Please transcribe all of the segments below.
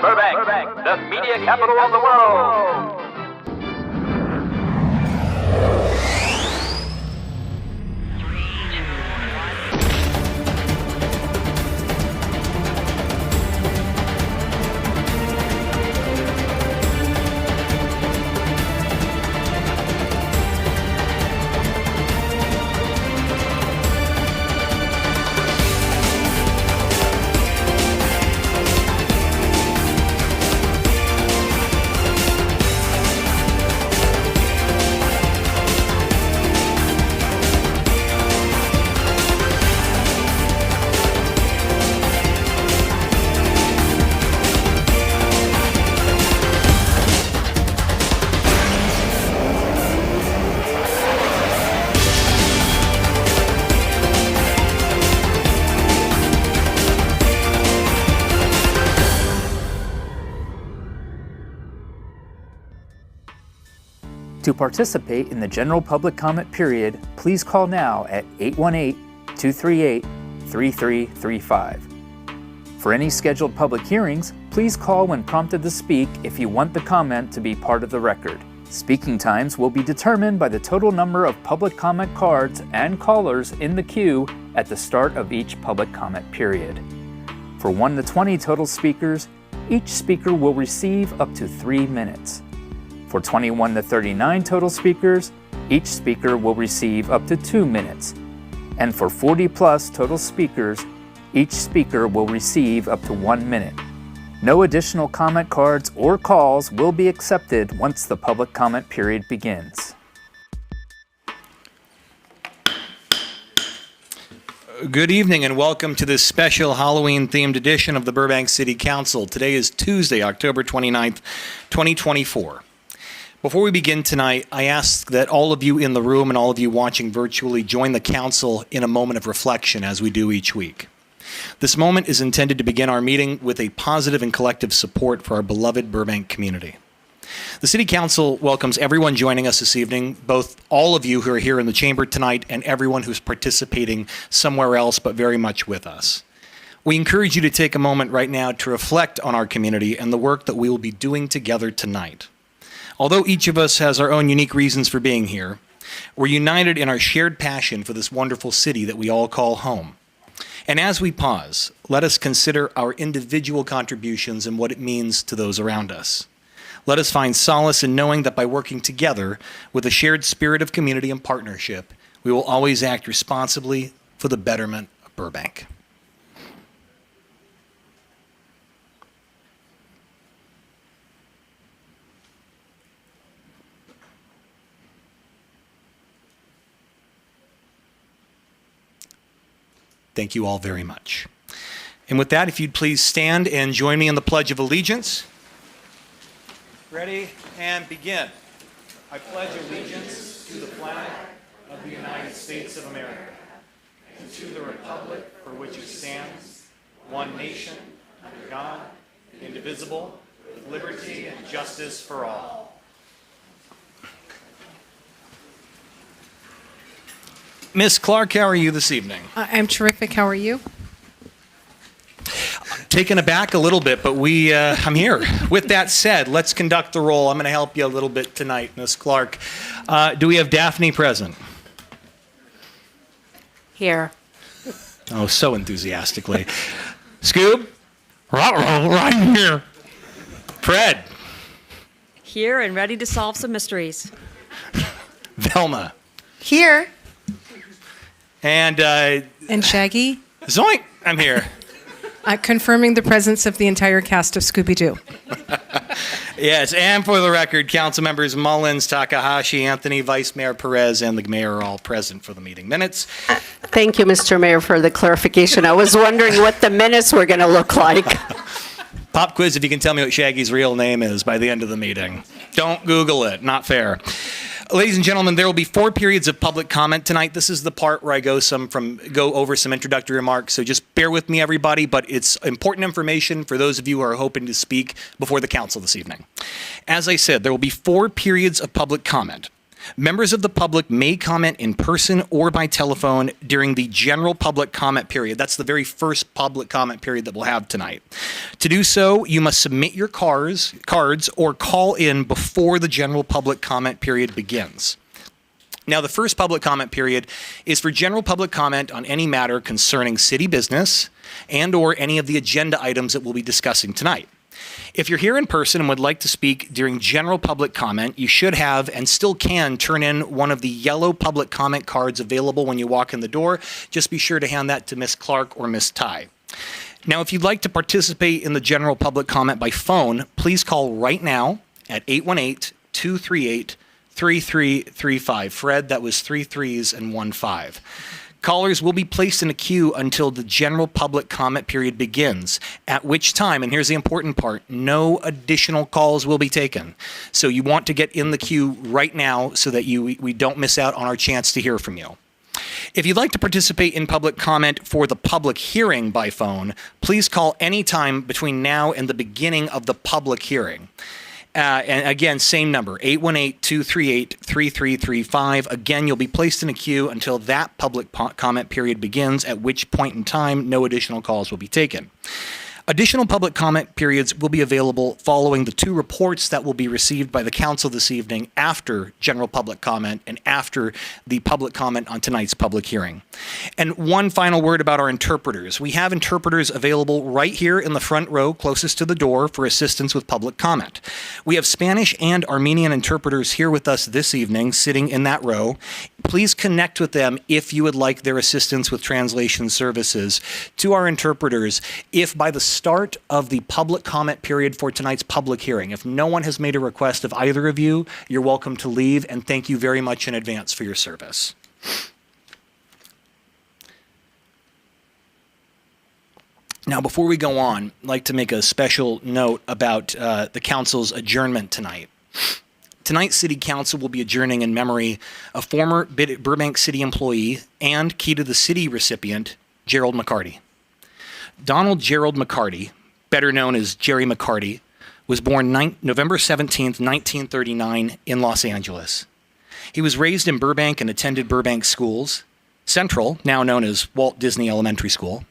Burbank, the media capital of the world. To participate in the general public comment period, please call now at 818-238-3335. For any scheduled public hearings, please call when prompted to speak if you want the comment to be part of the record. Speaking times will be determined by the total number of public comment cards and callers in the queue at the start of each public comment period. For 1 to 20 total speakers, each speaker will receive up to 3 minutes. For 21 to 39 total speakers, each speaker will receive up to 2 minutes. And for 40 plus total speakers, each speaker will receive up to 1 minute. No additional comment cards or calls will be accepted once the public comment period begins. Good evening and welcome to this special Halloween-themed edition of the Burbank City Council. Today is Tuesday, October 29th, 2024. Before we begin tonight, I ask that all of you in the room and all of you watching virtually join the council in a moment of reflection as we do each week. This moment is intended to begin our meeting with a positive and collective support for our beloved Burbank community. The City Council welcomes everyone joining us this evening, both all of you who are here in the chamber tonight and everyone who's participating somewhere else but very much with us. We encourage you to take a moment right now to reflect on our community and the work that we will be doing together tonight. Although each of us has our own unique reasons for being here, we're united in our shared passion for this wonderful city that we all call home. And as we pause, let us consider our individual contributions and what it means to those around us. Let us find solace in knowing that by working together with a shared spirit of community and partnership, we will always act responsibly for the betterment of Burbank. Thank you all very much. And with that, if you'd please stand and join me in the Pledge of Allegiance. Ready and begin. I pledge allegiance to the flag of the United States of America and to the republic for which it stands, one nation, under God, indivisible, with liberty and justice for all. Ms. Clark, how are you this evening? I'm terrific. How are you? Taken aback a little bit, but I'm here. With that said, let's conduct the roll. I'm going to help you a little bit tonight, Ms. Clark. Do we have Daphne present? Here. Oh, so enthusiastically. Scoob? Right here. Fred? Here and ready to solve some mysteries. Velma? Here. And Shaggy? Zoink, I'm here. Confirming the presence of the entire cast of Scooby-Doo. Yes, and for the record, council members Mullins, Takahashi, Anthony, Vice Mayor Perez, and the mayor are all present for the meeting minutes. Thank you, Mr. Mayor, for the clarification. I was wondering what the minutes were going to look like. Pop quiz if you can tell me what Shaggy's real name is by the end of the meeting. Don't Google it, not fair. Ladies and gentlemen, there will be 4 periods of public comment tonight. This is the part where I go over some introductory remarks, so just bear with me, everybody, but it's important information for those of you who are hoping to speak before the council this evening. As I said, there will be 4 periods of public comment. Members of the public may comment in person or by telephone during the general public comment period. That's the very first public comment period that we'll have tonight. To do so, you must submit your cards or call in before the general public comment period begins. Now, the first public comment period is for general public comment on any matter concerning city business and or any of the agenda items that we'll be discussing tonight. If you're here in person and would like to speak during general public comment, you should have and still can turn in one of the yellow public comment cards available when you walk in the door. Just be sure to hand that to Miss Clark or Miss Ty. Now, if you'd like to participate in the general public comment by phone, please call right now at 818-238-3335. Fred, that was 3 3s and 1 5. Callers will be placed in a queue until the general public comment period begins, at which time, and here's the important part, no additional calls will be taken. So you want to get in the queue right now so that we don't miss out on our chance to hear from you. If you'd like to participate in public comment for the public hearing by phone, please call anytime between now and the beginning of the public hearing. And again, same number, 818-238-3335. Again, you'll be placed in a queue until that public comment period begins, at which point in time, no additional calls will be taken. Additional public comment periods will be available following the 2 reports that will be received by the council this evening after general public comment and after the public comment on tonight's public hearing. And one final word about our interpreters. We have interpreters available right here in the front row closest to the door for assistance with public comment. We have Spanish and Armenian interpreters here with us this evening, sitting in that row. Please connect with them if you would like their assistance with translation services to our interpreters. If by the start of the public comment period for tonight's public hearing, if no one has made a request of either of you, you're welcome to leave, and thank you very much in advance for your service. Now, before we go on, I'd like to make a special note about the council's adjournment tonight. Tonight's City Council will be adjourning in memory of former Burbank City employee and Key to the City recipient, Gerald McCarty. Donald Gerald McCarty, better known as Jerry McCarty, was born November 17, 1939 in Los Angeles. He was raised in Burbank and attended Burbank schools, Central, now known as Walt Disney Elementary School,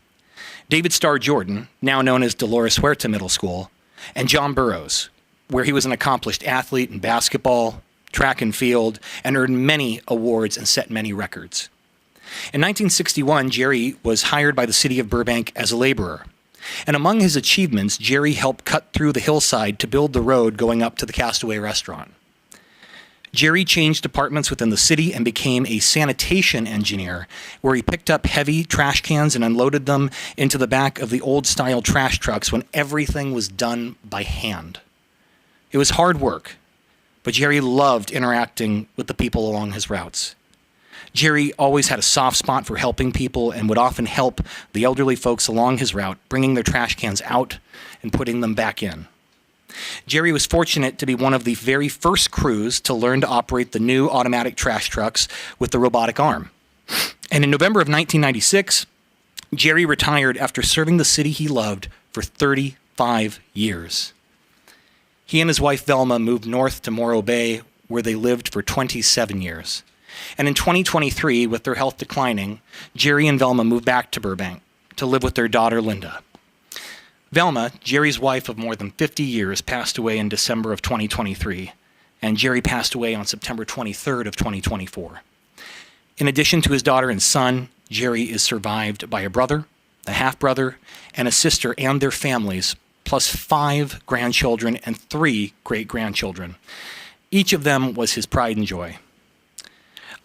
David Starr Jordan, now known as Dolores Huerta Middle School, and John Burroughs, where he was an accomplished athlete in basketball, track and field, and earned many awards and set many records. In 1961, Jerry was hired by the city of Burbank as a laborer. And among his achievements, Jerry helped cut through the hillside to build the road going up to the Castaway Restaurant. Jerry changed departments within the city and became a sanitation engineer, where he picked up heavy trash cans and unloaded them into the back of the old-style trash trucks when everything was done by hand. It was hard work, but Jerry loved interacting with the people along his routes. Jerry always had a soft spot for helping people and would often help the elderly folks along his route, bringing their trash cans out and putting them back in. Jerry was fortunate to be one of the very first crews to learn to operate the new automatic trash trucks with the robotic arm. And in November of 1996, Jerry retired after serving the city he loved for 35 years. He and his wife Velma moved north to Morro Bay, where they lived for 27 years. And in 2023, with their health declining, Jerry and Velma moved back to Burbank to live with their daughter, Linda. Velma, Jerry's wife of more than 50 years, passed away in December of 2023, and Jerry passed away on September 23rd of 2024. In addition to his daughter and son, Jerry is survived by a brother, a half-brother, and a sister and their families, plus 5 grandchildren and 3 great-grandchildren. Each of them was his pride and joy.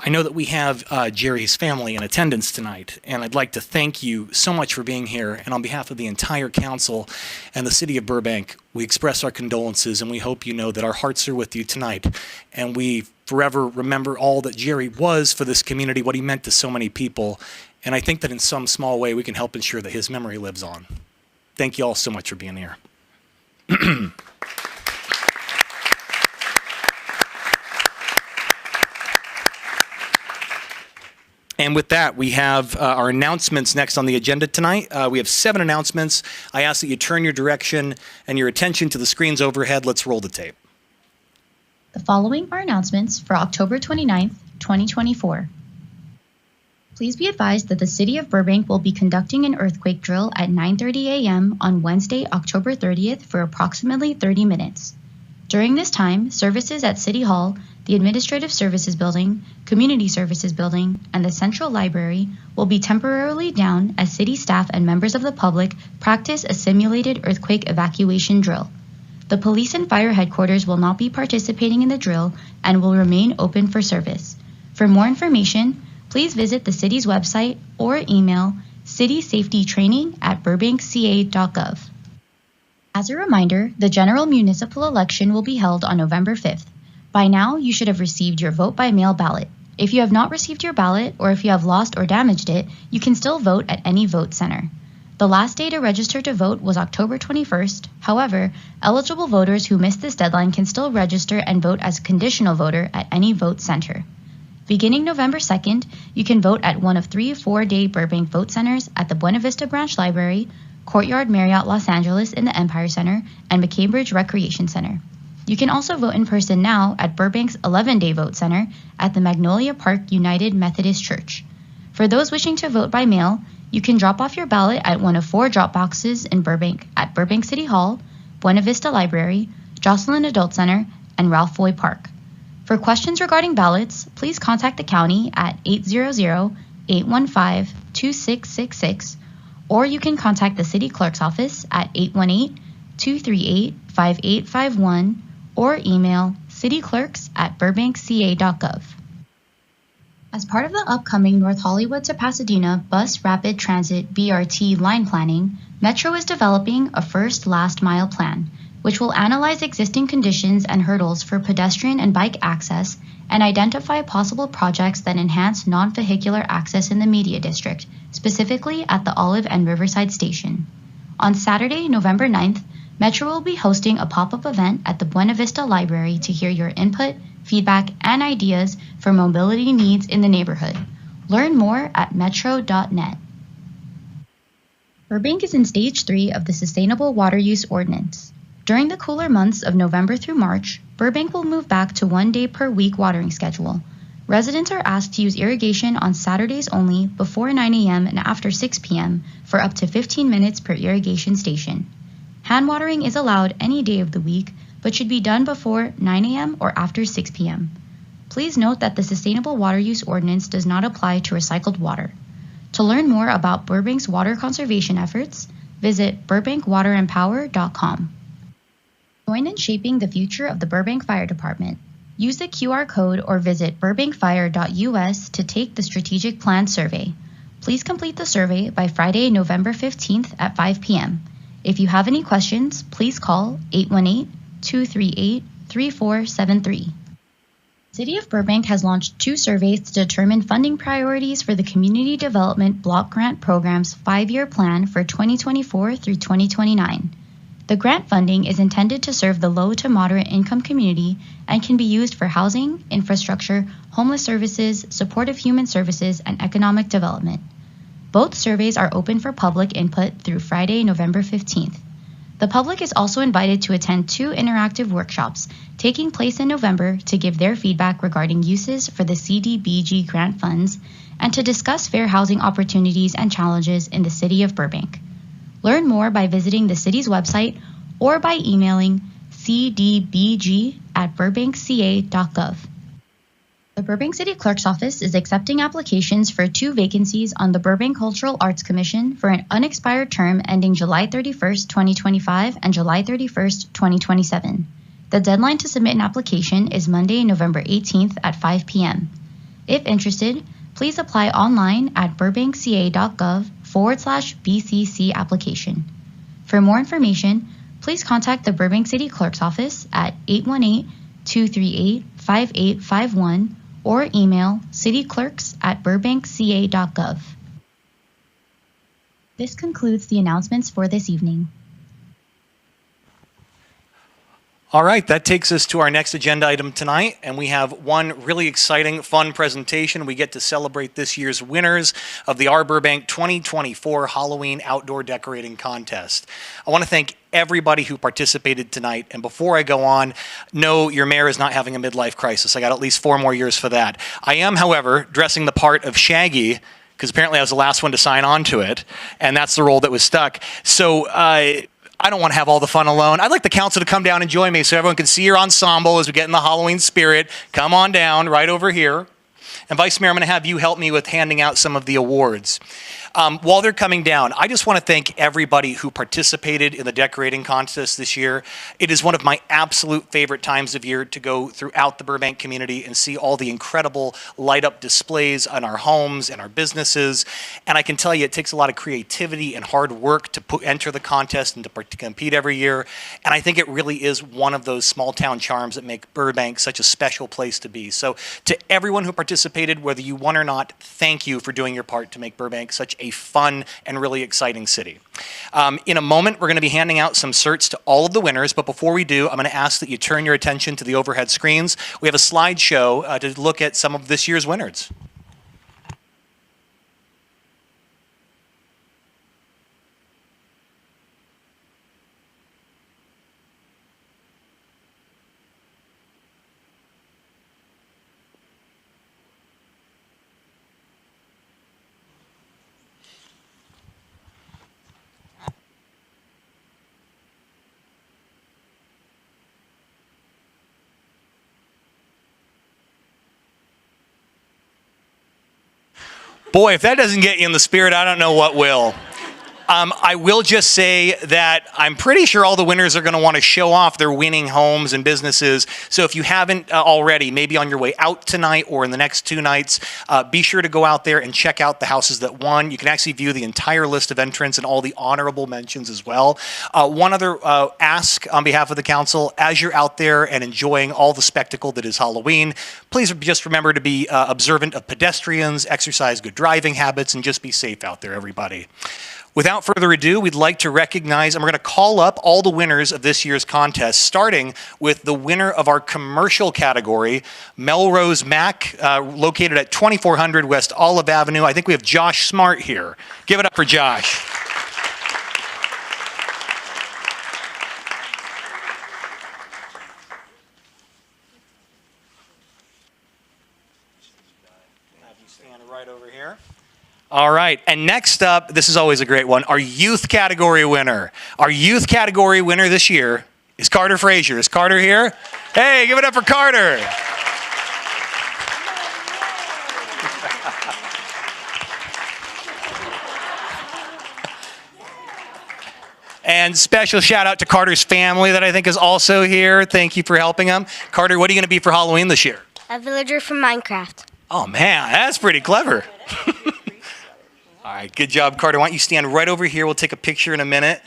I know that we have Jerry's family in attendance tonight, and I'd like to thank you so much for being here. And on behalf of the entire council and the city of Burbank, we express our condolences, and we hope you know that our hearts are with you tonight. And we forever remember all that Jerry was for this community, what he meant to so many people. And I think that in some small way, we can help ensure that his memory lives on. Thank you all so much for being here. And with that, we have our announcements next on the agenda tonight. We have 7 announcements. I ask that you turn your direction and your attention to the screens overhead. Let's roll the tape. The following are announcements for October 29th, 2024. Please be advised that the City of Burbank will be conducting an earthquake drill at 9:30 a.m. on Wednesday, October 30th for approximately 30 minutes. During this time, services at City Hall, the Administrative Services Building, Community Services Building, and the Central Library will be temporarily down as city staff and members of the public practice a simulated earthquake evacuation drill. The police and fire headquarters will not be participating in the drill and will remain open for service. For more information, please visit the city's website or email citysafetytraining@burbankca.gov. As a reminder, the general municipal election will be held on November 5th. By now, you should have received your vote by mail ballot. If you have not received your ballot or if you have lost or damaged it, you can still vote at any vote center. The last day to register to vote was October 21st. However, eligible voters who missed this deadline can still register and vote as a conditional voter at any vote center. Beginning November 2nd, you can vote at one of 3 4-day Burbank vote centers at the Buena Vista Branch Library, Courtyard Marriott Los Angeles in the Empire Center, and McCambridge Recreation Center. You can also vote in person now at Burbank's 11-day vote center at the Magnolia Park United Methodist Church. For those wishing to vote by mail, you can drop off your ballot at one of 4 drop boxes in Burbank at Burbank City Hall, Buena Vista Library, Jocelyn Adult Center, and Ralph Foy Park. For questions regarding ballots, please contact the county at 800-815-2666, or you can contact the city clerk's office at 818-238-5851, or email cityclerks@burbankca.gov. As part of the upcoming North Hollywood to Pasadena Bus Rapid Transit BRT line planning, Metro is developing a first last mile plan, which will analyze existing conditions and hurdles for pedestrian and bike access and identify possible projects that enhance non-vehicular access in the Media District, specifically at the Olive and Riverside Station. On Saturday, November 9th, Metro will be hosting a pop-up event at the Buena Vista Library to hear your input, feedback, and ideas for mobility needs in the neighborhood. Learn more at metro.net. Burbank is in Stage 3 of the Sustainable Water Use Ordinance. During the cooler months of November through March, Burbank will move back to 1 day per week watering schedule. Residents are asked to use irrigation on Saturdays only before 9 a.m. and after 6 p.m. for up to 15 minutes per irrigation station. Hand watering is allowed any day of the week, but should be done before 9 a.m. or after 6 p.m. Please note that the Sustainable Water Use Ordinance does not apply to recycled water. To learn more about Burbank's water conservation efforts, visit burbankwaterandpower.com. Join in shaping the future of the Burbank Fire Department. Use the QR code or visit burbankfire.us to take the Strategic Plan Survey. Please complete the survey by Friday, November 15th at 5 p.m. If you have any questions, please call 818-238-3473. City of Burbank has launched 2 surveys to determine funding priorities for the Community Development Block Grant Program's 5-year plan for 2024 through 2029. The grant funding is intended to serve the low to moderate income community and can be used for housing, infrastructure, homeless services, supportive human services, and economic development. Both surveys are open for public input through Friday, November 15th. The public is also invited to attend 2 interactive workshops taking place in November to give their feedback regarding uses for the CDBG grant funds and to discuss fair housing opportunities and challenges in the city of Burbank. Learn more by visiting the city's website or by emailing cdbg@burbankca.gov. The Burbank City Clerk's Office is accepting applications for 2 vacancies on the Burbank Cultural Arts Commission for an unexpired term ending July 31st, 2025 and July 31st, 2027. The deadline to submit an application is Monday, November 18th at 5 p.m. If interested, please apply online at burbankca.gov/BCC application. For more information, please contact the Burbank City Clerk's Office at 818-238-5851 or email cityclerks@burbankca.gov. This concludes the announcements for this evening. All right, that takes us to our next agenda item tonight, and we have one really exciting, fun presentation. We get to celebrate this year's winners of the Burbank 2024 Halloween Outdoor Decorating Contest. I want to thank everybody who participated tonight, and before I go on, no, your mayor is not having a midlife crisis. I got at least 4 more years for that. I am, however, dressing the part of Shaggy, because apparently I was the last one to sign on to it, and that's the role that was stuck. So, I don't want to have all the fun alone. I'd like the council to come down and join me so everyone can see your ensemble as we get in the Halloween spirit. Come on down right over here. And Vice Mayor, I'm going to have you help me with handing out some of the awards. While they're coming down, I just want to thank everybody who participated in the decorating contest this year. It is one of my absolute favorite times of year to go throughout the Burbank community and see all the incredible light up displays on our homes and our businesses. And I can tell you, it takes a lot of creativity and hard work to enter the contest and to compete every year. And I think it really is one of those small town charms that make Burbank such a special place to be. So to everyone who participated, whether you won or not, thank you for doing your part to make Burbank such a fun and really exciting city. In a moment, we're going to be handing out some certs to all of the winners, but before we do, I'm going to ask that you turn your attention to the overhead screens. We have a slideshow to look at some of this year's winners. Boy, if that doesn't get you in the spirit, I don't know what will. I will just say that I'm pretty sure all the winners are going to want to show off their winning homes and businesses. So if you haven't already, maybe on your way out tonight or in the next 2 nights, be sure to go out there and check out the houses that won. You can actually view the entire list of entrants and all the honorable mentions as well. One other ask on behalf of the council, as you're out there and enjoying all the spectacle that is Halloween, please just remember to be observant of pedestrians, exercise good driving habits, and just be safe out there, everybody. Without further ado, we'd like to recognize, and we're going to call up all the winners of this year's contest, starting with the winner of our commercial category, Melrose Mac, located at 2400 West Olive Avenue. I think we have Josh Smart here. Give it up for Josh. Have you stand right over here. All right, and next up, this is always a great one, our youth category winner. Our youth category winner this year is Carter Frazier. Is Carter here? Hey, give it up for Carter. And special shout out to Carter's family that I think is also here. Thank you for helping them. Carter, what are you going to be for Halloween this year? A villager from Minecraft. Oh man, that's pretty clever. All right, good job, Carter. Why don't you stand right over here? We'll take a picture in a minute.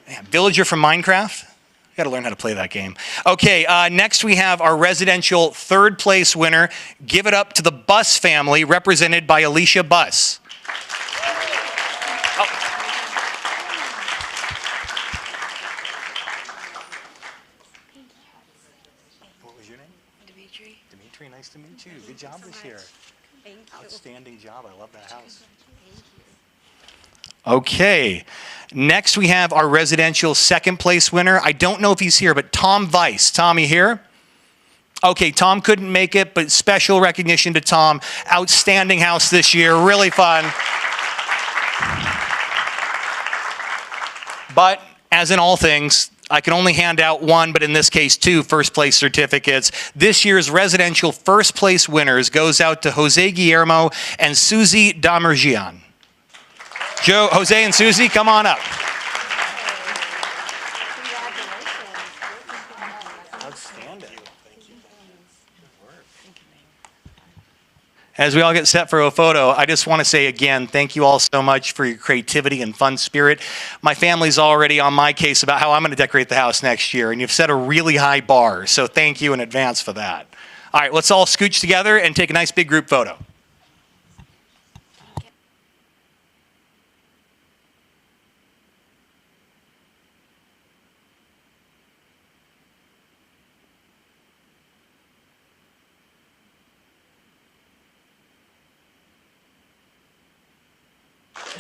Man, villager from Minecraft. Got to learn how to play that game. Okay, next we have our residential 3rd place winner. Give it up to the Bus family, represented by Alicia Bus. Oh. What was your name? Dimitri. Dimitri, nice to meet you. Good job this year. Thank you. Outstanding job. I love that house. Okay. Next, we have our residential 2nd place winner. I don't know if he's here, but Tom Weiss. Tom, you here? Okay, Tom couldn't make it, but special recognition to Tom. Outstanding house this year. Really fun. But as in all things, I can only hand out one, but in this case, 2 first place certificates. This year's residential 1st place winners goes out to Jose Guillermo and Susie Damergian. Joe, Jose and Susie, come on up. Outstanding. As we all get set for a photo, I just want to say again, thank you all so much for your creativity and fun spirit. My family's already on my case about how I'm going to decorate the house next year, and you've set a really high bar, so thank you in advance for that. All right, let's all scooch together and take a nice big group photo.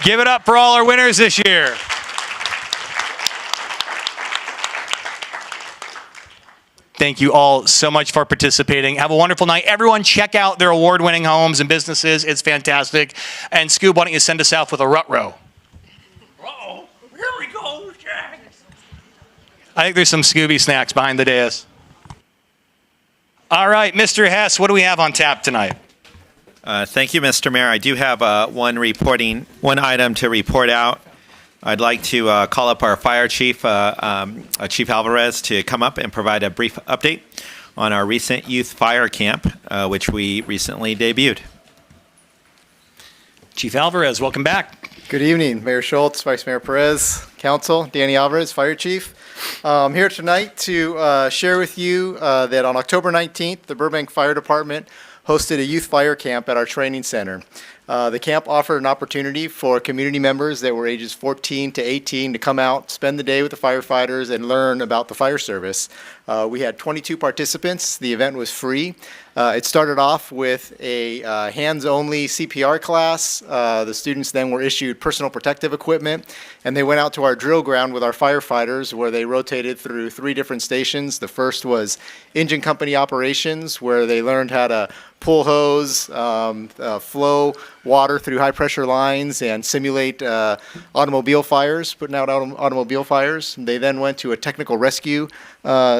Give it up for all our winners this year. Thank you all so much for participating. Have a wonderful night. Everyone, check out their award-winning homes and businesses. It's fantastic. And Scoob, why don't you send us out with a rut row? Uh-oh, here we go, Jack. I think there's some Scooby snacks behind the dais. All right, Mr. Hess, what do we have on tap tonight? Thank you, Mr. Mayor. I do have one item to report out. I'd like to call up our fire chief, Chief Alvarez, to come up and provide a brief update on our recent youth fire camp, which we recently debuted. Chief Alvarez, welcome back. Good evening, Mayor Schultz, Vice Mayor Perez, Council, Danny Alvarez, Fire Chief. I'm here tonight to share with you that on October 19th, the Burbank Fire Department hosted a youth fire camp at our training center. The camp offered an opportunity for community members that were ages 14 to 18 to come out, spend the day with the firefighters, and learn about the fire service. We had 22 participants. The event was free. It started off with a hands-only CPR class. The students then were issued personal protective equipment, and they went out to our drill ground with our firefighters where they rotated through 3 different stations. The first was engine company operations, where they learned how to pull hose, flow water through high-pressure lines, and simulate automobile fires, putting out automobile fires. They then went to a technical rescue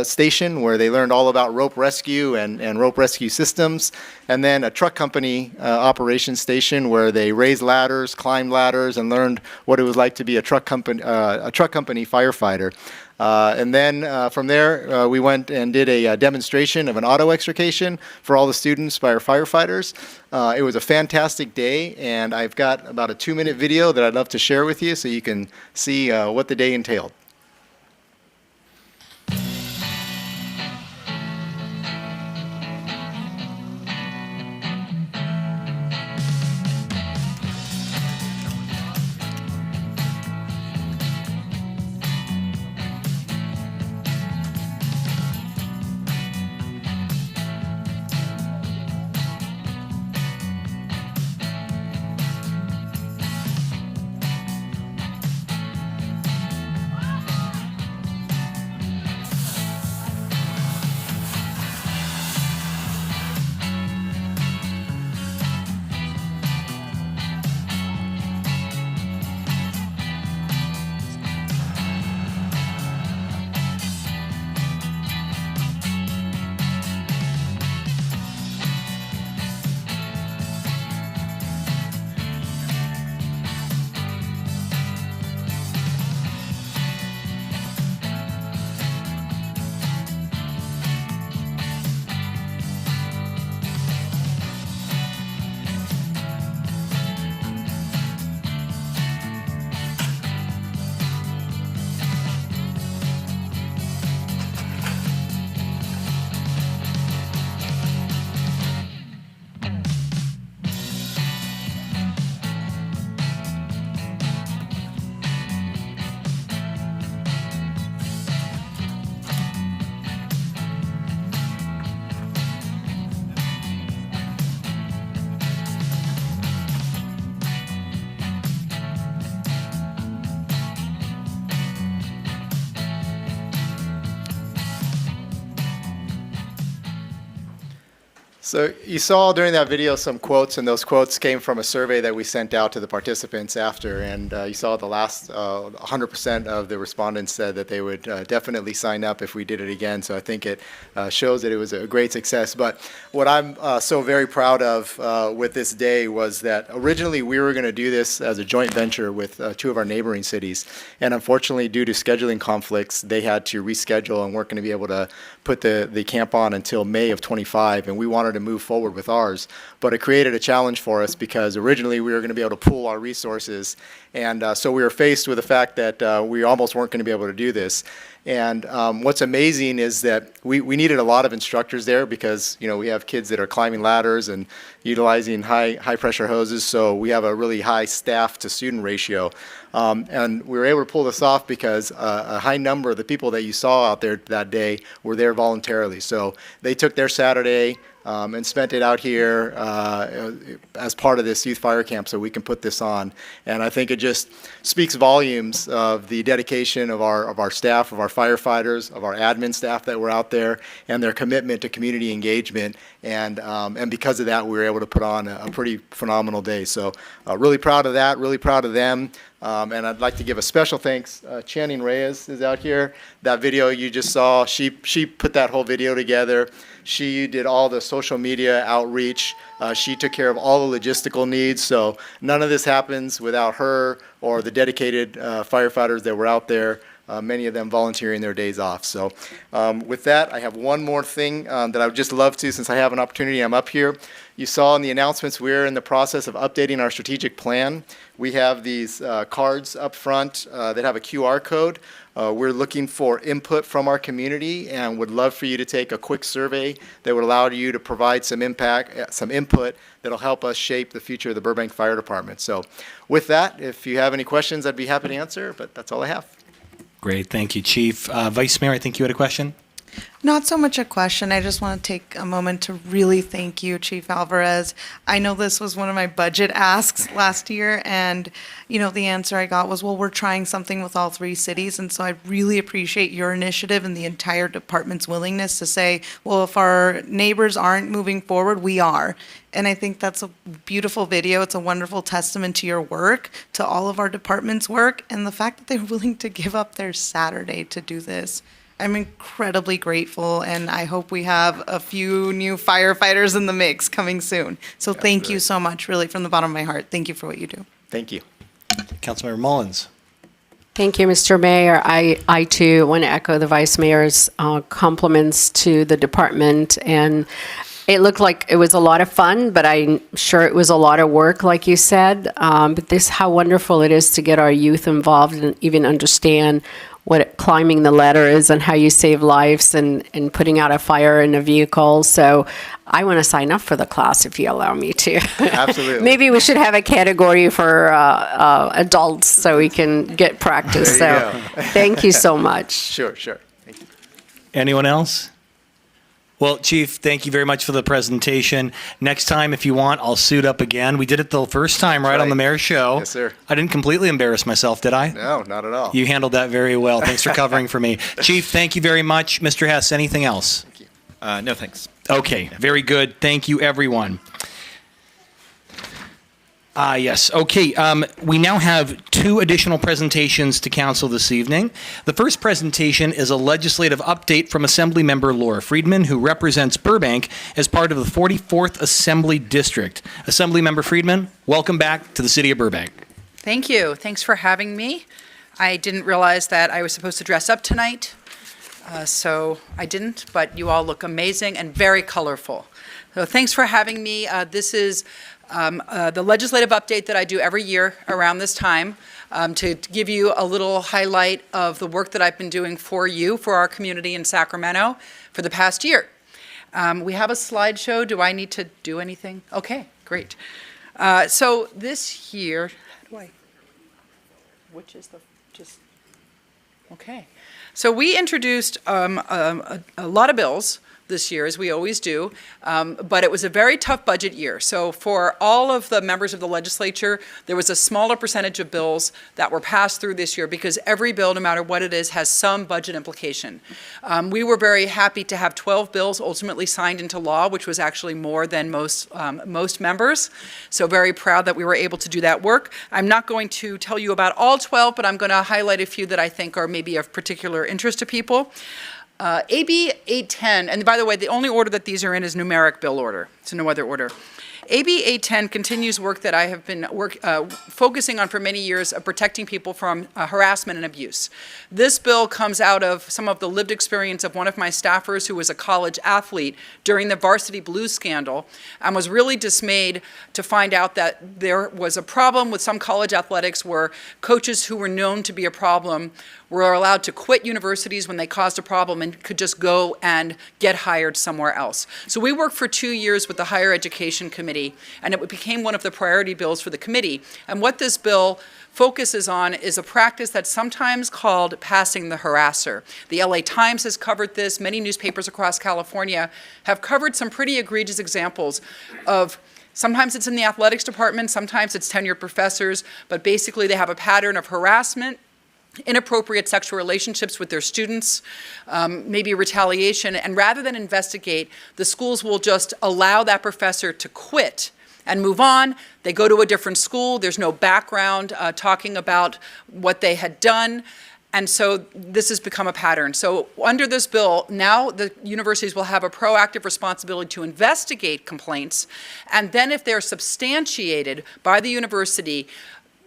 station where they learned all about rope rescue and rope rescue systems, and then a truck company operations station where they raised ladders, climbed ladders, and learned what it was like to be a truck company firefighter. And then from there, we went and did a demonstration of an auto extrication for all the students by our firefighters. It was a fantastic day, and I've got about a 2-minute video that I'd love to share with you so you can see what the day entailed. So you saw during that video some quotes, and those quotes came from a survey that we sent out to the participants after, and you saw the last 100% of the respondents said that they would definitely sign up if we did it again. So I think it shows that it was a great success. But what I'm so very proud of with this day was that originally we were going to do this as a joint venture with 2 of our neighboring cities, and unfortunately due to scheduling conflicts, they had to reschedule and weren't going to be able to put the camp on until May of 25, and we wanted to move forward with ours. But it created a challenge for us because originally we were going to be able to pool our resources, and so we were faced with the fact that we almost weren't going to be able to do this. And what's amazing is that we needed a lot of instructors there because, you know, we have kids that are climbing ladders and utilizing high pressure hoses, so we have a really high staff to student ratio. And we were able to pull this off because a high number of the people that you saw out there that day were there voluntarily. So they took their Saturday, and spent it out here as part of this youth fire camp so we can put this on. And I think it just speaks volumes of the dedication of our staff, of our firefighters, of our admin staff that were out there, and their commitment to community engagement. And because of that, we were able to put on a pretty phenomenal day. So really proud of that, really proud of them. And I'd like to give a special thanks. Channing Reyes is out here. That video you just saw, she put that whole video together. She did all the social media outreach. She took care of all the logistical needs. So none of this happens without her or the dedicated firefighters that were out there, many of them volunteering their days off. So with that, I have one more thing that I would just love to, since I have an opportunity, I'm up here. You saw in the announcements we're in the process of updating our strategic plan. We have these cards up front that have a QR code. We're looking for input from our community and would love for you to take a quick survey that would allow you to provide some input that'll help us shape the future of the Burbank Fire Department. So with that, if you have any questions, I'd be happy to answer, but that's all I have. Great, thank you, Chief. Vice Mayor, I think you had a question? Not so much a question. I just want to take a moment to really thank you, Chief Alvarez. I know this was one of my budget asks last year, and the answer I got was, well, we're trying something with all 3 cities. And so I really appreciate your initiative and the entire department's willingness to say, well, if our neighbors aren't moving forward, we are. And I think that's a beautiful video. It's a wonderful testament to your work, to all of our department's work, and the fact that they're willing to give up their Saturday to do this. I'm incredibly grateful, and I hope we have a few new firefighters in the mix coming soon. So thank you so much, really, from the bottom of my heart. Thank you for what you do. Thank you. Councilmember Mullins. Thank you, Mr. Mayor. I too want to echo the Vice Mayor's compliments to the department. And it looked like it was a lot of fun, but I'm sure it was a lot of work, like you said. But how wonderful it is to get our youth involved and even understand what climbing the ladder is and how you save lives and putting out a fire in a vehicle. So I want to sign up for the class if you allow me to. Absolutely. Maybe we should have a category for adults so we can get practice. So thank you so much. Sure. Thank you. Anyone else? Well, Chief, thank you very much for the presentation. Next time, if you want, I'll suit up again. We did it the first time right on the mayor's show. Yes, sir. I didn't completely embarrass myself, did I? No, not at all. You handled that very well. Thanks for covering for me. Chief, thank you very much. Mr. Hess, anything else? Thank you. No, thanks. Okay, very good. Thank you, everyone. Yes. Okay. We now have 2 additional presentations to council this evening. The first presentation is a legislative update from Assemblymember Laura Friedman, who represents Burbank as part of the 44th Assembly District. Assemblymember Friedman, welcome back to the city of Burbank. Thank you. Thanks for having me. I didn't realize that I was supposed to dress up tonight, so I didn't, but you all look amazing and very colorful. So thanks for having me. This is the legislative update that I do every year around this time to give you a little highlight of the work that I've been doing for you, for our community in Sacramento for the past year. We have a slideshow. Do I need to do anything? Okay, great. So this year, okay. So we introduced a lot of bills this year, as we always do, but it was a very tough budget year. So for all of the members of the legislature, there was a smaller percentage of bills that were passed through this year because every bill, no matter what it is, has some budget implication. We were very happy to have 12 bills ultimately signed into law, which was actually more than most members. So very proud that we were able to do that work. I'm not going to tell you about all 12, but I'm going to highlight a few that I think are maybe of particular interest to people. AB 810, and by the way, the only order that these are in is numeric bill order, so no other order. AB 810 continues work that I have been focusing on for many years of protecting people from harassment and abuse. This bill comes out of some of the lived experience of one of my staffers who was a college athlete during the Varsity Blues scandal and was really dismayed to find out that there was a problem with some college athletics where coaches who were known to be a problem were allowed to quit universities when they caused a problem and could just go and get hired somewhere else. So we worked for 2 years with the Higher Education Committee Committee, and it became one of the priority bills for the committee. And what this bill focuses on is a practice that's sometimes called passing the harasser. The LA Times has covered this. Many newspapers across California have covered some pretty egregious examples of, sometimes it's in the athletics department, sometimes it's tenured professors, but basically they have a pattern of harassment, inappropriate sexual relationships with their students, maybe retaliation, and rather than investigate, the schools will just allow that professor to quit and move on. They go to a different school. There's no background talking about what they had done. And so this has become a pattern. So under this bill, now the universities will have a proactive responsibility to investigate complaints. And then if they're substantiated by the university,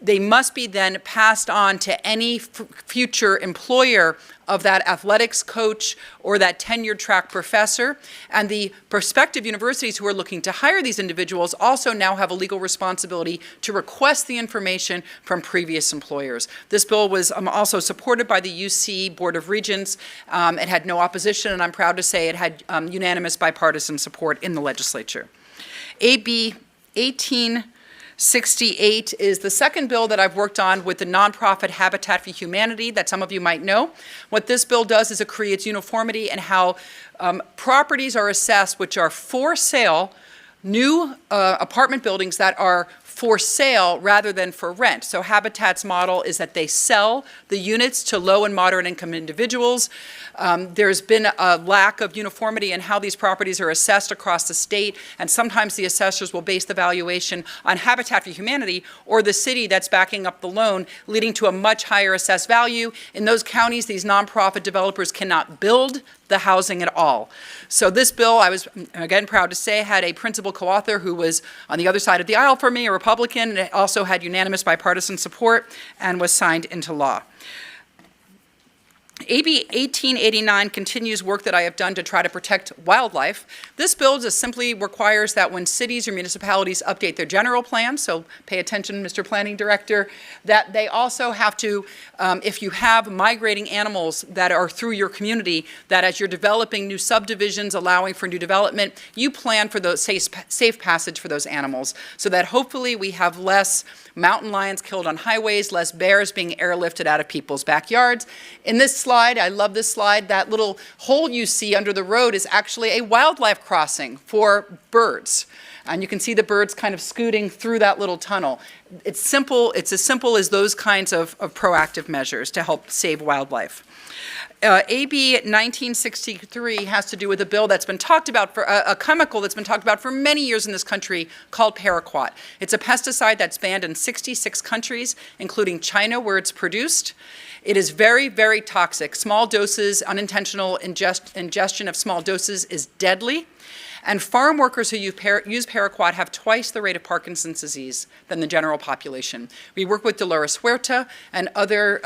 they must be then passed on to any future employer of that athletics coach or that tenured track professor. And the prospective universities who are looking to hire these individuals also now have a legal responsibility to request the information from previous employers. This bill was also supported by the UC Board of Regents. It had no opposition, and I'm proud to say it had unanimous bipartisan support in the legislature. AB 1868 is the second bill that I've worked on with the nonprofit Habitat for Humanity that some of you might know. What this bill does is it creates uniformity in how properties are assessed which are for sale, new apartment buildings that are for sale rather than for rent. So Habitat's model is that they sell the units to low and moderate income individuals. There's been a lack of uniformity in how these properties are assessed across the state, and sometimes the assessors will base the valuation on Habitat for Humanity or the city that's backing up the loan, leading to a much higher assessed value. In those counties, these nonprofit developers cannot build the housing at all. So this bill, I was, again, proud to say, had a principal co-author who was on the other side of the aisle for me, a Republican, and it also had unanimous bipartisan support and was signed into law. AB 1889 continues work that I have done to try to protect wildlife. This bill just simply requires that when cities or municipalities update their general plans, so pay attention, Mr. Planning Director, that they also have to, if you have migrating animals that are through your community, that as you're developing new subdivisions, allowing for new development, you plan for those safe passage for those animals, so that hopefully we have less mountain lions killed on highways, less bears being airlifted out of people's backyards. In this slide, I love this slide, that little hole you see under the road is actually a wildlife crossing for birds. And you can see the birds kind of scooting through that little tunnel. It's simple, it's as simple as those kinds of proactive measures to help save wildlife. AB 1963 has to do with a bill that's been talked about for a chemical that's been talked about for many years in this country called paraquat. It's a pesticide that's banned in 66 countries, including China, where it's produced. It is very, very toxic. Small doses, unintentional ingestion of small doses is deadly. And farm workers who use paraquat have twice the rate of Parkinson's disease than the general population. We work with Dolores Huerta and other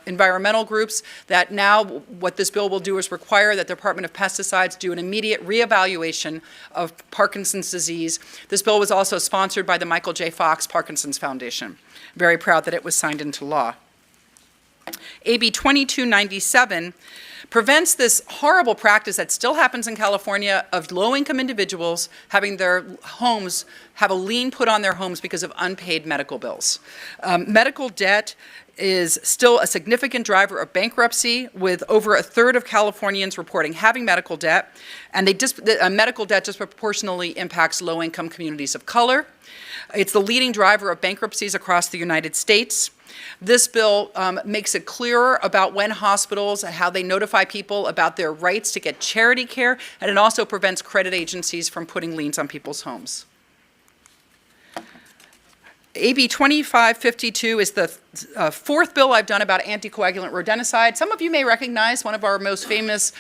environmental groups that now what this bill will do is require that the Department of Pesticides do an immediate reevaluation of Parkinson's disease. This bill was also sponsored by the Michael J. Fox Parkinson's Foundation. Very proud that it was signed into law. AB 2297 prevents this horrible practice that still happens in California of low-income individuals having their homes, have a lien put on their homes because of unpaid medical bills. Medical debt is still a significant driver of bankruptcy, with over a third of Californians reporting having medical debt, and medical debt disproportionately impacts low-income communities of color. It's the leading driver of bankruptcies across the United States. This bill makes it clearer about when hospitals and how they notify people about their rights to get charity care, and it also prevents credit agencies from putting liens on people's homes. AB 2552 is the fourth bill I've done about anticoagulant rodenticide. Some of you may recognize one of our most famous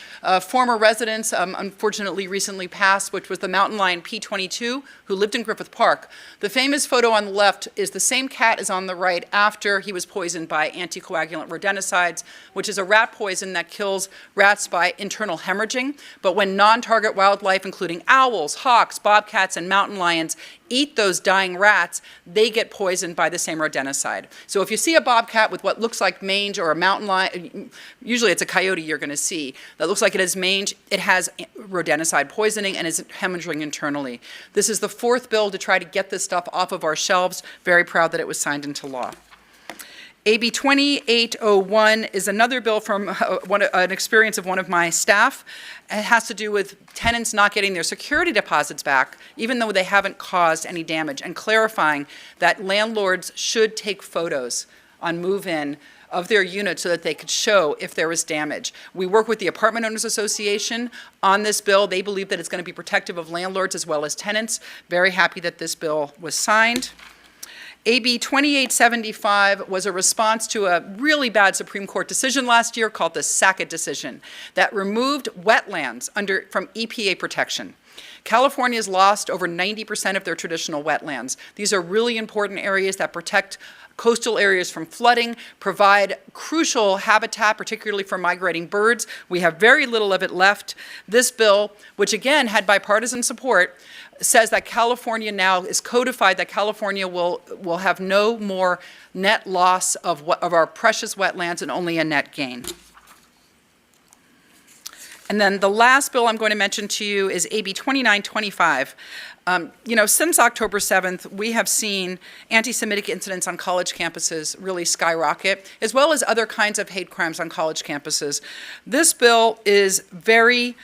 former residents, unfortunately recently passed, which was the mountain lion P22, who lived in Griffith Park. The famous photo on the left is the same cat as on the right after he was poisoned by anticoagulant rodenticides, which is a rat poison that kills rats by internal hemorrhaging. But when non-target wildlife, including owls, hawks, bobcats, and mountain lions, eat those dying rats, they get poisoned by the same rodenticide. So if you see a bobcat with what looks like mange or a mountain lion, usually it's a coyote you're going to see, that looks like it has mange, it has rodenticide poisoning and is hemorrhaging internally. This is the fourth bill to try to get this stuff off of our shelves. Very proud that it was signed into law. AB 2801 is another bill from an experience of one of my staff. It has to do with tenants not getting their security deposits back, even though they haven't caused any damage, and clarifying that landlords should take photos on move-in of their unit so that they could show if there was damage. We work with the Apartment Owners Association on this bill. They believe that it's going to be protective of landlords as well as tenants. Very happy that this bill was signed. AB 2875 was a response to a really bad Supreme Court decision last year called the Sackett decision that removed wetlands from EPA protection. California's lost over 90% of their traditional wetlands. These are really important areas that protect coastal areas from flooding, provide crucial habitat, particularly for migrating birds. We have very little of it left. This bill, which again had bipartisan support, says that California now is codified that California will have no more net loss of our precious wetlands and only a net gain. And then the last bill I'm going to mention to you is AB 2925. Since October 7th, we have seen anti-Semitic incidents on college campuses really skyrocket, as well as other kinds of hate crimes on college campuses. This bill is very,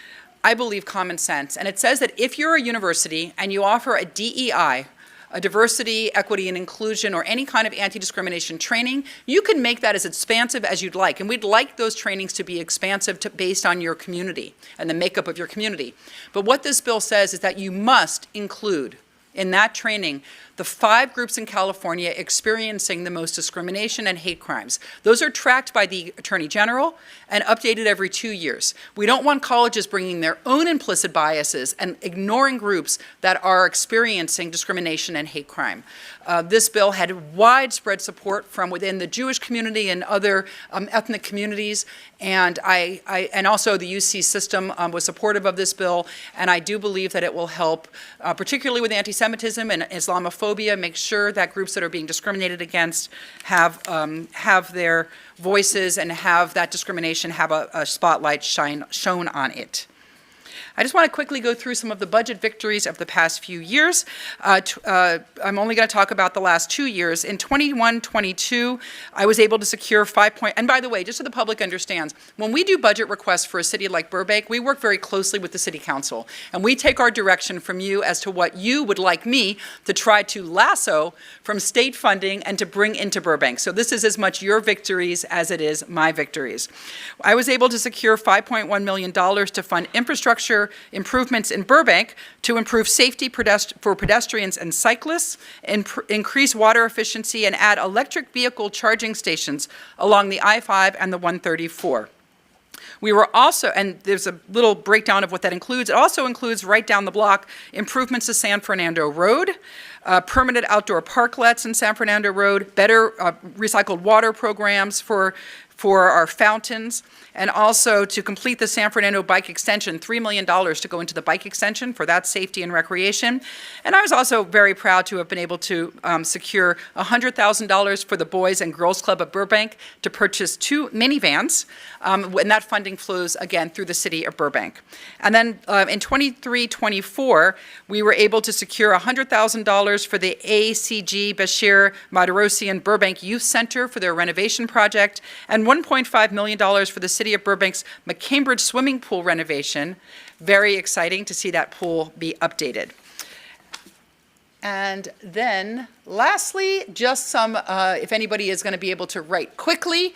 I believe, common sense. And it says that if you're a university and you offer a DEI, a diversity, equity, and inclusion, or any kind of anti-discrimination training, you can make that as expansive as you'd like. And we'd like those trainings to be expansive based on your community and the makeup of your community. But what this bill says is that you must include in that training the 5 groups in California experiencing the most discrimination and hate crimes. Those are tracked by the Attorney General and updated every 2 years. We don't want colleges bringing their own implicit biases and ignoring groups that are experiencing discrimination and hate crime. This bill had widespread support from within the Jewish community and other ethnic communities, and also the UC system was supportive of this bill, and I do believe that it will help, particularly with anti-Semitism and Islamophobia, make sure that groups that are being discriminated against have their voices and have that discrimination have a spotlight shown on it. I just want to quickly go through some of the budget victories of the past few years. I'm only going to talk about the last 2 years. In 21-22, I was able to secure and by the way, just so the public understands, when we do budget requests for a city like Burbank, we work very closely with the City Council. And we take our direction from you as to what you would like me to try to lasso from state funding and to bring into Burbank. So this is as much your victories as it is my victories. I was able to secure $5.1 million to fund infrastructure improvements in Burbank to improve safety for pedestrians and cyclists, increase water efficiency, and add electric vehicle charging stations along the I-5 and the 134. We were also, and there's a little breakdown of what that includes. It also includes, right down the block, improvements to San Fernando Road, permanent outdoor parklets in San Fernando Road, better recycled water programs for our fountains, and also to complete the San Fernando Bike Extension, $3 million to go into the bike extension for that safety and recreation. And I was also very proud to have been able to secure $100,000 for the Boys and Girls Club of Burbank to purchase 2 minivans, and that funding flows, again, through the city of Burbank. And then in 23-24, we were able to secure $100,000 for the ACG Bashir Madarosian Burbank Youth Center for their renovation project, and $1.5 million for the City of Burbank's McCambridge swimming pool renovation. Very exciting to see that pool be updated. And then, lastly, just some, if anybody is going to be able to write quickly,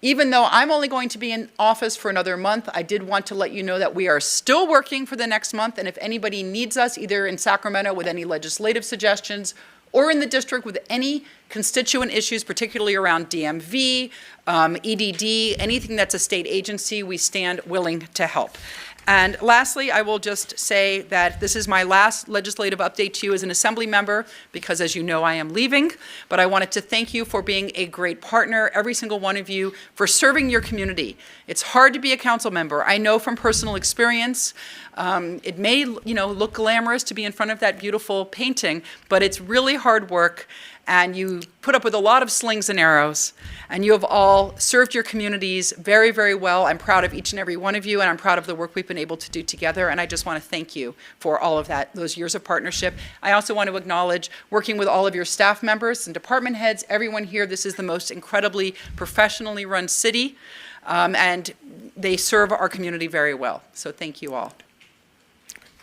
even though I'm only going to be in office for another month, I did want to let you know that we are still working for the next month, and if anybody needs us, either in Sacramento with any legislative suggestions or in the district with any constituent issues, particularly around DMV, EDD, anything that's a state agency, we stand willing to help. And lastly, I will just say that this is my last legislative update to you as an Assembly member, because as you know, I am leaving. But I wanted to thank you for being a great partner, every single one of you, for serving your community. It's hard to be a council member. I know from personal experience, it may look glamorous to be in front of that beautiful painting, but it's really hard work. and you put up with a lot of slings and arrows, and you have all served your communities very, very well. I'm proud of each and every one of you, and I'm proud of the work we've been able to do together, and I just want to thank you for all of that, those years of partnership. I also want to acknowledge working with all of your staff members and department heads, everyone here. This is the most incredibly professionally run city, and they serve our community very well. So thank you all.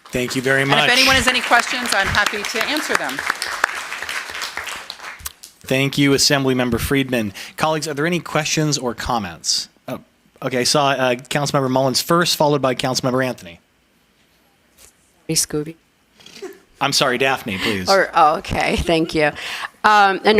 Thank you very much. And if anyone has any questions, I'm happy to answer them. Thank you, Assemblymember Friedman. Colleagues, are there any questions or comments? Oh, okay, I saw Councilmember Mullins first, followed by Councilmember Anthony. Hey, Scooby. I'm sorry, Daphne, please. Okay, thank you. No,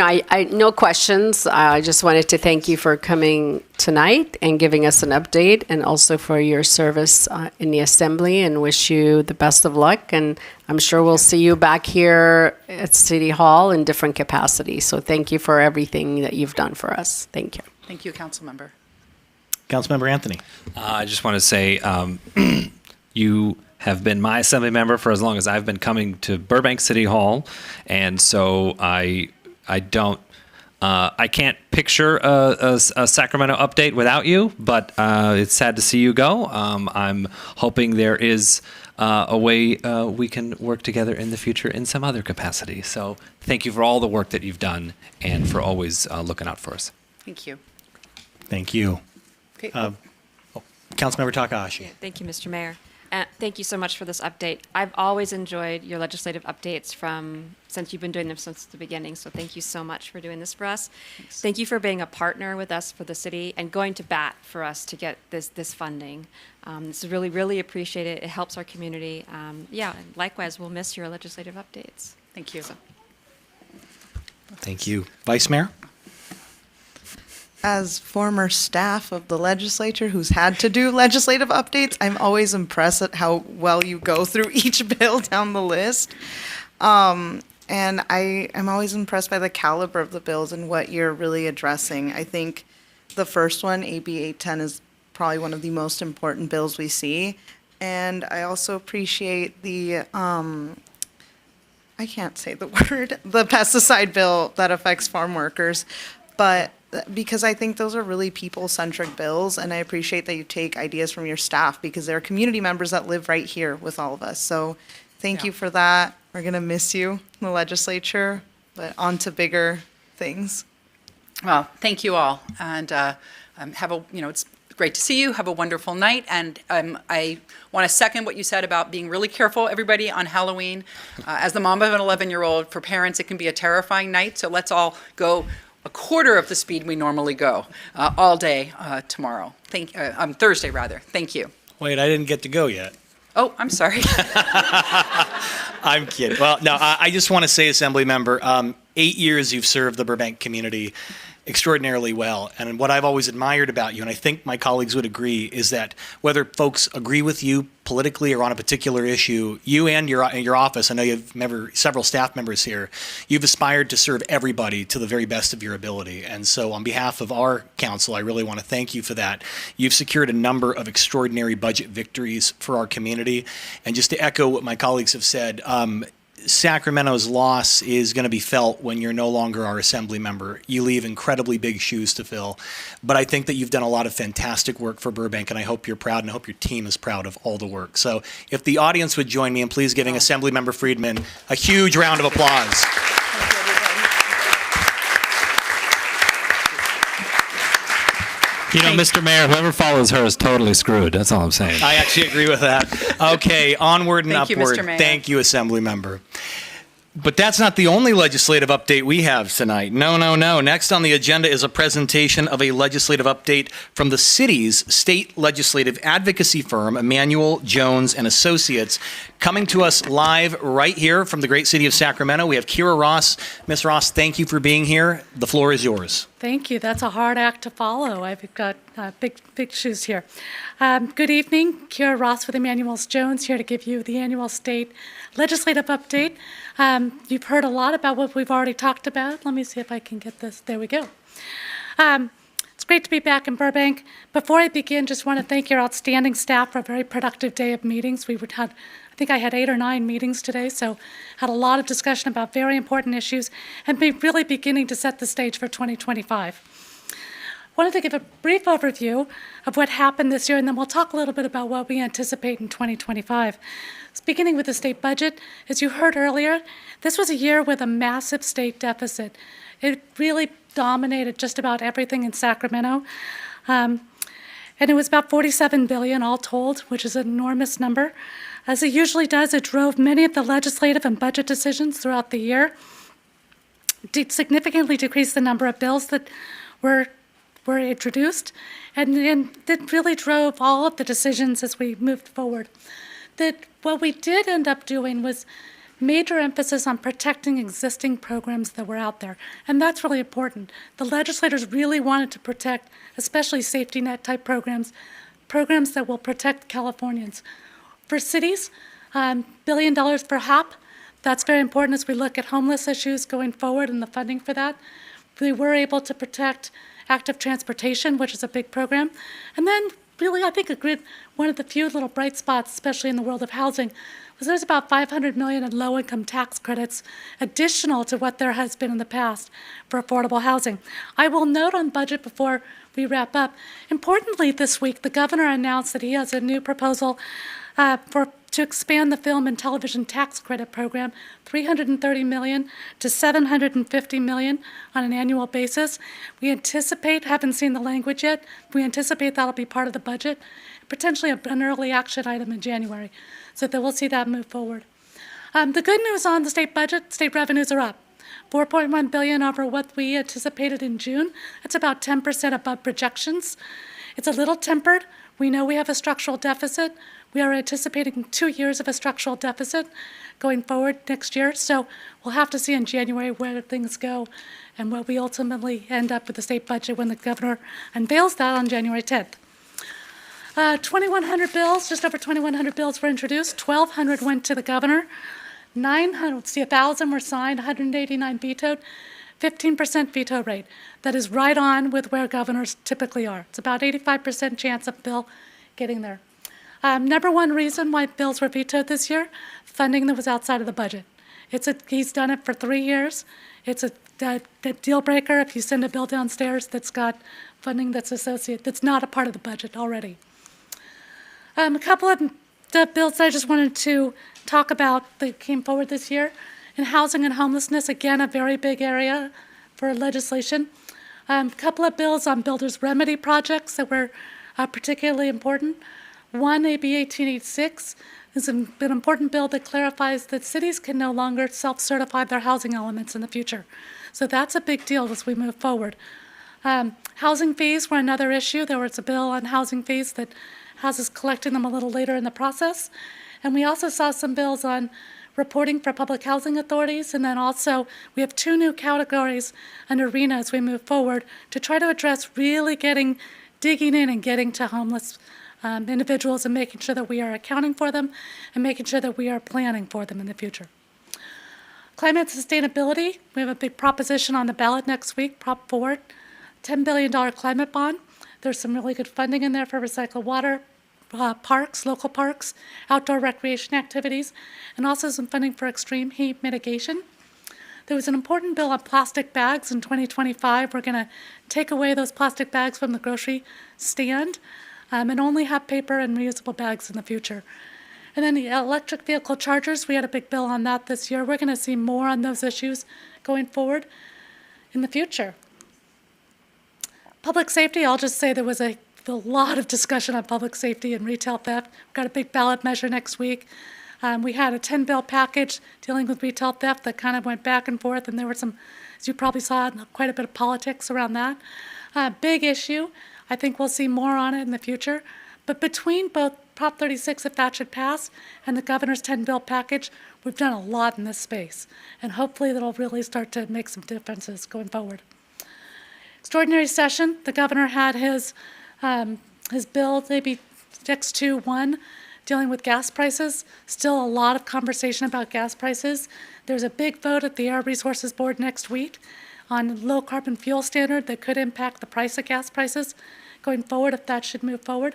I no questions. I just wanted to thank you for coming tonight and giving us an update, and also for your service in the Assembly, and wish you the best of luck. And I'm sure we'll see you back here at City Hall in different capacities. So thank you for everything that you've done for us. Thank you. Thank you, Councilmember. Councilmember Anthony. I just want to say you have been my Assembly member for as long as I've been coming to Burbank City Hall, and so I can't picture a Sacramento update without you, but it's sad to see you go. I'm hoping there is a way we can work together in the future in some other capacity. So thank you for all the work that you've done and for always looking out for us. Thank you. Thank you. Okay. Councilmember Takahashi. Thank you, Mr. Mayor. Thank you so much for this update. I've always enjoyed your legislative updates since you've been doing them since the beginning, so thank you so much for doing this for us. Thanks. Thank you for being a partner with us for the city and going to bat for us to get this funding. This is really appreciated. It helps our community. And likewise, we'll miss your legislative updates. Thank you. Thank you. Vice Mayor? As former staff of the legislature who's had to do legislative updates, I'm always impressed at how well you go through each bill down the list. And I am always impressed by the caliber of the bills and what you're really addressing. I think the first one, AB 810, is probably one of the most important bills we see. And I also appreciate the, I can't say the word, the pesticide bill that affects farm workers. But because I think those are really people-centric bills, and I appreciate that you take ideas from your staff, because there are community members that live right here with all of us. So thank you for that. We're going to miss you in the legislature, but on to bigger things. Well, thank you all, and it's great to see you. Have a wonderful night, and I want to second what you said about being really careful, everybody, on Halloween. As the mom of an 11-year-old, for parents, it can be a terrifying night, so let's all go a quarter of the speed we normally go all day tomorrow. Thursday, rather. Thank you. Wait, I didn't get to go yet. Oh, I'm sorry. I'm kidding. Well, no, I just want to say, Assembly Member, 8 years you've served the Burbank community extraordinarily well. And what I've always admired about you, and I think my colleagues would agree, is that whether folks agree with you politically or on a particular issue, you and your office, I know you have several staff members here, you've aspired to serve everybody to the very best of your ability. And so on behalf of our council, I really want to thank you for that. You've secured a number of extraordinary budget victories for our community. And just to echo what my colleagues have said, Sacramento's loss is going to be felt when you're no longer our Assembly member. You leave incredibly big shoes to fill. But I think that you've done a lot of fantastic work for Burbank, and I hope you're proud, and I hope your team is proud of all the work. So if the audience would join me in please giving Assembly Member Friedman a huge round of applause. You know, Mr. Mayor, whoever follows her is totally screwed. That's all I'm saying. I actually agree with that. Okay, onward and Thank you, upward. Mr. Mayor. Thank you, Assembly Member. But that's not the only legislative update we have tonight. No. Next on the agenda is a presentation of a legislative update from the city's state legislative advocacy firm, Emanuel Jones and Associates. Coming to us live right here from the great city of Sacramento, we have Kira Ross. Ms. Ross, thank you for being here. The floor is yours. Thank you. That's a hard act to follow. I've got big shoes here. Good evening. Kira Ross with Emanuel Jones here to give you the annual state legislative update. You've heard a lot about what we've already talked about. Let me see if I can get this. There we go. It's great to be back in Burbank. Before I begin, just want to thank your outstanding staff for a very productive day of meetings. We had, I think I had 8 or 9 meetings today, so had a lot of discussion about very important issues and really beginning to set the stage for 2025. Wanted to give a brief overview of what happened this year, and then we'll talk a little bit about what we anticipate in 2025. Beginning with the state budget, as you heard earlier, this was a year with a massive state deficit. It really dominated just about everything in Sacramento. And it was about $47 billion all told, which is an enormous number. As it usually does, it drove many of the legislative and budget decisions throughout the year. Significantly decreased the number of bills that were introduced, and that really drove all of the decisions as we moved forward. That what we did end up doing was major emphasis on protecting existing programs that were out there, and that's really important. The legislators really wanted to protect, especially safety net type programs that will protect Californians. For cities, $1 billion for HAP, that's very important as we look at homeless issues going forward and the funding for that. We were able to protect active transportation, which is a big program. And then really, I think one of the few little bright spots, especially in the world of housing, was there's about $500 million in low-income tax credits additional to what there has been in the past for affordable housing. I will note on budget before we wrap up, importantly this week, the governor announced that he has a new proposal to expand the film and television tax credit program, $330 million to $750 million on an annual basis. We anticipate, haven't seen the language yet, we anticipate that'll be part of the budget, potentially an early action item in January, so that we'll see that move forward. The good news on the state budget, state revenues are up. $4.1 billion over what we anticipated in June. That's about 10% above projections. It's a little tempered. We know we have a structural deficit. We are anticipating 2 years of a structural deficit going forward next year. So we'll have to see in January where things go and where we ultimately end up with the state budget when the governor unveils that on January 10th. 2,100 bills, just over 2,100 bills were introduced. 1,200 went to the governor. 1,000 were signed, 189 vetoed. 15% veto rate. That is right on with where governors typically are. It's about 85% chance of bill getting there. Number one reason why bills were vetoed this year, funding that was outside of the budget. He's done it for 3 years. It's a deal breaker if you send a bill downstairs that's got funding that's not a part of the budget already. A couple of the bills that I just wanted to talk about that came forward this year. In housing and homelessness, again, a very big area for legislation. A couple of bills on builders' remedy projects that were particularly important. One, AB 1886, is an important bill that clarifies that cities can no longer self-certify their housing elements in the future. So that's a big deal as we move forward. Housing fees were another issue. There was a bill on housing fees that has us collecting them a little later in the process. And we also saw some bills on reporting for public housing authorities, and then also we have 2 new categories under RENA as we move forward to try to address really digging in and getting to homeless individuals and making sure that we are accounting for them and making sure that we are planning for them in the future. Climate sustainability, we have a big proposition on the ballot next week, Prop 4, $10 billion climate bond. There's some really good funding in there for recycled water, parks, local parks, outdoor recreation activities, and also some funding for extreme heat mitigation. There was an important bill on plastic bags in 2025. We're going to take away those plastic bags from the grocery stand and only have paper and reusable bags in the future. And then the electric vehicle chargers, we had a big bill on that this year. We're going to see more on those issues going forward in the future. Public safety, I'll just say there was a lot of discussion on public safety and retail theft. We've got a big ballot measure next week. We had a 10-bill package dealing with retail theft that kind of went back and forth, and there were some, as you probably saw, quite a bit of politics around that. Big issue. I think we'll see more on it in the future. But between both Prop 36, if that should pass, and the governor's 10-bill package, we've done a lot in this space. And hopefully that'll really start to make some differences going forward. Extraordinary session. The governor had his bill, maybe X21, dealing with gas prices. Still a lot of conversation about gas prices. There's a big vote at the Air Resources Board next week on low carbon fuel standard that could impact the price of gas prices going forward if that should move forward.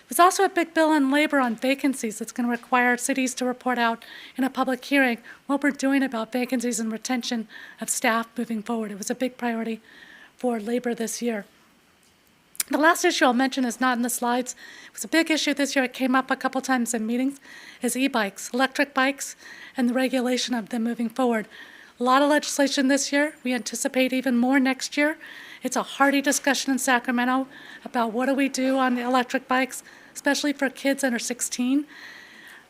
It There's also a big bill on labor on vacancies that's going to require cities to report out in a public hearing what we're doing about vacancies and retention of staff moving forward. It was a big priority for labor this year. The last issue I'll mention is not in the slides. It was a big issue this year. It came up a couple times in meetings, is e-bikes, electric bikes, and the regulation of them moving forward. A lot of legislation this year. We anticipate even more next year. It's a hearty discussion in Sacramento about what do we do on the electric bikes, especially for kids under 16.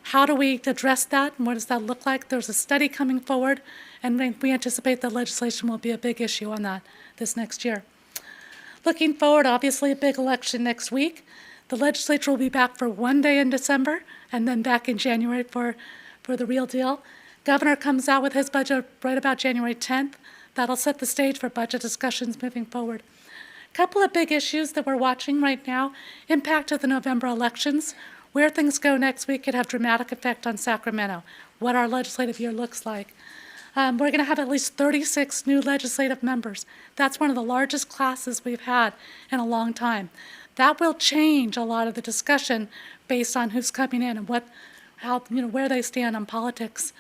How do we address that, and what does that look like? There's a study coming forward, and we anticipate that legislation will be a big issue on that this next year. Looking forward, obviously, a big election next week. The legislature will be back for one day in December and then back in January for the real deal. Governor comes out with his budget right about January 10th. That'll set the stage for budget discussions moving forward. A couple of big issues that we're watching right now: impact of the November elections. Where things go next week could have dramatic effect on Sacramento, what our legislative year looks like. We're going to have at least 36 new legislative members. That's one of the largest classes we've had in a long time. That will change a lot of the discussion based on who's coming in and where they stand on politics.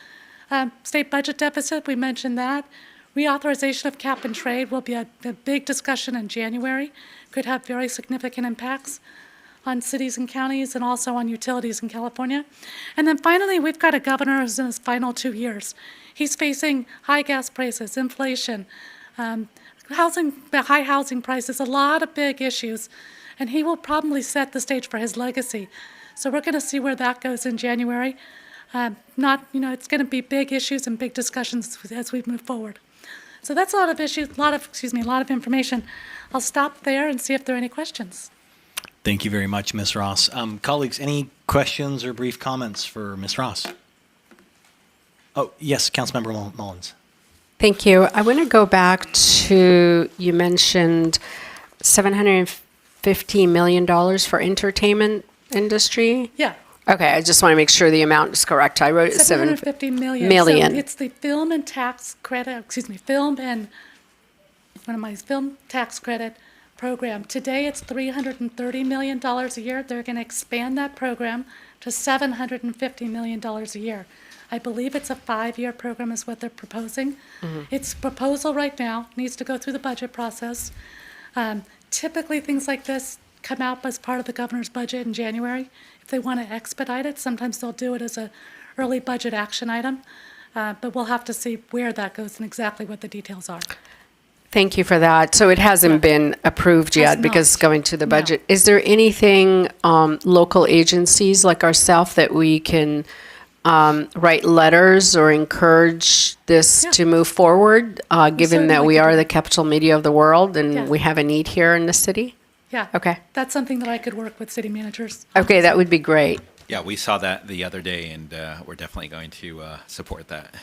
State budget deficit, we mentioned that. Reauthorization of cap and trade will be a big discussion in January. Could have very significant impacts on cities and counties and also on utilities in California. And then finally, we've got a governor who's in his final 2 years. He's facing high gas prices, inflation, high housing prices, a lot of big issues, and he will probably set the stage for his legacy. So we're going to see where that goes in January. It's going to be big issues and big discussions as we move forward. So that's a lot of issues, a lot of information. I'll stop there and see if there are any questions. Thank you very much, Ms. Ross. Colleagues, any questions or brief comments for Ms. Ross? Oh, yes, Councilmember Mullins. Thank you. I want to go back to, you mentioned $750 million for entertainment industry? Yeah. Okay, I just want to make sure the amount is correct. I wrote it $750 million. So it's the film and tax credit, film tax credit program. Today it's $330 million a year. They're going to expand that program to $750 million a year. I believe it's a 5-year program is what they're proposing. Mm-hmm. It's a proposal right now, needs to go through the budget process. Typically things like this come out as part of the governor's budget in January. If they want to expedite it, sometimes they'll do it as an early budget action item. But we'll have to see where that goes and exactly what the details are. Thank you for that. So it hasn't been approved yet because it's going to the budget. No. Is there anything local agencies like ourselves that we can write letters or encourage this to move forward, given that we are the capital media of the world and we have a need here in the city? Yeah. Okay. That's something that I could work with city managers. Okay, that would be great. Yeah, we saw that the other day, and we're definitely going to support that.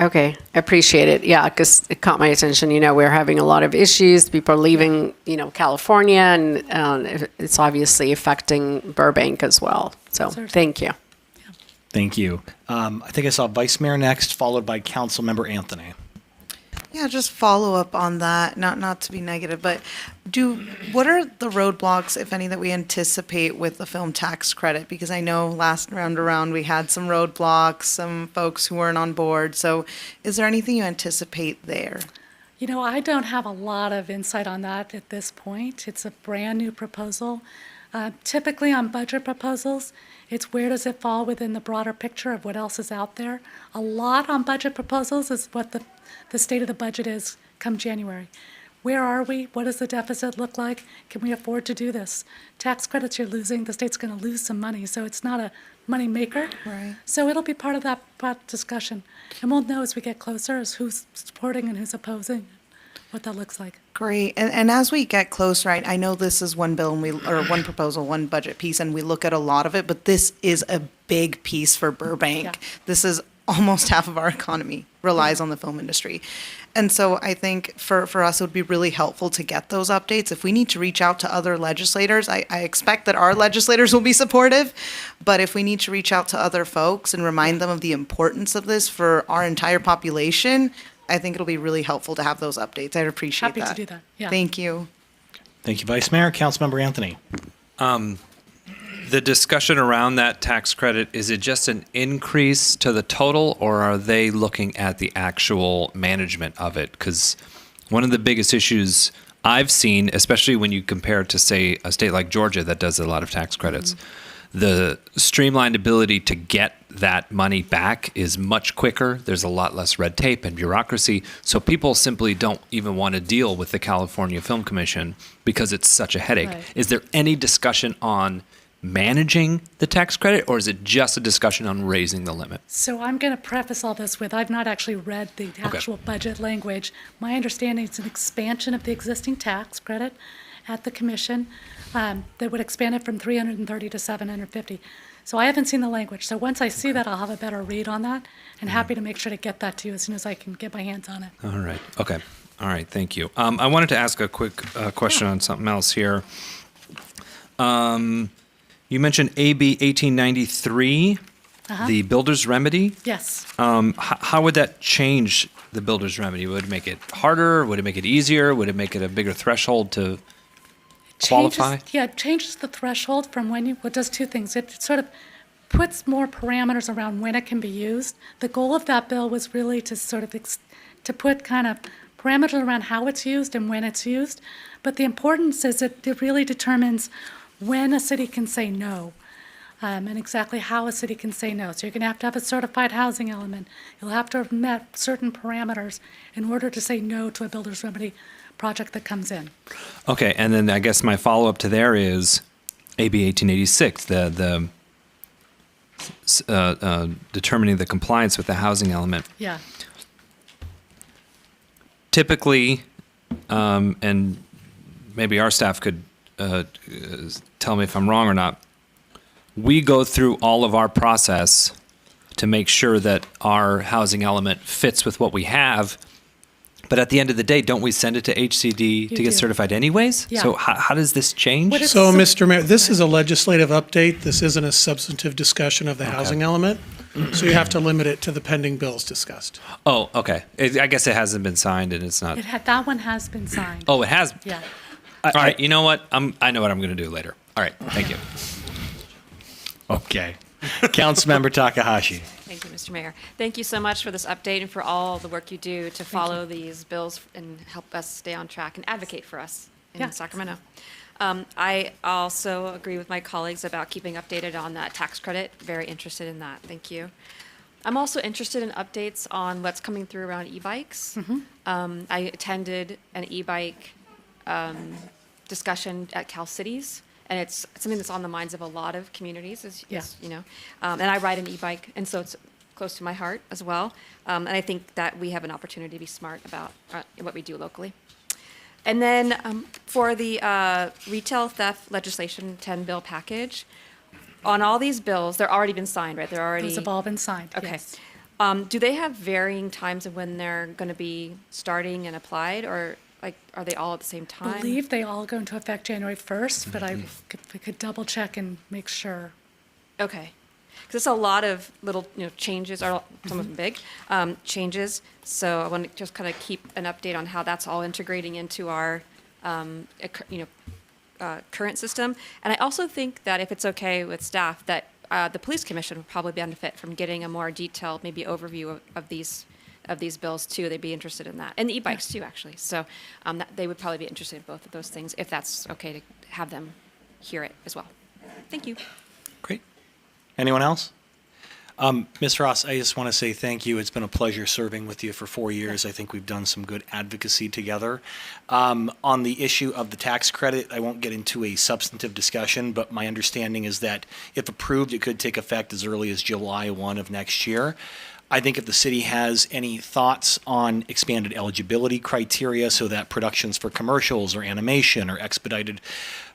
Okay, I appreciate it. Yeah, because it caught my attention. We're having a lot of issues. People are leaving, California, and it's obviously affecting Burbank as well. So thank you. Thank you. I think I saw Vice Mayor next, followed by Councilmember Anthony. Yeah, just follow up on that, not to be negative, but what are the roadblocks, if any, that we anticipate with the film tax credit? Because I know last round around we had some roadblocks, some folks who weren't on board. So is there anything you anticipate there? I don't have a lot of insight on that at this point. It's a brand new proposal. Typically on budget proposals, it's where does it fall within the broader picture of what else is out there. A lot on budget proposals is what the state of the budget is come January. Where are we? What does the deficit look like? Can we afford to do this? Tax credits you're losing, the state's going to lose some money, so it's not a money maker. Right. So it'll be part of that discussion. And we'll know as we get closer as who's supporting and who's opposing, what that looks like. Great. And as we get closer, I know this is one bill or one proposal, one budget piece, and we look at a lot of it, but this is a big piece for Burbank. Yeah. This is almost half of our economy relies on the film industry. And so I think for us, it would be really helpful to get those updates. If we need to reach out to other legislators, I expect that our legislators will be supportive, but if we need to reach out to other folks and remind them of the importance of this for our entire population, I think it'll be really helpful to have those updates. I'd appreciate that. Happy to do that. Yeah. Thank you. Thank you, Vice Mayor. Councilmember Anthony. The discussion around that tax credit, is it just an increase to the total, or are they looking at the actual management of it? Because one of the biggest issues I've seen, especially when you compare it to, say, a state like Georgia that does a lot of tax credits, the streamlined ability to get that money back is much quicker. There's a lot less red tape and bureaucracy. So people simply don't even want to deal with the California Film Commission because it's such a headache. Right. Is there any discussion on managing the tax credit, or is it just a discussion on raising the limit? So I'm going to preface all this with, I've not actually read the actual budget language. My understanding is an expansion of the existing tax credit at the commission that would expand it from 330 to 750. So I haven't seen the language. So once I see that, I'll have a better read on that, and happy to make sure to get that to you as soon as I can get my hands on it. All right. Okay. All right. Thank you. I wanted to ask a quick question on something else here. You mentioned AB 1893, the builder's remedy. Yes. How would that change the builder's remedy? Would it make it harder? Would it make it easier? Would it make it a bigger threshold to qualify? It changes the threshold from when it does two things. It sort of puts more parameters around when it can be used. The goal of that bill was really to sort of to put kind of parameters around how it's used and when it's used. But the importance is that it really determines when a city can say no, and exactly how a city can say no. So you're going to have a certified housing element. You'll have to have met certain parameters in order to say no to a builder's remedy project that comes in. Okay, and then I guess my follow-up to there is AB 1886, the determining the compliance with the housing element. Yeah. Typically, and maybe our staff could tell me if I'm wrong or not, we go through all of our process to make sure that our housing element fits with what we have. But at the end of the day, don't we send it to HCD to get certified anyways? Yeah. So how does this change? So, Mr. Mayor, this is a legislative update. This isn't a substantive discussion of the housing element. So you have to limit it to the pending bills discussed. Oh, okay. I guess it hasn't been signed and it's not. That one has been signed. Oh, it has? Yeah. All right, you know what? I know what I'm going to do later. All right, thank you. Okay. Councilmember Takahashi. Thank you, Mr. Mayor. Thank you so much for this update and for all the work you do to follow these bills and help us stay on track and advocate for us in Sacramento. I also agree with my colleagues about keeping updated on that tax credit. Very interested in that. Thank you. I'm also interested in updates on what's coming through around e-bikes. I attended an e-bike discussion at Cal Cities, and it's something that's on the minds of a lot of communities, as you know. And I ride an e-bike, and so it's close to my heart as well. And I think that we have an opportunity to be smart about what we do locally. And then for the retail theft legislation 10 bill package, on all these bills, they're already been signed, right? They're already. Those have all been signed. Okay. Yes. Do they have varying times of when they're going to be starting and applied, or like are they all at the same time? I believe they all go into effect January 1st, but we could double check and make sure. Okay. Because it's a lot of little changes, or some of them big changes. So I want to just kind of keep an update on how that's all integrating into our current system. And I also think that if it's okay with staff, that the police commission would probably benefit from getting a more detailed, maybe overview of these bills too. They'd be interested in that, and the e-bikes too, actually. So they would probably be interested in both of those things, if that's okay to have them hear it as well. Thank you. Great. Anyone else? Ms. Ross, I just want to say thank you. It's been a pleasure serving with you for 4 years. I think we've done some good advocacy together. On the issue of the tax credit, I won't get into a substantive discussion, but my understanding is that if approved, it could take effect as early as July 1 of next year. I think if the city has any thoughts on expanded eligibility criteria so that productions for commercials or animation or expedited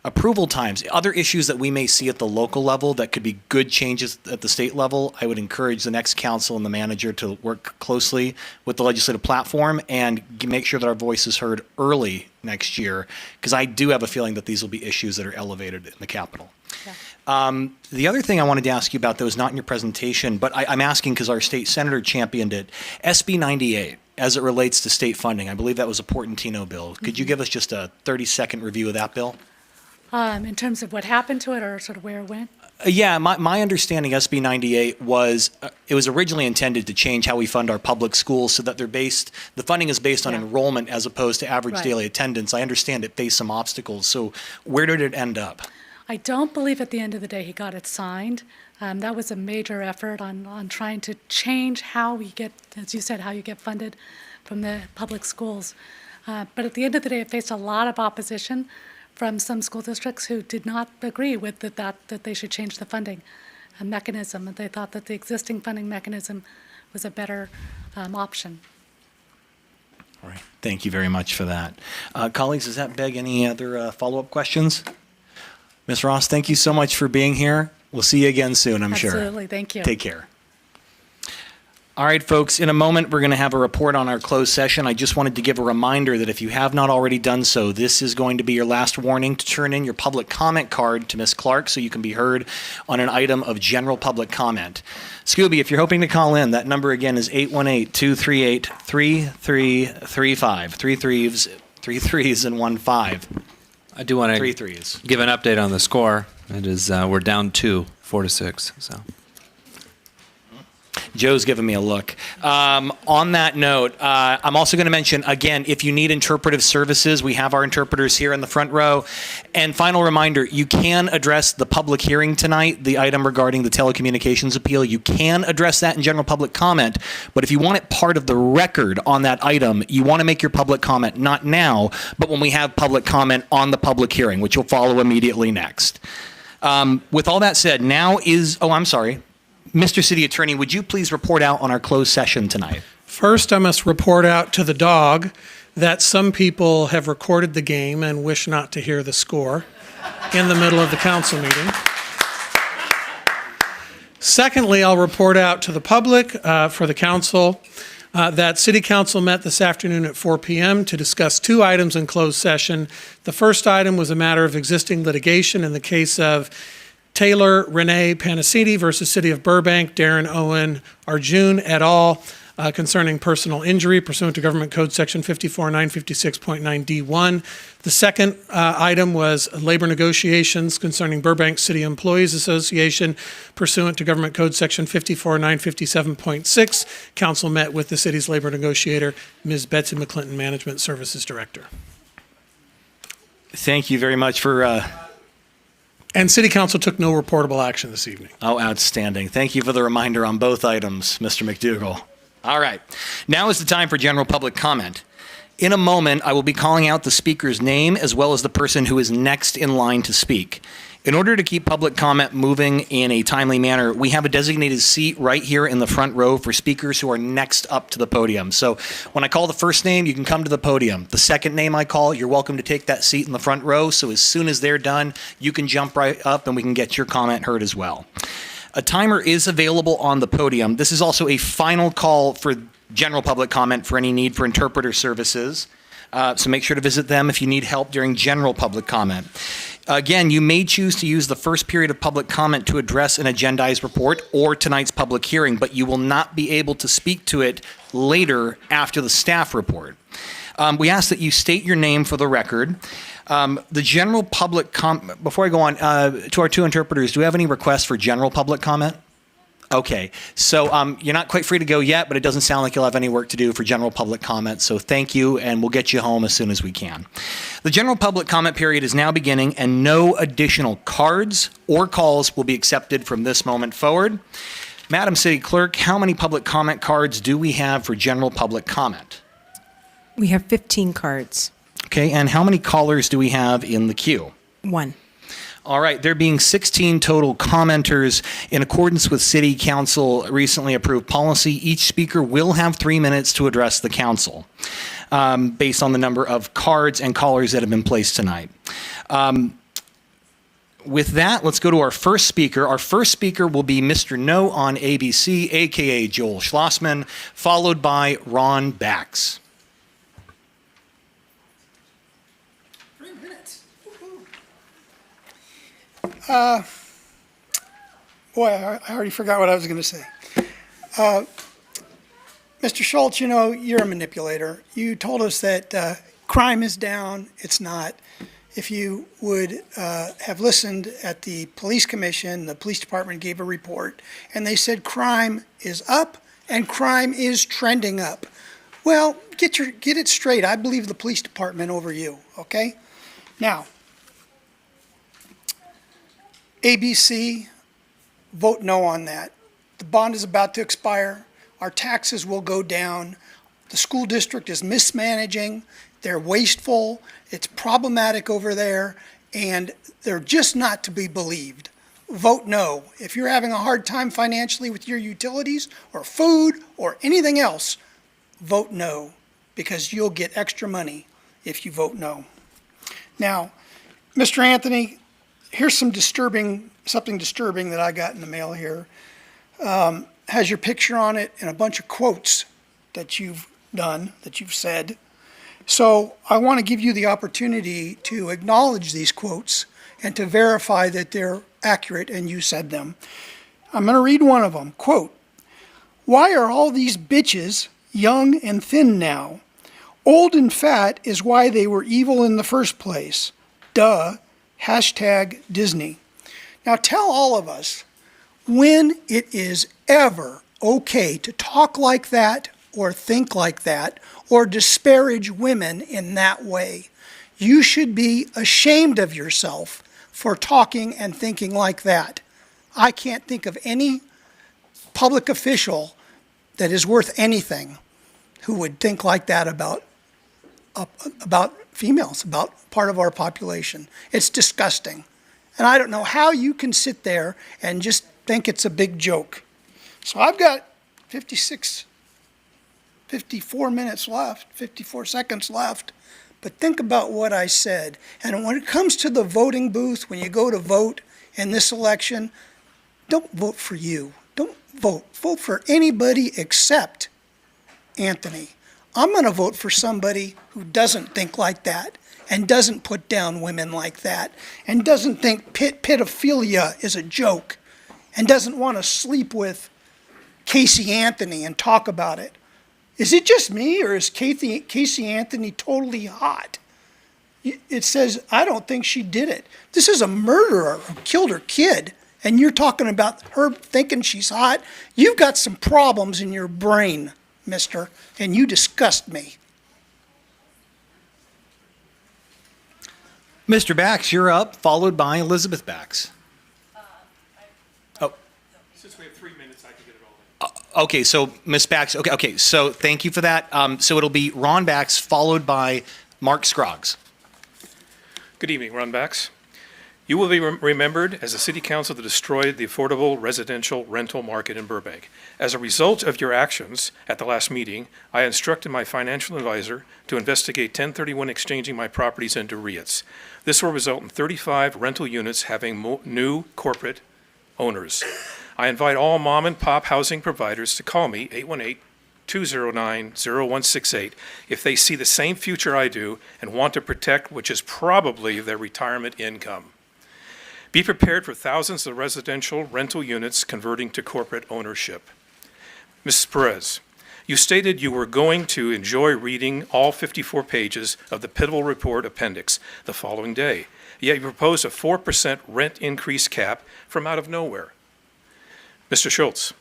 approval times, other issues that we may see at the local level that could be good changes at the state level, I would encourage the next council and the manager to work closely with the legislative platform and make sure that our voice is heard early next year, because I do have a feeling that these will be issues that are elevated in the Capitol. The other thing I wanted to ask you about, though, is not in your presentation, but I'm asking because our state senator championed it. SB 98, as it relates to state funding, I believe that was a Portantino bill. Could you give us just a 30-second review of that bill? In terms of what happened to it, or sort of where it went? Yeah, my understanding, SB 98 was it was originally intended to change how we fund our public schools so that the funding is based on enrollment as opposed to average Right. daily attendance. I understand it faced some obstacles. So where did it end up? I don't believe at the end of the day he got it signed. That was a major effort on trying to change how we get, as you said, how you get funded from the public schools. But at the end of the day, it faced a lot of opposition from some school districts who did not agree with that they should change the funding mechanism. They thought that the existing funding mechanism was a better option. All right. Thank you very much for that. Colleagues, does that beg any other follow-up questions? Ms. Ross, thank you so much for being here. We'll see you again soon, I'm sure. Absolutely. Thank you. Take care. All right, folks, in a moment, we're going to have a report on our closed session. I just wanted to give a reminder that if you have not already done so, this is going to be your last warning to turn in your public comment card to Ms. Clark so you can be heard on an item of general public comment. Scooby, if you're hoping to call in, that number again is 818-238-3335. Three threes and 1 5. I do want to 3 threes. give an update on the score. It is we're down 2, 4-6. So. Joe's giving me a look. On that note, I'm also going to mention, again, if you need interpretive services, we have our interpreters here in the front row. And final reminder, you can address the public hearing tonight, the item regarding the telecommunications appeal. You can address that in general public comment. But if you want it part of the record on that item, you want to make your public comment not now, but when we have public comment on the public hearing, which will follow immediately next. With all that said, now is, I'm sorry. Mr. City Attorney, would you please report out on our closed session tonight? First, I must report out to the dog that some people have recorded the game and wish not to hear the score in the middle of the council meeting. Secondly, I'll report out to the public for the council that City Council met this afternoon at 4 p.m. to discuss 2 items in closed session. The first item was a matter of existing litigation in the case of Taylor Renee Panacidi versus City of Burbank, Darren Owen Arjun et al. Concerning personal injury pursuant to Government Code Section 54956.9D1. The second item was labor negotiations concerning Burbank City Employees Association pursuant to Government Code Section 54957.6. Council met with the city's labor negotiator, Ms. Betsy McClinton, Management Services Director. Thank you very much for... And City Council took no reportable action this evening. Oh, outstanding. Thank you for the reminder on both items, Mr. McDougall. All right. Now is the time for general public comment. In a moment, I will be calling out the speaker's name as well as the person who is next in line to speak. In order to keep public comment moving in a timely manner, we have a designated seat right here in the front row for speakers who are next up to the podium. So when I call the first name, you can come to the podium. The second name I call, you're welcome to take that seat in the front row. So as soon as they're done, you can jump right up and we can get your comment heard as well. A timer is available on the podium. This is also a final call for general public comment for any need for interpreter services. So make sure to visit them if you need help during general public comment. Again, you may choose to use the first period of public comment to address an agendized report or tonight's public hearing, but you will not be able to speak to it later after the staff report. We ask that you state your name for the record. The general public before I go on, to our 2 interpreters, do we have any requests for general public comment? Okay, so you're not quite free to go yet, but it doesn't sound like you'll have any work to do for general public comment, so thank you, and we'll get you home as soon as we can. The general public comment period is now beginning, and no additional cards or calls will be accepted from this moment forward. Madam City Clerk, how many public comment cards do we have for general public comment? We have 15 cards. Okay, and how many callers do we have in the queue? 1. All right, there being 16 total commenters in accordance with City Council recently approved policy, each speaker will have 3 minutes to address the council based on the number of cards and callers that have been placed tonight. With that, let's go to our first speaker. Our first speaker will be Mr. No on ABC, aka Joel Schlossman, followed by Ron Bax. Boy, I already forgot what I was going to say. Mr. Schultz, you're a manipulator. You told us that crime is down. It's not. if you would have listened at the police commission, the police department gave a report, and they said crime is up and crime is trending up. Well, get it straight. I believe the police department over you, okay? Now, ABC, vote no on that. The bond is about to expire. Our taxes will go down. The school district is mismanaging. They're wasteful. It's problematic over there, and they're just not to be believed. Vote no. If you're having a hard time financially with your utilities or food or anything else, vote no, because you'll get extra money if you vote no. Now, Mr. Anthony, here's something disturbing that I got in the mail here. Has your picture on it and a bunch of quotes that you've done, that you've said. So I want to give you the opportunity to acknowledge these quotes and to verify that they're accurate and you said them. I'm going to read one of them. Quote, "Why are all these bitches young and thin now? Old and fat is why they were evil in the first place. Duh. Hashtag Disney." Now tell all of us when it is ever okay to talk like that or think like that or disparage women in that way. You should be ashamed of yourself for talking and thinking like that. I can't think of any public official that is worth anything who would think like that about females, about part of our population. It's disgusting. And I don't know how you can sit there and just think it's a big joke. So I've got 54 minutes left, 54 seconds left. But think about what I said. And when it comes to the voting booth, when you go to vote in this election, don't vote for you. Don't vote. Vote for anybody except Anthony. I'm going to vote for somebody who doesn't think like that and doesn't put down women like that and doesn't think pedophilia is a joke and doesn't want to sleep with Casey Anthony and talk about it. Is it just me, or is Casey Anthony totally hot? It says, I don't think she did it. This is a murderer who killed her kid, and you're talking about her thinking she's hot? You've got some problems in your brain, mister, and you disgust me. Mr. Bax, you're up, followed by Elizabeth Bax. Since we have 3 minutes, I can get it all in. Okay, so Ms. Bax, okay, so thank you for that. So it'll be Ron Bax, followed by Mark Scroggs. Good evening, Ron Bax. You will be remembered as a city council that destroyed the affordable residential rental market in Burbank. As a result of your actions at the last meeting, I instructed my financial advisor to investigate 1031 exchanging my properties into REITs. This will result in 35 rental units having new corporate owners. I invite all mom and pop housing providers to call me 818-209-0168 if they see the same future I do and want to protect, which is probably their retirement income. Be prepared for thousands of residential rental units converting to corporate ownership. Mrs. Perez, you stated you were going to enjoy reading all 54 pages of the Pivotal Report Appendix the following day, yet you proposed a 4% rent increase cap from out of nowhere. Mr. Schultz,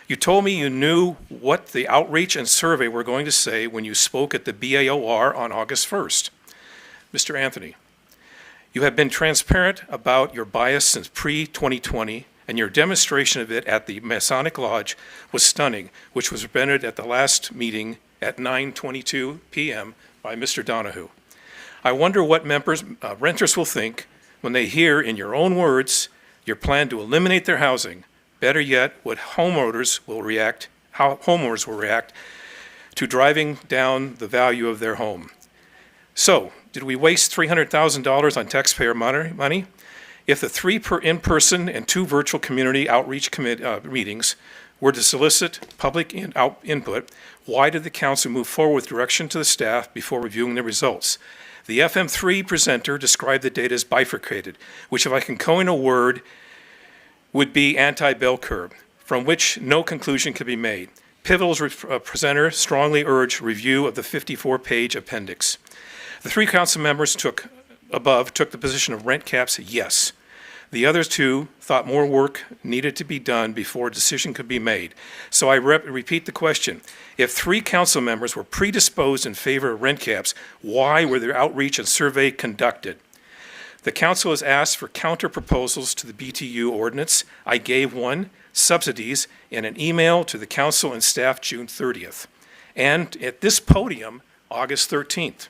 you told me you knew what the outreach and survey were going to say when you spoke at the BAOR on August 1st. Mr. Anthony, you have been transparent about your bias since pre-2020, and your demonstration of it at the Masonic Lodge was stunning, which was presented at the last meeting at 9:22 p.m. by Mr. Donahue. I wonder what renters will think when they hear, in your own words, your plan to eliminate their housing. Better yet, how homeowners will react to driving down the value of their home. So, did we waste $300,000 on taxpayer money? If the 3 in-person and 2 virtual community outreach meetings were to solicit public input, why did the council move forward with direction to the staff before reviewing the results? The FM3 presenter described the data as bifurcated, which, if I can coin a word, would be anti-bell curve, from which no conclusion could be made. Pivotal's presenter strongly urged review of the 54-page appendix. The 3 council members took above took the position of rent caps yes. The other two thought more work needed to be done before a decision could be made. So I repeat the question. If 3 council members were predisposed in favor of rent caps, why were there outreach and survey conducted? The council has asked for counter proposals to the BTU ordinance. I gave one, subsidies, in an email to the council and staff June 30th. And at this podium, August 13th.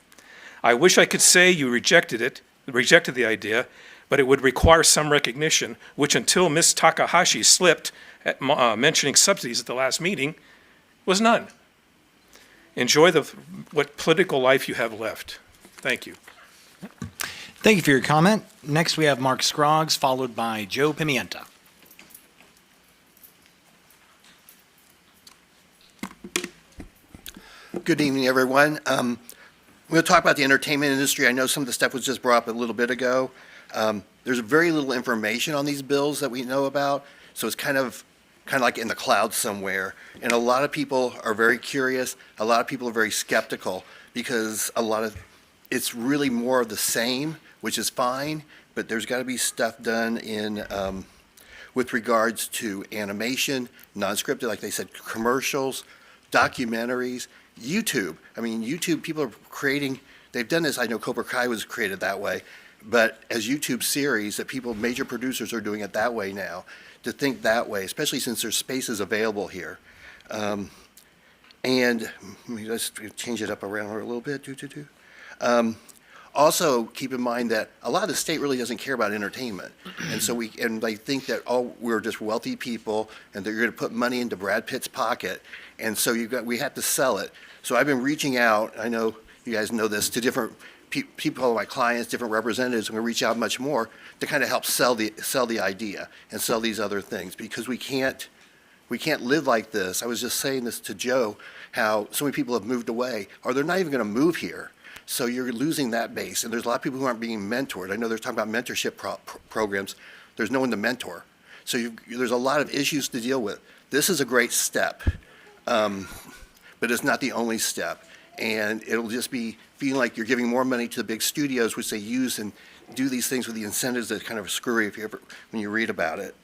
I wish I could say you rejected the idea, but it would require some recognition, which until Ms. Takahashi slipped at mentioning subsidies at the last meeting, was none. Enjoy what political life you have left. Thank you. Thank you for your comment. Next, we have Mark Scroggs, followed by Joe Pimienta. Good evening, everyone. I'm going to talk about the entertainment industry. I know some of the stuff was just brought up a little bit ago. There's very little information on these bills that we know about, so it's kind of like in the clouds somewhere. And a lot of people are very curious. A lot of people are very skeptical because it's really more of the same, which is fine, but there's got to be stuff done in with regards to animation, non-scripted, like they said, commercials, documentaries, YouTube. I mean, YouTube, people are creating, they've done this, I know Cobra Kai was created that way, but as YouTube series that major producers are doing it that way now, to think that way, especially since there's spaces available here. And let's change it up around a little bit. Also, keep in mind that a lot of the state really doesn't care about entertainment, and so they think that we're just wealthy people, and they're going to put money into Brad Pitt's pocket, and so we have to sell it. So I've been reaching out. I know you guys know this, to different people, my clients, different representatives. I'm going to reach out much more to kind of help sell the idea and sell these other things, because we can't live like this. I was just saying this to Joe, how so many people have moved away, or they're not even going to move here. So you're losing that base, and there's a lot of people who aren't being mentored. I know they're talking about mentorship programs. There's no one to mentor. So there's a lot of issues to deal with. This is a great step, but it's not the only step. And it'll just be feeling like you're giving more money to the big studios, which they use and do these things with the incentives that kind of screwy when you read about it.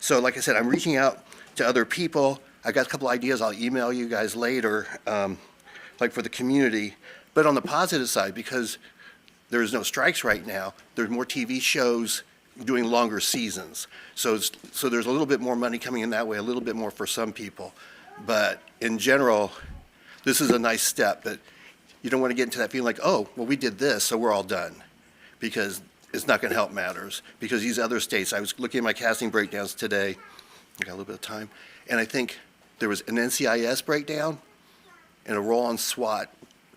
So like I said, I'm reaching out to other people. I got a couple ideas I'll email you guys later, like for the community. But on the positive side, because there's no strikes right now, there's more TV shows doing longer seasons. So there's a little bit more money coming in that way, a little bit more for some people. But in general, this is a nice step, but you don't want to get into that feeling like, oh, well, we did this, so we're all done. Because it's not going to help matters. Because these other states, I was looking at my casting breakdowns today, I got a little bit of time, and I think there was an NCIS breakdown and a roll on SWAT,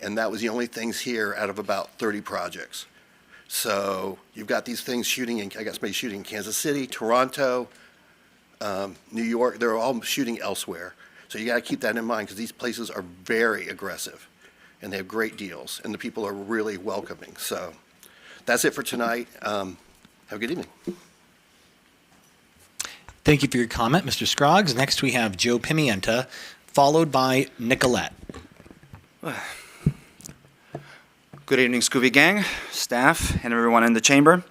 and that was the only things here out of about 30 projects. So you've got these things shooting in, I got somebody shooting in Kansas City, Toronto, New York, they're all shooting elsewhere. So you got to keep that in mind, because these places are very aggressive, and they have great deals, and the people are really welcoming. So that's it for tonight. Have a good evening. Thank you for your comment, Mr. Scroggs. Next, we have Joe Pimienta, followed by Nicolette. Good evening, Scooby Gang, staff, and everyone in the chamber.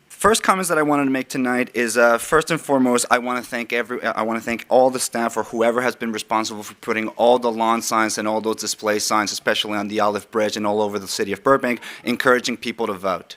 First comments that I wanted to make tonight is first and foremost, I want to thank all the staff or whoever has been responsible for putting all the lawn signs and all those display signs, especially on the Olive Bridge and all over the city of Burbank, encouraging people to vote.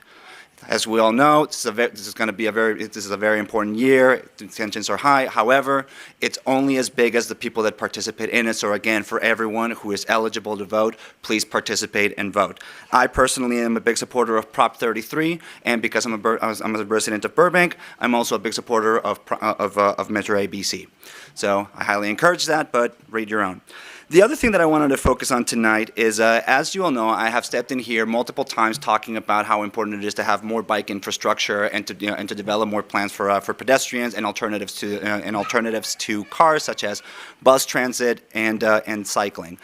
As we all know, this is a very important year. The tensions are high. However, it's only as big as the people that participate in it. So again, for everyone who is eligible to vote, please participate and vote. I personally am a big supporter of Prop 33, and because I'm a resident of Burbank, I'm also a big supporter of Metro ABC. So I highly encourage that, but read your own. The other thing that I wanted to focus on tonight is, as you all know, I have stepped in here multiple times talking about how important it is to have more bike infrastructure and to develop more plans for pedestrians and alternatives to cars, such as bus transit and cycling.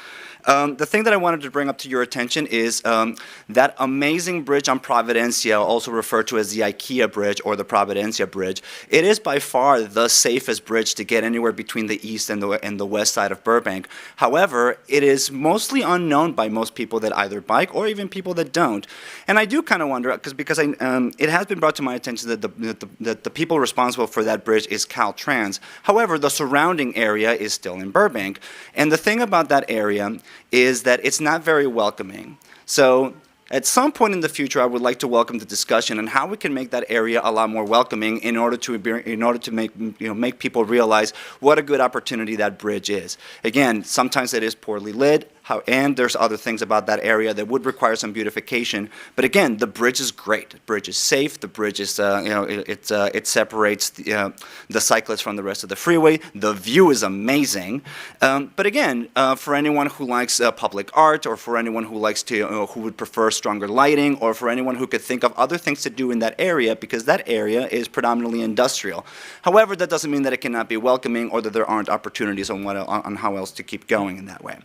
The thing that I wanted to bring up to your attention is that amazing bridge on Providencia, also referred to as the IKEA Bridge or the Providencia Bridge. It is by far the safest bridge to get anywhere between the east and the west side of Burbank. However, it is mostly unknown by most people that either bike or even people that don't. And I do kind of wonder, because it has been brought to my attention that the people responsible for that bridge is Caltrans. However, the surrounding area is still in Burbank. And the thing about that area is that it's not very welcoming. So at some point in the future, I would like to welcome the discussion on how we can make that area a lot more welcoming in order to make people realize what a good opportunity that bridge is. Again, sometimes it is poorly lit, and there's other things about that area that would require some beautification. But again, the bridge is great. The bridge is safe. The bridge is, it separates the cyclists from the rest of the freeway. The view is amazing. But again, for anyone who likes public art, or for anyone who likes to, who would prefer stronger lighting, or for anyone who could think of other things to do in that area, because that area is predominantly industrial. However, that doesn't mean that it cannot be welcoming or that there aren't opportunities on how else to keep going in that way.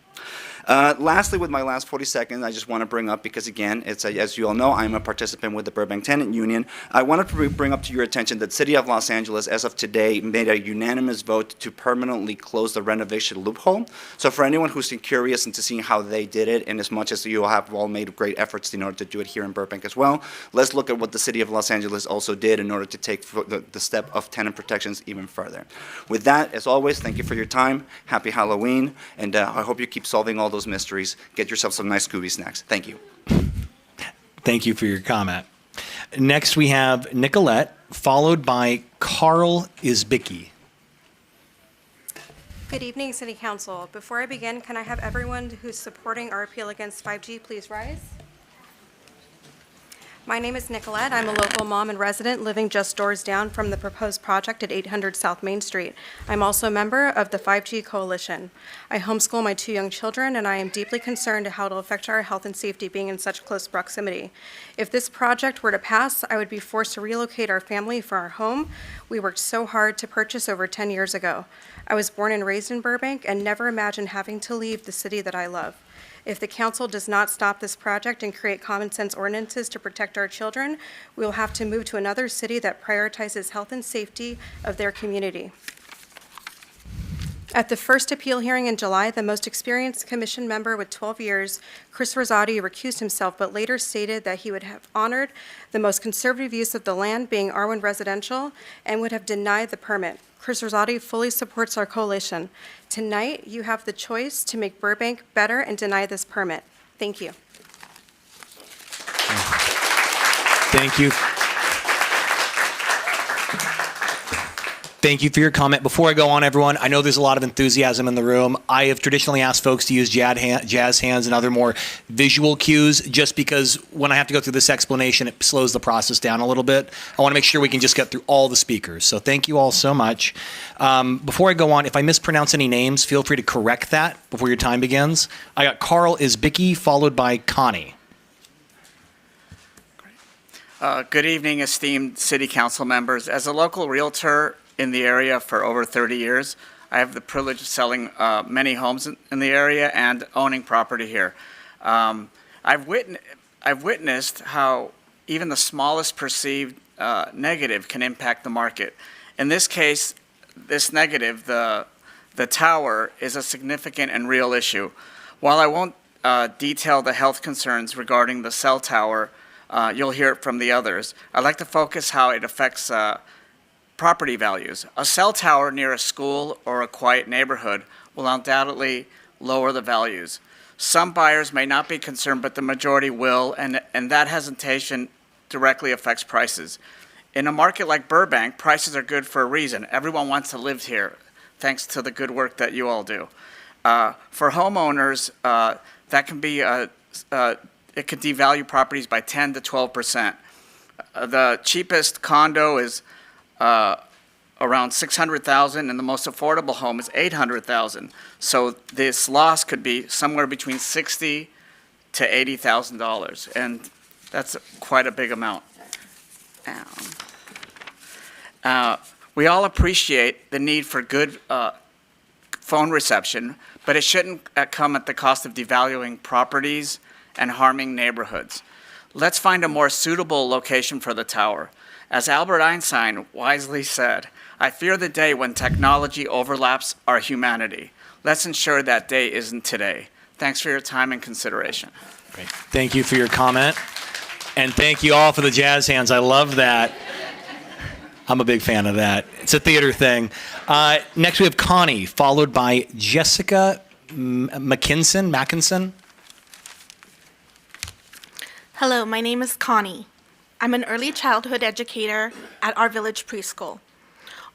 Lastly, with my last 40 seconds, I just want to bring up, because again, as you all know, I'm a participant with the Burbank Tenant Union. I wanted to bring up to your attention that City of Los Angeles, as of today, made a unanimous vote to permanently close the renovation loophole. So for anyone who's curious into seeing how they did it, and as much as you have all made great efforts in order to do it here in Burbank as well, let's look at what the City of Los Angeles also did in order to take the step of tenant protections even further. With that, as always, thank you for your time. Happy Halloween, and I hope you keep solving all those mysteries. Get yourself some nice Scooby snacks. Thank you. Thank you for your comment. Next, we have Nicolette, followed by Carl Isbicki. Good evening, City Council. Before I begin, can I have everyone who's supporting our appeal against 5G please rise? My name is Nicolette. I'm a local mom and resident living just doors down from the proposed project at 800 South Main Street. I'm also a member of the 5G Coalition. I homeschool my 2 young children, and I am deeply concerned how it will affect our health and safety being in such close proximity. If this project were to pass, I would be forced to relocate our family from our home we worked so hard to purchase over 10 years ago. I was born and raised in Burbank and never imagined having to leave the city that I love. If the council does not stop this project and create common sense ordinances to protect our children, we will have to move to another city that prioritizes health and safety of their community. At the first appeal hearing in July, the most experienced commission member with 12 years, Chris Rosati, recused himself, but later stated that he would have honored the most conservative use of the land, being R1 residential, and would have denied the permit. Chris Rosati fully supports our coalition. Tonight, you have the choice to make Burbank better and deny this permit. Thank you. Thank you. Thank you for your comment. Before I go on, everyone, I know there's a lot of enthusiasm in the room. I have traditionally asked folks to use jazz hands and other more visual cues, just because when I have to go through this explanation, it slows the process down a little bit. I want to make sure we can just get through all the speakers. So thank you all so much. Before I go on, if I mispronounce any names, feel free to correct that before your time begins. I got Carl Isbicki, followed by Connie. Good evening, esteemed City Council members. As a local realtor in the area for over 30 years, I have the privilege of selling many homes in the area and owning property here. I've witnessed how even the smallest perceived negative can impact the market. In this case, this negative, the tower, is a significant and real issue. While I won't detail the health concerns regarding the cell tower, you'll hear it from the others. I'd like to focus how it affects property values. A cell tower near a school or a quiet neighborhood will undoubtedly lower the values. Some buyers may not be concerned, but the majority will, and that hesitation directly affects prices. In a market like Burbank, prices are good for a reason. Everyone wants to live here, thanks to the good work that you all do. For homeowners, that can be it could devalue properties by 10 to 12%. The cheapest condo is around $600,000, and the most affordable home is $800,000. So this loss could be somewhere between $60,000 to $80,000, and that's quite a big amount. We all appreciate the need for good phone reception, but it shouldn't come at the cost of devaluing properties and harming neighborhoods. Let's find a more suitable location for the tower. As Albert Einstein wisely said, I fear the day when technology overlaps our humanity. Let's ensure that day isn't today. Thanks for your time and consideration. Great. Thank you for your comment. And thank you all for the jazz hands. I love that. I'm a big fan of that. It's a theater thing. Next we have Connie, followed by Jessica Mackinson. Hello, my name is Connie. I'm an early childhood educator at our village preschool.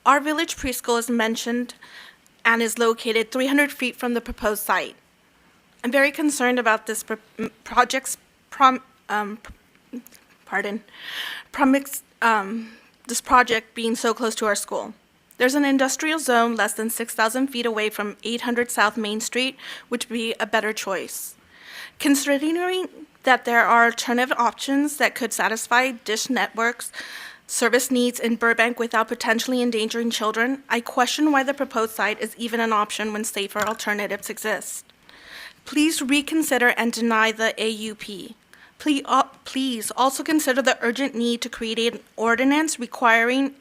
Our village preschool is mentioned and is located 300 feet from the proposed site. I'm very concerned about this this project being so close to our school. There's an industrial zone less than 6,000 feet away from 800 South Main Street, which would be a better choice. Considering that there are alternative options that could satisfy Dish Network's service needs in Burbank without potentially endangering children, I question why the proposed site is even an option when safer alternatives exist. Please reconsider and deny the AUP. Please also consider the urgent need to create an ordinance requiring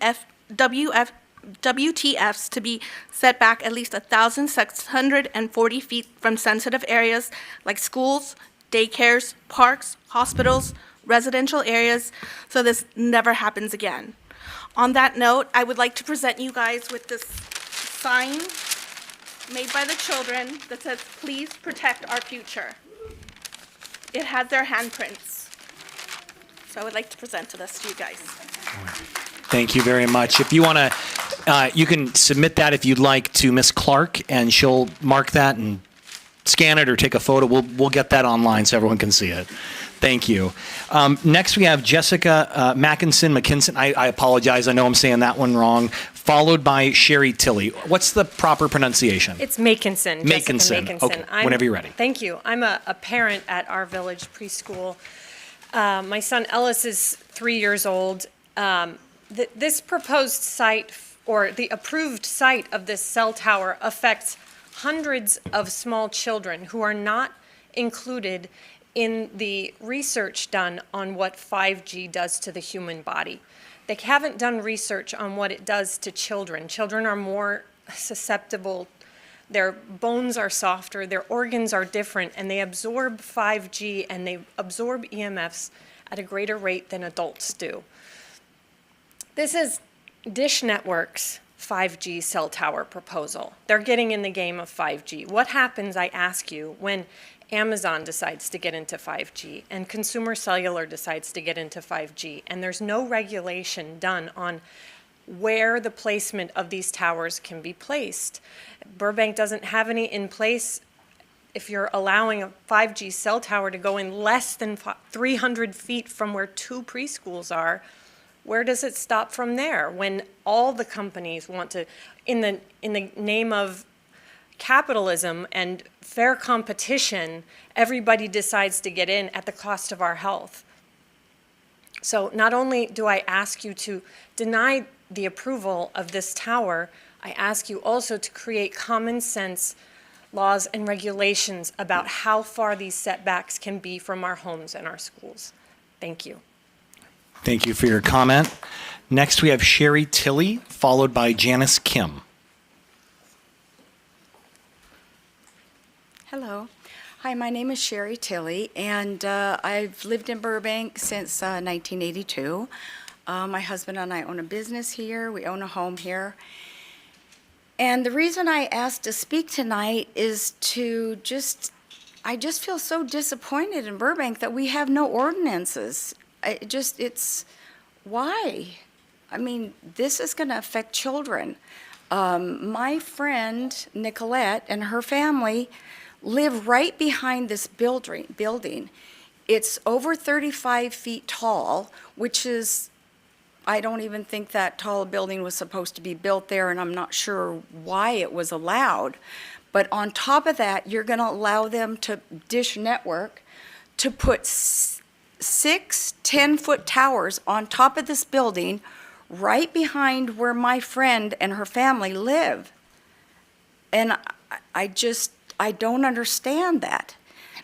WTFs to be set back at least 1,640 feet from sensitive areas like schools, daycares, parks, hospitals, residential areas, so this never happens again. On that note, I would like to present you guys with this sign made by the children that says, "Please protect our future." It has their handprints. So I would like to present this to you guys. Thank you very much. If you want to, you can submit that if you'd like to Miss Clark, and she'll mark that and scan it or take a photo. We'll get that online so everyone can see it. Thank you. Next, we have Jessica McKinson. I apologize. I know I'm saying that one wrong. Followed by Sherry Tilley. What's the proper pronunciation? It's Makinson. Makinson. Okay, whenever you're ready. Thank you. I'm a parent at our village preschool. My son Ellis is 3 years old. This proposed site, or the approved site of this cell tower, affects hundreds of small children who are not included in the research done on what 5G does to the human body. They haven't done research on what it does to children. Children are more susceptible, their bones are softer, their organs are different, and they absorb 5G and they absorb EMFs at a greater rate than adults do. This is Dish Network's 5G cell tower proposal. They're getting in the game of 5G. What happens, I ask you, when Amazon decides to get into 5G and Consumer Cellular decides to get into 5G, and there's no regulation done on where the placement of these towers can be placed? Burbank doesn't have any in place. If you're allowing a 5G cell tower to go in less than 300 feet from where 2 preschools are, where does it stop from there? When all the companies want to, in the name of capitalism and fair competition, everybody decides to get in at the cost of our health. So not only do I ask you to deny the approval of this tower, I ask you also to create common sense laws and regulations about how far these setbacks can be from our homes and our schools. Thank you. Thank you for your comment. Next, we have Sherry Tilley, followed by Janice Kim. Hello. Hi, my name is Sherry Tilley, and I've lived in Burbank since 1982. My husband and I own a business here. We own a home here. And the reason I asked to speak tonight is to I just feel so disappointed in Burbank that we have no ordinances. Why? I mean, this is going to affect children. My friend, Nicolette, and her family live right behind this building. It's over 35 feet tall, which is, I don't even think that tall a building was supposed to be built there, and I'm not sure why it was allowed. But on top of that, you're going to allow them to, Dish Network, to put 6 10-foot towers on top of this building right behind where my friend and her family live. And I don't understand that.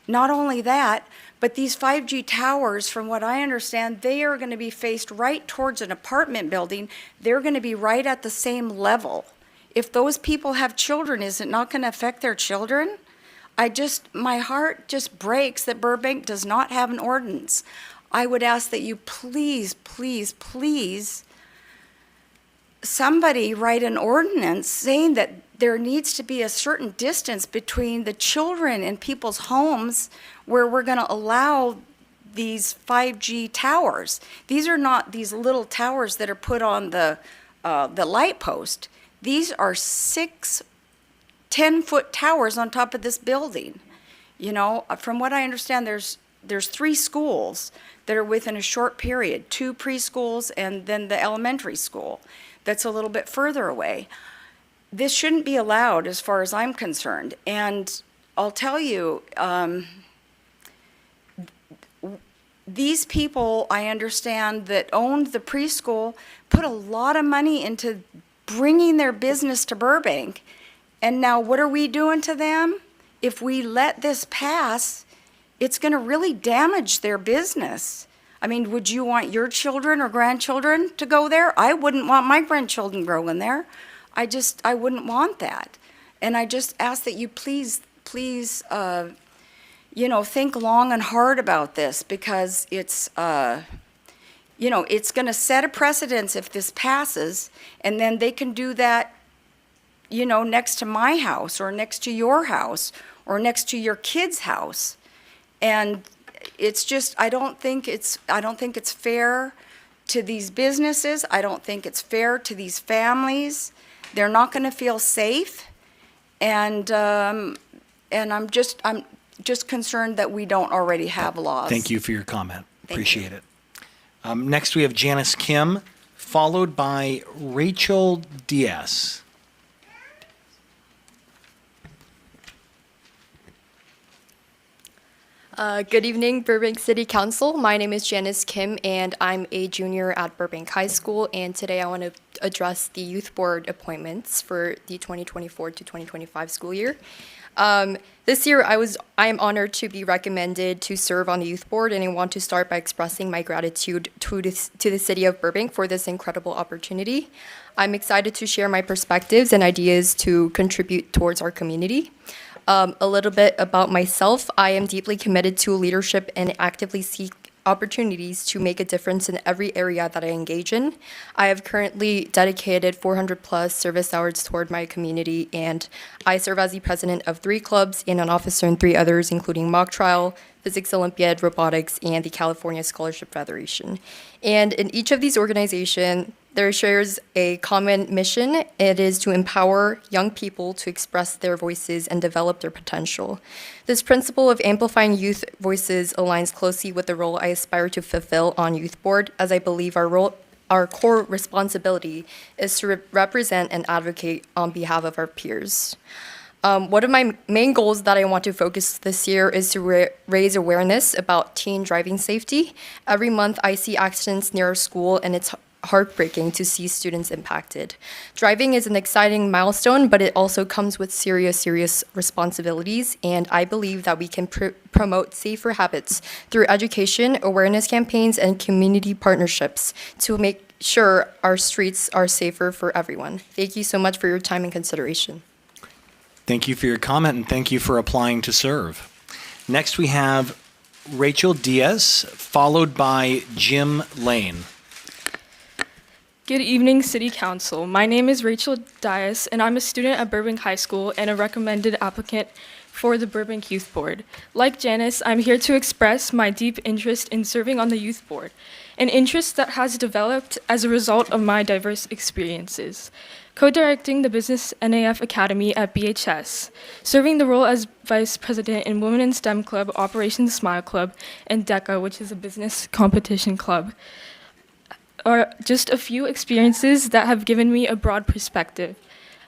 Not only that, but these 5G towers, from what I understand, they are going to be faced right towards an apartment building. They're going to be right at the same level. If those people have children, is it not going to affect their children? My heart just breaks that Burbank does not have an ordinance. I would ask that you please, please, please, somebody write an ordinance saying that there needs to be a certain distance between the children and people's homes where we're going to allow these 5G towers. These are not these little towers that are put on the light post. These are 10-foot towers on top of this building. You know, from what I understand, there's 3 schools that are within a short period, 2 preschools and then the elementary school that's a little bit further away. This shouldn't be allowed as far as I'm concerned. And I'll tell you, these people, I understand, that owned the preschool put a lot of money into bringing their business to Burbank. And now what are we doing to them? If we let this pass, it's going to really damage their business. I mean, would you want your children or grandchildren to go there? I wouldn't want my grandchildren growing there. I wouldn't want that. And I just ask that you please, think long and hard about this, because it's, it's going to set a precedence if this passes, and then they can do that, next to my house or next to your house or next to your kid's house. And it's just, I don't think it's fair to these businesses. I don't think it's fair to these families. They're not going to feel safe. And I'm just concerned that we don't already have laws. Thank you for your comment. Appreciate it. Next, we have Janice Kim, followed by Rachel Diaz. Good evening, Burbank City Council. My name is Janice Kim, and I'm a junior at Burbank High School. And today I want to address the youth board appointments for the 2024 to 2025 school year. This year, I am honored to be recommended to serve on the youth board, and I want to start by expressing my gratitude to the city of Burbank for this incredible opportunity. I'm excited to share my perspectives and ideas to contribute towards our community. A little bit about myself. I am deeply committed to leadership and actively seek opportunities to make a difference in every area that I engage in. I have currently dedicated 400 plus service hours toward my community, and I serve as the president of 3 clubs and an officer in 3 others, including Mock Trial, Physics Olympiad, Robotics, and the California Scholarship Federation. And in each of these organizations, there shares a common mission. It is to empower young people to express their voices and develop their potential. This principle of amplifying youth voices aligns closely with the role I aspire to fulfill on Youth Board, as I believe our core responsibility is to represent and advocate on behalf of our peers. One of my main goals that I want to focus this year is to raise awareness about teen driving safety. Every month I see accidents near our school, and it's heartbreaking to see students impacted. Driving is an exciting milestone, but it also comes with serious responsibilities, and I believe that we can promote safer habits through education, awareness campaigns, and community partnerships to make sure our streets are safer for everyone. Thank you so much for your time and consideration. Thank you for your comment, and thank you for applying to serve. Next, we have Rachel Diaz, followed by Jim Lane. Good evening, City Council. My name is Rachel Diaz, and I'm a student at Burbank High School and a recommended applicant for the Burbank Youth Board. Like Janice, I'm here to express my deep interest in serving on the Youth Board, an interest that has developed as a result of my diverse experiences. Co-directing the Business NAF Academy at BHS, serving the role as Vice President in Women in STEM Club, Operation Smile Club, and DECA, which is a business competition club, are just a few experiences that have given me a broad perspective,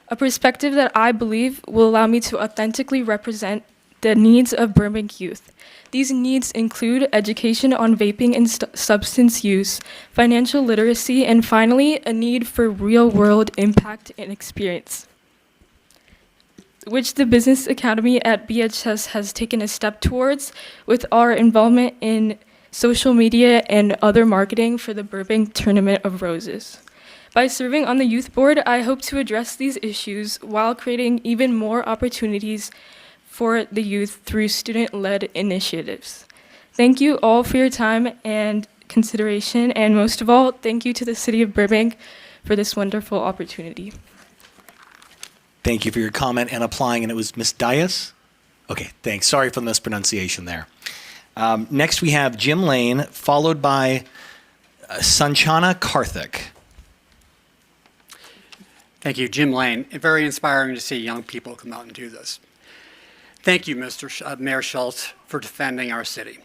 a perspective that I believe will allow me to authentically represent the needs of Burbank youth. These needs include education on vaping and substance use, financial literacy, and finally, a need for real-world impact and experience. which the Business Academy at BHS has taken a step towards with our involvement in social media and other marketing for the Burbank Tournament of Roses. By serving on the youth board, I hope to address these issues while creating even more opportunities for the youth through student-led initiatives. Thank you all for your time and consideration, and most of all, thank you to the City of Burbank for this wonderful opportunity. Thank you for your comment and applying. And it was Ms. Dias? Okay, thanks. Sorry for the mispronunciation there. Next, we have Jim Lane, followed by Sanchana Karthik. Thank you, Jim Lane. Very inspiring to see young people come out and do this. Thank you, Mayor Schultz, for defending our city.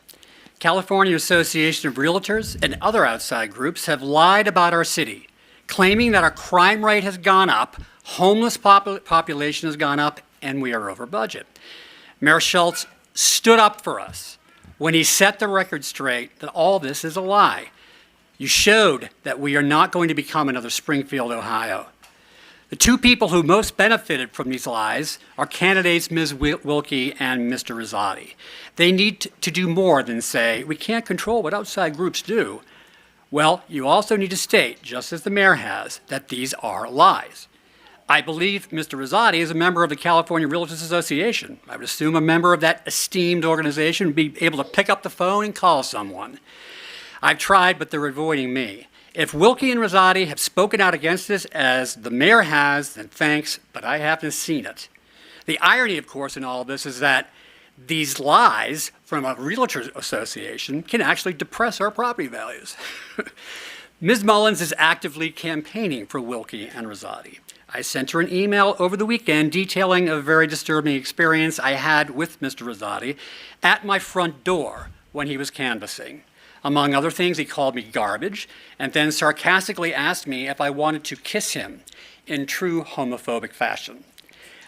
California Association of Realtors and other outside groups have lied about our city, claiming that our crime rate has gone up, homeless population has gone up, and we are over budget. Mayor Schultz stood up for us when he set the record straight that all this is a lie. You showed that we are not going to become another Springfield, Ohio. The two people who most benefited from these lies are candidates Ms. Wilkie and Mr. Rosati. They need to do more than say, we can't control what outside groups do. Well, you also need to state, just as the mayor has, that these are lies. I believe Mr. Rosati is a member of the California Realtors Association. I would assume a member of that esteemed organization would be able to pick up the phone and call someone. I've tried, but they're avoiding me. If Wilkie and Rosati have spoken out against this, as the mayor has, then thanks, but I haven't seen it. The irony, of course, in all of this is that these lies from a realtor association can actually depress our property values. Ms. Mullins is actively campaigning for Wilkie and Rosati. I sent her an email over the weekend detailing a very disturbing experience I had with Mr. Rosati at my front door when he was canvassing. Among other things, he called me garbage and then sarcastically asked me if I wanted to kiss him in true homophobic fashion.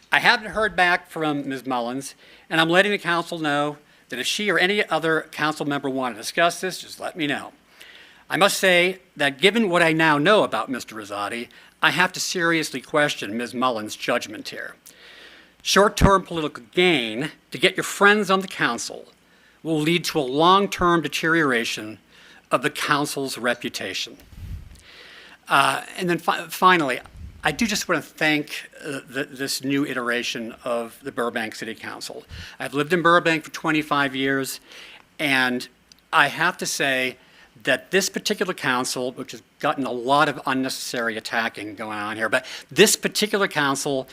I haven't heard back from Ms. Mullins, and I'm letting the council know that if she or any other council member want to discuss this, just let me know. I must say that given what I now know about Mr. Rosati, I have to seriously question Ms. Mullins' judgment here. Short-term political gain to get your friends on the council will lead to a long-term deterioration of the council's reputation. And then finally, I do just want to thank this new iteration of the Burbank City Council. I've lived in Burbank for 25 years, and I have to say that this particular council, which has gotten a lot of unnecessary attacking going on here, but this particular council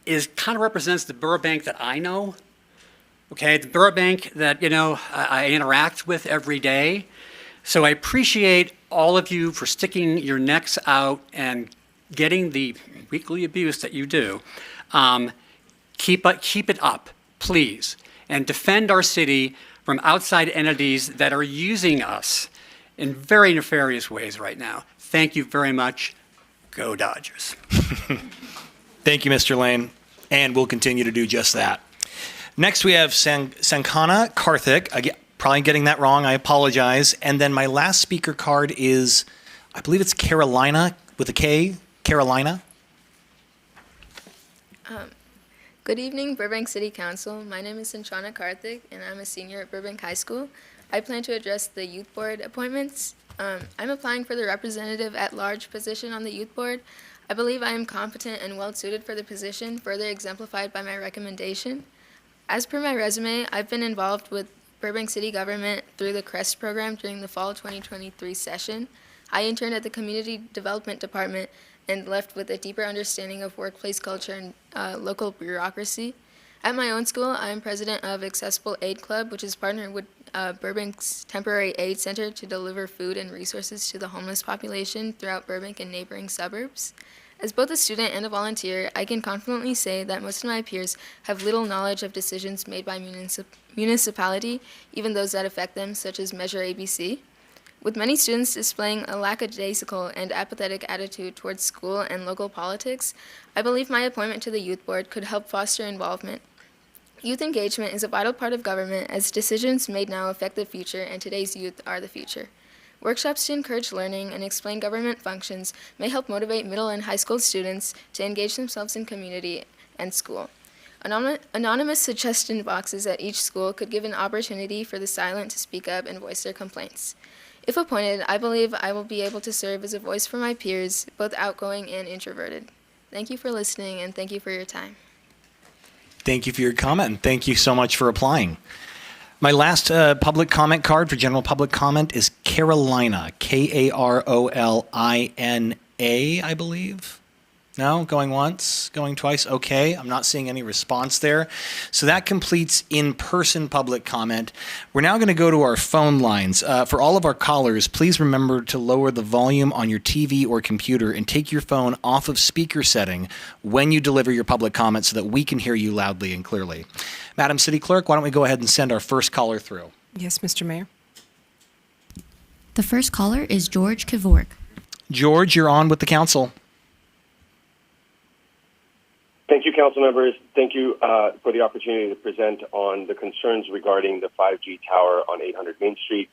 kind of represents the Burbank that I know. Okay, the Burbank that, I interact with every day. So I appreciate all of you for sticking your necks out and getting the weekly abuse that you do. Keep it up, please, and defend our city from outside entities that are using us in very nefarious ways right now. Thank you very much. Go Dodgers. Thank you, Mr. Lane, and we'll continue to do just that. Next, we have Sanchana Karthik. Again, probably getting that wrong. I apologize. And then my last speaker card is, I believe it's Carolina with a K. Carolina. Good evening, Burbank City Council. My name is Sanchana Karthik, and I'm a senior at Burbank High School. I plan to address the youth board appointments. I'm applying for the representative at-large position on the youth board. I believe I am competent and well-suited for the position, further exemplified by my recommendation. As per my resume, I've been involved with Burbank City government through the CREST program during the fall 2023 session. I interned at the Community Development Department and left with a deeper understanding of workplace culture and local bureaucracy. At my own school, I am president of Accessible Aid Club, which is partnered with Burbank's Temporary Aid Center to deliver food and resources to the homeless population throughout Burbank and neighboring suburbs. As both a student and a volunteer, I can confidently say that most of my peers have little knowledge of decisions made by municipality, even those that affect them, such as Measure ABC. With many students displaying a lackadaisical and apathetic attitude towards school and local politics, I believe my appointment to the youth board could help foster involvement. Youth engagement is a vital part of government, as decisions made now affect the future, and today's youth are the future. Workshops to encourage learning and explain government functions may help motivate middle and high school students to engage themselves in community and school. Anonymous suggestion boxes at each school could give an opportunity for the silent to speak up and voice their complaints. If appointed, I believe I will be able to serve as a voice for my peers, both outgoing and introverted. Thank you for listening, and thank you for your time. Thank you for your comment, and thank you so much for applying. My last public comment card for general public comment is Carolina, Karolina, I believe. No? Going once? Going twice? Okay. I'm not seeing any response there. So that completes in-person public comment. We're now going to go to our phone lines. For all of our callers, please remember to lower the volume on your TV or computer and take your phone off of speaker setting when you deliver your public comment so that we can hear you loudly and clearly. Madam City Clerk, why don't we go ahead and send our first caller through? Yes, Mr. Mayor. The first caller is George Kevork. George, you're on with the council. Thank you, council members. Thank you for the opportunity to present on the concerns regarding the 5G tower on 800 Main Street.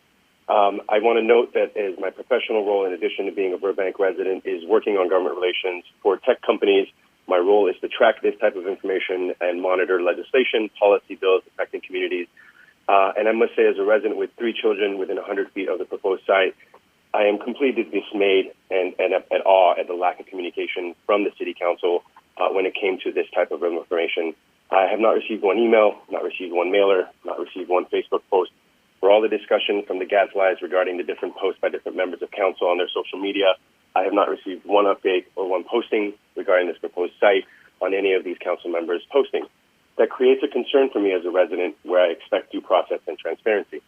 I want to note that as my professional role, in addition to being a Burbank resident, is working on government relations for tech companies. My role is to track this type of information and monitor legislation, policy bills affecting communities. And I must say, as a resident with 3 children within 100 feet of the proposed site, I am completely dismayed and at awe at the lack of communication from the City Council when it came to this type of information. I have not received one email, not received one mailer, not received one Facebook post. For all the discussion from the gaslights regarding the different posts by different members of council on their social media, I have not received one update or one posting regarding this proposed site on any of these council members' posting. That creates a concern for me as a resident where I expect due process and transparency.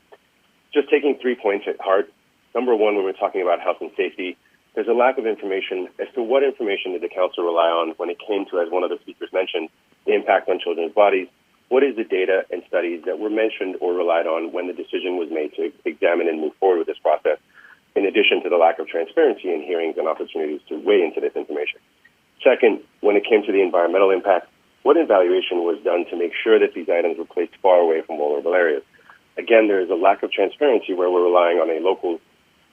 Just taking 3 points at heart. Number one, when we're talking about health and safety, there's a lack of information as to what information did the council rely on when it came to, as one of the speakers mentioned, the impact on children's bodies. What is the data and studies that were mentioned or relied on when the decision was made to examine and move forward with this process, in addition to the lack of transparency in hearings and opportunities to weigh into this information? Second, when it came to the environmental impact, what evaluation was done to make sure that these items were placed far away from vulnerable areas? Again, there is a lack of transparency where we're relying on a local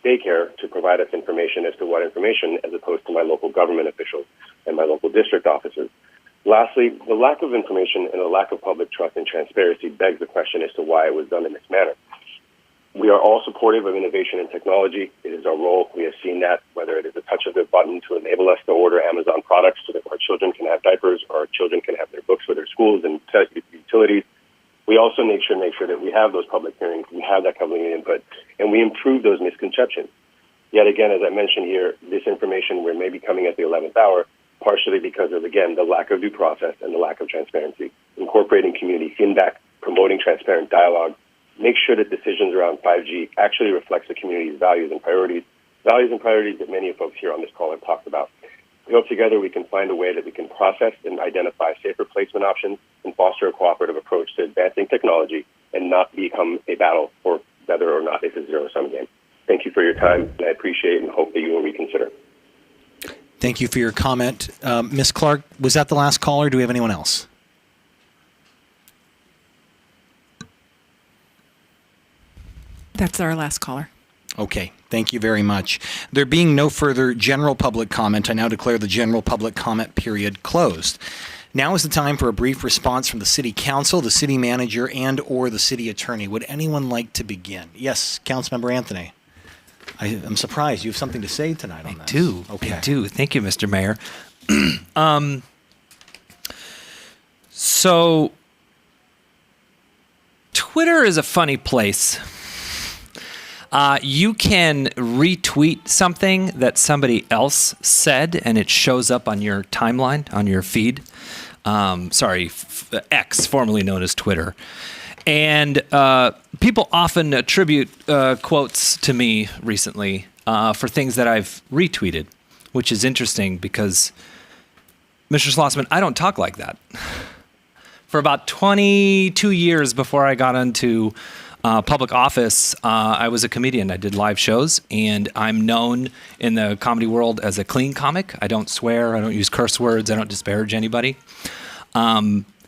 daycare to provide us information as to what information, as opposed to my local government officials and my local district officers. Lastly, the lack of information and the lack of public trust and transparency begs the question as to why it was done in this manner. We are all supportive of innovation and technology. It is our role. We have seen that, whether it is a touch of the button to enable us to order Amazon products so that our children can have diapers or our children can have their books for their schools and utilities. We also make sure that we have those public hearings, we have that public input, and we improve those misconceptions. Yet again, as I mentioned here, this information we're maybe coming at the 11th hour, partially because of, again, the lack of due process and the lack of transparency. Incorporating community feedback, promoting transparent dialogue, make sure that decisions around 5G actually reflects the community's values and priorities that many of folks here on this call have talked about. We hope together we can find a way that we can process and identify safer placement options and foster a cooperative approach to advancing technology and not become a battle for whether or not it's a zero-sum game. Thank you for your time, and I appreciate and hope that you will reconsider. Thank you for your comment. Ms. Clark, was that the last caller? Do we have anyone else? That's our last caller. Okay, thank you very much. There being no further general public comment, I now declare the general public comment period closed. Now is the time for a brief response from the City Council, the City Manager, and or the City Attorney. Would anyone like to begin? Yes, Councilmember Anthony. I'm surprised you have something to say tonight on this. I do. Thank you, Mr. Mayor. So, Twitter is a funny place. You can retweet something that somebody else said, and it shows up on your timeline, on your feed. X, formerly known as Twitter. And people often attribute quotes to me recently for things that I've retweeted, which is interesting because, Mr. Schlossman, I don't talk like that. For about 22 years before I got into public office, I was a comedian. I did live shows, and I'm known in the comedy world as a clean comic. I don't swear. I don't use curse words. I don't disparage anybody.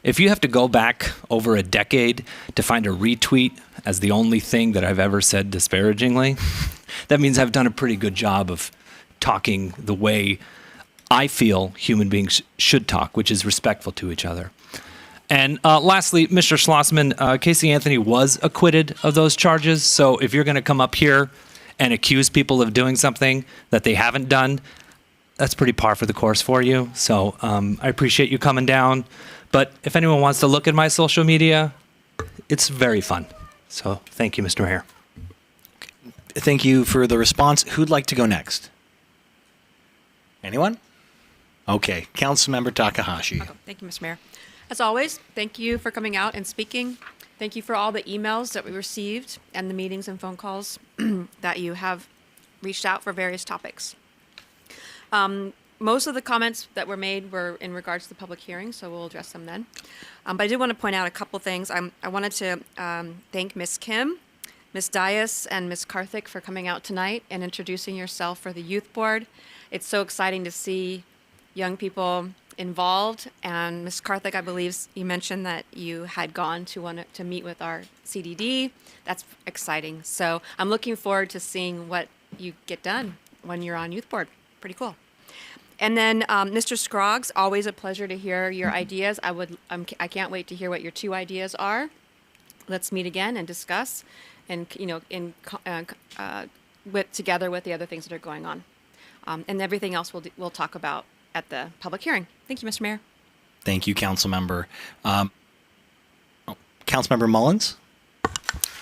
If you have to go back over a decade to find a retweet as the only thing that I've ever said disparagingly, that means I've done a pretty good job of talking the way I feel human beings should talk, which is respectful to each other. And lastly, Mr. Schlossman, Casey Anthony was acquitted of those charges. So if you're going to come up here and accuse people of doing something that they haven't done, that's pretty par for the course for you. So I appreciate you coming down. But if anyone wants to look at my social media, it's very fun. So thank you, Mr. Mayor. Thank you for the response. Who'd like to go next? Anyone? Okay, Councilmember Takahashi. Thank you, Mr. Mayor. As always, thank you for coming out and speaking. Thank you for all the emails that we received and the meetings and phone calls that you have reached out for various topics. Most of the comments that were made were in regards to the public hearing, so we'll address them then. But I did want to point out a couple things. I wanted to thank Ms. Kim, Ms. Dias, and Ms. Karthik for coming out tonight and introducing yourself for the youth board. It's so exciting to see young people involved. And Ms. Karthik, I believe you mentioned that you had gone to meet with our CDD. That's exciting. So I'm looking forward to seeing what you get done when you're on youth board. Pretty cool. And then Mr. Scroggs, always a pleasure to hear your ideas. I can't wait to hear what your 2 ideas are. Let's meet again and discuss, and together with the other things that are going on, and everything else we'll talk about at the public hearing. Thank you, Mr. Mayor. Thank you, Councilmember. Councilmember Mullins?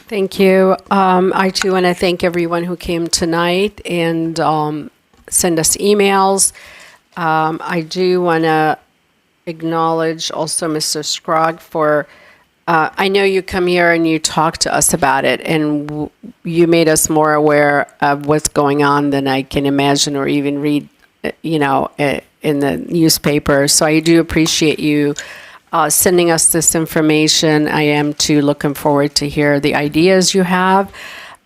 Thank you. I too want to thank everyone who came tonight and send us emails. I do want to acknowledge also Mr. Scroggs for, I know you come here and you talk to us about it, and you made us more aware of what's going on than I can imagine or even read, in the newspaper. So I do appreciate you sending us this information. I am too looking forward to hear the ideas you have.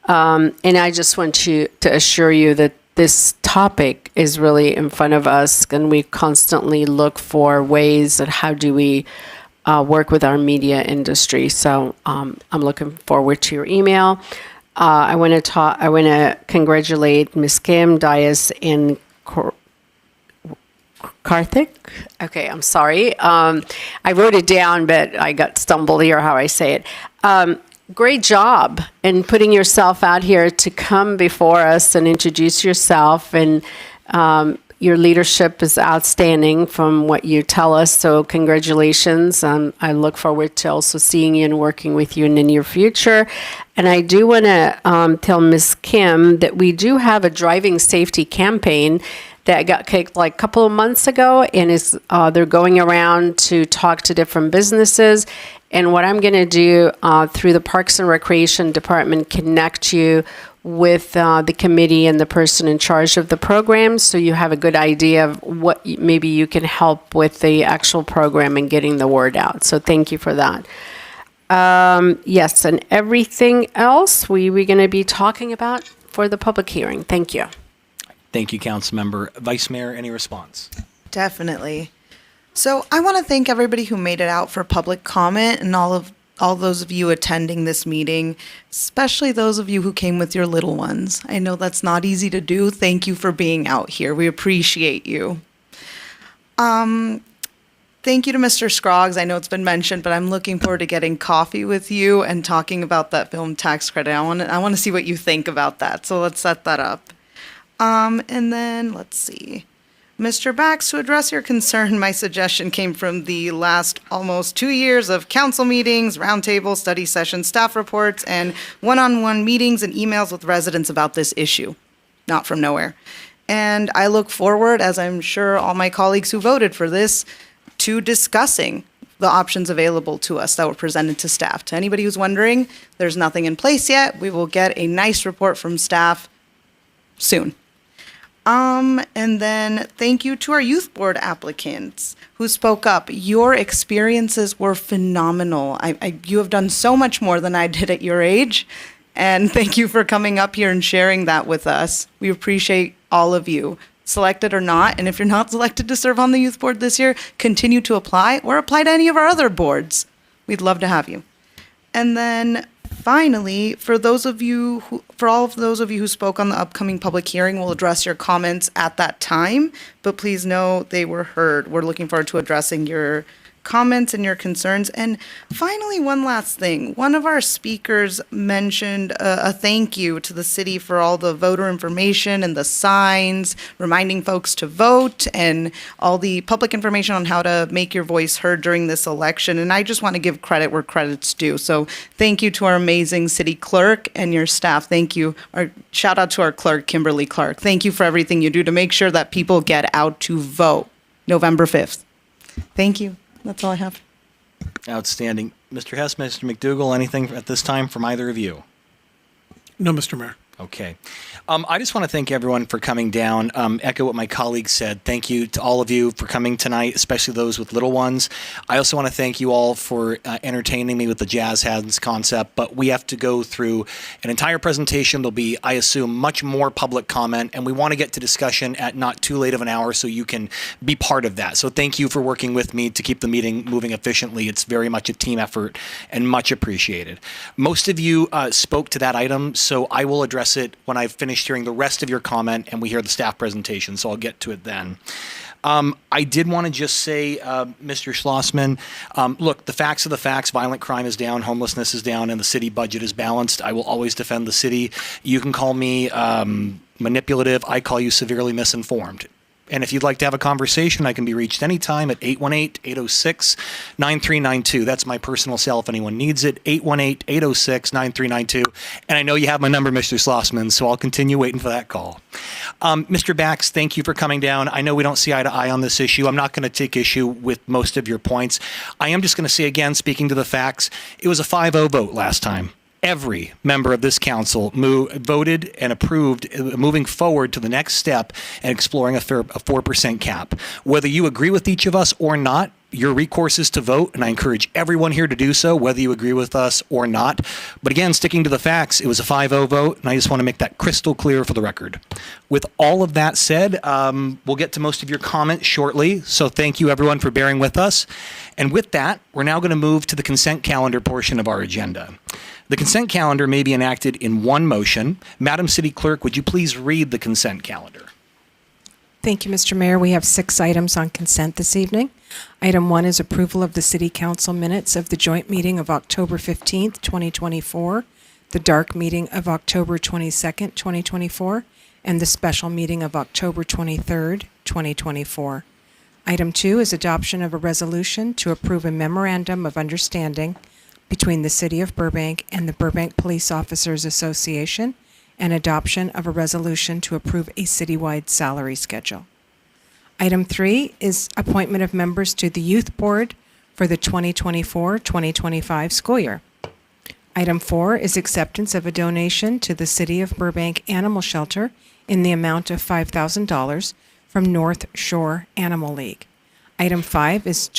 And I just want to assure you that this topic is really in front of us, and we constantly look for ways that how do we work with our media industry. So I'm looking forward to your email. I want to congratulate Ms. Kim, Dias, and Karthik. Okay, I'm sorry. I wrote it down, but I got stumbled here how I say it. Great job in putting yourself out here to come before us and introduce yourself. And your leadership is outstanding from what you tell us. So congratulations. I look forward to also seeing you and working with you in the near future. And I do want to tell Ms. Kim that we do have a driving safety campaign that got kicked like a couple of months ago, and they're going around to talk to different businesses. And what I'm going to do through the Parks and Recreation Department, connect you with the committee and the person in charge of the program, so you have a good idea of what maybe you can help with the actual program and getting the word out. So thank you for that. Yes, and everything else we're going to be talking about for the public hearing. Thank you. Thank you, Councilmember. Vice Mayor, any response? Definitely. So I want to thank everybody who made it out for public comment and all those of you attending this meeting, especially those of you who came with your little ones. I know that's not easy to do. Thank you for being out here. We appreciate you. Thank you to Mr. Scroggs. I know it's been mentioned, but I'm looking forward to getting coffee with you and talking about that film tax credit. I want to see what you think about that. So let's set that up. And then let's see. Mr. Bax, to address your concern, my suggestion came from the last almost 2 years of council meetings, roundtable, study sessions, staff reports, and one-on-one meetings and emails with residents about this issue. Not from nowhere. And I look forward, as I'm sure all my colleagues who voted for this, to discussing the options available to us that were presented to staff. To anybody who's wondering, there's nothing in place yet. We will get a nice report from staff soon. And then thank you to our youth board applicants who spoke up. Your experiences were phenomenal. You have done so much more than I did at your age. And thank you for coming up here and sharing that with us. We appreciate all of you, selected or not. And if you're not selected to serve on the youth board this year, continue to apply or apply to any of our other boards. We'd love to have you. And then finally, for all of those of you who spoke on the upcoming public hearing, we'll address your comments at that time, but please know they were heard. We're looking forward to addressing your comments and your concerns. And finally, one last thing. One of our speakers mentioned a thank you to the city for all the voter information and the signs, reminding folks to vote, and all the public information on how to make your voice heard during this election. And I just want to give credit where credit's due. So thank you to our amazing city clerk and your staff. Thank you. Shout out to our clerk, Kimberly Clark. Thank you for everything you do to make sure that people get out to vote November 5th. Thank you. That's all I have. Outstanding. Mr. Hess, Mr. McDougall, anything at this time from either of you? No, Mr. Mayor. Okay. I just want to thank everyone for coming down. Echo what my colleagues said. Thank you to all of you for coming tonight, especially those with little ones. I also want to thank you all for entertaining me with the jazz hands concept, but we have to go through an entire presentation. There'll be, I assume, much more public comment, and we want to get to discussion at not too late of an hour so you can be part of that. So thank you for working with me to keep the meeting moving efficiently. It's very much a team effort and much appreciated. Most of you spoke to that item, so I will address it when I've finished hearing the rest of your comment and we hear the staff presentation, so I'll get to it then. I did want to just say, Mr. Schlossman, look, the facts are the facts. Violent crime is down, homelessness is down, and the city budget is balanced. I will always defend the city. You can call me manipulative. I call you severely misinformed. And if you'd like to have a conversation, I can be reached anytime at 818-806-9392. That's my personal cell if anyone needs it, 818-806-9392. And I know you have my number, Mr. Schlossman, so I'll continue waiting for that call. Mr. Bax, thank you for coming down. I know we don't see eye to eye on this issue. I'm not going to take issue with most of your points. I am just going to say again, speaking to the facts, it was a 5-0 vote last time. Every member of this council voted and approved moving forward to the next step and exploring a 4% cap. Whether you agree with each of us or not, your recourse is to vote, and I encourage everyone here to do so, whether you agree with us or not. But again, sticking to the facts, it was a 5-0 vote, and I just want to make that crystal clear for the record. With all of that said, we'll get to most of your comments shortly, so thank you everyone for bearing with us. And with that, we're now going to move to the consent calendar portion of our agenda. The consent calendar may be enacted in one motion. Madam City Clerk, would you please read the consent calendar? Thank you, Mr. Mayor. We have 6 items on consent this evening. Item 1 is approval of the City Council minutes of the joint meeting of October 15th, 2024, the dark meeting of October 22nd, 2024, and the special meeting of October 23rd, 2024. Item 2 is adoption of a resolution to approve a memorandum of understanding between the City of Burbank and the Burbank Police Officers Association, and adoption of a resolution to approve a citywide salary schedule. Item 3 is appointment of members to the Youth Board for the 2024-2025 school year. Item 4 is acceptance of a donation to the City of Burbank Animal Shelter in the amount of $5,000 from North Shore Animal League. Item 5 is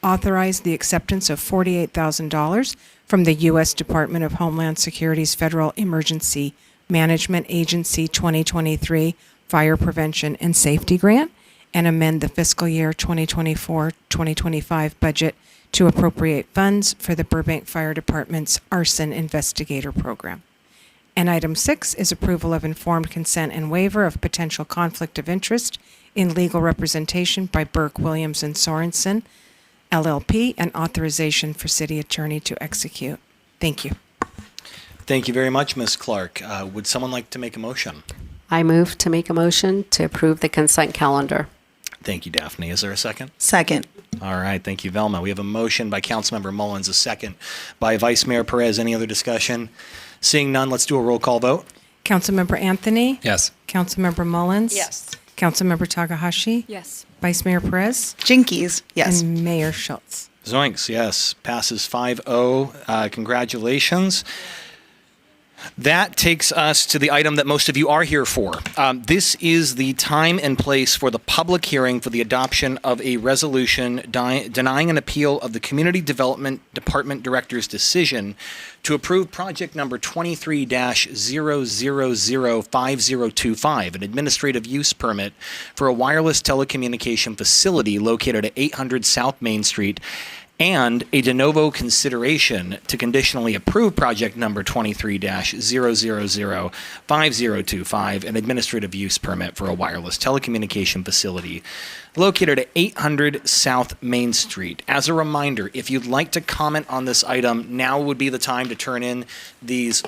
authorize the acceptance of $48,000 from the U.S. Department of Homeland Security's Federal Emergency Management Agency 2023 Fire Prevention and Safety Grant, and amend the fiscal year 2024-2025 budget to appropriate funds for the Burbank Fire Department's Arson Investigator Program. And item 6 is approval of informed consent and waiver of potential conflict of interest in legal representation by Burke, Williams, and Sorensen, LLP, and authorization for city attorney to execute. Thank you. Thank you very much, Ms. Clark. Would someone like to make a motion? I move to make a motion to approve the consent calendar. Thank you, Daphne. Is there a second? Second. All right. Thank you, Velma. We have a motion by Councilmember Mullins, a second by Vice Mayor Perez. Any other discussion? Seeing none, let's do a roll call vote. Councilmember Anthony? Yes. Councilmember Mullins? Yes. Councilmember Takahashi? Yes. Vice Mayor Perez? Jinkies, yes. And Mayor Schultz. Zoinks, yes. Passes 5-0. Congratulations. That takes us to the item that most of you are here for. This is the time and place for the public hearing for the adoption of a resolution denying an appeal of the Community Development Department Director's decision to approve project number 23-0005025, an administrative use permit for a wireless telecommunication facility located at 800 South Main Street, and a de novo consideration to conditionally approve project number 23-0005025, an administrative use permit for a wireless telecommunication facility located at 800 South Main Street. As a reminder, if you'd like to comment on this item, now would be the time to turn in these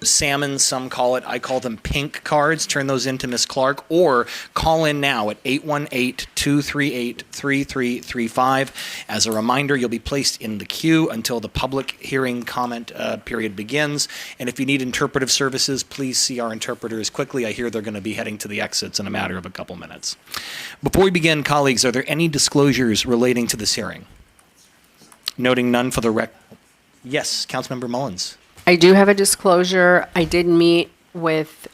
salmon, some call it, I call them pink cards. Turn those into Miss Clark, or call in now at 818-238-3335. As a reminder, you'll be placed in the queue until the public hearing comment period begins. And if you need interpretive services, please see our interpreters quickly. I hear they're going to be heading to the exits in a matter of a couple minutes. Before we begin, colleagues, are there any disclosures relating to this hearing? Noting none for the Yes, Councilmember Mullins. I do have a disclosure. I did meet with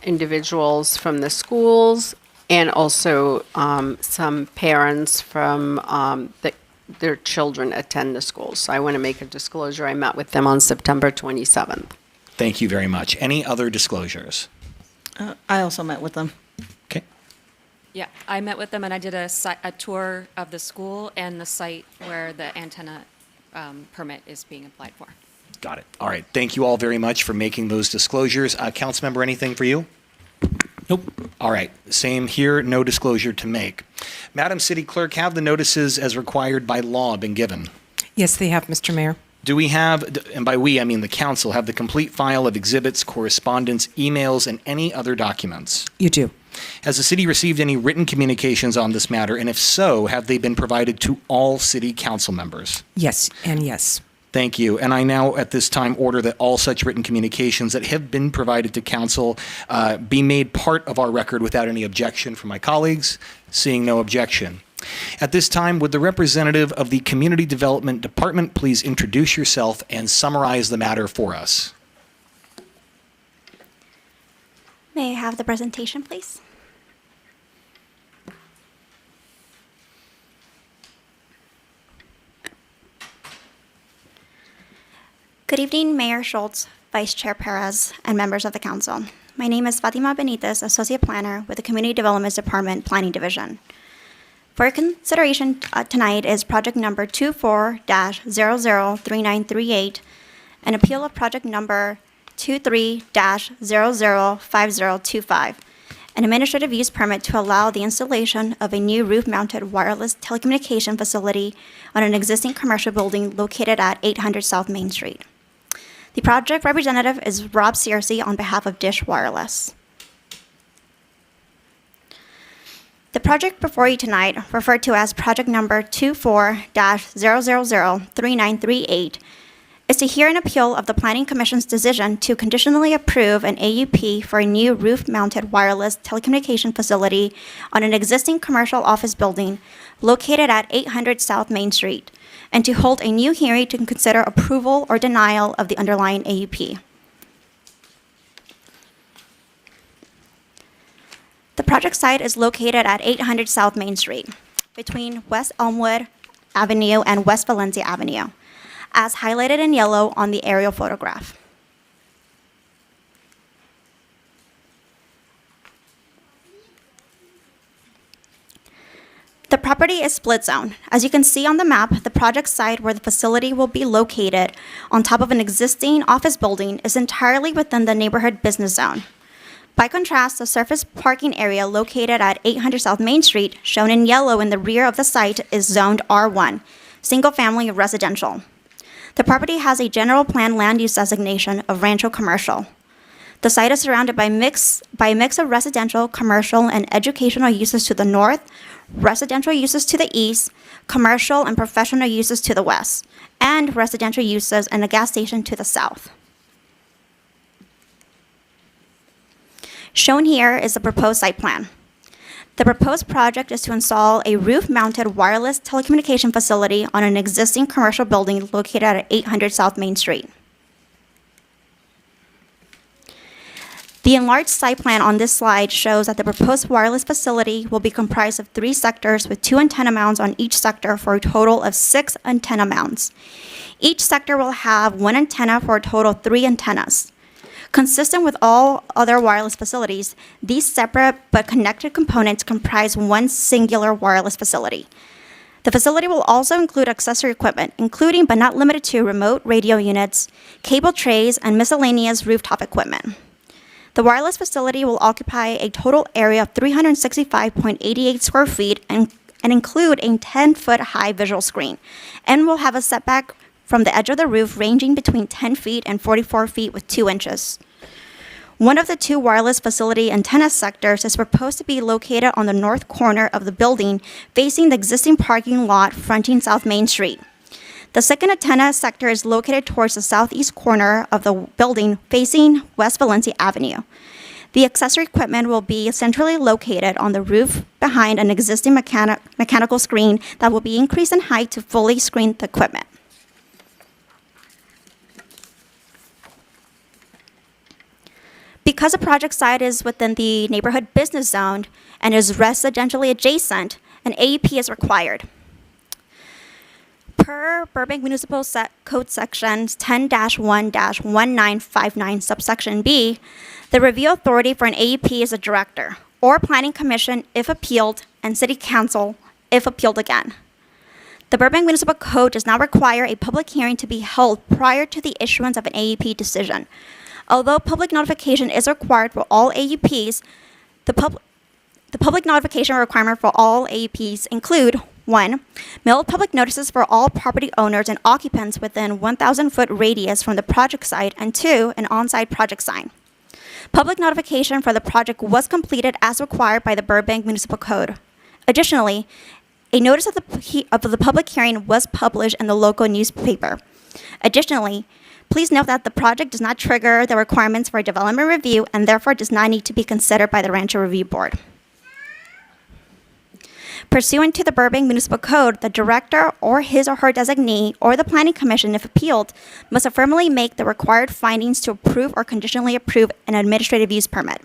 individuals from the schools and also some parents from their children attend the schools. So I want to make a disclosure. I met with them on September 27th. Thank you very much. Any other disclosures? I also met with them. Okay. Yeah, I met with them and I did a tour of the school and the site where the antenna permit is being applied for. Got it. All right. Thank you all very much for making those disclosures. Councilmember, anything for you? Nope. All right. Same here. No disclosure to make. Madam City Clerk, have the notices as required by law been given? Yes, they have, Mr. Mayor. Do we have, and by we, I mean the council, have the complete file of exhibits, correspondence, emails, and any other documents? You do. Has the city received any written communications on this matter? And if so, have they been provided to all city council members? Yes, and yes. Thank you. And I now, at this time, order that all such written communications that have been provided to council be made part of our record without any objection from my colleagues. Seeing no objection. At this time, would the representative of the Community Development Department please introduce yourself and summarize the matter for us? May I have the presentation, please? Good evening, Mayor Schultz, Vice Chair Perez, and members of the council. My name is Fatima Benitez, Associate Planner with the Community Development Department Planning Division. For your consideration tonight is project number 24-003938, an appeal of project number 23-005025, an administrative use permit to allow the installation of a new roof-mounted wireless telecommunication facility on an existing commercial building located at 800 South Main Street. The project representative is Rob Searcy on behalf of Dish Wireless. The project before you tonight, referred to as project number 24-0003938, is to hear an appeal of the Planning Commission's decision to conditionally approve an AUP for a new roof-mounted wireless telecommunication facility on an existing commercial office building located at 800 South Main Street, and to hold a new hearing to consider approval or denial of the underlying AUP. The project site is located at 800 South Main Street, between West Elmwood Avenue and West Valencia Avenue, as highlighted in yellow on the aerial photograph. The property is split zone. As you can see on the map, the project site where the facility will be located on top of an existing office building is entirely within the neighborhood business zone. By contrast, the surface parking area located at 800 South Main Street, shown in yellow in the rear of the site, is zoned R1, single-family residential. The property has a general plan land use designation of Rancho Commercial. The site is surrounded by a mix of residential, commercial, and educational uses to the north, residential uses to the east, commercial and professional uses to the west, and residential uses and a gas station to the south. Shown here is the proposed site plan. The proposed project is to install a roof-mounted wireless telecommunication facility on an existing commercial building located at 800 South Main Street. The enlarged site plan on this slide shows that the proposed wireless facility will be comprised of 3 sectors with 2 antenna mounts on each sector for a total of 6 antenna mounts. Each sector will have 1 antenna for a total of 3 antennas. Consistent with all other wireless facilities, these separate but connected components comprise one singular wireless facility. The facility will also include accessory equipment, including but not limited to remote radio units, cable trays, and miscellaneous rooftop equipment. The wireless facility will occupy a total area of 365.88 square feet and include a 10-foot high visual screen, and will have a setback from the edge of the roof ranging between 10 feet and 44 feet with 2 inches. One of the 2 wireless facility antenna sectors is proposed to be located on the north corner of the building, facing the existing parking lot fronting South Main Street. The second antenna sector is located towards the southeast corner of the building, facing West Valencia Avenue. The accessory equipment will be centrally located on the roof behind an existing mechanical screen that will be increased in height to fully screen the equipment. Because the project site is within the neighborhood business zone and is residentially adjacent, an AEP is required. Per Burbank Municipal Code Sections 10-1-1959 subsection B, the review authority for an AEP is the director or planning commission if appealed, and city council if appealed again. The Burbank Municipal Code does not require a public hearing to be held prior to the issuance of an AEP decision. Although public notification is required for all AUPs, the public notification requirement for all AUPs include 1. Mail public notices for all property owners and occupants within 1,000-foot radius from the project site, and 2. An on-site project sign. Public notification for the project was completed as required by the Burbank Municipal Code. Additionally, a notice of the public hearing was published in the local newspaper. Additionally, please note that the project does not trigger the requirements for a development review and therefore does not need to be considered by the Rancho Review Board. Pursuant to the Burbank Municipal Code, the director or his or her designee or the planning commission, if appealed, must affirmatively make the required findings to approve or conditionally approve an administrative use permit.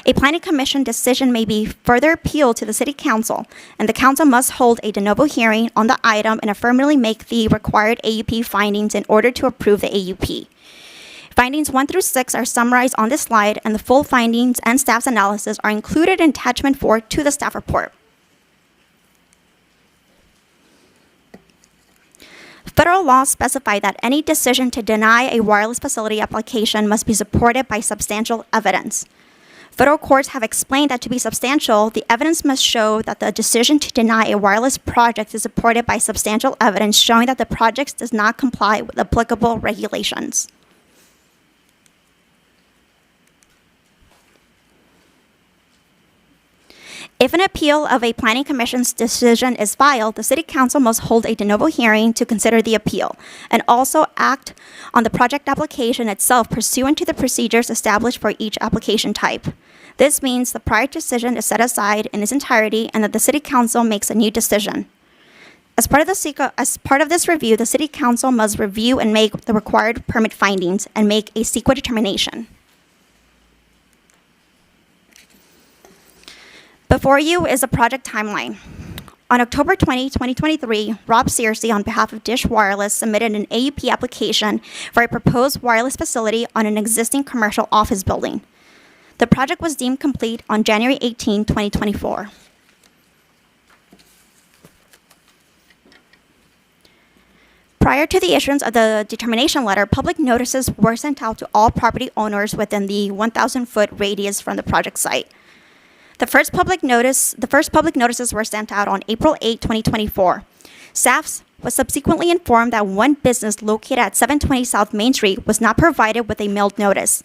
A planning commission decision may be further appealed to the city council, and the council must hold a de novo hearing on the item and affirmatively make the required AUP findings in order to approve the AUP. Findings 1 through 6 are summarized on this slide, and the full findings and staff's analysis are included in attachment 4 to the staff report. Federal laws specify that any decision to deny a wireless facility application must be supported by substantial evidence. Federal courts have explained that to be substantial, the evidence must show that the decision to deny a wireless project is supported by substantial evidence showing that the project does not comply with applicable regulations. If an appeal of a planning commission's decision is filed, the city council must hold a de novo hearing to consider the appeal and also act on the project application itself pursuant to the procedures established for each application type. This means the prior decision is set aside in its entirety and that the city council makes a new decision. As part of this review, the city council must review and make the required permit findings and make a CEQA determination. Before you is a project timeline. On October 20, 2023, Rob Searcy, on behalf of Dish Wireless, submitted an AUP application for a proposed wireless facility on an existing commercial office building. The project was deemed complete on January 18, 2024. Prior to the issuance of the determination letter, public notices were sent out to all property owners within the 1,000-foot radius from the project site. The first public notices were sent out on April 8, 2024. Staff was subsequently informed that one business located at 720 South Main Street was not provided with a mailed notice.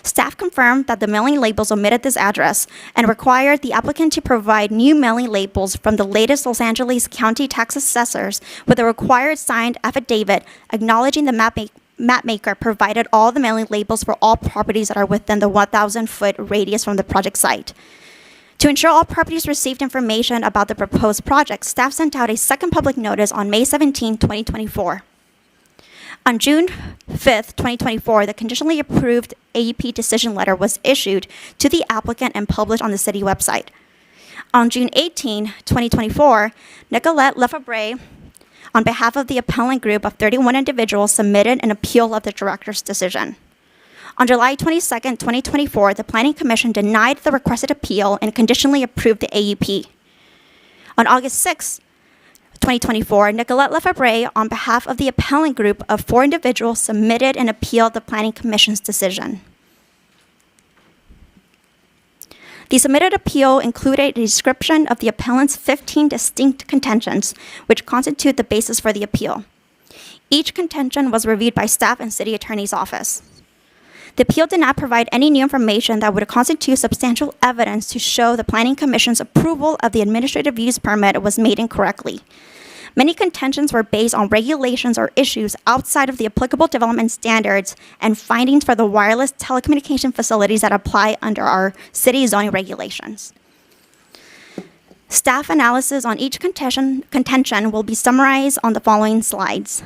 Staff confirmed that the mailing labels omitted this address and required the applicant to provide new mailing labels from the latest Los Angeles County tax assessors with a required signed affidavit acknowledging the mapmaker provided all the mailing labels for all properties that are within the 1,000-foot radius from the project site. To ensure all properties received information about the proposed project, staff sent out a second public notice on May 17, 2024. On June 5, 2024, the conditionally approved AEP decision letter was issued to the applicant and published on the city website. On June 18, 2024, Nicolette Lefebvre, on behalf of the appellant group of 31 individuals, submitted an appeal of the director's decision. On July 22, 2024, the Planning Commission denied the requested appeal and conditionally approved the AUP. On August 6, 2024, Nicolette Lefebvre, on behalf of the appellant group of 4 individuals, submitted and appealed the Planning Commission's decision. The submitted appeal included a description of the appellant's 15 distinct contentions, which constitute the basis for the appeal. Each contention was reviewed by staff and city attorney's office. The appeal did not provide any new information that would constitute substantial evidence to show the Planning Commission's approval of the administrative use permit was made incorrectly. Many contentions were based on regulations or issues outside of the applicable development standards and findings for the wireless telecommunication facilities that apply under our city zoning regulations. Staff analysis on each contention will be summarized on the following slides.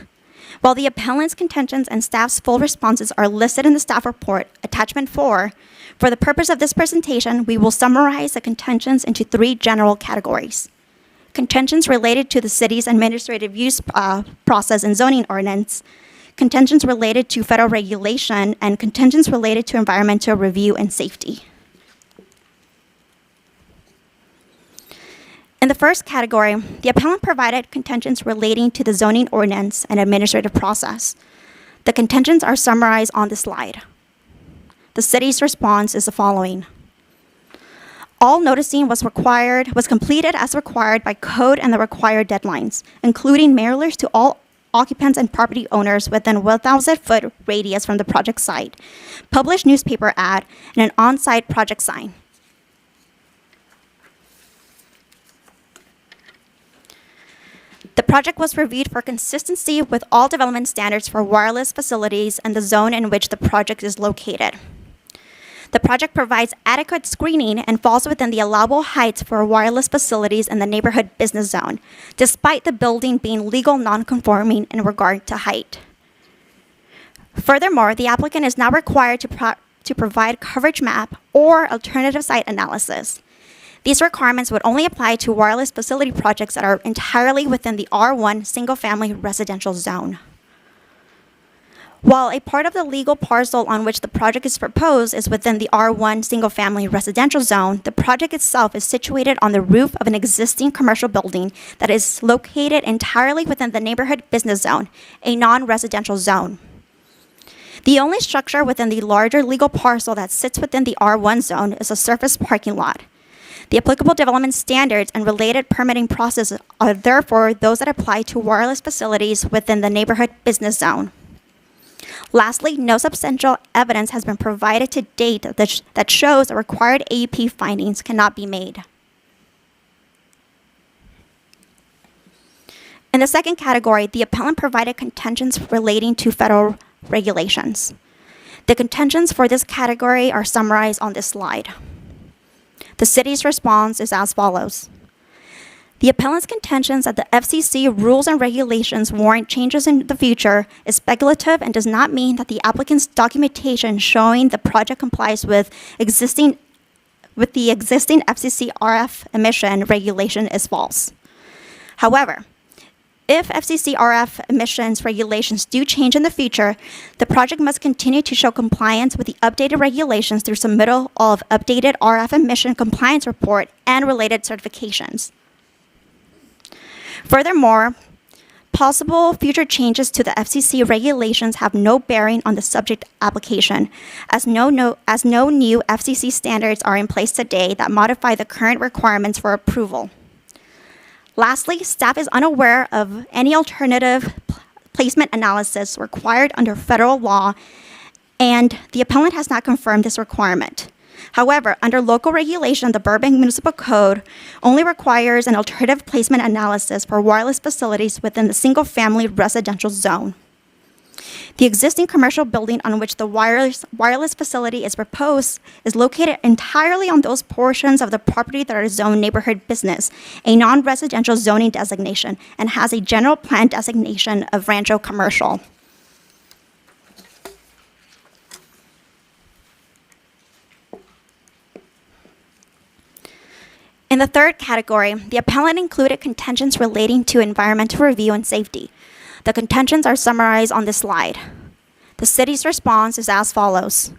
While the appellant's contentions and staff's full responses are listed in the staff report, attachment 4, for the purpose of this presentation, we will summarize the contentions into 3 general categories. Contentions related to the city's administrative use process and zoning ordinance, contentions related to federal regulation, and contentions related to environmental review and safety. In the first category, the appellant provided contentions relating to the zoning ordinance and administrative process. The contentions are summarized on the slide. The city's response is the following. All noticing was completed as required by code and the required deadlines, including mailers to all occupants and property owners within 1,000-foot radius from the project site, published newspaper ad, and an on-site project sign. The project was reviewed for consistency with all development standards for wireless facilities and the zone in which the project is located. The project provides adequate screening and falls within the allowable heights for wireless facilities in the neighborhood business zone, despite the building being legal non-conforming in regard to height. Furthermore, the applicant is not required to provide coverage map or alternative site analysis. These requirements would only apply to wireless facility projects that are entirely within the R1 single-family residential zone. While a part of the legal parcel on which the project is proposed is within the R1 single-family residential zone, the project itself is situated on the roof of an existing commercial building that is located entirely within the neighborhood business zone, a non-residential zone. The only structure within the larger legal parcel that sits within the R1 zone is a surface parking lot. The applicable development standards and related permitting processes are therefore those that apply to wireless facilities within the neighborhood business zone. Lastly, no substantial evidence has been provided to date that shows the required AUP findings cannot be made. In the second category, the appellant provided contentions relating to federal regulations. The contentions for this category are summarized on this slide. The city's response is as follows. The appellant's contentions that the FCC rules and regulations warrant changes in the future is speculative and does not mean that the applicant's documentation showing the project complies with the existing FCC RF emission regulation is false. However, if FCC RF emissions regulations do change in the future, the project must continue to show compliance with the updated regulations through submittal of updated RF emission compliance report and related certifications. Furthermore, possible future changes to the FCC regulations have no bearing on the subject application, as no new FCC standards are in place today that modify the current requirements for approval. Lastly, staff is unaware of any alternative placement analysis required under federal law, and the appellant has not confirmed this requirement. However, under local regulation, the Burbank Municipal Code only requires an alternative placement analysis for wireless facilities within the single-family residential zone. The existing commercial building on which the wireless facility is proposed is located entirely on those portions of the property that are zoned neighborhood business, a non-residential zoning designation, and has a general plan designation of Rancho Commercial. In the third category, the appellant included contentions relating to environmental review and safety. The contentions are summarized on this slide. The city's response is as follows.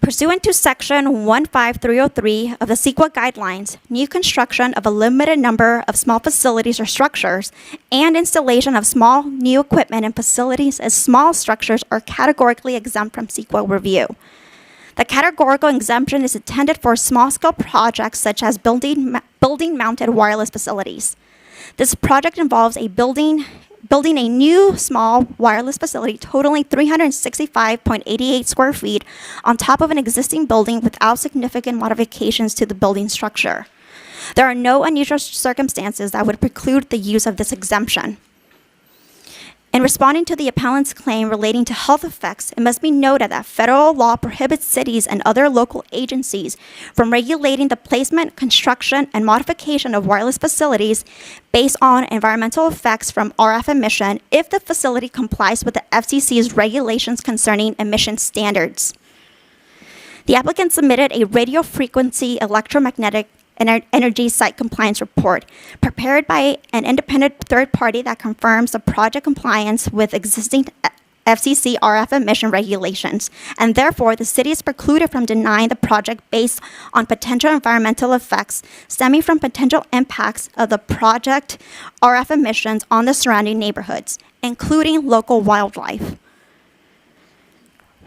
Pursuant to Section 15303 of the CEQA guidelines, new construction of a limited number of small facilities or structures and installation of small new equipment and facilities as small structures are categorically exempt from CEQA review. The categorical exemption is intended for small-scale projects such as building-mounted wireless facilities. This project involves building a new small wireless facility totaling 365.88 square feet on top of an existing building without significant modifications to the building structure. There are no unusual circumstances that would preclude the use of this exemption. In responding to the appellant's claim relating to health effects, it must be noted that federal law prohibits cities and other local agencies from regulating the placement, construction, and modification of wireless facilities based on environmental effects from RF emission if the facility complies with the FCC's regulations concerning emission standards. The applicant submitted a radio frequency electromagnetic energy site compliance report prepared by an independent third party that confirms the project compliance with existing FCC RF emission regulations, and therefore the city is precluded from denying the project based on potential environmental effects stemming from potential impacts of the project RF emissions on the surrounding neighborhoods, including local wildlife.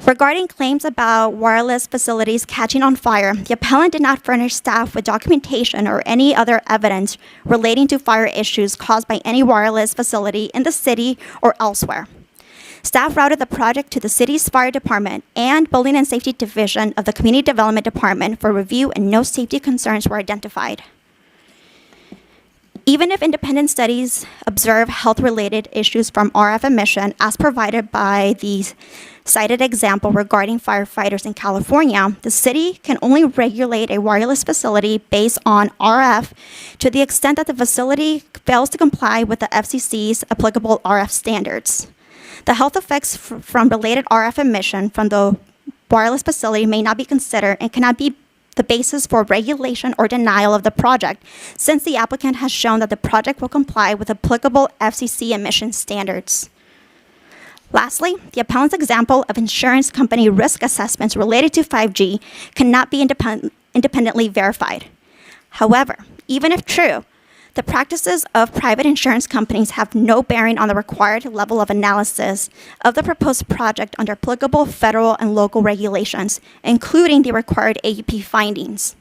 Regarding claims about wireless facilities catching on fire, the appellant did not furnish staff with documentation or any other evidence relating to fire issues caused by any wireless facility in the city or elsewhere. Staff routed the project to the city's fire department and Building and Safety Division of the Community Development Department for review, and no safety concerns were identified. Even if independent studies observe health-related issues from RF emission, as provided by the cited example regarding firefighters in California, the city can only regulate a wireless facility based on RF to the extent that the facility fails to comply with the FCC's applicable RF standards. The health effects from related RF emission from the wireless facility may not be considered and cannot be the basis for regulation or denial of the project, since the applicant has shown that the project will comply with applicable FCC emission standards. Lastly, the appellant's example of insurance company risk assessments related to 5G cannot be independently verified. However, even if true, the practices of private insurance companies have no bearing on the required level of analysis of the proposed project under applicable federal and local regulations, including the required AUP findings.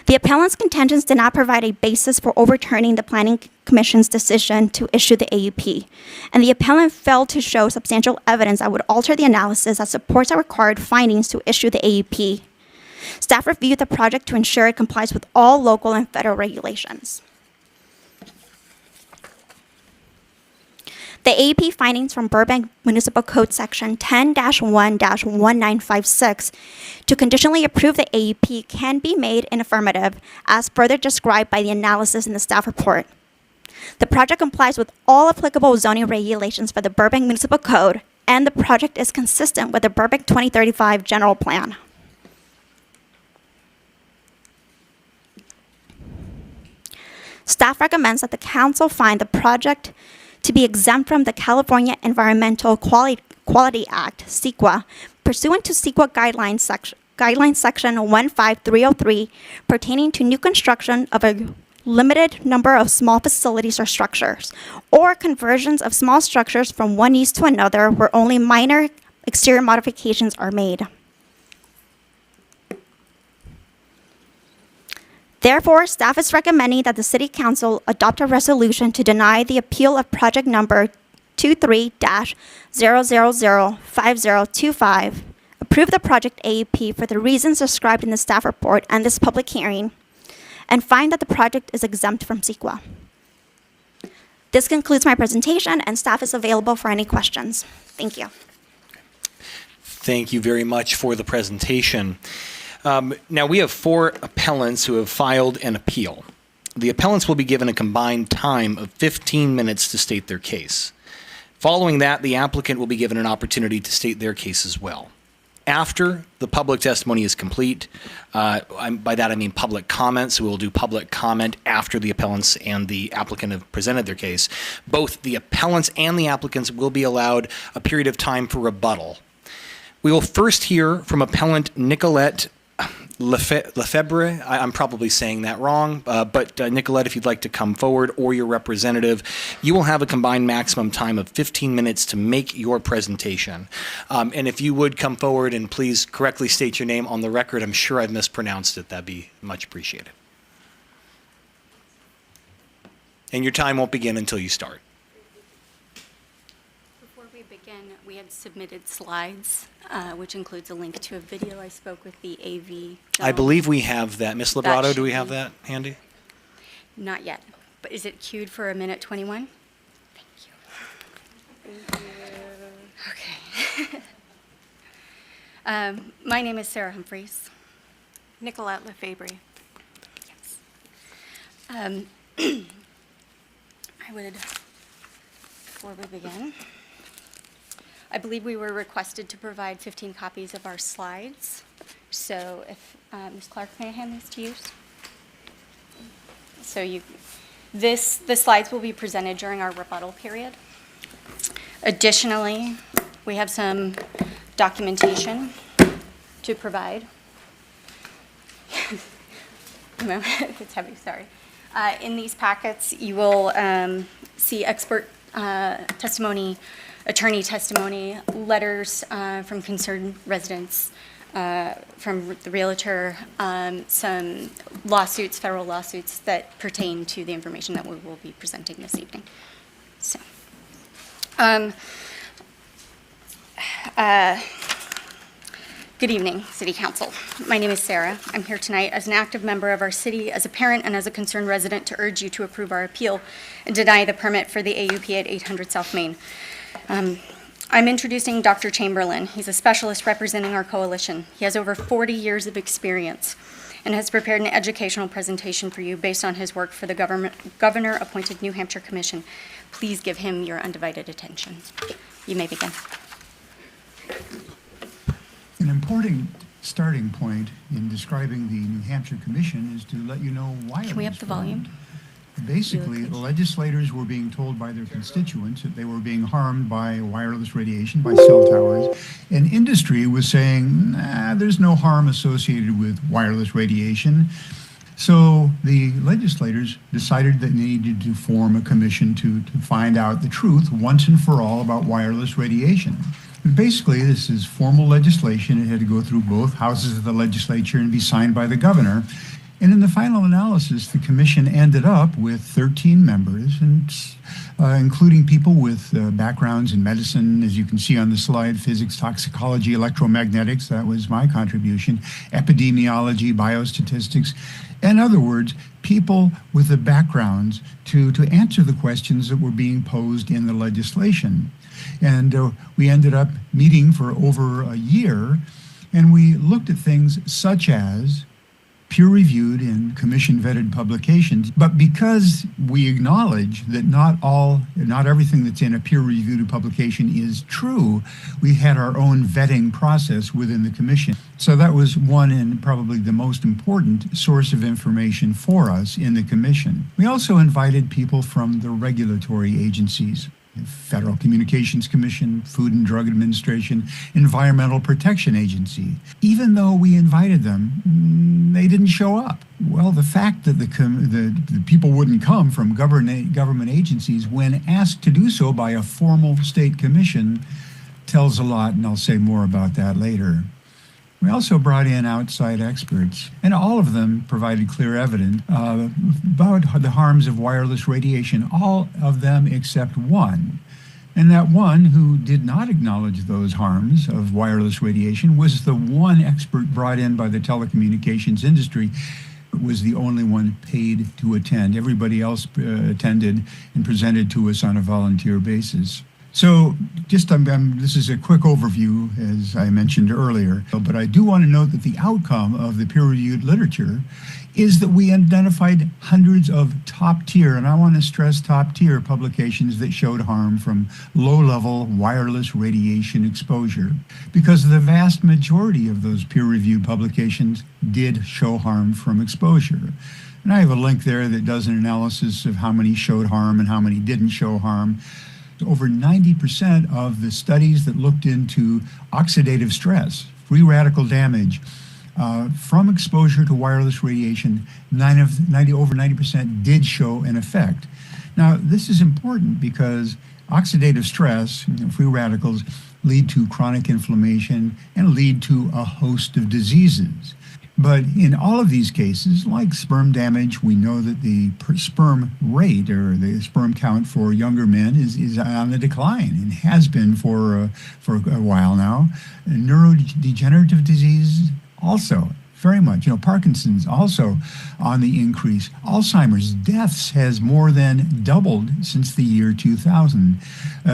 The appellant's contentions did not provide a basis for overturning the Planning Commission's decision to issue the AUP, and the appellant failed to show substantial evidence that would alter the analysis that supports the required findings to issue the AUP. Staff reviewed the project to ensure it complies with all local and federal regulations. The AUP findings from Burbank Municipal Code Section 10-1-1956 to conditionally approve the AUP can be made in affirmative, as further described by the analysis in the staff report. The project complies with all applicable zoning regulations for the Burbank Municipal Code, and the project is consistent with the Burbank 2035 General Plan. Staff recommends that the council find the project to be exempt from the California Environmental Quality Act, CEQA, pursuant to CEQA Guidelines Section 15303, pertaining to new construction of a limited number of small facilities or structures, or conversions of small structures from one use to another where only minor exterior modifications are made. Therefore, staff is recommending that the City Council adopt a resolution to deny the appeal of project number 23-0005025, approve the project AUP for the reasons described in the staff report and this public hearing, and find that the project is exempt from CEQA. This concludes my presentation, and staff is available for any questions. Thank you. Thank you very much for the presentation. Now, we have 4 appellants who have filed an appeal. The appellants will be given a combined time of 15 minutes to state their case. Following that, the applicant will be given an opportunity to state their case as well. After the public testimony is complete, by that I mean public comments, we will do public comment after the appellants and the applicant have presented their case. Both the appellants and the applicants will be allowed a period of time for rebuttal. We will first hear from appellant Nicolette Lefebvre. I'm probably saying that wrong, but Nicolette, if you'd like to come forward, or your representative, you will have a combined maximum time of 15 minutes to make your presentation. And if you would come forward and please correctly state your name on the record, I'm sure I've mispronounced it. That'd be much appreciated. And your time won't begin until you start. Before we begin, we had submitted slides, which includes a link to a video. I spoke with the AV. I believe we have that. Ms. Librato, do we have that handy? Not yet, but is it queued for 1:21? Thank you. Okay. My name is Sarah Humphreys. Nicolette Lefebvre. Yes. I would, before we begin, I believe we were requested to provide 15 copies of our slides. So if, Ms. Clark, may I hand these to you? So the slides will be presented during our rebuttal period. Additionally, we have some documentation to provide. It's heavy, sorry. In these packets, you will see expert testimony, attorney testimony, letters from concerned residents, from the realtor, some lawsuits, federal lawsuits that pertain to the information that we will be presenting this evening. So, good evening, City Council. My name is Sarah. I'm here tonight as an active member of our city, as a parent, and as a concerned resident to urge you to approve our appeal and deny the permit for the AUP at 800 South Main. I'm introducing Dr. Chamberlain. He's a specialist representing our coalition. He has over 40 years of experience and has prepared an educational presentation for you based on his work for the governor-appointed New Hampshire Commission. Please give him your undivided attention. You may begin. An important starting point in describing the New Hampshire Commission is to let you know why. Can we up the volume? Basically, legislators were being told by their constituents that they were being harmed by wireless radiation, by cell towers, and industry was saying, there's no harm associated with wireless radiation. So the legislators decided that they needed to form a commission to find out the truth once and for all about wireless radiation. Basically, this is formal legislation. It had to go through both houses of the legislature and be signed by the governor. And in the final analysis, the commission ended up with 13 members, and including people with backgrounds in medicine, as you can see on the slide, physics, toxicology, electromagnetics, that was my contribution, epidemiology, biostatistics. In other words, people with the backgrounds to answer the questions that were being posed in the legislation. And we ended up meeting for over a year, and we looked at things such as peer-reviewed and commission-vetted publications. But because we acknowledge that not everything that's in a peer-reviewed publication is true, we had our own vetting process within the commission. So that was one and probably the most important source of information for us in the commission. We also invited people from the regulatory agencies. Federal Communications Commission, Food and Drug Administration, Environmental Protection Agency. Even though we invited them, they didn't show up. Well, the fact that the people wouldn't come from government agencies when asked to do so by a formal state commission tells a lot, and I'll say more about that later. We also brought in outside experts, and all of them provided clear evidence about the harms of wireless radiation, all of them except one. And that one who did not acknowledge those harms of wireless radiation was the one expert brought in by the telecommunications industry, was the only one paid to attend. Everybody else attended and presented to us on a volunteer basis. So just, this is a quick overview, as I mentioned earlier, but I do want to note that the outcome of the peer-reviewed literature is that we identified hundreds of top-tier, and I want to stress top-tier publications that showed harm from low-level wireless radiation exposure, because the vast majority of those peer-reviewed publications did show harm from exposure. And I have a link there that does an analysis of how many showed harm and how many didn't show harm. Over 90% of the studies that looked into oxidative stress, free radical damage, from exposure to wireless radiation, over 90% did show an effect. Now, this is important because oxidative stress, free radicals, lead to chronic inflammation and lead to a host of diseases. But in all of these cases, like sperm damage, we know that the sperm rate or the sperm count for younger men is on the decline and has been for a while now. Neurodegenerative disease also very much. Parkinson's also on the increase. Alzheimer's deaths has more than doubled since the year 2000.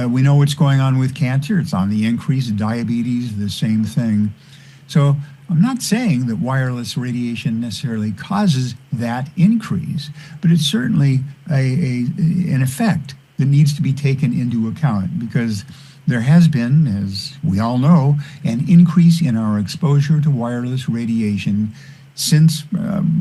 We know what's going on with cancer. It's on the increase. Diabetes, the same thing. So I'm not saying that wireless radiation necessarily causes that increase, but it's certainly an effect that needs to be taken into account, because there has been, as we all know, an increase in our exposure to wireless radiation since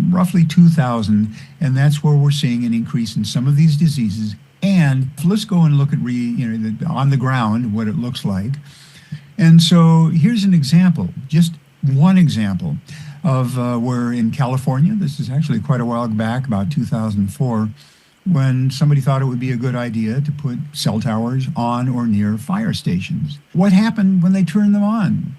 roughly 2000, and that's where we're seeing an increase in some of these diseases. And let's go and look at on the ground what it looks like. And so here's an example, just one example of where in California, this is actually quite a while back, about 2004, when somebody thought it would be a good idea to put cell towers on or near fire stations. What happened when they turned them on?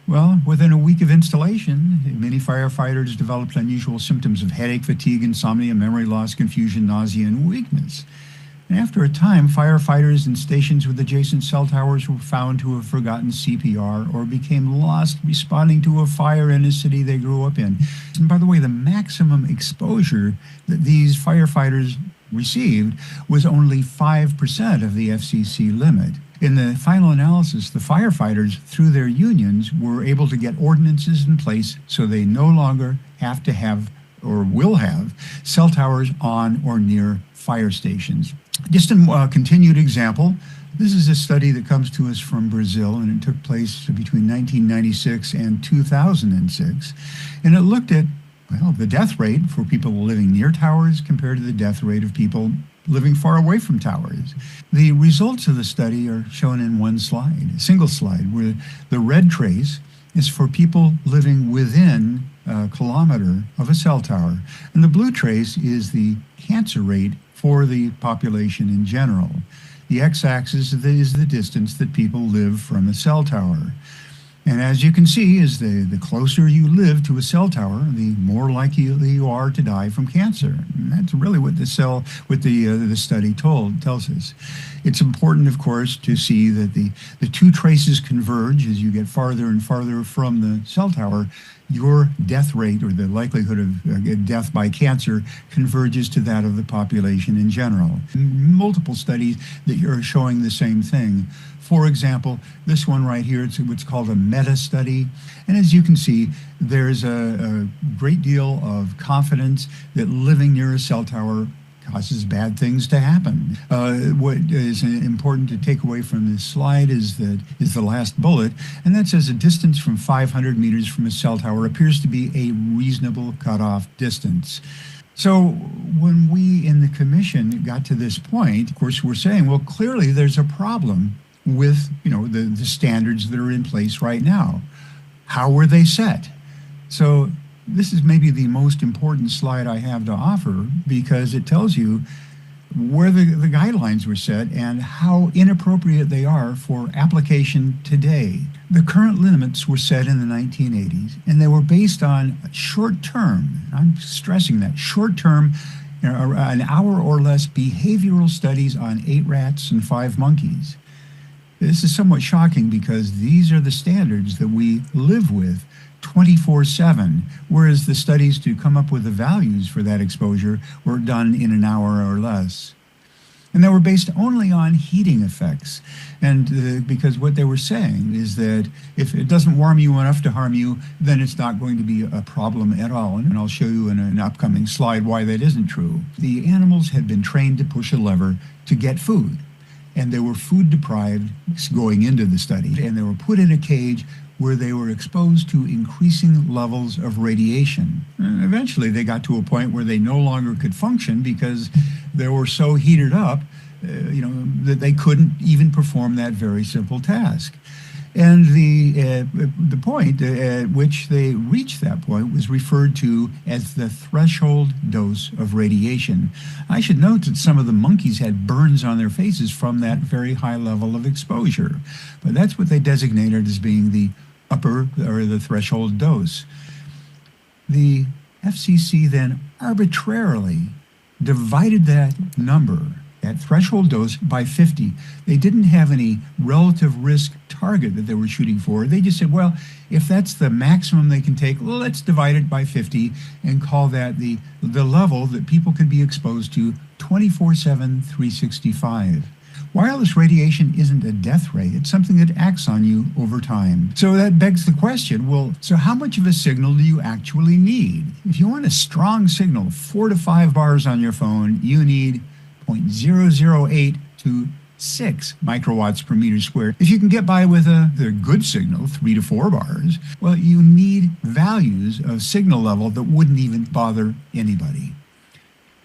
Well, within a week of installation, many firefighters developed unusual symptoms of headache, fatigue, insomnia, memory loss, confusion, nausea, and weakness. And after a time, firefighters in stations with adjacent cell towers were found to have forgotten CPR or became lost responding to a fire in a city they grew up in. And by the way, the maximum exposure that these firefighters received was only 5% of the FCC limit. In the final analysis, the firefighters, through their unions, were able to get ordinances in place so they no longer have to have or will have cell towers on or near fire stations. Just a continued example, this is a study that comes to us from Brazil, and it took place between 1996 and 2006. And it looked at, the death rate for people living near towers compared to the death rate of people living far away from towers. The results of the study are shown in one slide, a single slide, where the red trace is for people living within a kilometer of a cell tower. And the blue trace is the cancer rate for the population in general. The x-axis is the distance that people live from a cell tower. And as you can see, the closer you live to a cell tower, the more likely you are to die from cancer. And that's really what the study tells us. It's important, of course, to see that the two traces converge as you get farther and farther from the cell tower. Your death rate, or the likelihood of death by cancer, converges to that of the population in general. Multiple studies that are showing the same thing. For example, this one right here, it's what's called a meta-study. And as you can see, there's a great deal of confidence that living near a cell tower causes bad things to happen. What is important to take away from this slide is the last bullet, and that says a distance from 500 meters from a cell tower appears to be a reasonable cutoff distance. So when we in the commission got to this point, of course, we're saying, well, clearly there's a problem with the standards that are in place right now. How were they set? So this is maybe the most important slide I have to offer, because it tells you where the guidelines were set and how inappropriate they are for application today. The current limits were set in the 1980s, and they were based on short-term, I'm stressing that, short-term, an hour or less behavioral studies on 8 rats and 5 monkeys. This is somewhat shocking because these are the standards that we live with 24/7, whereas the studies to come up with the values for that exposure were done in an hour or less. And they were based only on heating effects. And because what they were saying is that if it doesn't warm you enough to harm you, then it's not going to be a problem at all. And I'll show you in an upcoming slide why that isn't true. The animals had been trained to push a lever to get food. And they were food deprived going into the study. And they were put in a cage where they were exposed to increasing levels of radiation. And eventually they got to a point where they no longer could function because they were so heated up, that they couldn't even perform that very simple task. And the point at which they reached that point was referred to as the threshold dose of radiation. I should note that some of the monkeys had burns on their faces from that very high level of exposure. But that's what they designated as being the upper or the threshold dose. The FCC then arbitrarily divided that number, that threshold dose, by 50. They didn't have any relative risk target that they were shooting for. They just said, well, if that's the maximum they can take, well, let's divide it by 50 and call that the level that people can be exposed to 24/7, 365. Wireless radiation isn't a death ray. It's something that acts on you over time. So that begs the question, well, so how much of a signal do you actually need? If you want a strong signal, 4 to 5 bars on your phone, you need 0.008 to 6 microwatts per meter squared. If you can get by with the good signal, 3 to 4 bars, well, you need values of signal level that wouldn't even bother anybody.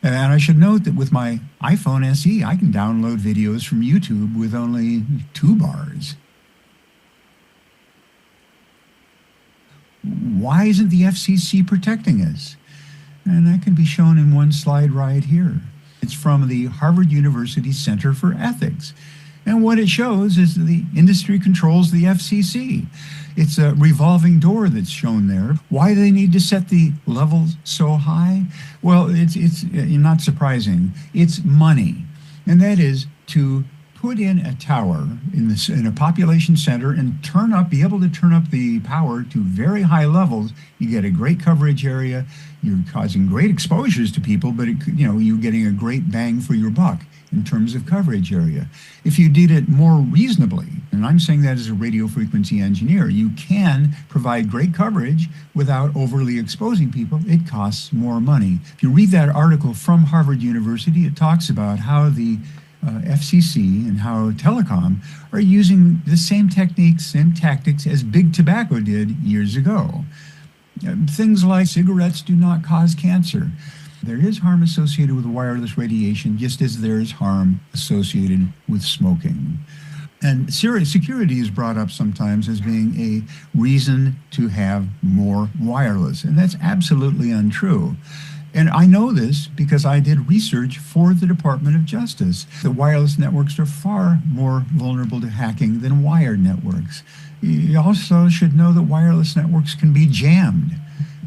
And I should note that with my iPhone SE, I can download videos from YouTube with only 2 bars. Why isn't the FCC protecting us? And that can be shown in one slide right here. It's from the Harvard University Center for Ethics. And what it shows is that the industry controls the FCC. It's a revolving door that's shown there. Why do they need to set the levels so high? Well, it's not surprising. It's money. And that is to put in a tower in a population center and be able to turn up the power to very high levels. You get a great coverage area. You're causing great exposures to people, but you're getting a great bang for your buck in terms of coverage area. If you did it more reasonably, and I'm saying that as a radio frequency engineer, you can provide great coverage without overly exposing people. It costs more money. If you read that article from Harvard University, it talks about how the FCC and how telecom are using the same techniques, same tactics as big tobacco did years ago. Things like cigarettes do not cause cancer. There is harm associated with wireless radiation, just as there is harm associated with smoking. And security is brought up sometimes as being a reason to have more wireless, and that's absolutely untrue. And I know this because I did research for the Department of Justice. The wireless networks are far more vulnerable to hacking than wired networks. You also should know that wireless networks can be jammed.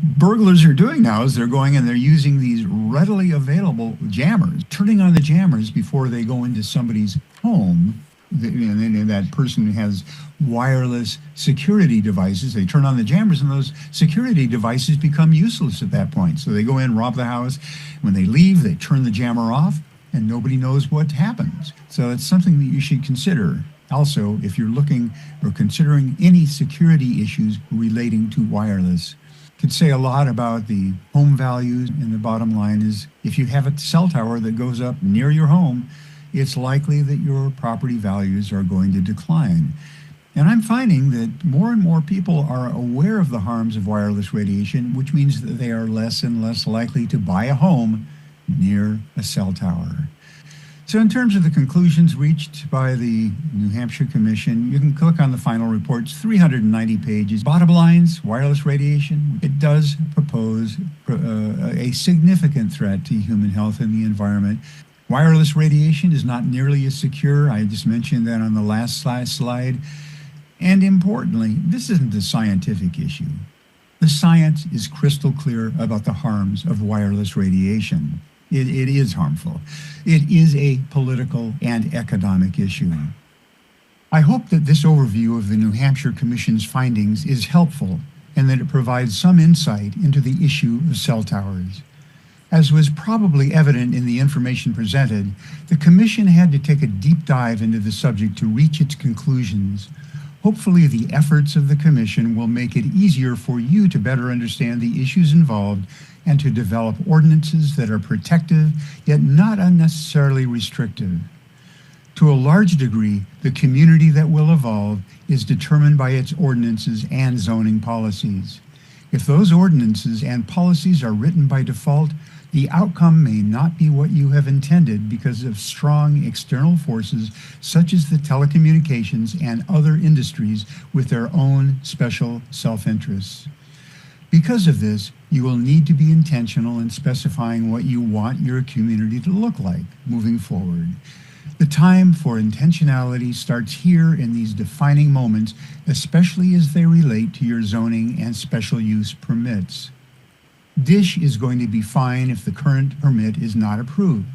Burglars are doing now is they're going and they're using these readily available jammers, turning on the jammers before they go into somebody's home. And that person has wireless security devices. They turn on the jammers and those security devices become useless at that point. So they go in, rob the house. When they leave, they turn the jammer off and nobody knows what happens. So it's something that you should consider. Also, if you're looking or considering any security issues relating to wireless. Could say a lot about the home values, and the bottom line is if you have a cell tower that goes up near your home, it's likely that your property values are going to decline. And I'm finding that more and more people are aware of the harms of wireless radiation, which means that they are less and less likely to buy a home near a cell tower. So in terms of the conclusions reached by the New Hampshire Commission, you can click on the final reports, 390 pages. Bottom lines, wireless radiation, it does propose a significant threat to human health and the environment. Wireless radiation is not nearly as secure. I just mentioned that on the last slide. And importantly, this isn't a scientific issue. The science is crystal clear about the harms of wireless radiation. It is harmful. It is a political and economic issue. I hope that this overview of the New Hampshire Commission's findings is helpful and that it provides some insight into the issue of cell towers. As was probably evident in the information presented, the Commission had to take a deep dive into the subject to reach its conclusions. Hopefully, the efforts of the Commission will make it easier for you to better understand the issues involved and to develop ordinances that are protective yet not unnecessarily restrictive. To a large degree, the community that will evolve is determined by its ordinances and zoning policies. If those ordinances and policies are written by default, the outcome may not be what you have intended because of strong external forces such as the telecommunications and other industries with their own special self-interests. Because of this, you will need to be intentional in specifying what you want your community to look like moving forward. The time for intentionality starts here in these defining moments, especially as they relate to your zoning and special use permits. DISH is going to be fine if the current permit is not approved.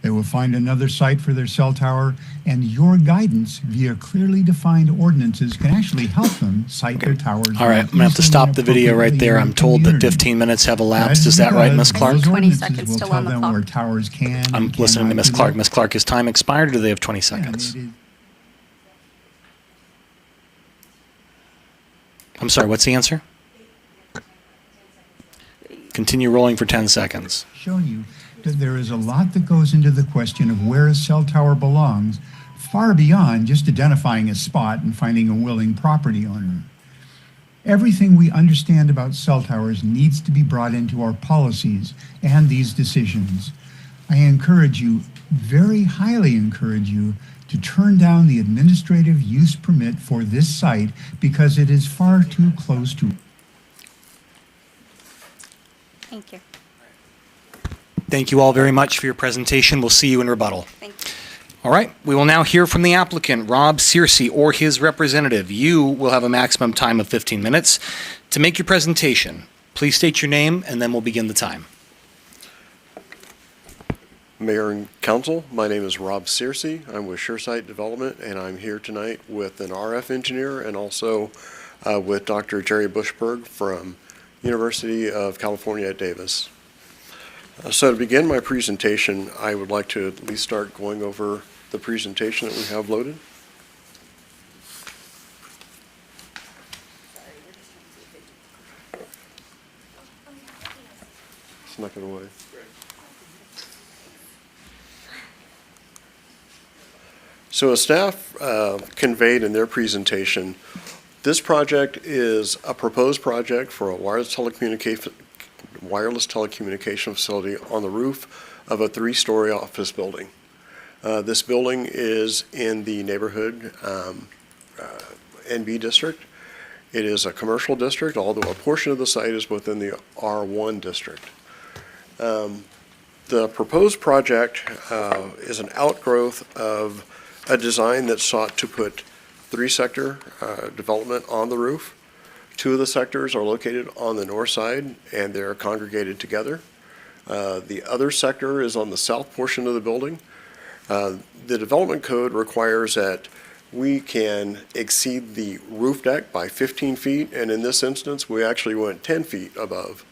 They will find another site for their cell tower, and your guidance via clearly defined ordinances can actually help them site their towers. All right, I'm going to have to stop the video right there. I'm told that 15 minutes have elapsed. Is that right, Ms. Clark? 20 seconds still on the clock. Where towers can I'm listening to Ms. Clark. Ms. Clark, is time expired or do they have 20 seconds? I'm sorry, what's the answer? Continue rolling for 10 seconds. Shown you that there is a lot that goes into the question of where a cell tower belongs, far beyond just identifying a spot and finding a willing property owner. Everything we understand about cell towers needs to be brought into our policies and these decisions. I encourage you, very highly encourage you, to turn down the administrative use permit for this site because it is far too close to. Thank you. Thank you all very much for your presentation. We'll see you in rebuttal. Thank you. All right, we will now hear from the applicant, Rob Searcy, or his representative. You will have a maximum time of 15 minutes. To make your presentation, please state your name and then we'll begin the time. Mayor and Council, my name is Rob Searcy. I'm with SureSite Development, and I'm here tonight with an RF engineer and also with Dr. Jerry Bushberg from University of California at Davis. So to begin my presentation, I would like to at least start going over the presentation that we have loaded. Snuck it away. So as staff conveyed in their presentation, this project is a proposed project for a wireless telecommunication facility on the roof of a 3-story office building. This building is in the neighborhood NB district. It is a commercial district, although a portion of the site is within the R1 district. The proposed project is an outgrowth of a design that sought to put 3-sector development on the roof. 2 of the sectors are located on the north side and they're congregated together. The other sector is on the south portion of the building. The development code requires that we can exceed the roof deck by 15 feet, and in this instance, we actually went 10 feet above.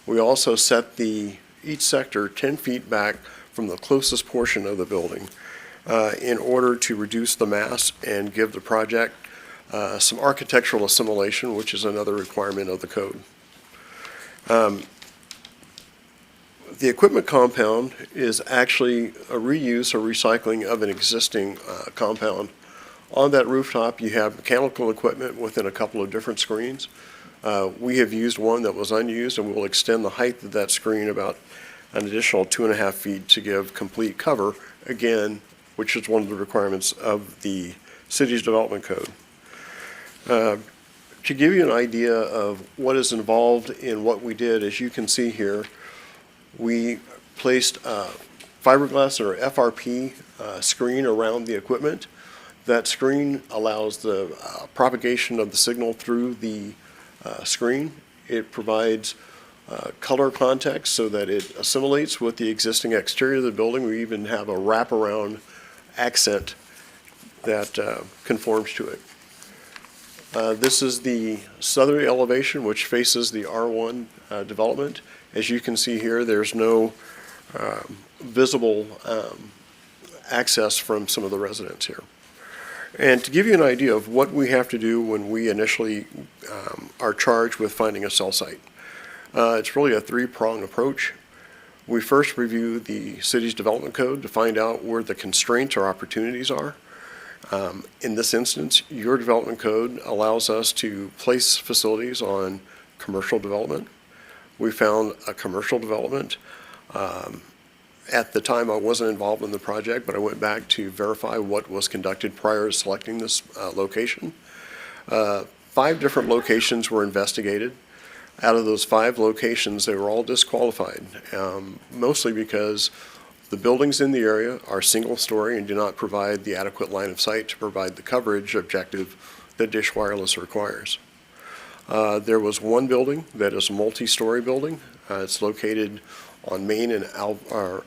We also set each sector 10 feet back from the closest portion of the building in order to reduce the mass and give the project some architectural assimilation, which is another requirement of the code. The equipment compound is actually a reuse or recycling of an existing compound. On that rooftop, you have mechanical equipment within a couple of different screens. We have used one that was unused, and we will extend the height of that screen about an additional 2.5 feet to give complete cover, again, which is one of the requirements of the city's development code. To give you an idea of what is involved in what we did, as you can see here, we placed fiberglass or FRP screen around the equipment. That screen allows the propagation of the signal through the screen. It provides color context so that it assimilates with the existing exterior of the building. We even have a wraparound accent that conforms to it. This is the southerly elevation, which faces the R1 development, As you can see here, there's no visible access from some of the residents here. And to give you an idea of what we have to do when we initially are charged with finding a cell site, it's really a three-pronged approach. We first review the city's development code to find out where the constraints or opportunities are. In this instance, your development code allows us to place facilities on commercial development. We found a commercial development. At the time, I wasn't involved in the project, but I went back to verify what was conducted prior to selecting this location. 5 different locations were investigated. Out of those 5 locations, they were all disqualified, mostly because the buildings in the area are single-story and do not provide the adequate line of sight to provide the coverage objective that Dish Wireless requires. There was one building that is a multi-story building. It's located on Main and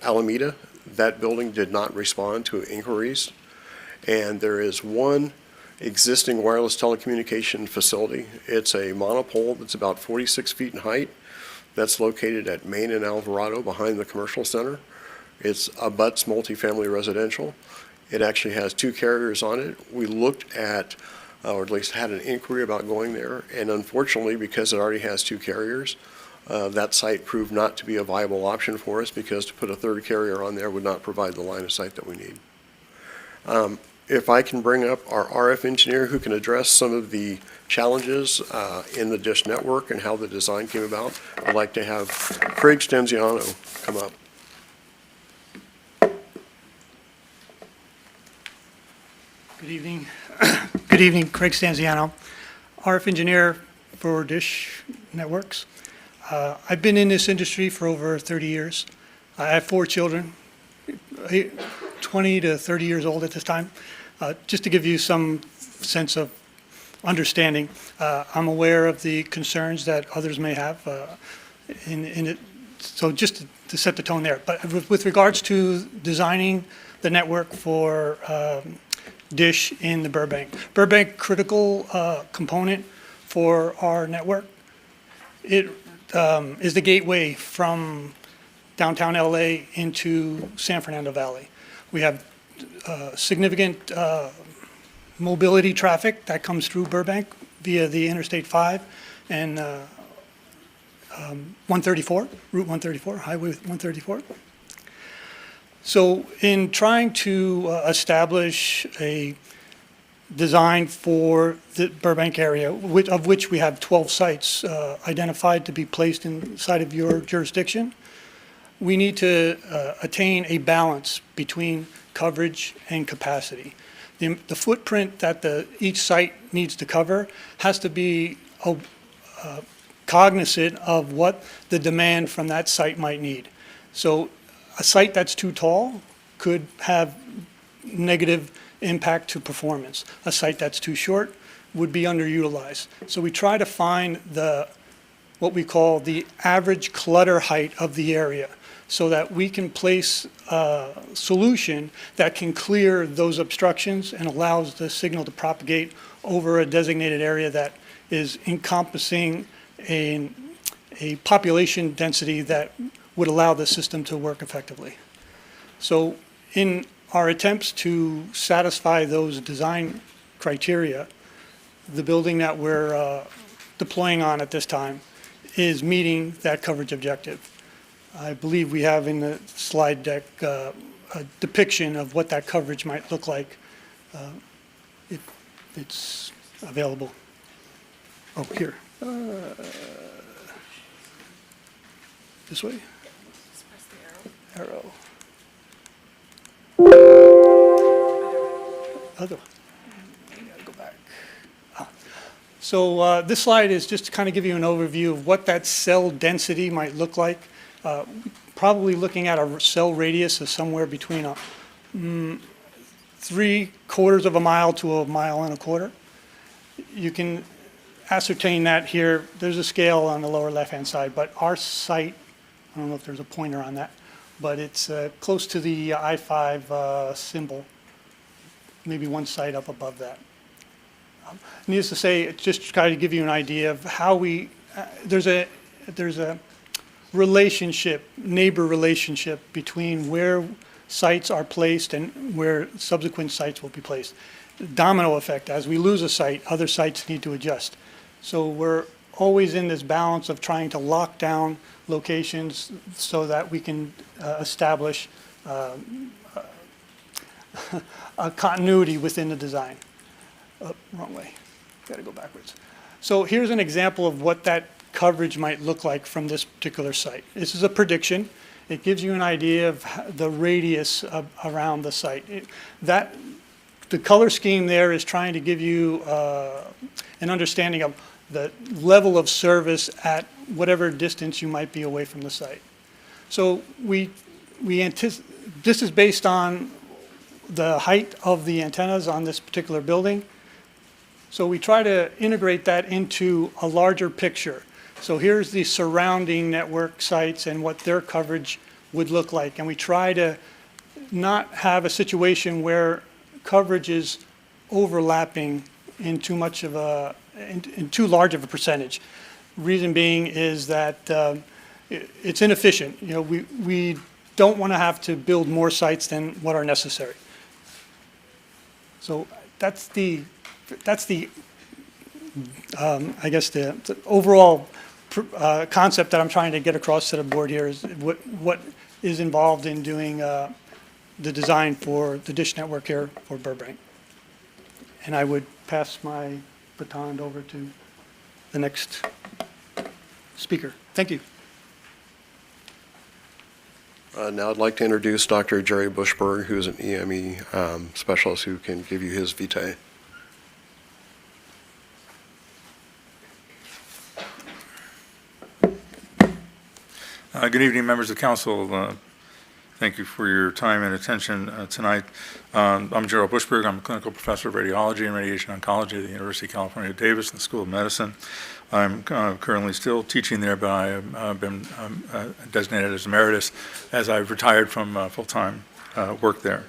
Alameda. That building did not respond to inquiries. And there is one existing wireless telecommunication facility. It's a monopole that's about 46 feet in height. That's located at Main and Alvarado behind the commercial center. It's abuts multifamily residential. It actually has 2 carriers on it. We looked at, or at least had an inquiry about going there, and unfortunately, because it already has 2 carriers, that site proved not to be a viable option for us because to put a 3rd carrier on there would not provide the line of sight that we need. If I can bring up our RF engineer who can address some of the challenges in the Dish network and how the design came about, I'd like to have Craig Stenziano come up. Good evening. Good evening, Craig Stenziano, RF engineer for Dish Networks. I've been in this industry for over 30 years. I have 4 children, 20 to 30 years old at this time. Just to give you some sense of understanding, I'm aware of the concerns that others may have in it. So just to set the tone there. But with regards to designing the network for Dish in the Burbank critical component for our network. It is the gateway from downtown LA into San Fernando Valley. We have significant mobility traffic that comes through Burbank via the Interstate 5 and 134, Route 134, Highway 134. So in trying to establish a design for the Burbank area, of which we have 12 sites identified to be placed inside of your jurisdiction, we need to attain a balance between coverage and capacity. The footprint that each site needs to cover has to be cognizant of what the demand from that site might need. So a site that's too tall could have negative impact to performance. A site that's too short would be underutilized. So we try to find what we call the average clutter height of the area so that we can place a solution that can clear those obstructions and allows the signal to propagate over a designated area that is encompassing a population density that would allow the system to work effectively. So in our attempts to satisfy those design criteria, the building that we're deploying on at this time is meeting that coverage objective. I believe we have in the slide deck a depiction of what that coverage might look like if it's available. Oh, here. This way? Arrow. Other one. Go back. So this slide is just to kind of give you an overview of what that cell density might look like. Probably looking at a cell radius of somewhere between 3/4 of a mile to 1.25 miles. You can ascertain that here. There's a scale on the lower left-hand side, but our site, I don't know if there's a pointer on that, but it's close to the I-5 symbol, maybe one site up above that. Needless to say, just try to give you an idea of how there's a neighbor relationship between where sites are placed and where subsequent sites will be placed. Domino effect, as we lose a site, other sites need to adjust. So we're always in this balance of trying to lock down locations so that we can establish a continuity within the design. Wrong way, gotta go backwards. So here's an example of what that coverage might look like from this particular site. This is a prediction. It gives you an idea of the radius around the site. The color scheme there is trying to give you an understanding of the level of service at whatever distance you might be away from the site. So this is based on the height of the antennas on this particular building. So we try to integrate that into a larger picture. So here's the surrounding network sites and what their coverage would look like. And we try to not have a situation where coverage is overlapping in too much of in too large of a percentage. Reason being is that it's inefficient. You know, we don't want to have to build more sites than what are necessary. So that's the I guess the overall concept that I'm trying to get across to the board here is what is involved in doing the design for the dish network here for Burbank. And I would pass my baton over to the next speaker. Thank you. Now I'd like to introduce Dr. Jerry Bushberg, who is an EME specialist who can give you his vitae. Good evening, members of council. Thank you for your time and attention tonight. I'm Gerald Bushberg. I'm a clinical professor of radiology and radiation oncology at the University of California, Davis in the School of Medicine. I'm currently still teaching there, but I've been designated as emeritus as I've retired from full-time work there.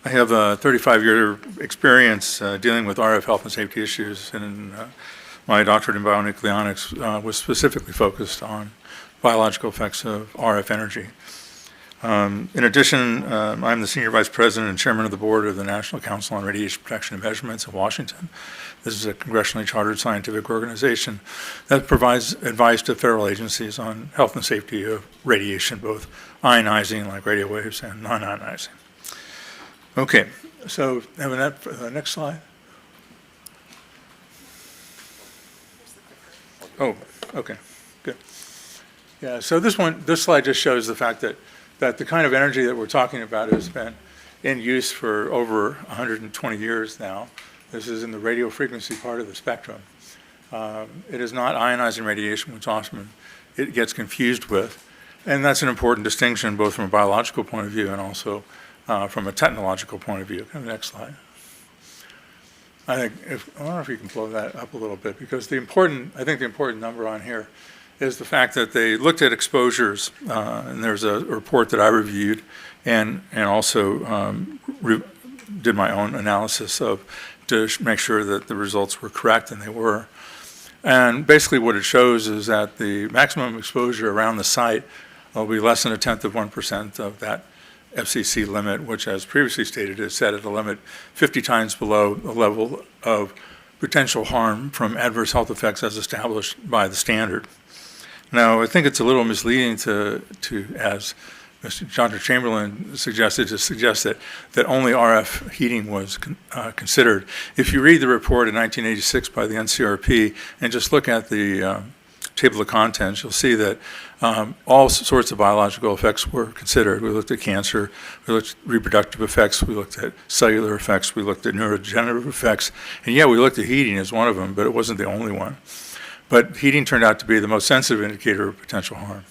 I have a 35-year experience dealing with RF health and safety issues, and my doctorate in bionucleonics was specifically focused on biological effects of RF energy. In addition, I'm the Senior Vice President and Chairman of the Board of the National Council on Radiation Protection and Measurements in Washington. This is a congressionally chartered scientific organization that provides advice to federal agencies on health and safety of radiation, both ionizing like radio waves and non-ionizing. Okay, so next slide. Oh, okay, good. Yeah, so this slide just shows the fact that the kind of energy that we're talking about has been in use for over 120 years now. This is in the radio frequency part of the spectrum. It is not ionizing radiation, which often it gets confused with. And that's an important distinction, both from a biological point of view and also from a technological point of view. Next slide. I don't know if you can blow that up a little bit, because I think the important number on here is the fact that they looked at exposures, and there's a report that I reviewed and also did my own analysis to make sure that the results were correct, and they were. And basically what it shows is that the maximum exposure around the site will be less than 0.1% of that FCC limit, which, as previously stated, is set at a limit 50 times below the level of potential harm from adverse health effects as established by the standard. Now, I think it's a little misleading to as Dr. Chamberlain suggested, to suggest that only RF heating was considered. If you read the report in 1986 by the NCRP and just look at the table of contents, you'll see that all sorts of biological effects were considered. We looked at cancer, we looked at reproductive effects, we looked at cellular effects, we looked at neurodegenerative effects, and yeah, we looked at heating as one of them, but it wasn't the only one. But heating turned out to be the most sensitive indicator of potential harm.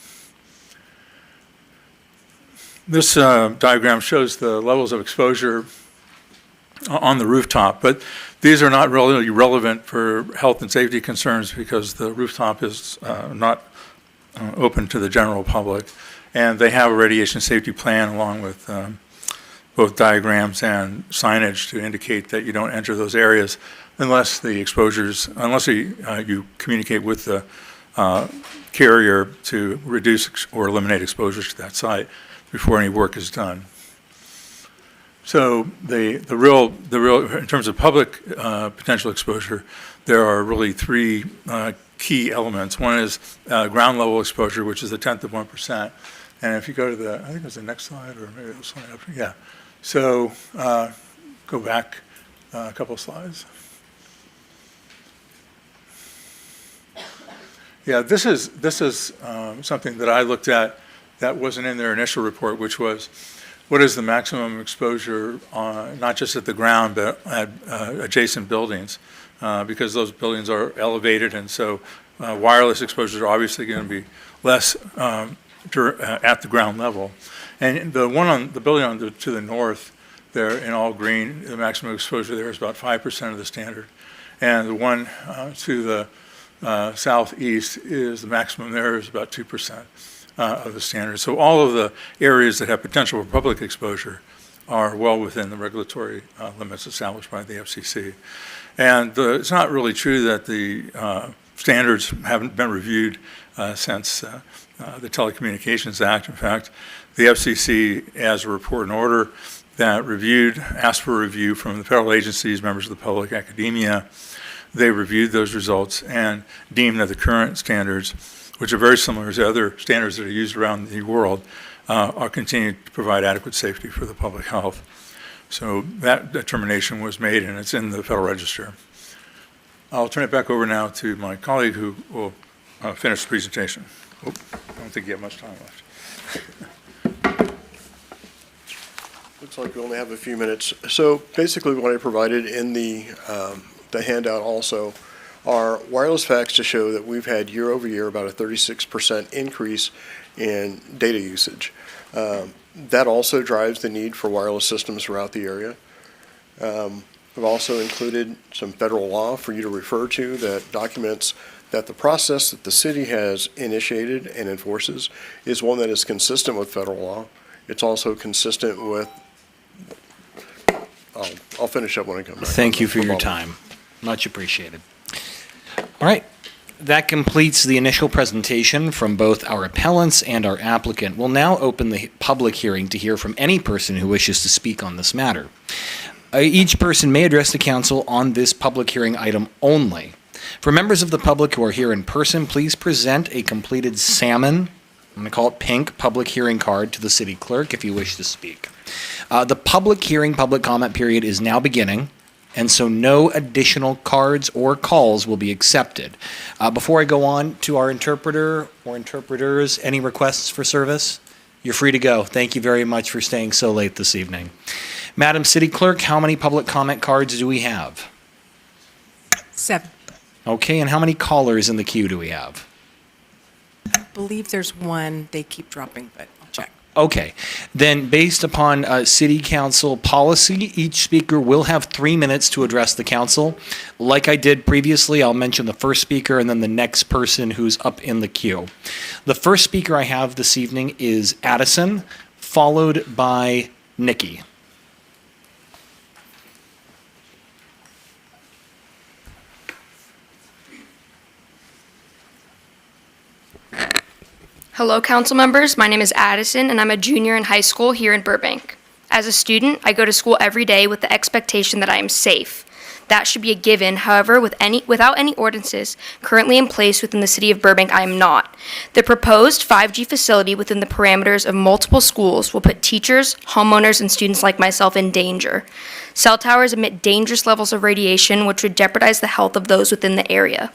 This diagram shows the levels of exposure on the rooftop, but these are not really relevant for health and safety concerns because the rooftop is not open to the general public, and they have a radiation safety plan along with both diagrams and signage to indicate that you don't enter those areas unless the exposures, unless you communicate with the carrier to reduce or eliminate exposure to that site before any work is done. So the real, in terms of public potential exposure, there are really three key elements. One is ground level exposure, which is a tenth of 1%. And if you go to the, I think it was the next slide, or maybe the slide after, yeah. So go back a couple of slides. Yeah, this is something that I looked at that wasn't in their initial report, which was what is the maximum exposure not just at the ground, but at adjacent buildings, because those buildings are elevated, and so wireless exposures are obviously going to be less at the ground level. And the one on the building to the north there in all green, the maximum exposure there is about 5% of the standard. And the one to the southeast is the maximum there is about 2% of the standard. So all of the areas that have potential for public exposure are well within the regulatory limits established by the FCC. And it's not really true that the standards haven't been reviewed since the Telecommunications Act. In fact, the FCC has a report and order that asked for a review from the federal agencies, members of the public, academia. They reviewed those results and deemed that the current standards, which are very similar to other standards that are used around the world, are continuing to provide adequate safety for the public health. So that determination was made, and it's in the Federal Register. I'll turn it back over now to my colleague who will finish the presentation. I don't think you have much time left. Looks like we only have a few minutes. So basically what I provided in the handout also are wireless facts to show that we've had year over year about a 36% increase in data usage. That also drives the need for wireless systems throughout the area. We've also included some federal law for you to refer to that documents that the process that the city has initiated and enforces is one that is consistent with federal law. It's also consistent with, I'll finish up when I come back. Thank you for your time. Much appreciated. All right. That completes the initial presentation from both our appellants and our applicant. We'll now open the public hearing to hear from any person who wishes to speak on this matter. Each person may address the council on this public hearing item only. For members of the public who are here in person, please present a completed salmon, I'm going to call it pink, public hearing card to the city clerk if you wish to speak. The public hearing, public comment period is now beginning, and so no additional cards or calls will be accepted. Before I go on to our interpreter or interpreters, any requests for service? You're free to go. Thank you very much for staying so late this evening. Madam City Clerk, how many public comment cards do we have? 7. Okay, and how many callers in the queue do we have? I believe there's one. They keep dropping, but I'll check. Okay, then based upon city council policy, each speaker will have 3 minutes to address the council. Like I did previously, I'll mention the first speaker and then the next person who's up in the queue. The first speaker I have this evening is Addison, followed by Nikki. Hello, council members. My name is Addison, and I'm a junior in high school here in Burbank. As a student, I go to school every day with the expectation that I am safe. That should be a given. However, without any ordinances currently in place within the city of Burbank, I am not. The proposed 5G facility within the parameters of multiple schools will put teachers, homeowners, and students like myself in danger. Cell towers emit dangerous levels of radiation, which would jeopardize the health of those within the area.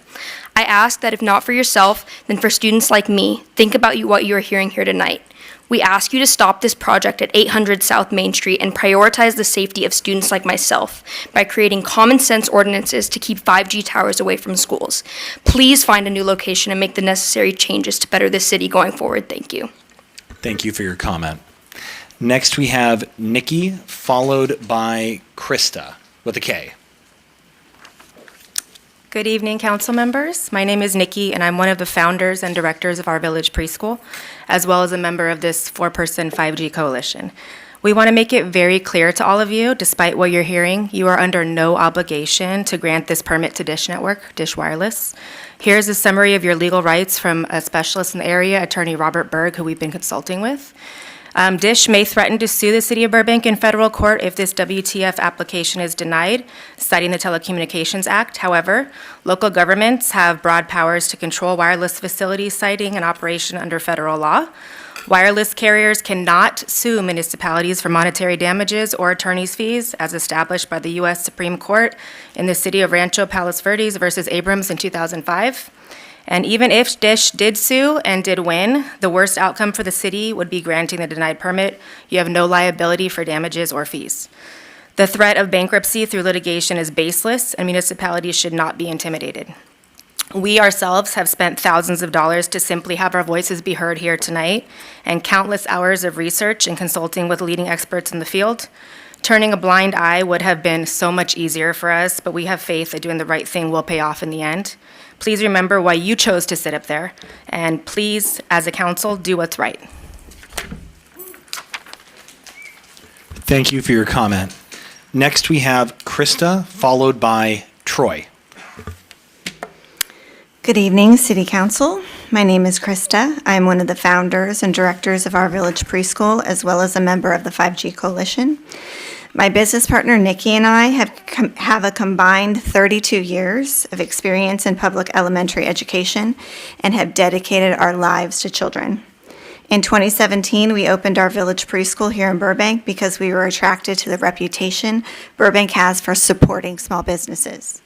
I ask that if not for yourself, then for students like me, think about what you are hearing here tonight. We ask you to stop this project at 800 South Main Street and prioritize the safety of students like myself by creating common sense ordinances to keep 5G towers away from schools. Please find a new location and make the necessary changes to better this city going forward. Thank you. Thank you for your comment. Next we have Nikki, followed by Krista with a K. Good evening, council members. My name is Nikki, and I'm one of the founders and directors of our village preschool, as well as a member of this 4-person 5G coalition. We want to make it very clear to all of you, despite what you're hearing, you are under no obligation to grant this permit to Dish Network, Dish Wireless. Here's a summary of your legal rights from a specialist in the area, Attorney Robert Berg, who we've been consulting with. Dish may threaten to sue the City of Burbank in federal court if this WTF application is denied, citing the Telecommunications Act. However, local governments have broad powers to control wireless facility siting and operation under federal law. Wireless carriers cannot sue municipalities for monetary damages or attorney's fees, as established by the U.S. Supreme Court in the City of Rancho Palos Verdes versus Abrams in 2005. And even if Dish did sue and did win, the worst outcome for the city would be granting the denied permit. You have no liability for damages or fees. The threat of bankruptcy through litigation is baseless, and municipalities should not be intimidated. We ourselves have spent thousands of dollars to simply have our voices be heard here tonight, and countless hours of research and consulting with leading experts in the field. Turning a blind eye would have been so much easier for us, but we have faith that doing the right thing will pay off in the end. Please remember why you chose to sit up there, and please, as a council, do what's right. Thank you for your comment. Next, we have Krista, followed by Troy. Good evening, City Council. My name is Krista. I am one of the founders and directors of Our Village Preschool, as well as a member of the 5G Coalition. My business partner, Nikki, and I have a combined 32 years of experience in public elementary education and have dedicated our lives to children. In 2017, we opened our village preschool here in Burbank because we were attracted to the reputation Burbank has for supporting small businesses.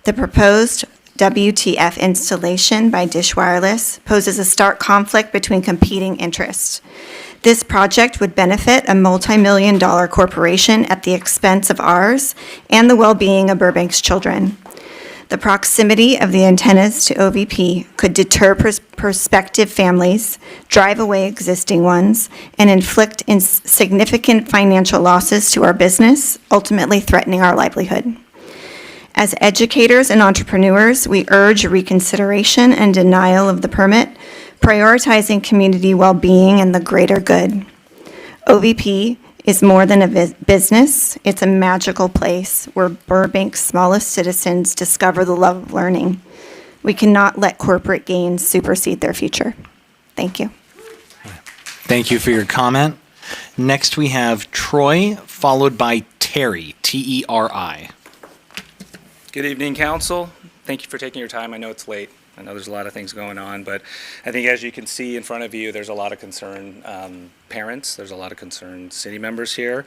The proposed WTF installation by Dish Wireless poses a stark conflict between competing interests. This project would benefit a multi-million-dollar corporation at the expense of ours and the well-being of Burbank's children. The proximity of the antennas to OVP could deter prospective families, drive away existing ones, and inflict significant financial losses to our business, ultimately threatening our livelihood. As educators and entrepreneurs, we urge reconsideration and denial of the permit, prioritizing community well-being and the greater good. OVP is more than a business. It's a magical place where Burbank's smallest citizens discover the love of learning. We cannot let corporate gains supersede their future. Thank you. Thank you for your comment. Next, we have Troy, followed by Terry, T-E-R-I. Good evening, Council. Thank you for taking your time. I know it's late. I know there's a lot of things going on, but I think as you can see in front of you, there's a lot of concerned parents. There's a lot of concerned city members here.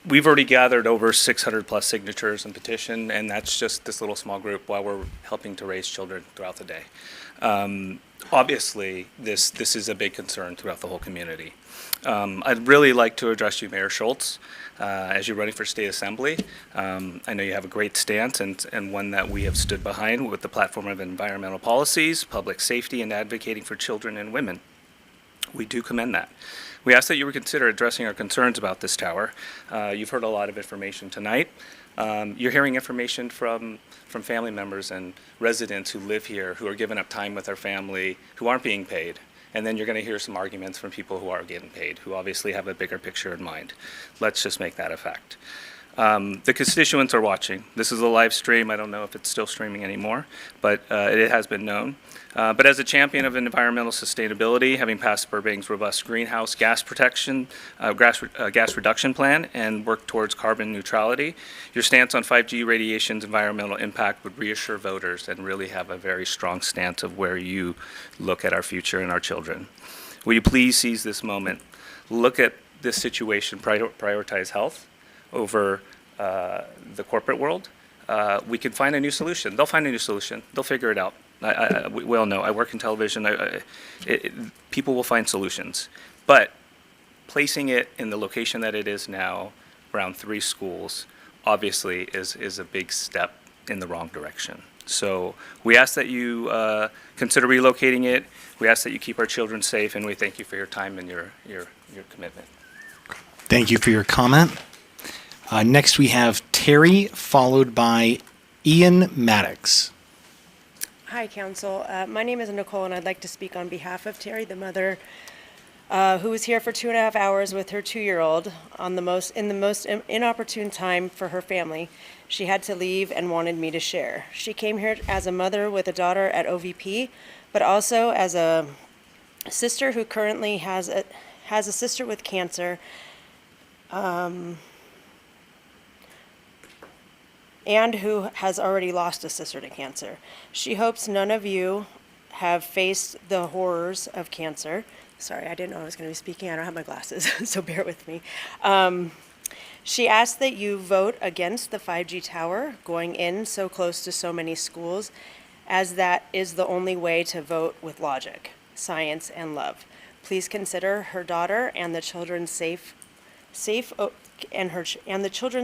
We've already gathered over 600 plus signatures and petition, and that's just this little small group while we're helping to raise children throughout the day. Obviously, this is a big concern throughout the whole community. I'd really like to address you, Mayor Schultz. As you're running for state assembly, I know you have a great stance and one that we have stood behind with the platform of environmental policies, public safety, and advocating for children and women. We do commend that. We ask that you reconsider addressing our concerns about this tower. You've heard a lot of information tonight. You're hearing information from family members and residents who live here, who are giving up time with their family, who aren't being paid. And then you're going to hear some arguments from people who are getting paid, who obviously have a bigger picture in mind. Let's just make that a fact. The constituents are watching. This is a live stream. I don't know if it's still streaming anymore, but it has been known. But as a champion of environmental sustainability, having passed Burbank's robust greenhouse gas protection, gas reduction plan, and worked towards carbon neutrality, your stance on 5G radiation's environmental impact would reassure voters and really have a very strong stance of where you look at our future and our children. Will you please seize this moment? Look at this situation, prioritize health over the corporate world. We can find a new solution. They'll find a new solution. They'll figure it out. We all know. I work in television. People will find solutions. But placing it in the location that it is now, around 3 schools, obviously is a big step in the wrong direction. So we ask that you consider relocating it. We ask that you keep our children safe, and we thank you for your time and your commitment. Thank you for your comment. Next, we have Terry, followed by Ian Maddox. Hi, Council. My name is Nicole, and I'd like to speak on behalf of Terry, the mother who was here for 2.5 hours with her 2-year-old in the most inopportune time for her family. She had to leave and wanted me to share. She came here as a mother with a daughter at OVP, but also as a sister who currently has a sister with cancer, and who has already lost a sister to cancer. She hopes none of you have faced the horrors of cancer. Sorry, I didn't know I was going to be speaking. I don't have my glasses, so bear with me. She asks that you vote against the 5G tower going in so close to so many schools, as that is the only way to vote with logic, science, and love. Please consider her daughter and the children's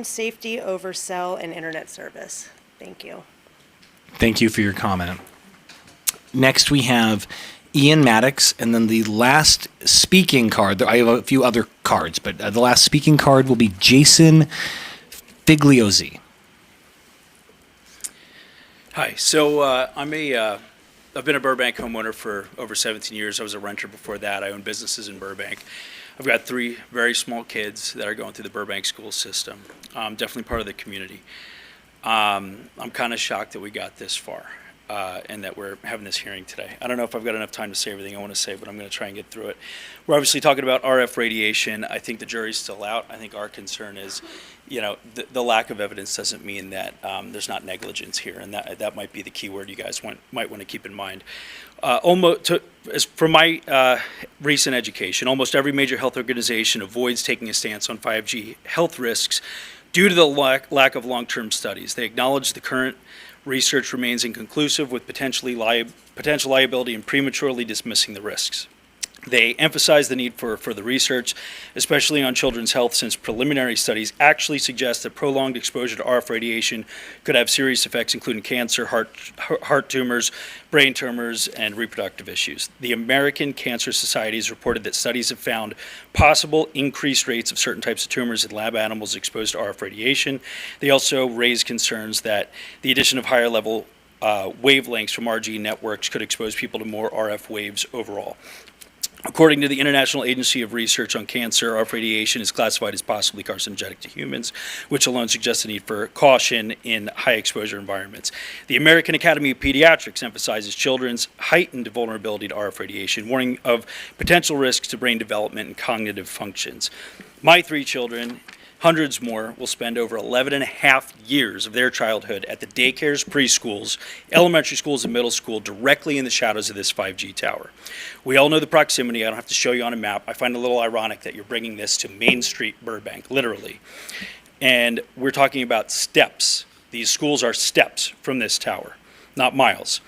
safety over cell and internet service. Thank you. Thank you for your comment. Next, we have Ian Maddox, and then the last speaking card. I have a few other cards, but the last speaking card will be Jason Figliozzi. Hi. So I've been a Burbank homeowner for over 17 years. I was a renter before that. I own businesses in Burbank. I've got 3 very small kids that are going through the Burbank school system. Definitely part of the community. I'm kind of shocked that we got this far. And that we're having this hearing today. I don't know if I've got enough time to say everything I want to say, but I'm going to try and get through it. We're obviously talking about RF radiation. I think the jury's still out. I think our concern is, the lack of evidence doesn't mean that there's not negligence here, and that might be the key word you guys might want to keep in mind. From my recent education, almost every major health organization avoids taking a stance on 5G health risks due to the lack of long-term studies. They acknowledge the current research remains inconclusive with potential liability and prematurely dismissing the risks. They emphasize the need for further research, especially on children's health, since preliminary studies actually suggest that prolonged exposure to RF radiation could have serious effects, including cancer, heart tumors, brain tumors, and reproductive issues. The American Cancer Society has reported that studies have found possible increased rates of certain types of tumors in lab animals exposed to RF radiation. They also raise concerns that the addition of higher level wavelengths from RG networks could expose people to more RF waves overall. According to the International Agency of Research on Cancer, RF radiation is classified as possibly carcinogenic to humans, which alone suggests a need for caution in high-exposure environments. The American Academy of Pediatrics emphasizes children's heightened vulnerability to RF radiation, warning of potential risks to brain development and cognitive functions. My 3 children, hundreds more, will spend over 11 and a half years of their childhood at the daycares, preschools, elementary schools, and middle school directly in the shadows of this 5G tower. We all know the proximity. I don't have to show you on a map. I find it a little ironic that you're bringing this to Main Street, Burbank, literally. And we're talking about steps. These schools are steps from this tower, not miles.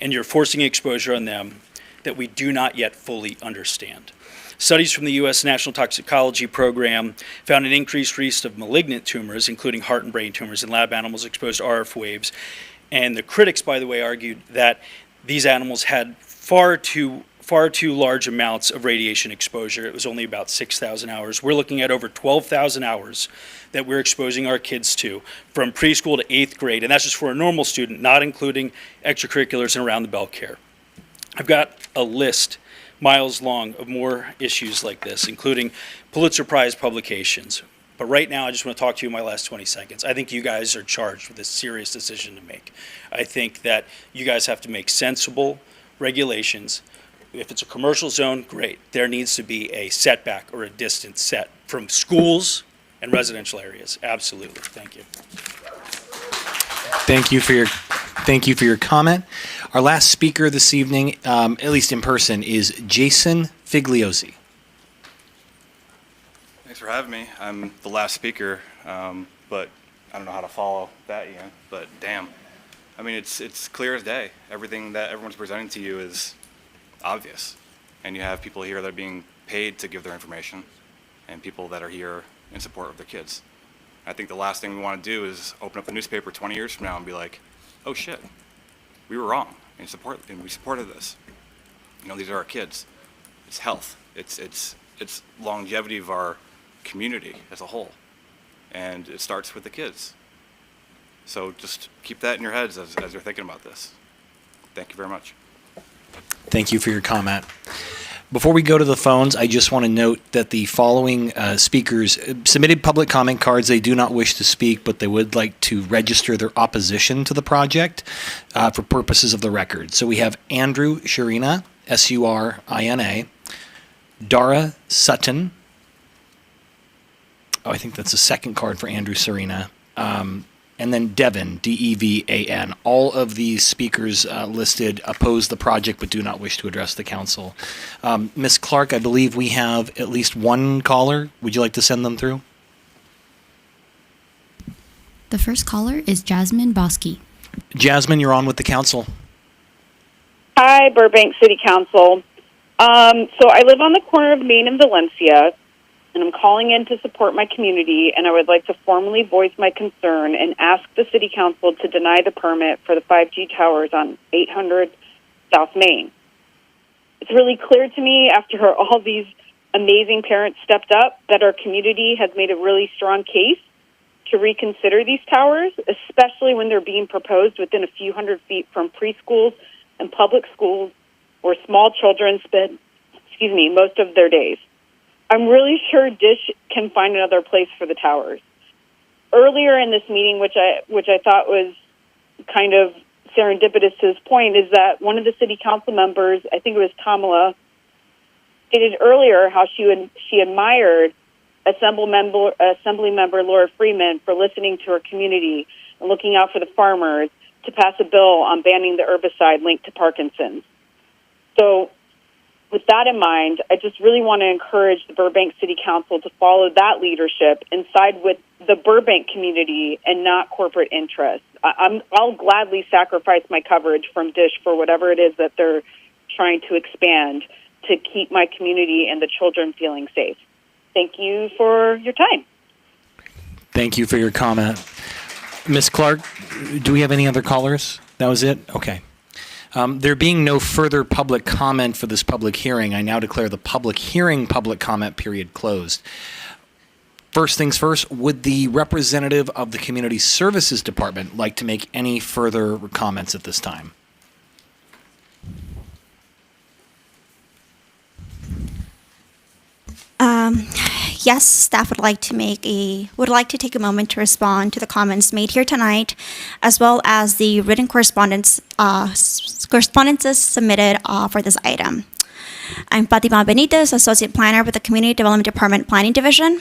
And you're forcing exposure on them that we do not yet fully understand. Studies from the U.S. National Toxicology Program found an increased risk of malignant tumors, including heart and brain tumors, in lab animals exposed to RF waves. And the critics, by the way, argued that these animals had far too large amounts of radiation exposure. It was only about 6,000 hours. We're looking at over 12,000 hours that we're exposing our kids to from preschool to 8th grade, and that's just for a normal student, not including extracurriculars and around-the-bell care. I've got a list miles long of more issues like this, including Pulitzer Prize publications. But right now, I just want to talk to you in my last 20 seconds. I think you guys are charged with a serious decision to make. I think that you guys have to make sensible regulations. If it's a commercial zone, great. There needs to be a setback or a distance set from schools and residential areas. Absolutely. Thank you. Thank you for your comment. Our last speaker this evening, at least in person, is Jason Figliozzi. Thanks for having me. I'm the last speaker, but I don't know how to follow that yet. But damn, I mean, it's clear as day. Everything that everyone's presenting to you is obvious, and you have people here that are being paid to give their information, and people that are here in support of their kids. I think the last thing we want to do is open up the newspaper 20 years from now and be like, oh shit, we were wrong, and we supported this. These are our kids. It's health. It's longevity of our community as a whole, and it starts with the kids. So just keep that in your heads as you're thinking about this. Thank you very much. Thank you for your comment. Before we go to the phones, I just want to note that the following speakers submitted public comment cards. They do not wish to speak, but they would like to register their opposition to the project for purposes of the record. So we have Andrew Shurina, Surina, Dara Sutton. Oh, I think that's the second card for Andrew Surina. And then Devin, Devan. All of these speakers listed oppose the project but do not wish to address the council. Ms. Clark, I believe we have at least one caller. Would you like to send them through? The first caller is Jasmine Bosky. Jasmine, you're on with the council. Hi, Burbank City Council. So I live on the corner of Main and Valencia, and I'm calling in to support my community, and I would like to formally voice my concern and ask the City Council to deny the permit for the 5G towers on 800 South Main. It's really clear to me after all these amazing parents stepped up that our community has made a really strong case to reconsider these towers, especially when they're being proposed within a few hundred feet from preschools and public schools where small children spend, most of their days. I'm really sure Dish can find another place for the towers. Earlier in this meeting, which I thought was kind of serendipitous to his point, is that one of the city council members, I think it was Kamala, stated earlier how she admired Assembly Member Laura Freeman for listening to her community and looking out for the farmers to pass a bill on banning the herbicide linked to Parkinson's. So with that in mind, I just really want to encourage the Burbank City Council to follow that leadership and side with the Burbank community and not corporate interests. I'll gladly sacrifice my coverage from Dish for whatever it is that they're trying to expand to keep my community and the children feeling safe. Thank you for your time. Thank you for your comment. Ms. Clark, do we have any other callers? That was it? Okay. There being no further public comment for this public hearing, I now declare the public comment period closed. First things first, would the representative of the Community Services Department like to make any further comments at this time? Yes, staff would like to take a moment to respond to the comments made here tonight, as well as the written correspondences submitted for this item. I'm Fatima Benitez, Associate Planner with the Community Development Department Planning Division.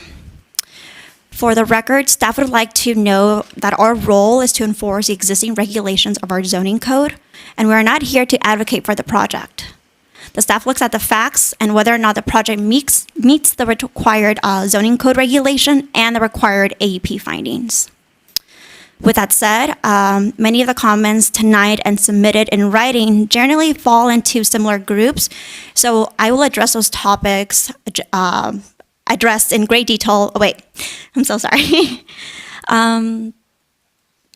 For the record, staff would like to know that our role is to enforce the existing regulations of our zoning code, and we are not here to advocate for the project. The staff looks at the facts and whether or not the project meets the required zoning code regulation and the required AEP findings. With that said, many of the comments tonight and submitted in writing generally fall into similar groups, so I will address those topics addressed in great detail. Oh, wait, I'm so sorry.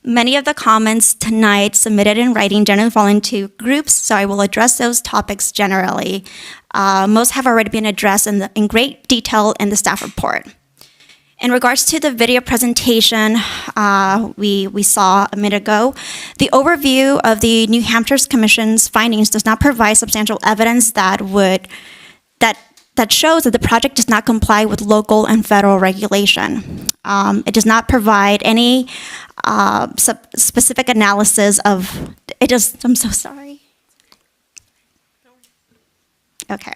Many of the comments tonight submitted in writing generally fall into groups, so I will address those topics generally. Most have already been addressed in great detail in the staff report. In regards to the video presentation we saw a minute ago, the overview of the New Hampshire Commission's findings does not provide substantial evidence that shows that the project does not comply with local and federal regulation. It does not provide any specific analysis of, I'm so sorry. Okay.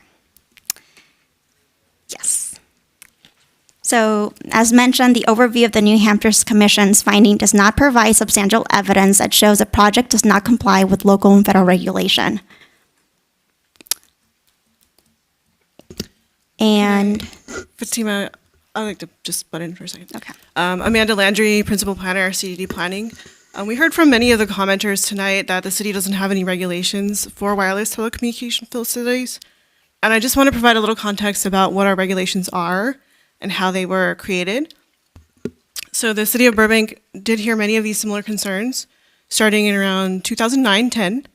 Yes. So, as mentioned, the overview of the New Hampshire Commission's finding does not provide substantial evidence that shows the project does not comply with local and federal regulation. And Fatima, I'd like to just butt in for a second. Okay. Amanda Landry, Principal Planner, CDD Planning. We heard from many of the commenters tonight that the city doesn't have any regulations for wireless telecommunication facilities. And I just want to provide a little context about what our regulations are and how they were created. So the city of Burbank did hear many of these similar concerns starting in around 2009-10.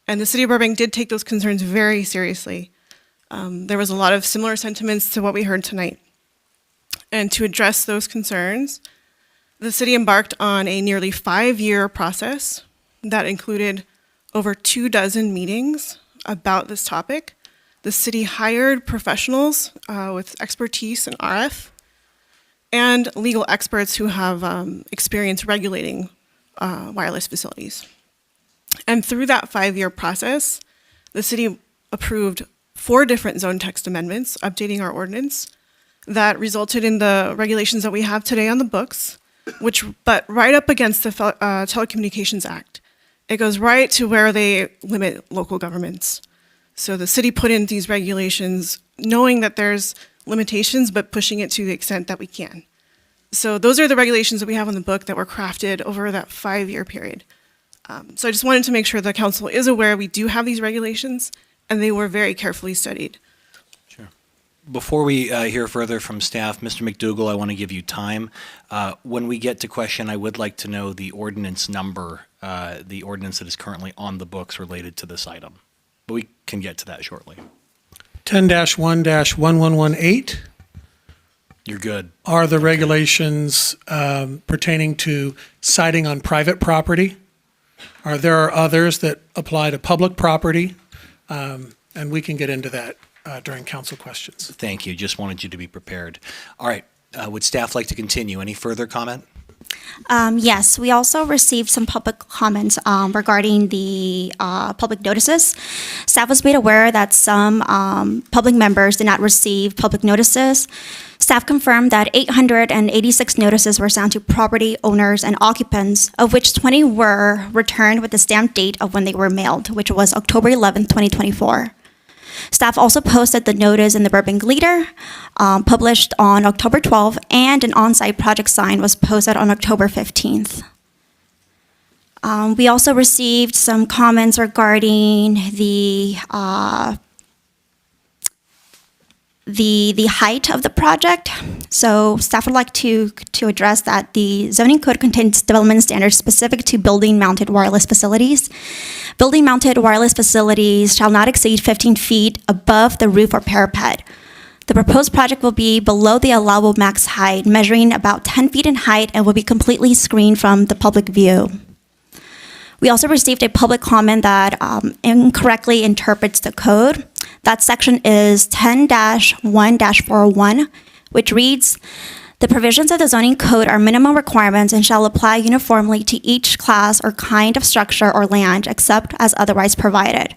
And the city of Burbank did take those concerns very seriously. There was a lot of similar sentiments to what we heard tonight. And to address those concerns, the city embarked on a nearly 5-year process that included over 24 meetings about this topic, the city hired professionals with expertise in RF and legal experts who have experience regulating wireless facilities. And through that 5-year process, the city approved 4 different zone text amendments, updating our ordinance, that resulted in the regulations that we have today on the books, which but right up against the Telecommunications Act. It goes right to where they limit local governments. So the city put in these regulations knowing that there's limitations, but pushing it to the extent that we can. So those are the regulations that we have on the book that were crafted over that 5-year period. So I just wanted to make sure the council is aware we do have these regulations, and they were very carefully studied. Before we hear further from staff, Mr. McDougall, I want to give you time. When we get to question, I would like to know the ordinance number, the ordinance that is currently on the books related to this item. But we can get to that shortly. 10-1-1118 You're good. are the regulations pertaining to siting on private property. There are others that apply to public property, and we can get into that during council questions. Thank you. Just wanted you to be prepared. All right. Would staff like to continue? Any further comment? Yes, we also received some public comments regarding the public notices. Staff was made aware that some public members did not receive public notices. Staff confirmed that 886 notices were sent to property owners and occupants, of which 20 were returned with the stamped date of when they were mailed, which was October 11th, 2024. Staff also posted the notice in the Burbank Leader, published on October 12th, and an on-site project sign was posted on October 15th. We also received some comments regarding the height of the project. So staff would like to address that the zoning code contains development standards specific to building-mounted wireless facilities. Building-mounted wireless facilities shall not exceed 15 feet above the roof or parapet. The proposed project will be below the allowable max height, measuring about 10 feet in height, and will be completely screened from the public view. We also received a public comment that incorrectly interprets the code. That section is 10-1-401, which reads, "The provisions of the zoning code are minimum requirements and shall apply uniformly to each class or kind of structure or land, except as otherwise provided.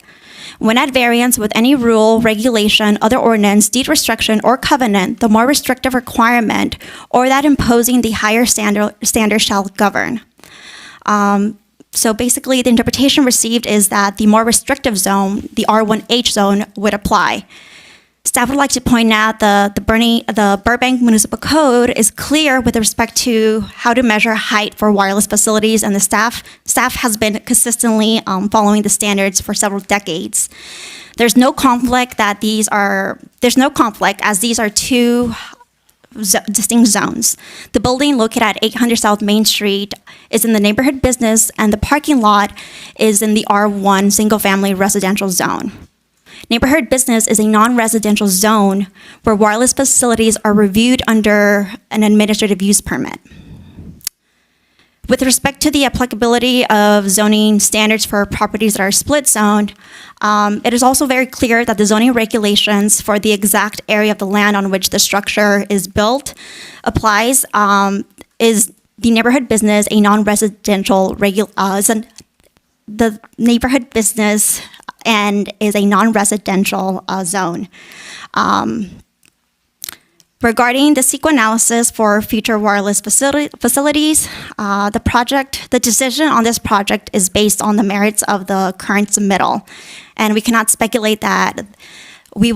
When at variance with any rule, regulation, other ordinance, deed restriction, or covenant, the more restrictive requirement or that imposing the higher standard shall govern." So basically, the interpretation received is that the more restrictive zone, the R1H zone, would apply. Staff would like to point out the Burbank Municipal Code is clear with respect to how to measure height for wireless facilities, and the staff has been consistently following the standards for several decades. There's no conflict as these are two distinct zones. The building located at 800 South Main Street is in the neighborhood business, and the parking lot is in the R1 single-family residential zone. Neighborhood business is a non-residential zone where wireless facilities are reviewed under an administrative use permit. With respect to the applicability of zoning standards for properties that are split zoned, it is also very clear that the zoning regulations for the exact area of the land on which the structure is built applies. Is the neighborhood business a non-residential the neighborhood business and is a non-residential zone. Regarding the CEQA analysis for future wireless facilities, the decision on this project is based on the merits of the current submittal, and we cannot speculate that we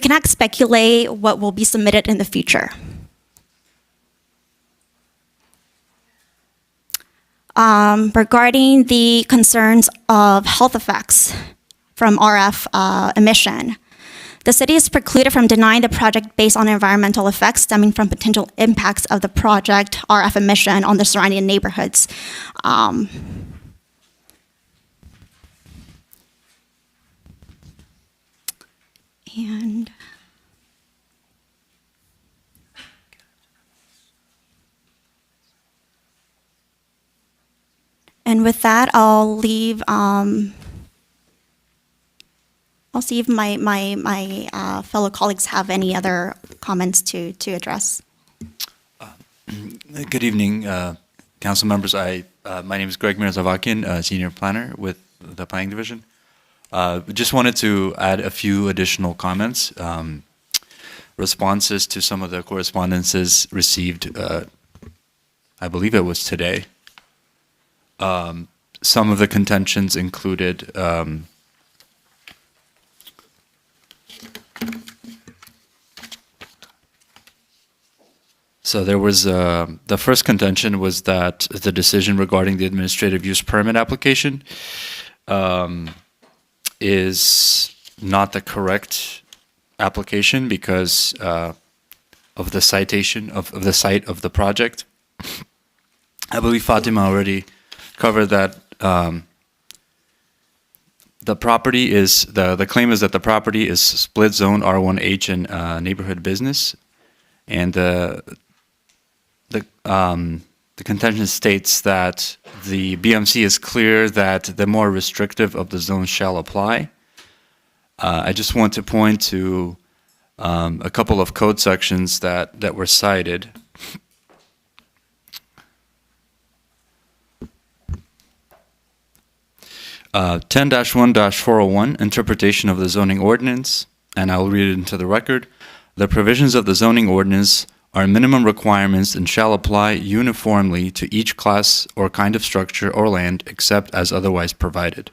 cannot speculate what will be submitted in the future. Regarding the concerns of health effects from RF emission, the city is precluded from denying the project based on environmental effects stemming from potential impacts of the project RF emission on the surrounding neighborhoods. And with that, I'll leave I'll see if my fellow colleagues have any other comments to address. Good evening, council members. My name is Greg Mirzavakian, senior planner with the planning division. Just wanted to add a few additional comments, responses to some of the correspondences received. I believe it was today. Some of the contentions included so there was the first contention was that the decision regarding the administrative use permit application is not the correct application because of the citation of the site of the project. I believe Fatima already covered that. The property is the claim is that the property is split zone R1H and neighborhood business, and the contention states that the BMC is clear that the more restrictive of the zones shall apply. I just want to point to a couple of code sections that were cited. Uh, 10-1-401, interpretation of the zoning ordinance, and I'll read it into the record. The provisions of the zoning ordinance are minimum requirements and shall apply uniformly to each class or kind of structure or land except as otherwise provided.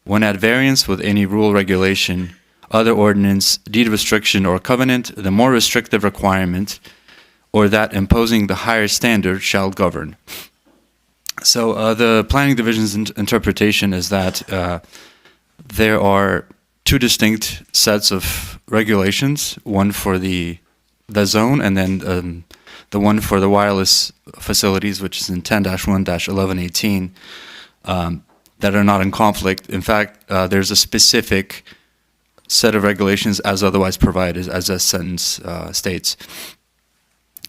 When at variance with any rule, regulation, other ordinance, deed restriction, or covenant, the more restrictive requirement or that imposing the higher standard shall govern. So the planning division's interpretation is that there are two distinct sets of regulations, one for the zone and then the one for the wireless facilities, which is in 10-1-1118, that are not in conflict. In fact, there's a specific set of regulations as otherwise provided, as that sentence states.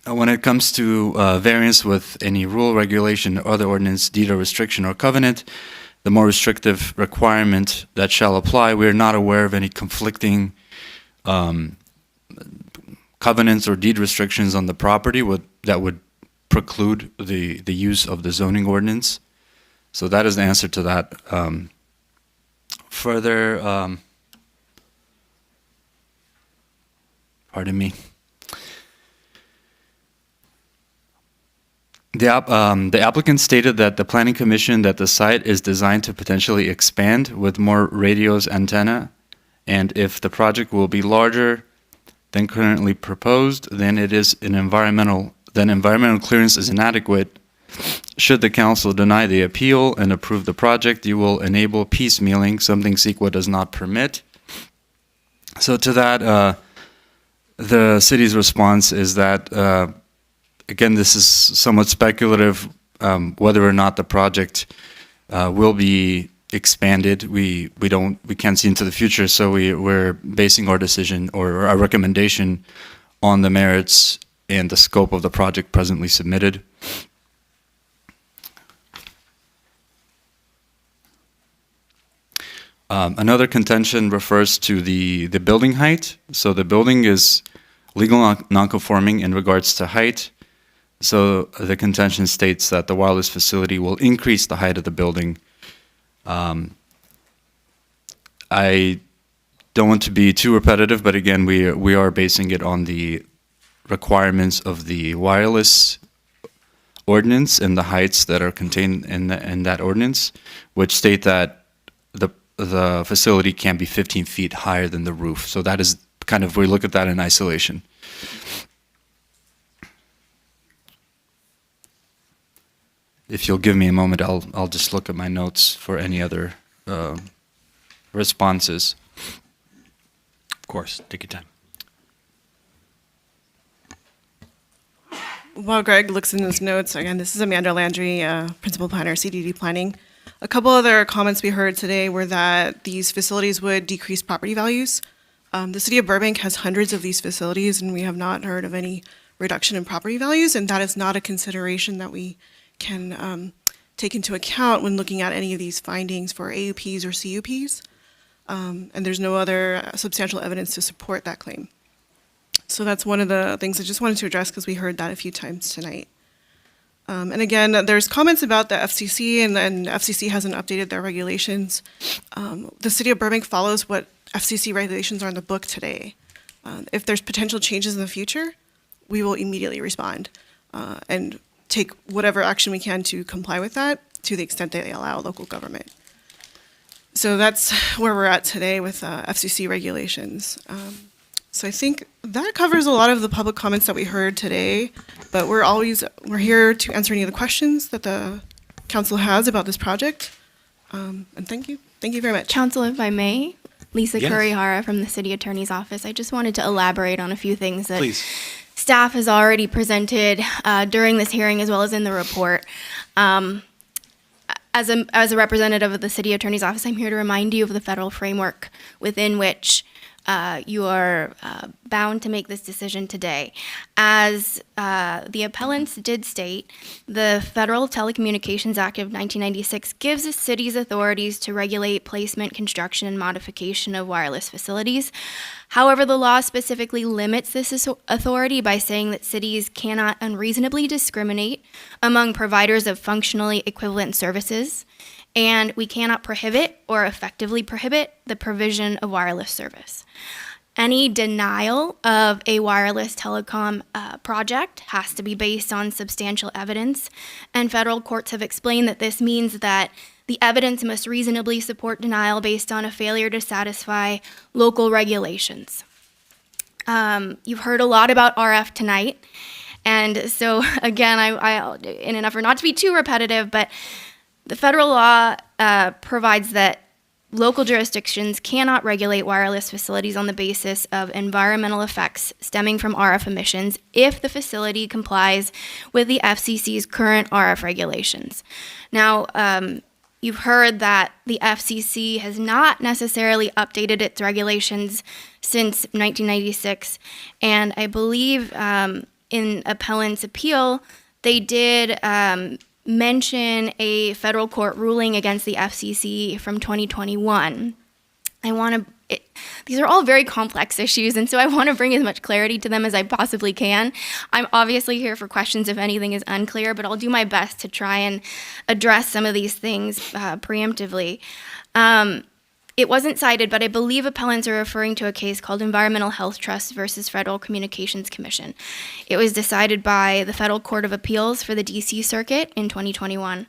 When it comes to variance with any rule, regulation, or other ordinance, deed or restriction or covenant, the more restrictive requirement that shall apply, we are not aware of any conflicting covenants or deed restrictions on the property that would preclude the use of the zoning ordinance. So that is the answer to that. Further, pardon me. The applicant stated that the Planning Commission that the site is designed to potentially expand with more radios antenna, and if the project will be larger than currently proposed, then environmental clearance is inadequate. Should the council deny the appeal and approve the project, you will enable piecemealing, something CEQA does not permit. So to that, the city's response is that again, this is somewhat speculative, whether or not the project will be expanded. We can't see into the future, so we're basing our decision or our recommendation on the merits and the scope of the project presently submitted. Another contention refers to the building height. So the building is legal non-conforming in regards to height. So the contention states that the wireless facility will increase the height of the building. I don't want to be too repetitive, but again, we are basing it on the requirements of the wireless ordinance and the heights that are contained in that ordinance, which state that the facility can be 15 feet higher than the roof. So that is kind of, we look at that in isolation. If you'll give me a moment, I'll just look at my notes for any other responses. Of course, take your time. While Greg looks in his notes, again, this is Amanda Landry, Principal Planner, CDD Planning. A couple other comments we heard today were that these facilities would decrease property values. The city of Burbank has hundreds of these facilities, and we have not heard of any reduction in property values, and that is not a consideration that we can take into account when looking at any of these findings for AUPs or CUPs. and there's no other substantial evidence to support that claim. So that's one of the things I just wanted to address because we heard that a few times tonight. And again, there's comments about the FCC, and FCC hasn't updated their regulations. The city of Burbank follows what FCC regulations are in the book today. If there's potential changes in the future, we will immediately respond and take whatever action we can to comply with that to the extent that they allow local government. So that's where we're at today with FCC regulations. So I think that covers a lot of the public comments that we heard today, but we're here to answer any of the questions that the council has about this project. And thank you. Thank you very much. Council, if I may, Lisa Yes. Kurihara from the City Attorney's Office. I just wanted to elaborate on a few things that Please. staff has already presented during this hearing as well as in the report. As a representative of the City Attorney's Office, I'm here to remind you of the federal framework within which you are bound to make this decision today. As the appellants did state, the Federal Telecommunications Act of 1996 gives the city's authorities to regulate placement, construction, and modification of wireless facilities. However, the law specifically limits this authority by saying that cities cannot unreasonably discriminate among providers of functionally equivalent services, and we cannot prohibit or effectively prohibit the provision of wireless service. Any denial of a wireless telecom project has to be based on substantial evidence, and federal courts have explained that this means that the evidence must reasonably support denial based on a failure to satisfy local regulations. You've heard a lot about RF tonight, and so again, I in an effort not to be too repetitive, but the federal law provides that local jurisdictions cannot regulate wireless facilities on the basis of environmental effects stemming from RF emissions if the facility complies with the FCC's current RF regulations. Now, you've heard that the FCC has not necessarily updated its regulations since 1996, and I believe in appellant's appeal, they did mention a federal court ruling against the FCC from 2021. These are all very complex issues, and so I want to bring as much clarity to them as I possibly can. I'm obviously here for questions if anything is unclear, but I'll do my best to try and address some of these things preemptively. It wasn't cited, but I believe appellants are referring to a case called Environmental Health Trust versus Federal Communications Commission. It was decided by the Federal Court of Appeals for the DC Circuit in 2021.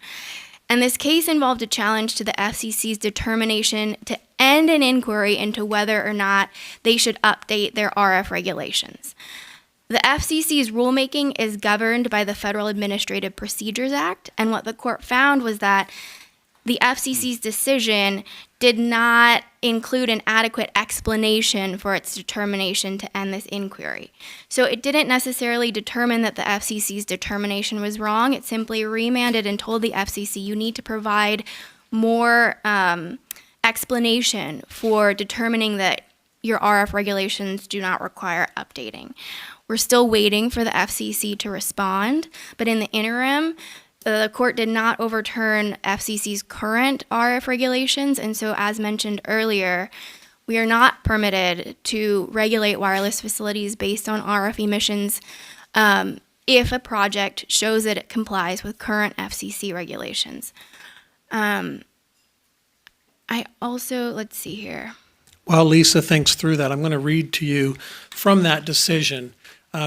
And this case involved a challenge to the FCC's determination to end an inquiry into whether or not they should update their RF regulations. The FCC's rulemaking is governed by the Federal Administrative Procedures Act, and what the court found was that the FCC's decision did not include an adequate explanation for its determination to end this inquiry. So it didn't necessarily determine that the FCC's determination was wrong. It simply remanded and told the FCC, you need to provide more explanation for determining that your RF regulations do not require updating. We're still waiting for the FCC to respond, but in the interim, the court did not overturn FCC's current RF regulations, and so as mentioned earlier, we are not permitted to regulate wireless facilities based on RF emissions if a project shows that it complies with current FCC regulations. I also, let's see here. While Lisa thinks through that, I'm going to read to you from that decision.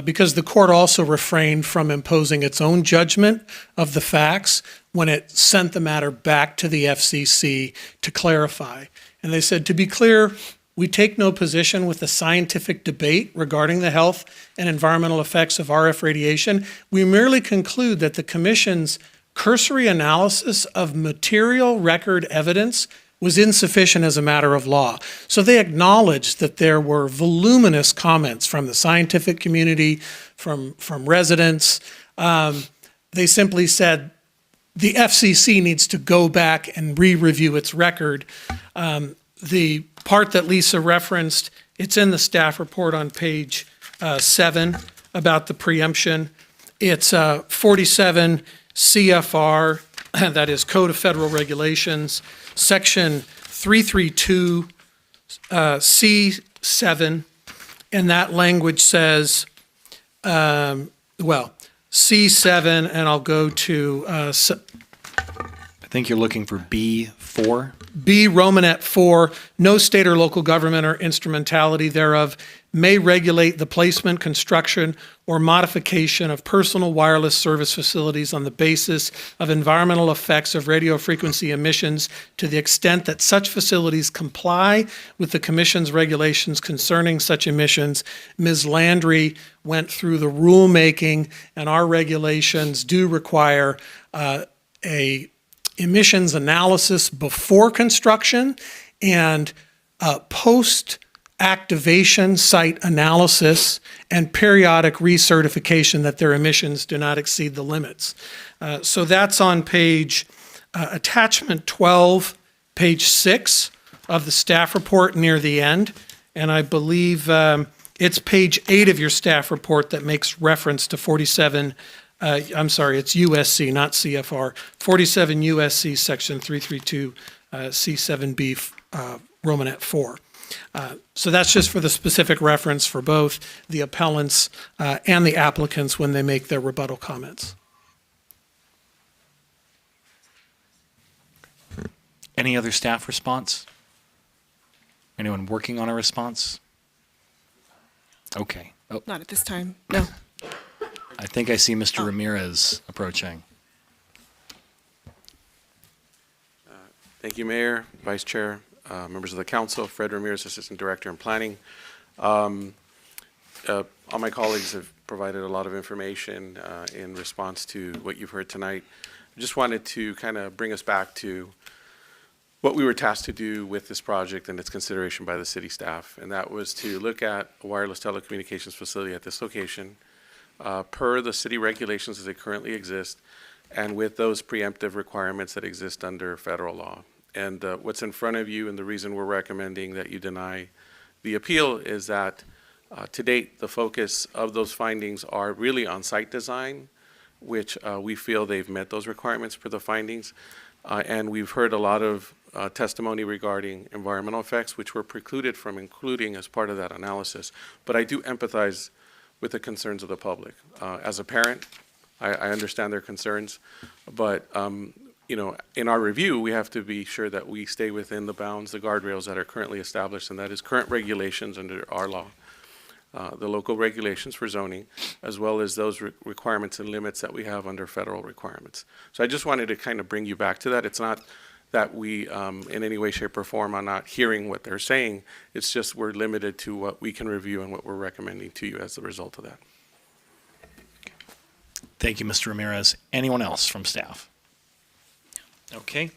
Because the court also refrained from imposing its own judgment of the facts when it sent the matter back to the FCC to clarify. And they said, to be clear, we take no position with the scientific debate regarding the health and environmental effects of RF radiation. We merely conclude that the Commission's cursory analysis of material record evidence was insufficient as a matter of law. So they acknowledged that there were voluminous comments from the scientific community, from residents. They simply said the FCC needs to go back and re-review its record. The part that Lisa referenced, it's in the staff report on page 7 about the preemption. It's 47 CFR, that is Code of Federal Regulations, Section 332, C7, and that language says, C7, and I'll go to I think you're looking for B4. B, Romanet 4, no state or local government or instrumentality thereof may regulate the placement, construction, or modification of personal wireless service facilities on the basis of environmental effects of radio frequency emissions to the extent that such facilities comply with the Commission's regulations concerning such emissions. Ms. Landry went through the rulemaking, and our regulations do require a emissions analysis before construction and post-activation site analysis and periodic recertification that their emissions do not exceed the limits. So that's on page, attachment 12, page 6 of the staff report near the end. And I believe it's page 8 of your staff report that makes reference to 47 I'm sorry, it's USC, not CFR, 47 USC section 332 C7B Romanet 4. So that's just for the specific reference for both the appellants and the applicants when they make their rebuttal comments. Any other staff response? Anyone working on a response? Okay. Oh, Not at this time, no. I think I see Mr. Ramirez approaching. Thank you, Mayor, Vice Chair, members of the council. Fred Ramirez, Assistant Director in Planning. All my colleagues have provided a lot of information in response to what you've heard tonight. I just wanted to kind of bring us back to what we were tasked to do with this project and its consideration by the city staff, and that was to look at a wireless telecommunications facility at this location per the city regulations as they currently exist, and with those preemptive requirements that exist under federal law. And what's in front of you, and the reason we're recommending that you deny the appeal, is that to date, the focus of those findings are really on site design, which we feel they've met those requirements for the findings. And we've heard a lot of testimony regarding environmental effects, which were precluded from including as part of that analysis. But I do empathize with the concerns of the public. As a parent, I understand their concerns, but you know, in our review, we have to be sure that we stay within the bounds, the guardrails that are currently established, and that is current regulations under our law, the local regulations for zoning, as well as those requirements and limits that we have under federal requirements. So I just wanted to kind of bring you back to that. It's not that we, in any way, shape, or form, are not hearing what they're saying. It's just we're limited to what we can review and what we're recommending to you as a result of that. Thank you, Mr. Ramirez. Anyone else from staff? Okay.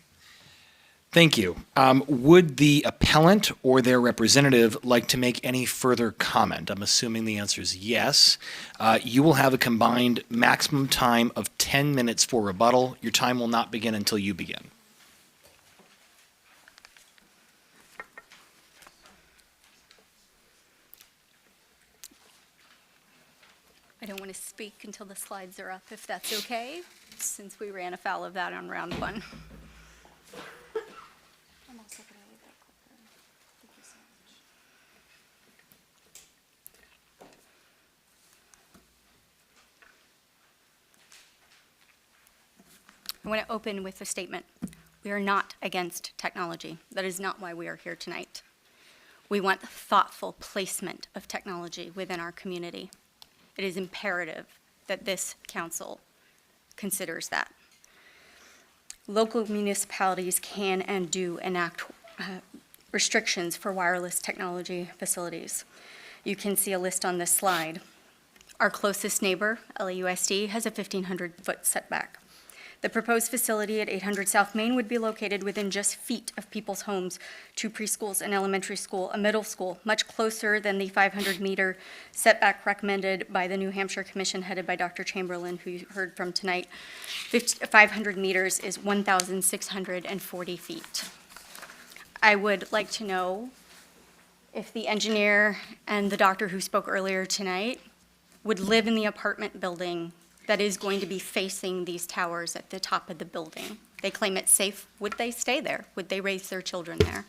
Thank you. Would the appellant or their representative like to make any further comment? I'm assuming the answer is yes. You will have a combined maximum time of 10 minutes for rebuttal. Your time will not begin until you begin. I don't want to speak until the slides are up, if that's okay, since we ran afoul of that on round one. I want to open with a statement. We are not against technology. That is not why we are here tonight. We want thoughtful placement of technology within our community. It is imperative that this council considers that. Local municipalities can and do enact restrictions for wireless technology facilities. You can see a list on this slide. Our closest neighbor, LAUSD, has a 1,500-foot setback. The proposed facility at 800 South Main would be located within just feet of people's homes, 2 preschools, an elementary school, a middle school, much closer than the 500-meter setback recommended by the New Hampshire Commission headed by Dr. Chamberlain, who you heard from tonight. 500 meters is 1,640 feet. I would like to know if the engineer and the doctor who spoke earlier tonight would live in the apartment building that is going to be facing these towers at the top of the building. They claim it's safe. Would they stay there? Would they raise their children there?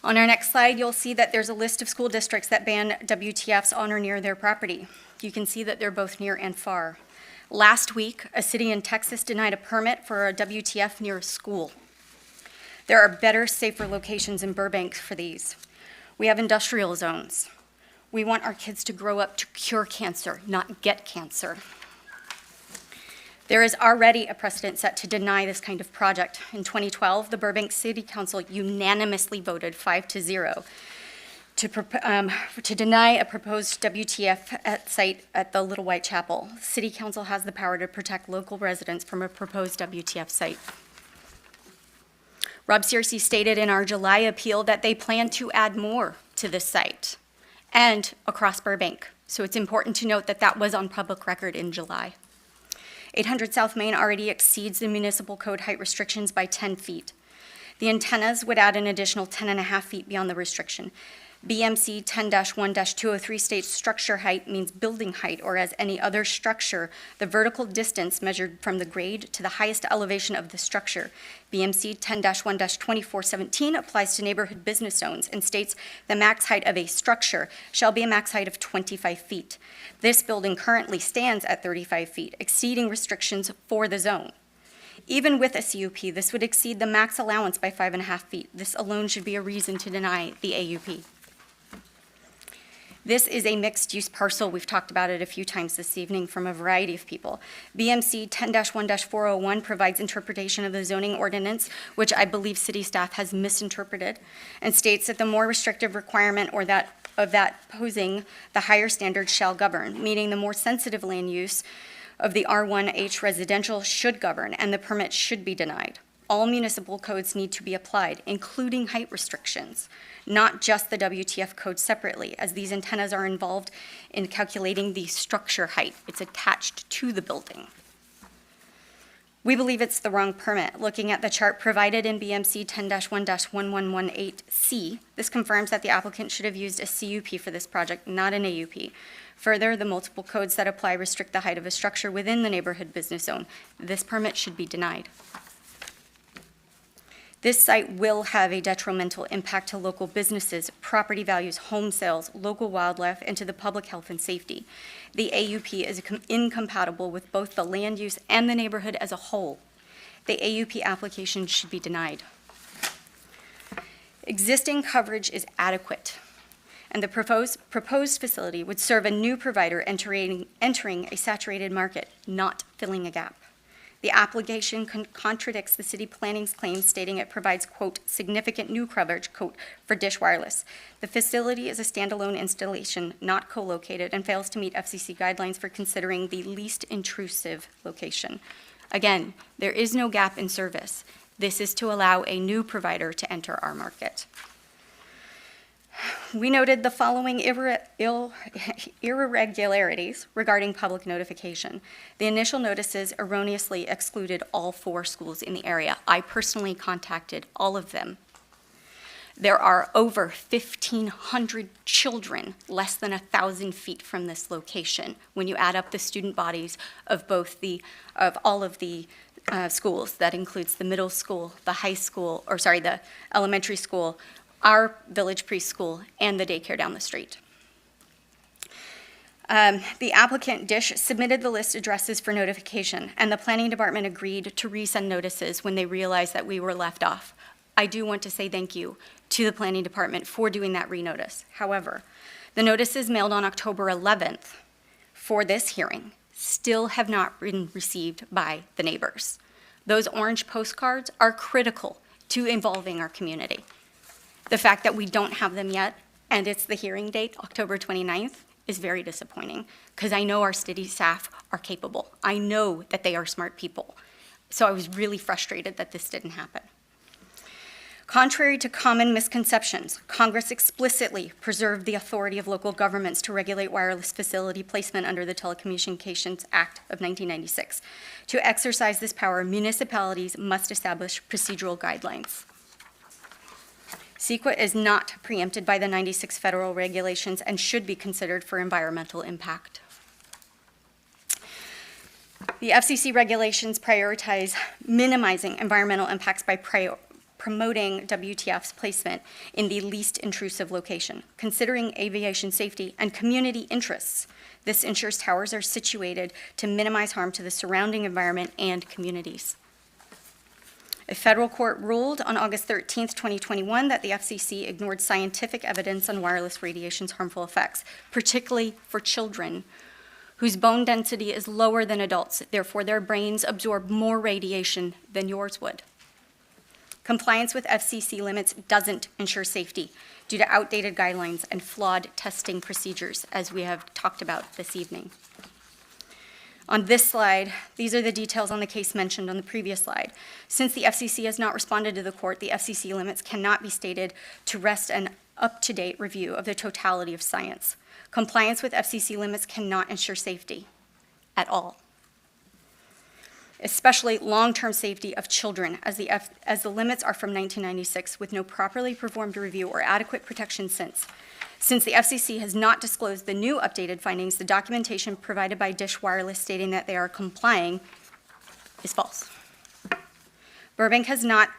On our next slide, you'll see that there's a list of school districts that ban WTFs on or near their property. You can see that they're both near and far. Last week, a city in Texas denied a permit for a WTF near a school. There are better, safer locations in Burbank for these. We have industrial zones. We want our kids to grow up to cure cancer, not get cancer. There is already a precedent set to deny this kind of project. In 2012, the Burbank City Council unanimously voted 5-0 to deny a proposed WTF site at the Little White Chapel. City Council has the power to protect local residents from a proposed WTF site. Rob Searcy stated in our July appeal that they plan to add more to this site and across Burbank. So it's important to note that that was on public record in July. 800 South Main already exceeds the municipal code height restrictions by 10 feet. The antennas would add an additional 10.5 feet beyond the restriction. BMC 10-1-203 states structure height means building height, or as any other structure, the vertical distance measured from the grade to the highest elevation of the structure. BMC 10-1-2417 applies to neighborhood business zones and states the max height of a structure shall be a max height of 25 feet. This building currently stands at 35 feet, exceeding restrictions for the zone. Even with a CUP, this would exceed the max allowance by 5.5 feet. This alone should be a reason to deny the AUP. This is a mixed-use parcel. We've talked about it a few times this evening from a variety of people. BMC 10-1-401 provides interpretation of the zoning ordinance, which I believe city staff has misinterpreted, and states that the more restrictive requirement or that posing the higher standards shall govern, meaning the more sensitive land use of the R1H residential should govern, and the permit should be denied. All municipal codes need to be applied, including height restrictions, not just the WTF code separately, as these antennas are involved in calculating the structure height. It's attached to the building. We believe it's the wrong permit. Looking at the chart provided in BMC 10-1-1118C, this confirms that the applicant should have used a CUP for this project, not an AUP. Further, the multiple codes that apply restrict the height of a structure within the neighborhood business zone. This permit should be denied. This site will have a detrimental impact to local businesses, property values, home sales, local wildlife, and to the public health and safety. The AUP is incompatible with both the land use and the neighborhood as a whole. The AUP application should be denied. Existing coverage is adequate, and the proposed facility would serve a new provider entering a saturated market, not filling a gap. The application contradicts the city planning's claims, stating it provides, quote, significant new coverage, quote, for Dish Wireless. The facility is a standalone installation, not co-located, and fails to meet FCC guidelines for considering the least intrusive location. Again, there is no gap in service. This is to allow a new provider to enter our market. We noted the following irregularities regarding public notification. The initial notices erroneously excluded all 4 schools in the area. I personally contacted all of them. There are over 1,500 children less than 1,000 feet from this location when you add up the student bodies of all of the schools. That includes the middle school, the elementary school, our village preschool, and the daycare down the street. The applicant, Dish, submitted the list addresses for notification, and the planning department agreed to resend notices when they realized that we were left off. I do want to say thank you to the planning department for doing that renotice. However, the notices mailed on October 11th for this hearing still have not been received by the neighbors. Those orange postcards are critical to involving our community. The fact that we don't have them yet, and it's the hearing date, October 29th, is very disappointing, because I know our city staff are capable. I know that they are smart people. So I was really frustrated that this didn't happen. Contrary to common misconceptions, Congress explicitly preserved the authority of local governments to regulate wireless facility placement under the Telecommunications Act of 1996. To exercise this power, municipalities must establish procedural guidelines. CEQA is not preempted by the 96 federal regulations and should be considered for environmental impact. The FCC regulations prioritize minimizing environmental impacts by promoting WTF's placement in the least intrusive location. Considering aviation safety and community interests, this ensures towers are situated to minimize harm to the surrounding environment and communities. A federal court ruled on August 13th, 2021, that the FCC ignored scientific evidence on wireless radiation's harmful effects, particularly for children whose bone density is lower than adults. Therefore, their brains absorb more radiation than yours would. Compliance with FCC limits doesn't ensure safety due to outdated guidelines and flawed testing procedures, as we have talked about this evening. On this slide, these are the details on the case mentioned on the previous slide. Since the FCC has not responded to the court, the FCC limits cannot be stated to rest an up-to-date review of the totality of science. Compliance with FCC limits cannot ensure safety at all, especially long-term safety of children, as the limits are from 1996 with no properly performed review or adequate protection since. Since the FCC has not disclosed the new updated findings, the documentation provided by Dish Wireless stating that they are complying is false. Burbank has not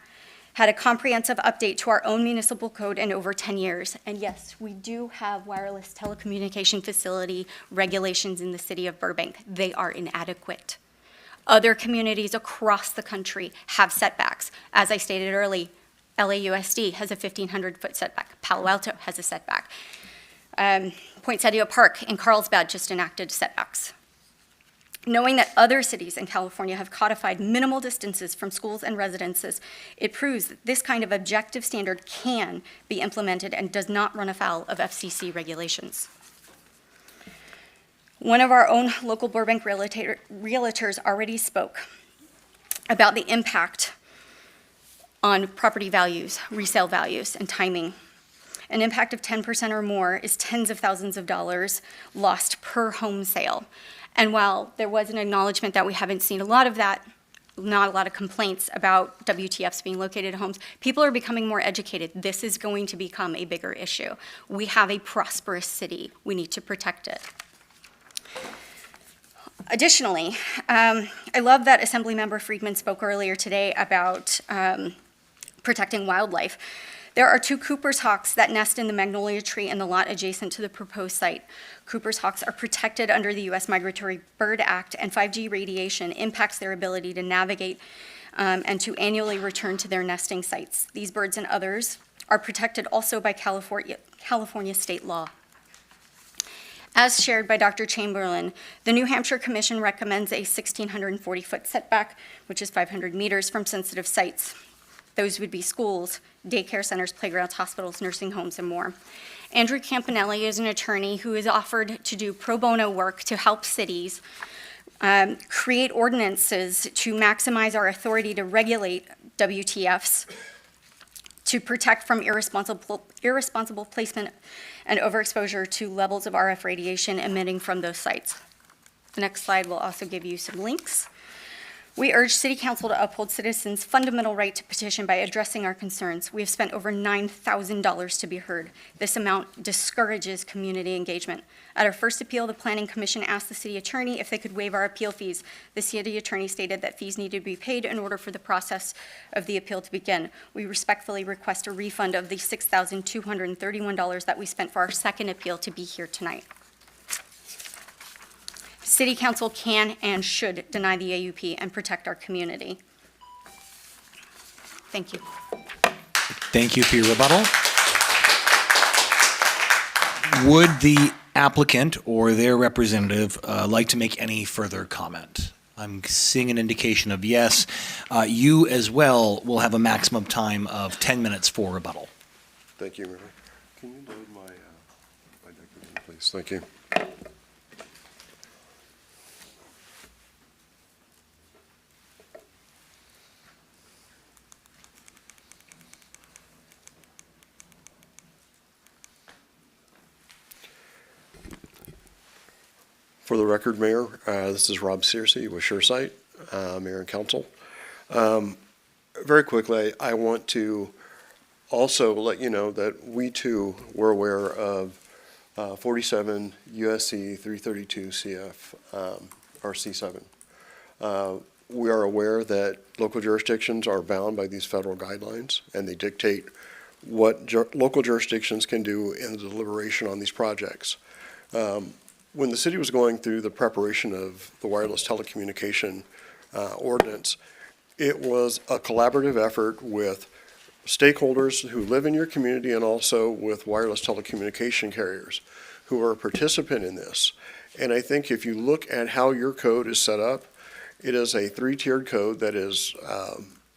had a comprehensive update to our own municipal code in over 10 years. And yes, we do have wireless telecommunication facility regulations in the city of Burbank. They are inadequate. Other communities across the country have setbacks. As I stated earlier, LAUSD has a 1,500-foot setback. Palo Alto has a setback. Poinsettia Park in Carlsbad just enacted setbacks. Knowing that other cities in California have codified minimal distances from schools and residences, it proves that this kind of objective standard can be implemented and does not run afoul of FCC regulations. One of our own local Burbank realtors already spoke about the impact on property values, resale values, and timing. An impact of 10% or more is tens of thousands of dollars lost per home sale. And while there was an acknowledgement that we haven't seen a lot of that, not a lot of complaints about WTFs being located at homes, people are becoming more educated. This is going to become a bigger issue. We have a prosperous city. We need to protect it. Additionally, I love that Assemblymember Friedman spoke earlier today about protecting wildlife. There are 2 Cooper's hawks that nest in the magnolia tree in the lot adjacent to the proposed site. Cooper's hawks are protected under the U.S. Migratory Bird Act, and 5G radiation impacts their ability to navigate and to annually return to their nesting sites. These birds and others are protected also by California state law. As shared by Dr. Chamberlain, the New Hampshire Commission recommends a 1,640-foot setback, which is 500 meters from sensitive sites. Those would be schools, daycare centers, playgrounds, hospitals, nursing homes, and more. Andrew Campanelli is an attorney who is offered to do pro bono work to help cities create ordinances to maximize our authority to regulate WTFs, to protect from irresponsible placement and overexposure to levels of RF radiation emitting from those sites. The next slide will also give you some links. We urge City Council to uphold citizens' fundamental right to petition by addressing our concerns. We have spent over $9,000 to be heard. This amount discourages community engagement. At our first appeal, the Planning Commission asked the city attorney if they could waive our appeal fees. The city attorney stated that fees needed to be paid in order for the process of the appeal to begin. We respectfully request a refund of the $6,231 that we spent for our second appeal to be here tonight. City Council can and should deny the AUP and protect our community. Thank you. Thank you for your rebuttal. Would the applicant or their representative like to make any further comment? I'm seeing an indication of yes. You as well will have a maximum time of 10 minutes for rebuttal. Thank you, Mayor. Can you load my document, please? Thank you. For the record, Mayor, this is Rob Searcy with SureSight, Mayor and Council. Very quickly, I want to also let you know that we too were aware of 47 USC 332 CF, or C7. we are aware that local jurisdictions are bound by these federal guidelines, and they dictate what local jurisdictions can do in the deliberation on these projects. When the city was going through the preparation of the wireless telecommunication ordinance, it was a collaborative effort with stakeholders who live in your community and also with wireless telecommunication carriers who are a participant in this. And I think if you look at how your code is set up, it is a three-tiered code that is,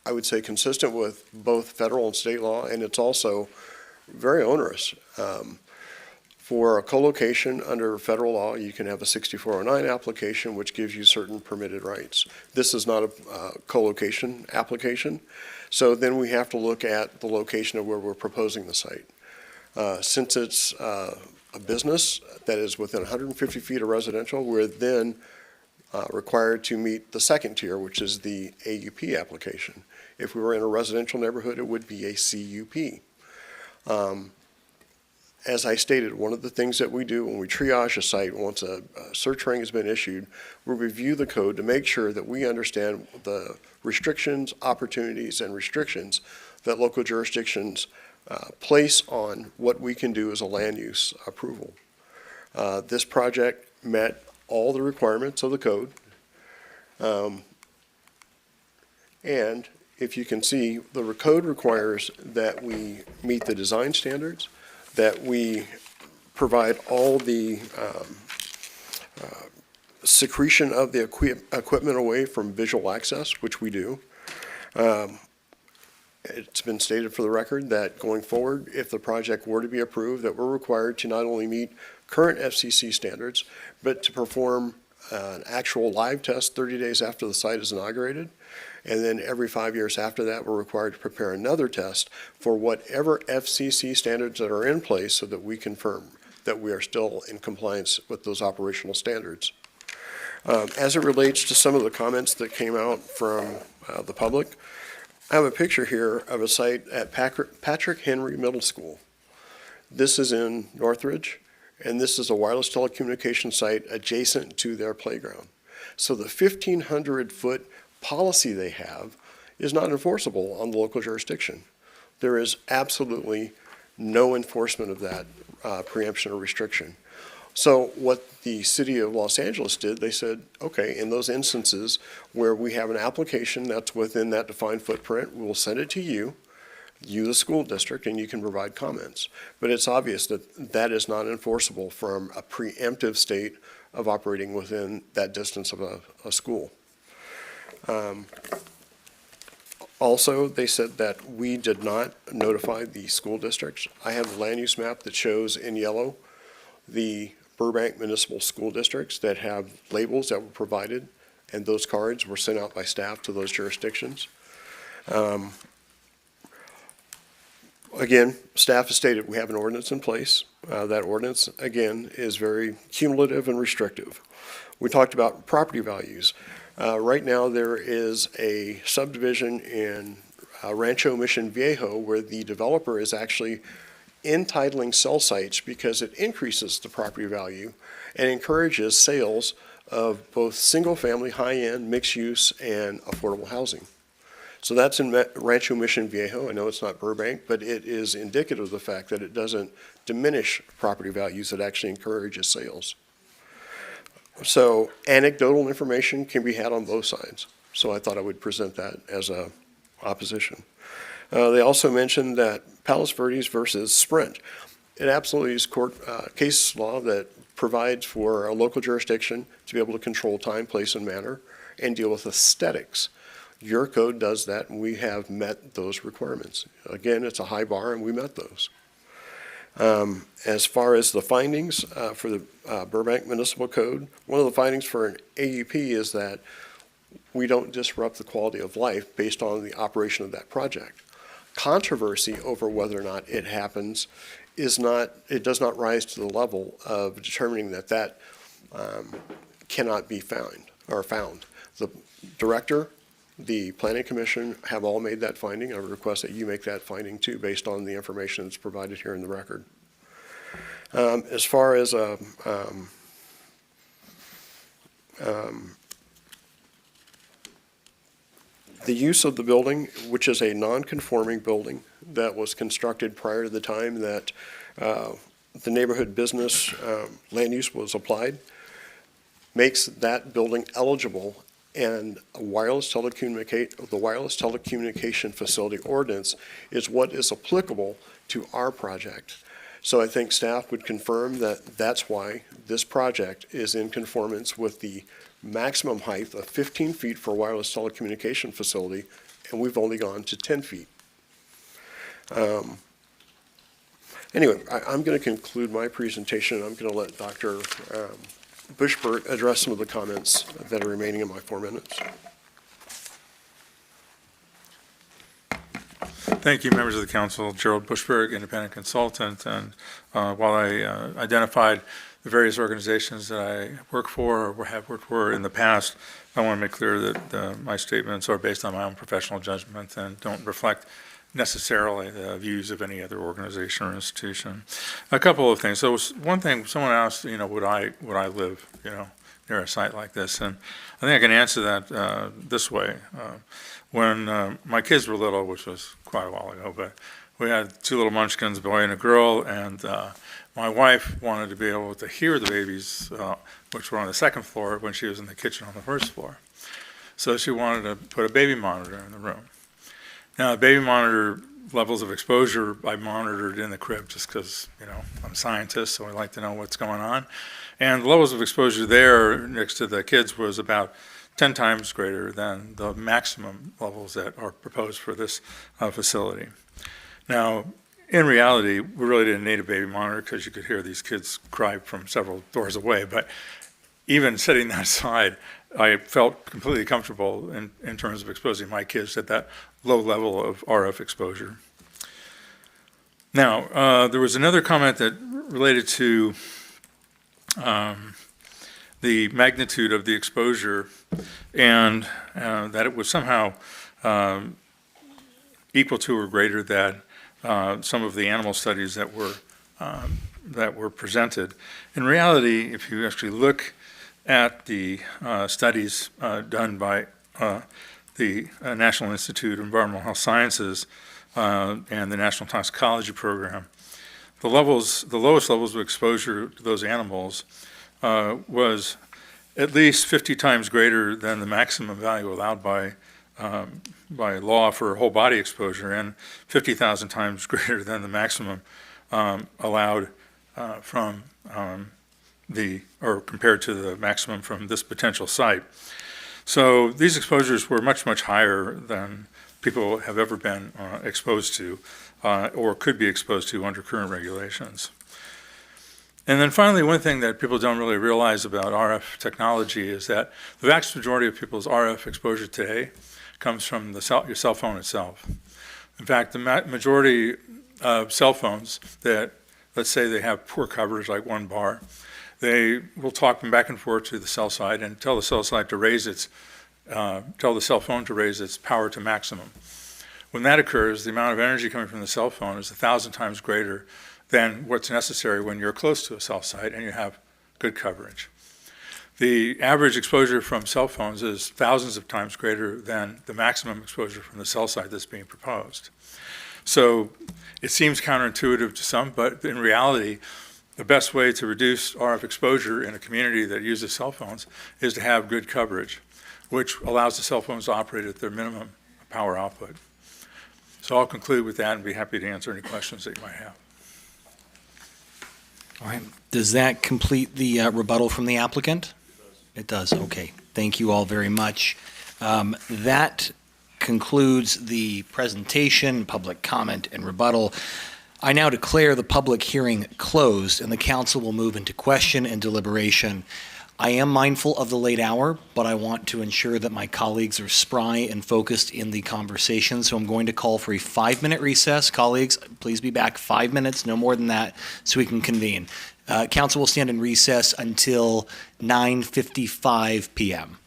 I would say, consistent with both federal and state law, and it's also very onerous. For a co-location under federal law, you can have a 6409 application, which gives you certain permitted rights. This is not a co-location application, so then we have to look at the location of where we're proposing the site. Since it's a business that is within 150 feet of residential, we're then required to meet the second tier, which is the AUP application. If we were in a residential neighborhood, it would be a CUP. As I stated, one of the things that we do when we triage a site, once a search ring has been issued, we review the code to make sure that we understand the restrictions, opportunities, and restrictions that local jurisdictions place on what we can do as a land use approval. This project met all the requirements of the code. And if you can see, the code requires that we meet the design standards, that we provide all the secretion of the equipment away from visual access, which we do. It's been stated for the record that going forward, if the project were to be approved, that we're required to not only meet current FCC standards, but to perform an actual live test 30 days after the site is inaugurated. And then every 5 years after that, we're required to prepare another test for whatever FCC standards that are in place so that we confirm that we are still in compliance with those operational standards. As it relates to some of the comments that came out from the public, I have a picture here of a site at Patrick Henry Middle School. This is in Northridge, and this is a wireless telecommunication site adjacent to their playground. So the 1,500-foot policy they have is not enforceable on the local jurisdiction. There is absolutely no enforcement of that preemption or restriction. So what the city of Los Angeles did, they said, okay, in those instances where we have an application that's within that defined footprint, we'll send it to you, the school district, and you can provide comments. But it's obvious that that is not enforceable from a preemptive state of operating within that distance of a school. Also, they said that we did not notify the school districts. I have the land use map that shows in yellow the Burbank municipal school districts that have labels that were provided, and those cards were sent out by staff to those jurisdictions. Again, staff has stated we have an ordinance in place. That ordinance, again, is very cumulative and restrictive. We talked about property values. Right now, there is a subdivision in Rancho Mission Viejo where the developer is actually entitling cell sites because it increases the property value and encourages sales of both single-family, high-end, mixed-use, and affordable housing. So that's in Rancho Mission Viejo. I know it's not Burbank, but it is indicative of the fact that it doesn't diminish property values, it actually encourages sales. So anecdotal information can be had on both sides. So I thought I would present that as a opposition. They also mentioned that Palos Verdes versus Sprint. It absolutely is court case law that provides for a local jurisdiction to be able to control time, place, and manner and deal with aesthetics. Your code does that, and we have met those requirements. Again, it's a high bar, and we met those. As far as the findings for the Burbank Municipal Code, one of the findings for an AUP is that we don't disrupt the quality of life based on the operation of that project. Controversy over whether or not it happens is not, it does not rise to the level of determining that that cannot be found. The director, the planning commission have all made that finding. I would request that you make that finding too, based on the information that's provided here in the record. As far as The use of the building, which is a non-conforming building that was constructed prior to the time that the neighborhood business land use was applied, makes that building eligible, and the wireless telecommunication facility ordinance is what is applicable to our project. So I think staff would confirm that that's why this project is in conformance with the maximum height of 15 feet for a wireless telecommunication facility, and we've only gone to 10 feet. Anyway, I'm going to conclude my presentation. I'm going to let Dr. Bushbert address some of the comments that are remaining in my 4 minutes. Thank you, members of the council. Gerald Bushberg, independent consultant. And while I identified the various organizations that I work for or have worked for in the past, I want to make clear that my statements are based on my own professional judgment and don't reflect necessarily the views of any other organization or institution. A couple of things. So one thing, someone asked, would I live, near a site like this? And I think I can answer that this way. When my kids were little, which was quite a while ago, but we had 2 little munchkins, a boy and a girl, and my wife wanted to be able to hear the babies, which were on the 2nd floor, when she was in the kitchen on the 1st floor. So she wanted to put a baby monitor in the room. Now, baby monitor levels of exposure, I monitored in the crib just because, I'm a scientist, so I like to know what's going on. And the levels of exposure there next to the kids was about 10 times greater than the maximum levels that are proposed for this facility. Now, in reality, we really didn't need a baby monitor because you could hear these kids cry from several doors away. But even setting that aside, I felt completely comfortable in terms of exposing my kids at that low level of RF exposure. Now, there was another comment that related to the magnitude of the exposure and that it was somehow equal to or greater than some of the animal studies that were presented. In reality, if you actually look at the studies done by the National Institute of Environmental Health Sciences and the National Toxicology Program, the lowest levels of exposure to those animals was at least 50 times greater than the maximum value allowed by law for whole body exposure, and 50,000 times greater than the maximum allowed compared to the maximum from this potential site. So these exposures were much, much higher than people have ever been exposed to or could be exposed to under current regulations. And then finally, one thing that people don't really realize about RF technology is that the vast majority of people's RF exposure today comes from your cell phone itself. In fact, the majority of cell phones that, let's say they have poor coverage, like 1 bar, they will talk back and forth to the cell site and tell the cell site to raise tell the cell phone to raise its power to maximum. When that occurs, the amount of energy coming from the cell phone is 1,000 times greater than what's necessary when you're close to a cell site and you have good coverage. The average exposure from cell phones is thousands of times greater than the maximum exposure from the cell site that's being proposed. So it seems counterintuitive to some, but in reality, the best way to reduce RF exposure in a community that uses cell phones is to have good coverage, which allows the cell phones to operate at their minimum power output. So I'll conclude with that and be happy to answer any questions that you might have. All right. Does that complete the rebuttal from the applicant? It does. Okay. Thank you all very much. That concludes the presentation, public comment, and rebuttal. I now declare the public hearing closed, and the council will move into question and deliberation. I am mindful of the late hour, but I want to ensure that my colleagues are spry and focused in the conversation, so I'm going to call for a 5-minute recess. Colleagues, please be back 5 minutes, no more than that, so we can convene. Council will stand in recess until 9:55 p.m.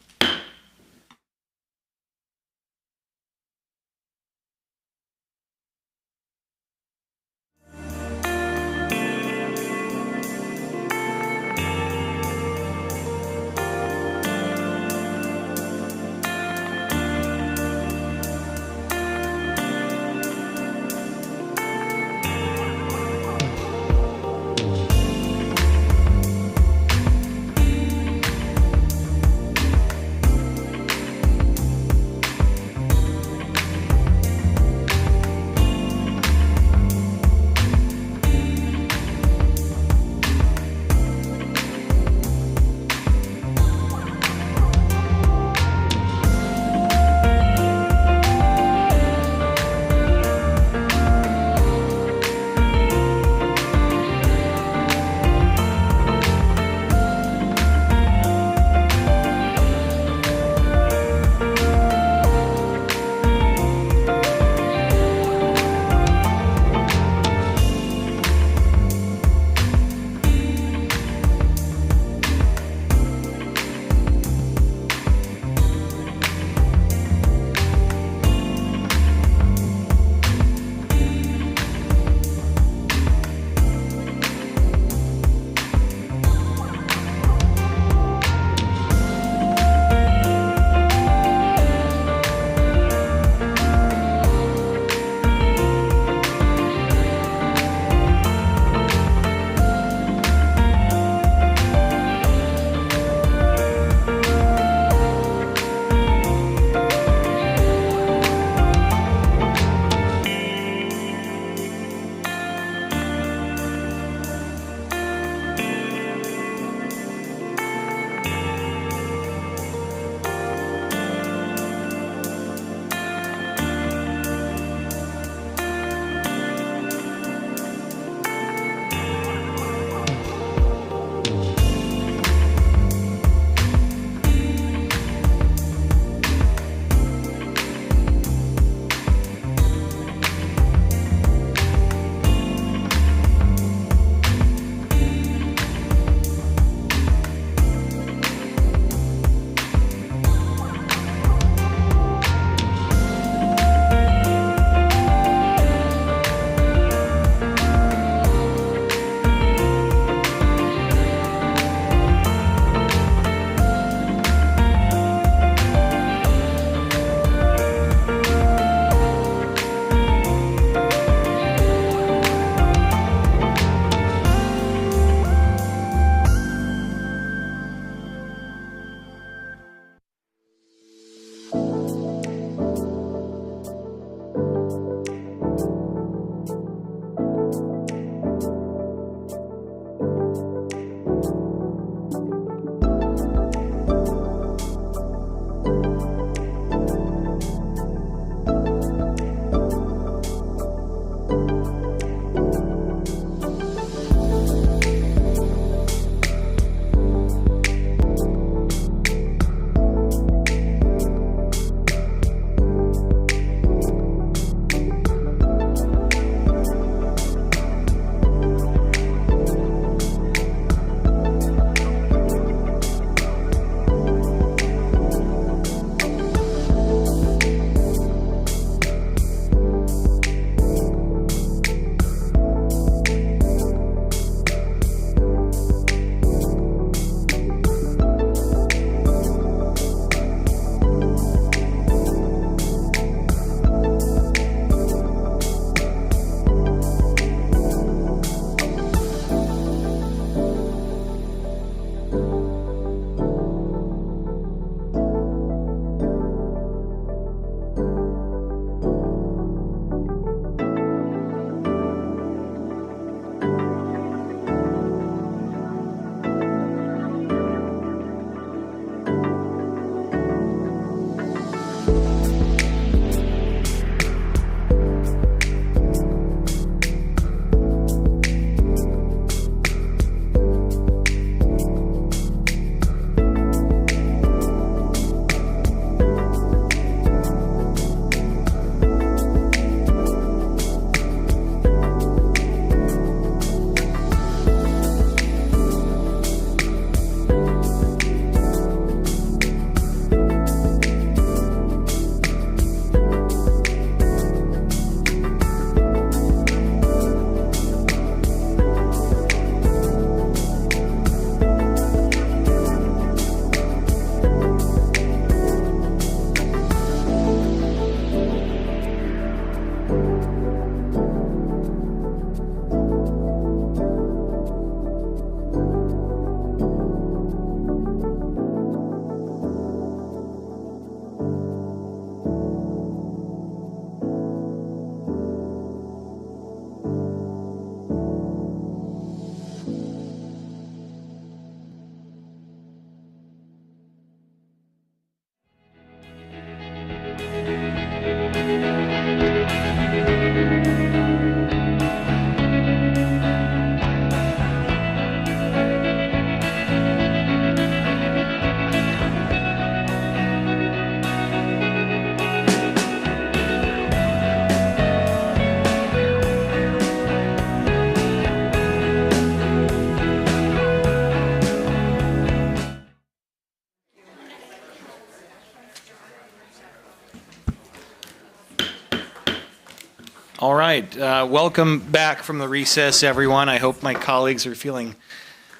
All right. Welcome back from the recess, everyone. I hope my colleagues are feeling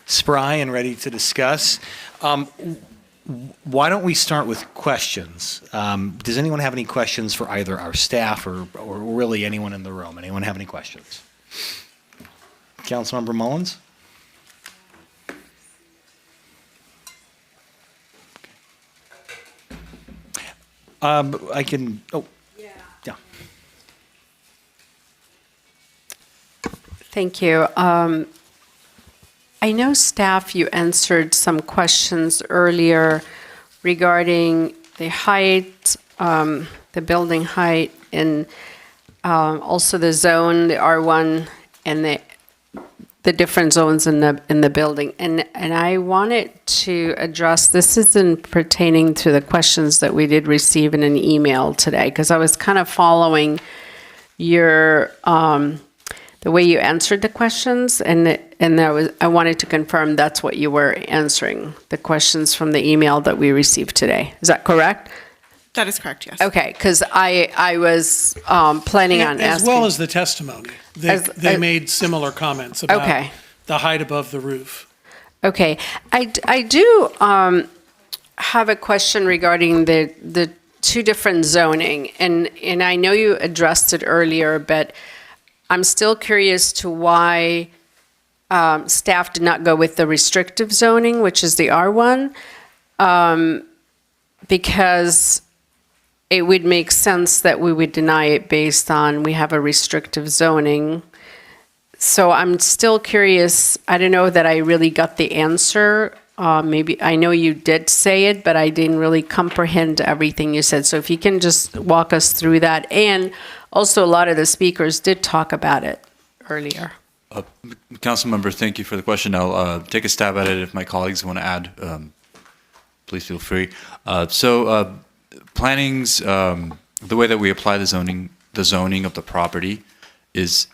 spry and ready to discuss. Why don't we start with questions? Does anyone have any questions for either our staff or really anyone in the room? Anyone have any questions? Councilmember Mullins? I can, yeah. Thank you. I know staff, you answered some questions earlier regarding the height, the building height, and also the zone, the R1, and the different zones in the building. And I wanted to address, this isn't pertaining to the questions that we did receive in an email today, because I was kind of following your the way you answered the questions, and I wanted to confirm that's what you were answering, the questions from the email that we received today. Is that correct? That is correct, yes. Okay, because I was planning on As asking. well as the testimony. They made similar comments about the height above the roof. Okay, I do have a question regarding the two different zoning, and I know you addressed it earlier, but I'm still curious to why staff did not go with the restrictive zoning, which is the R1, because it would make sense that we would deny it based on we have a restrictive zoning. So I'm still curious. I don't know that I really got the answer. Maybe I know you did say it, but I didn't really comprehend everything you said. So if you can just walk us through that. And also, a lot of the speakers did talk about it earlier. Councilmember, thank you for the question. I'll take a stab at it. If my colleagues want to add, please feel free. Planning's, the way that we apply the zoning of the property is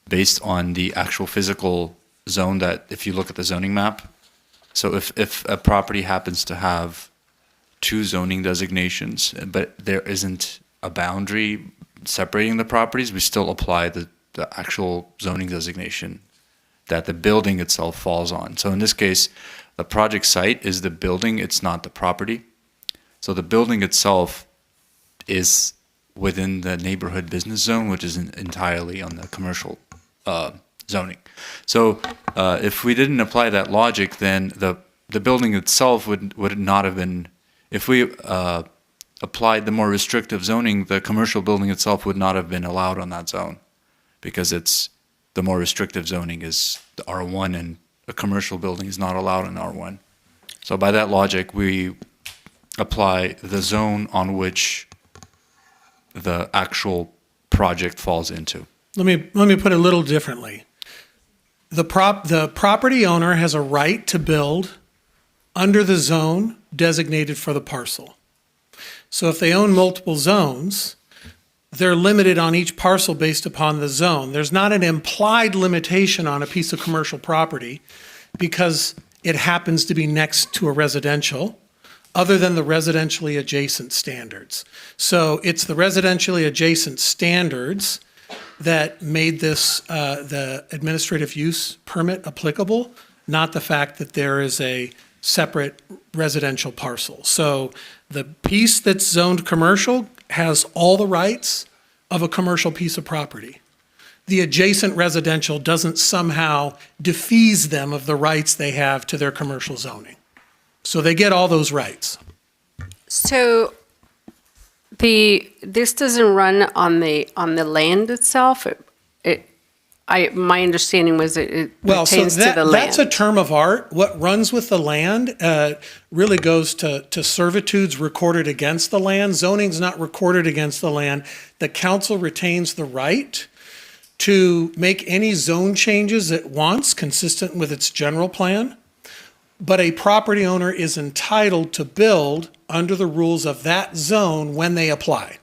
based on the actual physical zone that, if you look at the zoning map. So if a property happens to have two zoning designations, but there isn't a boundary separating the properties, we still apply the actual zoning designation that the building itself falls on. So in this case, the project site is the building, it's not the property. So the building itself is within the neighborhood business zone, which is entirely on the commercial zoning. So if we didn't apply that logic, then the building itself would not have been, if we applied the more restrictive zoning, the commercial building itself would not have been allowed on that zone, because it's the more restrictive zoning is the R1, and a commercial building is not allowed in R1. So by that logic, we apply the zone on which the actual project falls into. Let me put it a little differently. The property owner has a right to build under the zone designated for the parcel. So if they own multiple zones, they're limited on each parcel based upon the zone. There's not an implied limitation on a piece of commercial property because it happens to be next to a residential, other than the residentially adjacent standards. So it's the residentially adjacent standards that made this the administrative use permit applicable, not the fact that there is a separate residential parcel. So the piece that's zoned commercial has all the rights of a commercial piece of property. The adjacent residential doesn't somehow defease them of the rights they have to their commercial zoning. So they get all those rights. So this doesn't run on the land itself. my understanding was it Well, so pertains to the land. that's a term of art. What runs with the land really goes to servitudes recorded against the land. Zoning's not recorded against the land. The council retains the right to make any zone changes it wants, consistent with its general plan. But a property owner is entitled to build under the rules of that zone when they apply,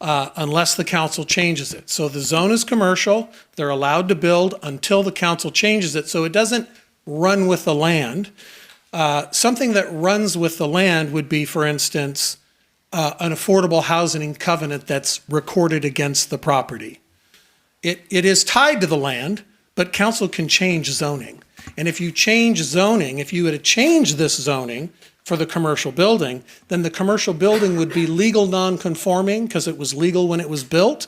unless the council changes it. So the zone is commercial. They're allowed to build until the council changes it. So it doesn't run with the land. Something that runs with the land would be, for instance, an affordable housing covenant that's recorded against the property. It is tied to the land, but council can change zoning. And if you change zoning, if you were to change this zoning for the commercial building, then the commercial building would be legal non-conforming because it was legal when it was built,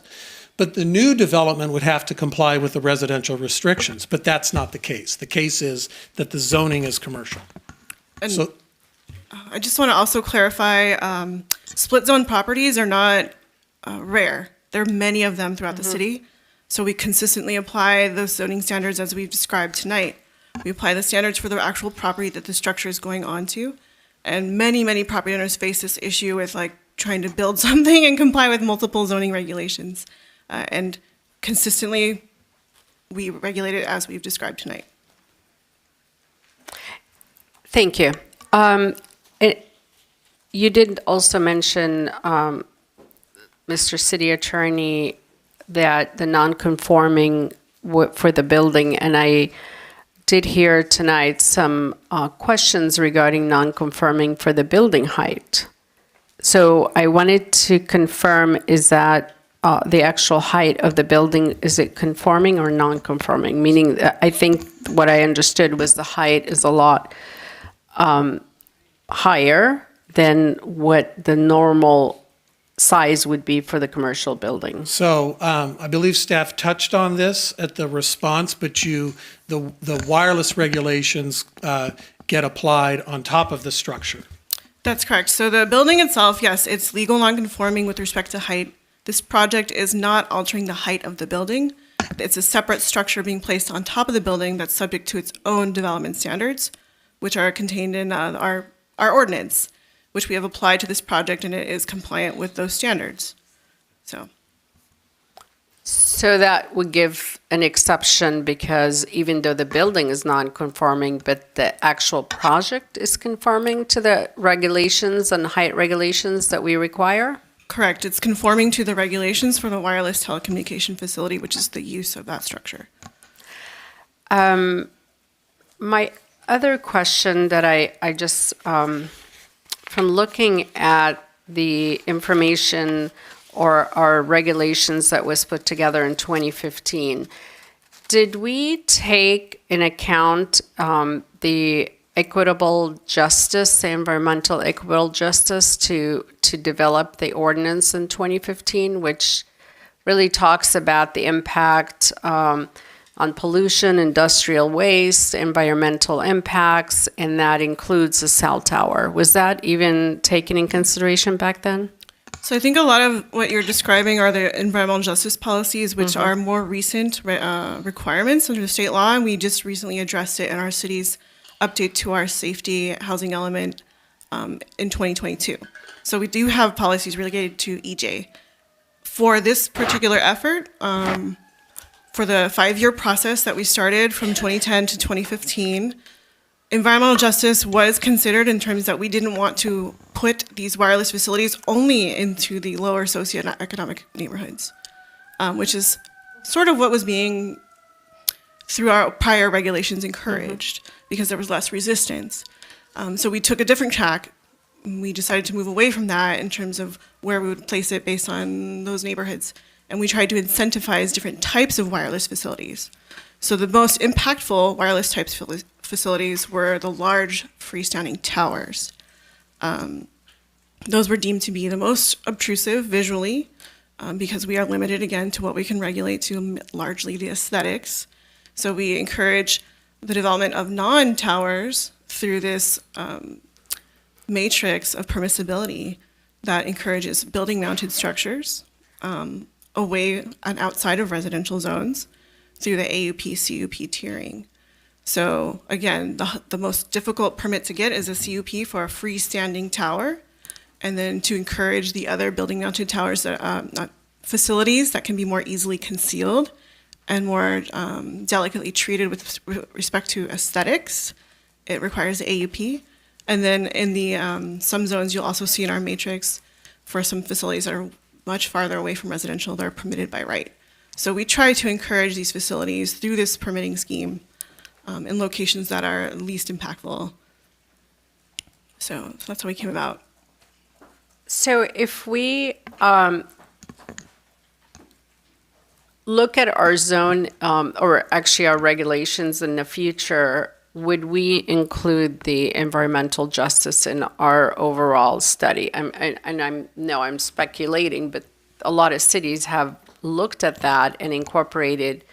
but the new development would have to comply with the residential restrictions. But that's not the case. The case is that the zoning is commercial. And So I just want to also clarify, split zone properties are not rare. There are many of them throughout the city. So we consistently apply those zoning standards as we've described tonight. We apply the standards for the actual property that the structure is going onto. And many property owners face this issue with like trying to build something and comply with multiple zoning regulations. And consistently, we regulate it as we've described tonight. Thank you. You did also mention, Mr. City Attorney, that the non-conforming for the building, and I did hear tonight some questions regarding non-conforming for the building height. So I wanted to confirm, is that the actual height of the building, is it conforming or non-conforming? Meaning, I think what I understood was the height is a lot higher than what the normal size would be for the commercial building. So I believe staff touched on this at the response, but the wireless regulations get applied on top of the structure. That's correct. So the building itself, yes, it's legal non-conforming with respect to height. This project is not altering the height of the building. It's a separate structure being placed on top of the building that's subject to its own development standards, which are contained in our ordinance, which we have applied to this project, and it is compliant with those standards. So that would give an exception because even though the building is non-conforming, but the actual project is conforming to the regulations and height regulations that we require? Correct. It's conforming to the regulations for the wireless telecommunication facility, which is the use of that structure. My other question that I just, from looking at the information or our regulations that was put together in 2015, did we take in account the equitable justice, the environmental equitable justice to develop the ordinance in 2015, which really talks about the impact on pollution, industrial waste, environmental impacts, and that includes the cell tower. Was that even taken in consideration back then? So I think a lot of what you're describing are the environmental justice policies, which are more recent requirements under the state law, and we just recently addressed it in our city's update to our safety housing element in 2022. So we do have policies related to EJ. For this particular effort, for the 5-year process that we started from 2010 to 2015, environmental justice was considered in terms that we didn't want to put these wireless facilities only into the lower socioeconomic neighborhoods, which is sort of what was being, through our prior regulations, encouraged because there was less resistance. So we took a different track. We decided to move away from that in terms of where we would place it based on those neighborhoods. And we tried to incentivize different types of wireless facilities. So the most impactful wireless types facilities were the large freestanding towers. Those were deemed to be the most obtrusive visually because we are limited again to what we can regulate to largely the aesthetics. So we encourage the development of non-towers through this matrix of permissibility that encourages building mounted structures away and outside of residential zones, through the AUP CUP tiering. So again, the most difficult permit to get is a CUP for a freestanding tower, and then to encourage the other building mounted towers that facilities that can be more easily concealed and more delicately treated with respect to aesthetics, it requires AUP. And then in the some zones, you'll also see in our matrix for some facilities that are much farther away from residential, they're permitted by right. So we try to encourage these facilities through this permitting scheme in locations that are least impactful. So that's how we came about. So if we look at our zone, or actually our regulations in the future, would we include the environmental justice in our overall study? I'm speculating, but a lot of cities have looked at that and incorporated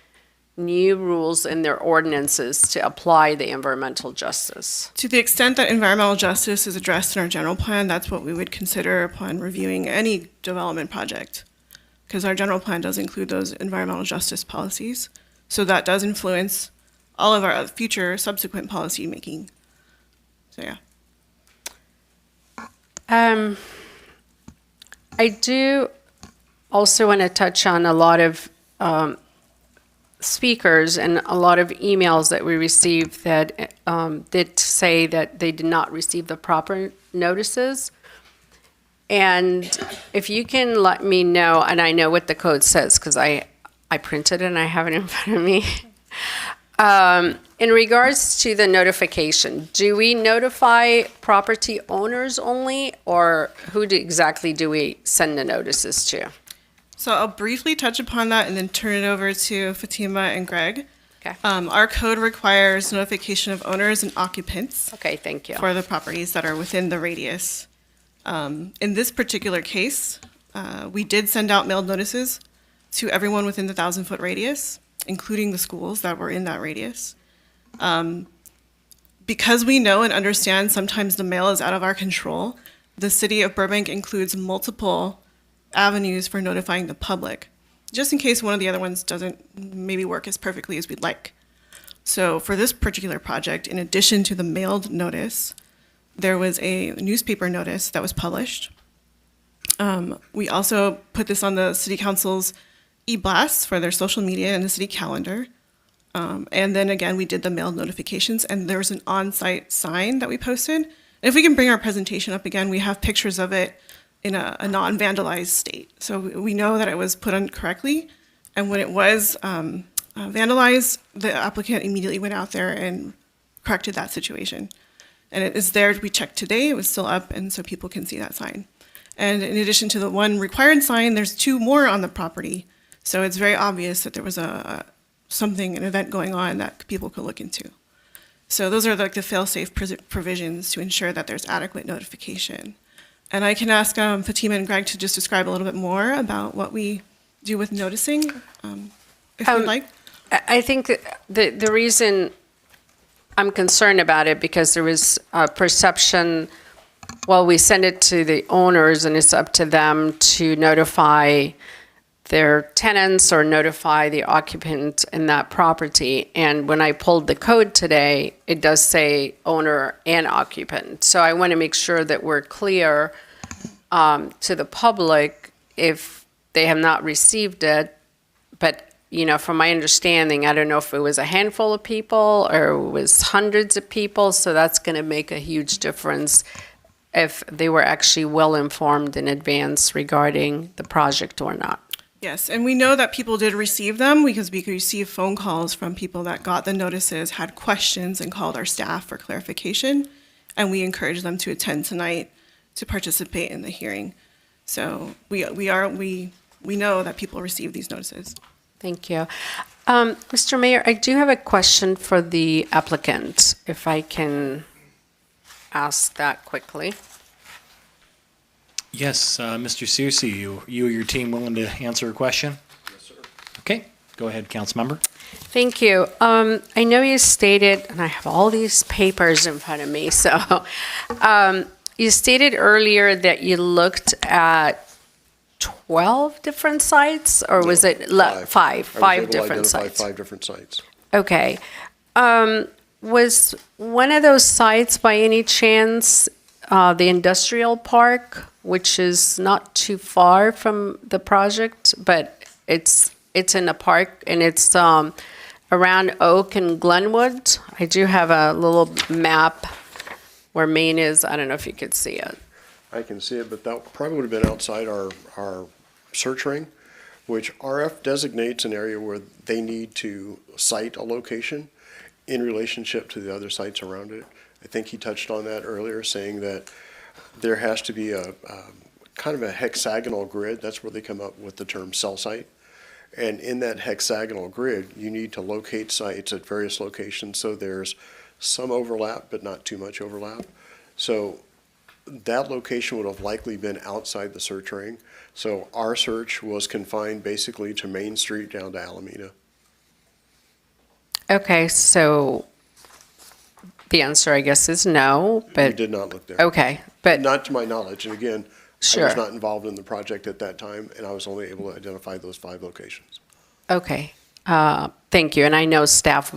new rules in their ordinances to apply the environmental justice. To the extent that environmental justice is addressed in our general plan, that's what we would consider upon reviewing any development project, because our general plan does include those environmental justice policies. So that does influence all of our future subsequent policy making. So yeah. I do also want to touch on a lot of speakers and a lot of emails that we received that did say that they did not receive the proper notices. And if you can let me know, and I know what the code says because I printed it and I have it in front of me. In regards to the notification, do we notify property owners only, or who exactly do we send the notices to? So I'll briefly touch upon that and then turn it over to Fatima and Greg. Okay. Our code requires notification of owners and occupants. Okay, thank you. For the properties that are within the radius. In this particular case, we did send out mailed notices to everyone within the 1,000-foot radius, including the schools that were in that radius. Because we know and understand sometimes the mail is out of our control, the city of Burbank includes multiple avenues for notifying the public, just in case one of the other ones doesn't maybe work as perfectly as we'd like. So for this particular project, in addition to the mailed notice, there was a newspaper notice that was published. We also put this on the city council's e-blasts for their social media and the city calendar. And then again, we did the mailed notifications, and there was an on-site sign that we posted. And if we can bring our presentation up again, we have pictures of it in a non-vandalized state. So we know that it was put on correctly. And when it was vandalized, the applicant immediately went out there and corrected that situation. And it is there, we checked today, it was still up, and so people can see that sign. And in addition to the one required sign, there's 2 more on the property. So it's very obvious that there was an event going on that people could look into. So those are like the fail-safe provisions to ensure that there's adequate notification. And I can ask Fatima and Greg to just describe a little bit more about what we do with noticing, if you'd like. I think the reason I'm concerned about it, because there was a perception, well, we send it to the owners and it's up to them to notify their tenants or notify the occupant in that property. And when I pulled the code today, it does say owner and occupant. So I want to make sure that we're clear to the public if they have not received it. But, you know, from my understanding, I don't know if it was a handful of people or it was hundreds of people. So that's going to make a huge difference if they were actually well informed in advance regarding the project or not. Yes, and we know that people did receive them because we received phone calls from people that got the notices, had questions, and called our staff for clarification. And we encouraged them to attend tonight to participate in the hearing. So we know that people receive these notices. Thank you. Mr. Mayor, I do have a question for the applicant, if I can ask that quickly. Yes, Mr. Susi, you or your team willing to answer a question? Yes, sir. Okay, go ahead, council member. Thank you. I know you stated, and I have all these papers in front of me, so you stated earlier that you looked at 12 different sites, or was it five I was able to different identify sites? 5 different sites. Okay. Was one of those sites by any chance the industrial park, which is not too far from the project, but it's in a park and it's around Oak and Glenwood? I do have a little map where Maine is. I don't know if you could see it. I can see it, but that probably would have been outside our search ring, which RF designates an area where they need to site a location in relationship to the other sites around it. I think he touched on that earlier, saying that there has to be a kind of a hexagonal grid. That's where they come up with the term cell site. And in that hexagonal grid, you need to locate sites at various locations so there's some overlap, but not too much overlap. So that location would have likely been outside the search ring. So our search was confined basically to Main Street down to Alameda. Okay, so the answer, I guess, is no, We but, did not look there. okay, but, Not to my knowledge. And again, I Sure. was not involved in the project at that time, and I was only able to identify those 5 locations. okay. Thank you. And I know staff,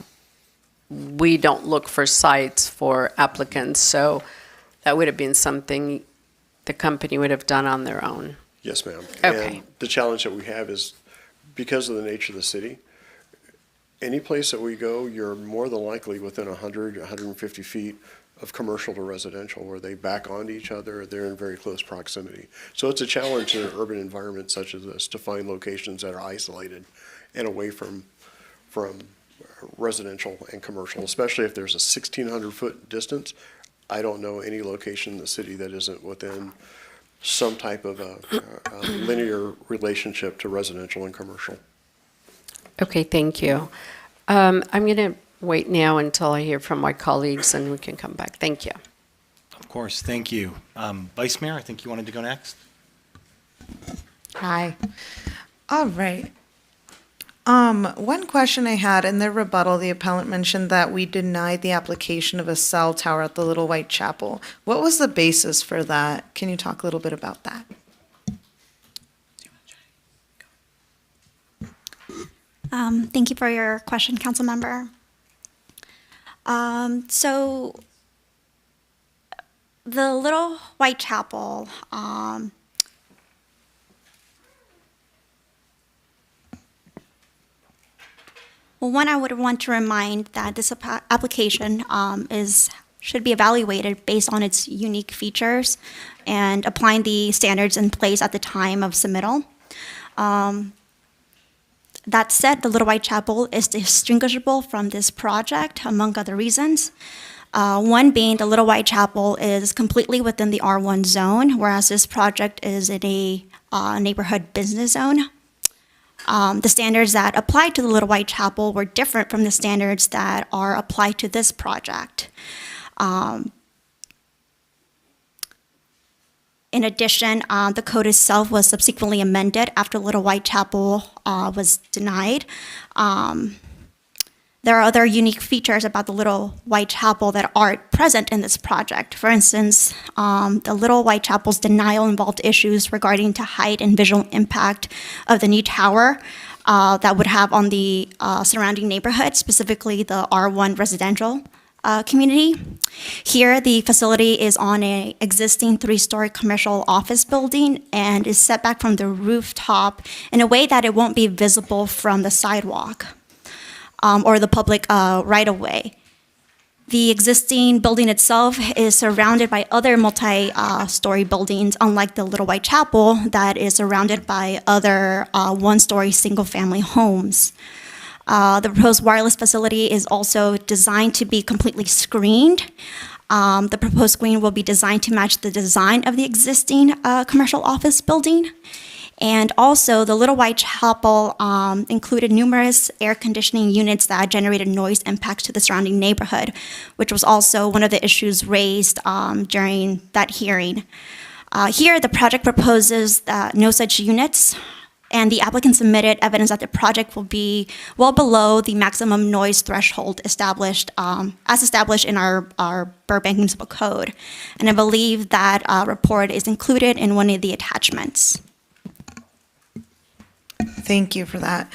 we don't look for sites for applicants, so that would have been something the company would have done on their own. Yes, ma'am. Okay. And the challenge that we have is because of the nature of the city, any place that we go, you're more than likely within 100, 150 feet of commercial to residential, where they back onto each other, they're in very close proximity. So it's a challenge in an urban environment such as this to find locations that are isolated and away from residential and commercial, especially if there's a 1,600-foot distance. I don't know any location in the city that isn't within some type of a linear relationship to residential and commercial. Okay, thank you. I'm going to wait now until I hear from my colleagues and we can come back. Thank you. Of course, thank you. Vice Mayor, I think you wanted to go next. Hi. All right. One question I had in the rebuttal, the appellant mentioned that we denied the application of a cell tower at the Little White Chapel. What was the basis for that? Can you talk a little bit about that? Thank you for your question, council member. So the Little White Chapel, well, one, I would want to remind that this application should be evaluated based on its unique features and applying the standards in place at the time of submittal. That said, the Little White Chapel is distinguishable from this project, among other reasons. One being the Little White Chapel is completely within the R1 zone, whereas this project is in a neighborhood business zone. The standards that applied to the Little White Chapel were different from the standards that are applied to this project. In addition, the code itself was subsequently amended after Little White Chapel was denied. There are other unique features about the Little White Chapel that aren't present in this project. For instance, the Little White Chapel's denial involved issues regarding to height and visual impact of the new tower that would have on the surrounding neighborhood, specifically the R1 residential community. Here, the facility is on an existing 3-story commercial office building and is set back from the rooftop in a way that it won't be visible from the sidewalk or the public right-of-way. The existing building itself is surrounded by other multi-story buildings, unlike the Little White Chapel that is surrounded by other 1-story single-family homes. The proposed wireless facility is also designed to be completely screened. The proposed screen will be designed to match the design of the existing commercial office building. And also, the Little White Chapel included numerous air conditioning units that generated noise impacts to the surrounding neighborhood, which was also one of the issues raised during that hearing. Here, the project proposes no such units, and the applicant submitted evidence that the project will be well below the maximum noise threshold established in our Burbank Municipal Code. And I believe that report is included in one of the attachments. Thank you for that.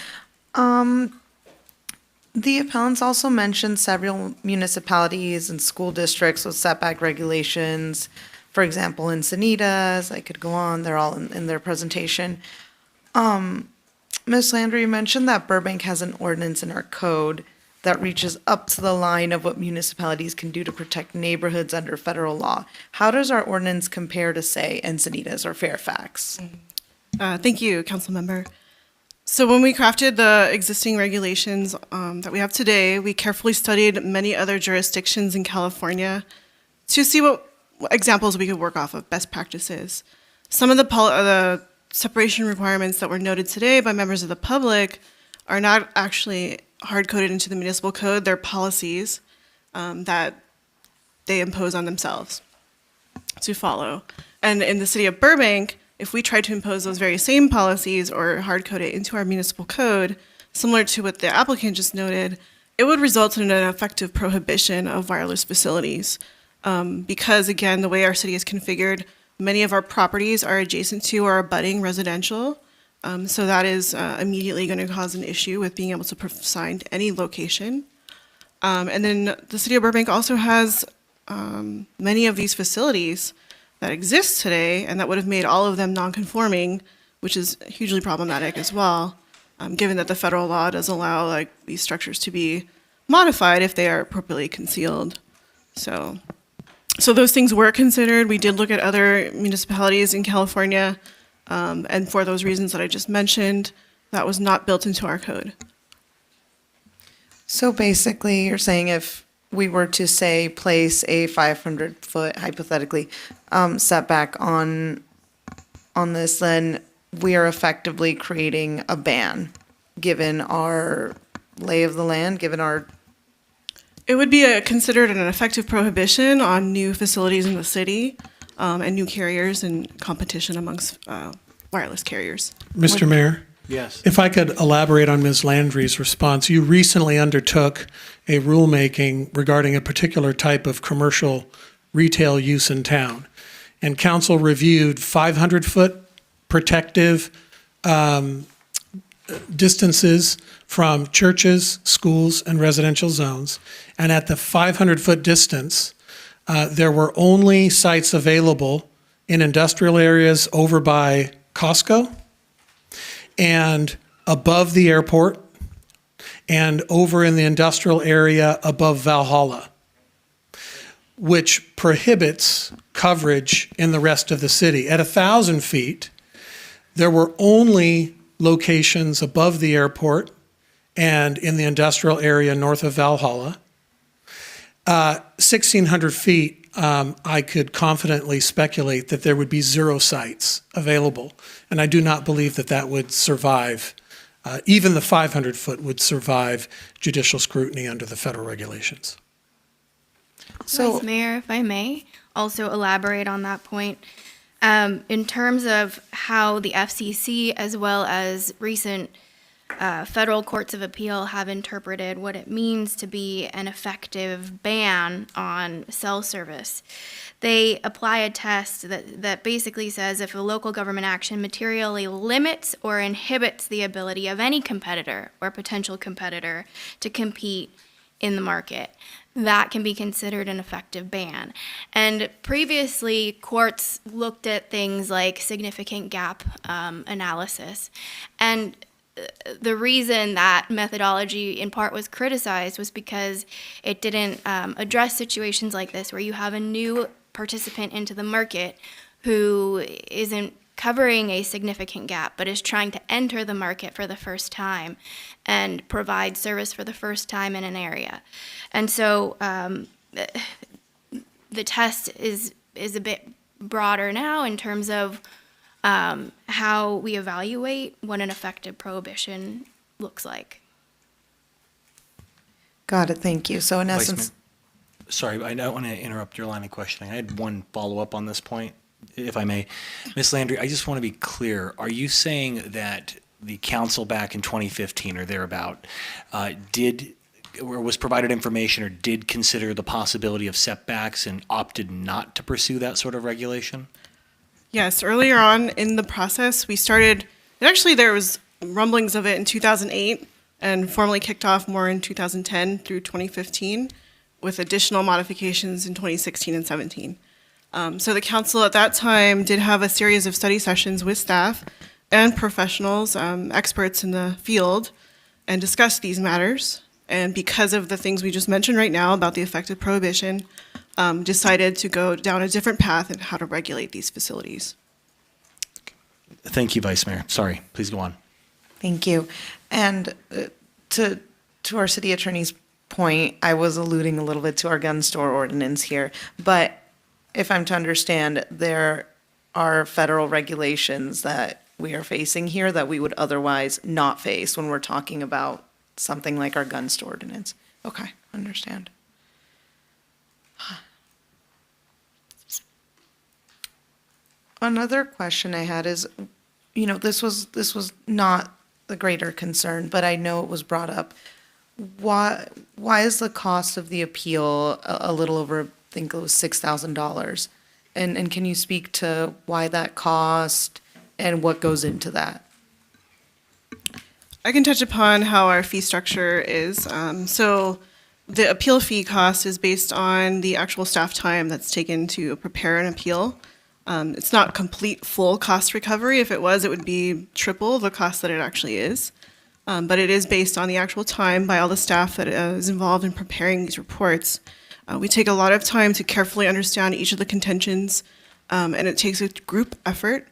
The appellants also mentioned several municipalities and school districts with setback regulations. For example, Encinitas, I could go on, they're all in their presentation. Ms. Landry, you mentioned that Burbank has an ordinance in our code that reaches up to the line of what municipalities can do to protect neighborhoods under federal law. How does our ordinance compare to, say, Encinitas or Fairfax? Thank you, council member. So when we crafted the existing regulations that we have today, we carefully studied many other jurisdictions in California to see what examples we could work off of, best practices. Some of the separation requirements that were noted today by members of the public are not actually hard-coded into the municipal code. They're policies that they impose on themselves to follow. And in the city of Burbank, if we tried to impose those very same policies or hard-code it into our municipal code, similar to what the applicant just noted, it would result in an effective prohibition of wireless facilities. Because again, the way our city is configured, many of our properties are adjacent to or abutting residential. So that is immediately going to cause an issue with being able to assign any location. And then the city of Burbank also has many of these facilities that exist today and that would have made all of them non-conforming, which is hugely problematic as well, given that the federal law does allow these structures to be modified if they are appropriately concealed. So those things were considered. We did look at other municipalities in California, and for those reasons that I just mentioned, that was not built into our code. So basically, you're saying if we were to, say, place a 500-foot, hypothetically, setback on this, then we are effectively creating a ban, given our lay of the land, given our... It would be considered an effective prohibition on new facilities in the city and new carriers and competition amongst wireless carriers. Mr. Mayor? Yes. If I could elaborate on Ms. Landry's response. You recently undertook a rulemaking regarding a particular type of commercial retail use in town. And council reviewed 500-foot protective distances from churches, schools, and residential zones. And at the 500-foot distance, there were only sites available in industrial areas over by Costco and above the airport and over in the industrial area above Valhalla, which prohibits coverage in the rest of the city. At 1,000 feet, there were only locations above the airport and in the industrial area north of Valhalla. 1,600 feet, I could confidently speculate that there would be 0 sites available. And I do not believe that that would survive, even the 500-foot would survive judicial scrutiny under the federal regulations. So, Vice Mayor, if I may also elaborate on that point. In terms of how the FCC as well as recent federal courts of appeal have interpreted what it means to be an effective ban on cell service. They apply a test that basically says if a local government action materially limits or inhibits the ability of any competitor or potential competitor to compete in the market, that can be considered an effective ban. And previously, courts looked at things like significant gap analysis. And the reason that methodology in part was criticized was because it didn't address situations like this where you have a new participant into the market who isn't covering a significant gap but is trying to enter the market for the first time and provide service for the first time in an area. And so the test is a bit broader now in terms of how we evaluate what an effective prohibition looks like. Got it, thank you. So in essence... Sorry, I don't want to interrupt your line of questioning. I had one follow-up on this point, if I may. Ms. Landry, I just want to be clear. Are you saying that the council back in 2015 or thereabout did or was provided information or did consider the possibility of setbacks and opted not to pursue that sort of regulation? Yes, earlier on in the process, we started, and actually there was rumblings of it in 2008 and formally kicked off more in 2010 through 2015, with additional modifications in 2016 and 17. So the council at that time did have a series of study sessions with staff and professionals, experts in the field, and discussed these matters. And because of the things we just mentioned right now about the effect of prohibition, decided to go down a different path in how to regulate these facilities. Thank you, Vice Mayor. Sorry, please go on. Thank you. And to our city attorney's point, I was alluding a little bit to our gun store ordinance here, but if I'm to understand, there are federal regulations that we are facing here that we would otherwise not face when we're talking about something like our gun store ordinance. Okay, understand. Another question I had is, this was not the greater concern, but I know it was brought up. Why is the cost of the appeal a little over, I think it was $6,000? And can you speak to why that cost and what goes into that? I can touch upon how our fee structure is. So the appeal fee cost is based on the actual staff time that's taken to prepare an appeal. It's not complete full cost recovery. If it was, it would be triple the cost that it actually is. But it is based on the actual time by all the staff that is involved in preparing these reports. We take a lot of time to carefully understand each of the contentions, and it takes a group effort.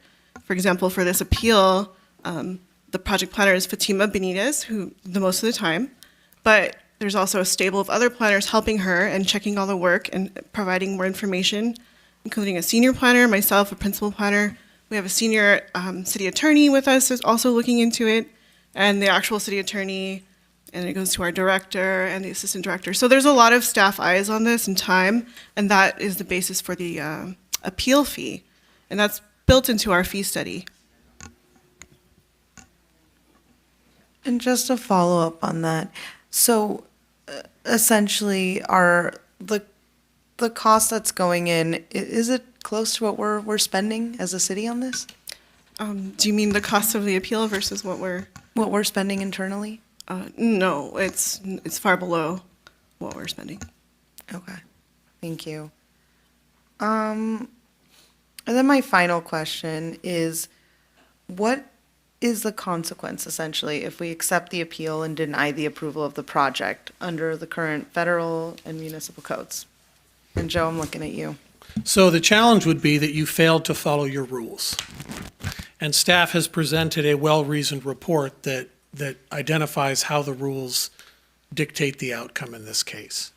For example, for this appeal, the project planner is Fatima Benitez, who the most of the time, but there's also a stable of other planners helping her and checking all the work and providing more information, including a senior planner, myself, a principal planner. We have a senior city attorney with us who's also looking into it, and the actual city attorney, and it goes to our director and the assistant director. So there's a lot of staff eyes on this and time, and that is the basis for the appeal fee, and that's built into our fee study. And just to follow up on that, so essentially, are the cost that's going in, is it close to what we're spending as a city on this? Do you mean the cost of the appeal versus what we're spending internally? No, it's far below what we're spending. Okay, thank you. And then my final question is, what is the consequence essentially if we accept the appeal and deny the approval of the project under the current federal and municipal codes? And Joe, I'm looking at you. So the challenge would be that you failed to follow your rules. And staff has presented a well-reasoned report that identifies how the rules dictate the outcome in this case.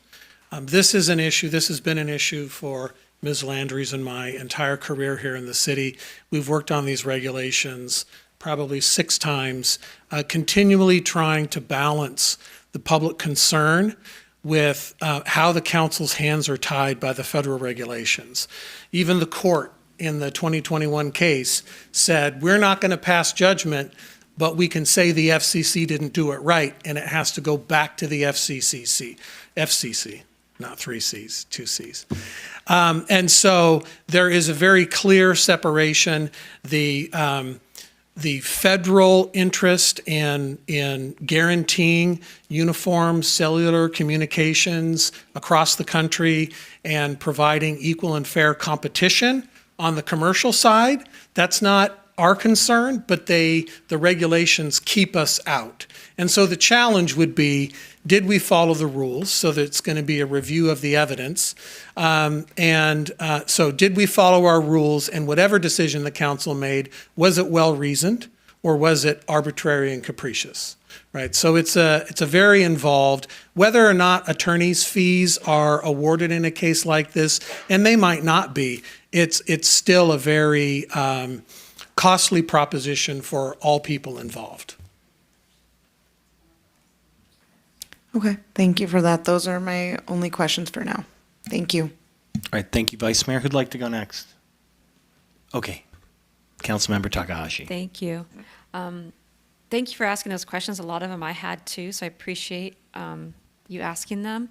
This is an issue, this has been an issue for Ms. Landry's and my entire career here in the city. We've worked on these regulations probably 6 times, continually trying to balance the public concern with how the council's hands are tied by the federal regulations. Even the court in the 2021 case said, we're not going to pass judgment, but we can say the FCC didn't do it right, and it has to go back to the FCC, not 3 C's, 2 C's. And so there is a very clear separation. The federal interest in guaranteeing uniform cellular communications across the country and providing equal and fair competition on the commercial side, that's not our concern, but the regulations keep us out. And so the challenge would be, did we follow the rules? So that it's going to be a review of the evidence. So did we follow our rules, and whatever decision the council made, was it well-reasoned or was it arbitrary and capricious? Right, so it's a very involved, whether or not attorneys' fees are awarded in a case like this, and they might not be, it's still a very costly proposition for all people involved. Okay, thank you for that. Those are my only questions for now. Thank you. All right, thank you, Vice Mayor. Who'd like to go next? Okay, Councilmember Takahashi. Thank you. Thank you for asking those questions. A lot of them I had too, so I appreciate you asking them.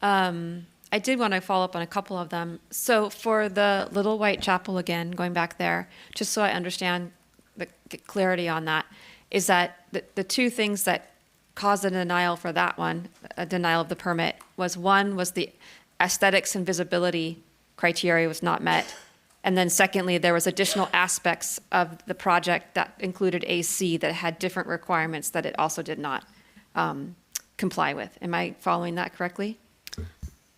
I did want to follow up on a couple of them. So for the Little White Chapel again, going back there, just so I understand the clarity on that, is that the two things that caused a denial for that one, a denial of the permit, was one was the aesthetics and visibility criteria was not met. And then secondly, there was additional aspects of the project that included AC that had different requirements that it also did not comply with. Am I following that correctly?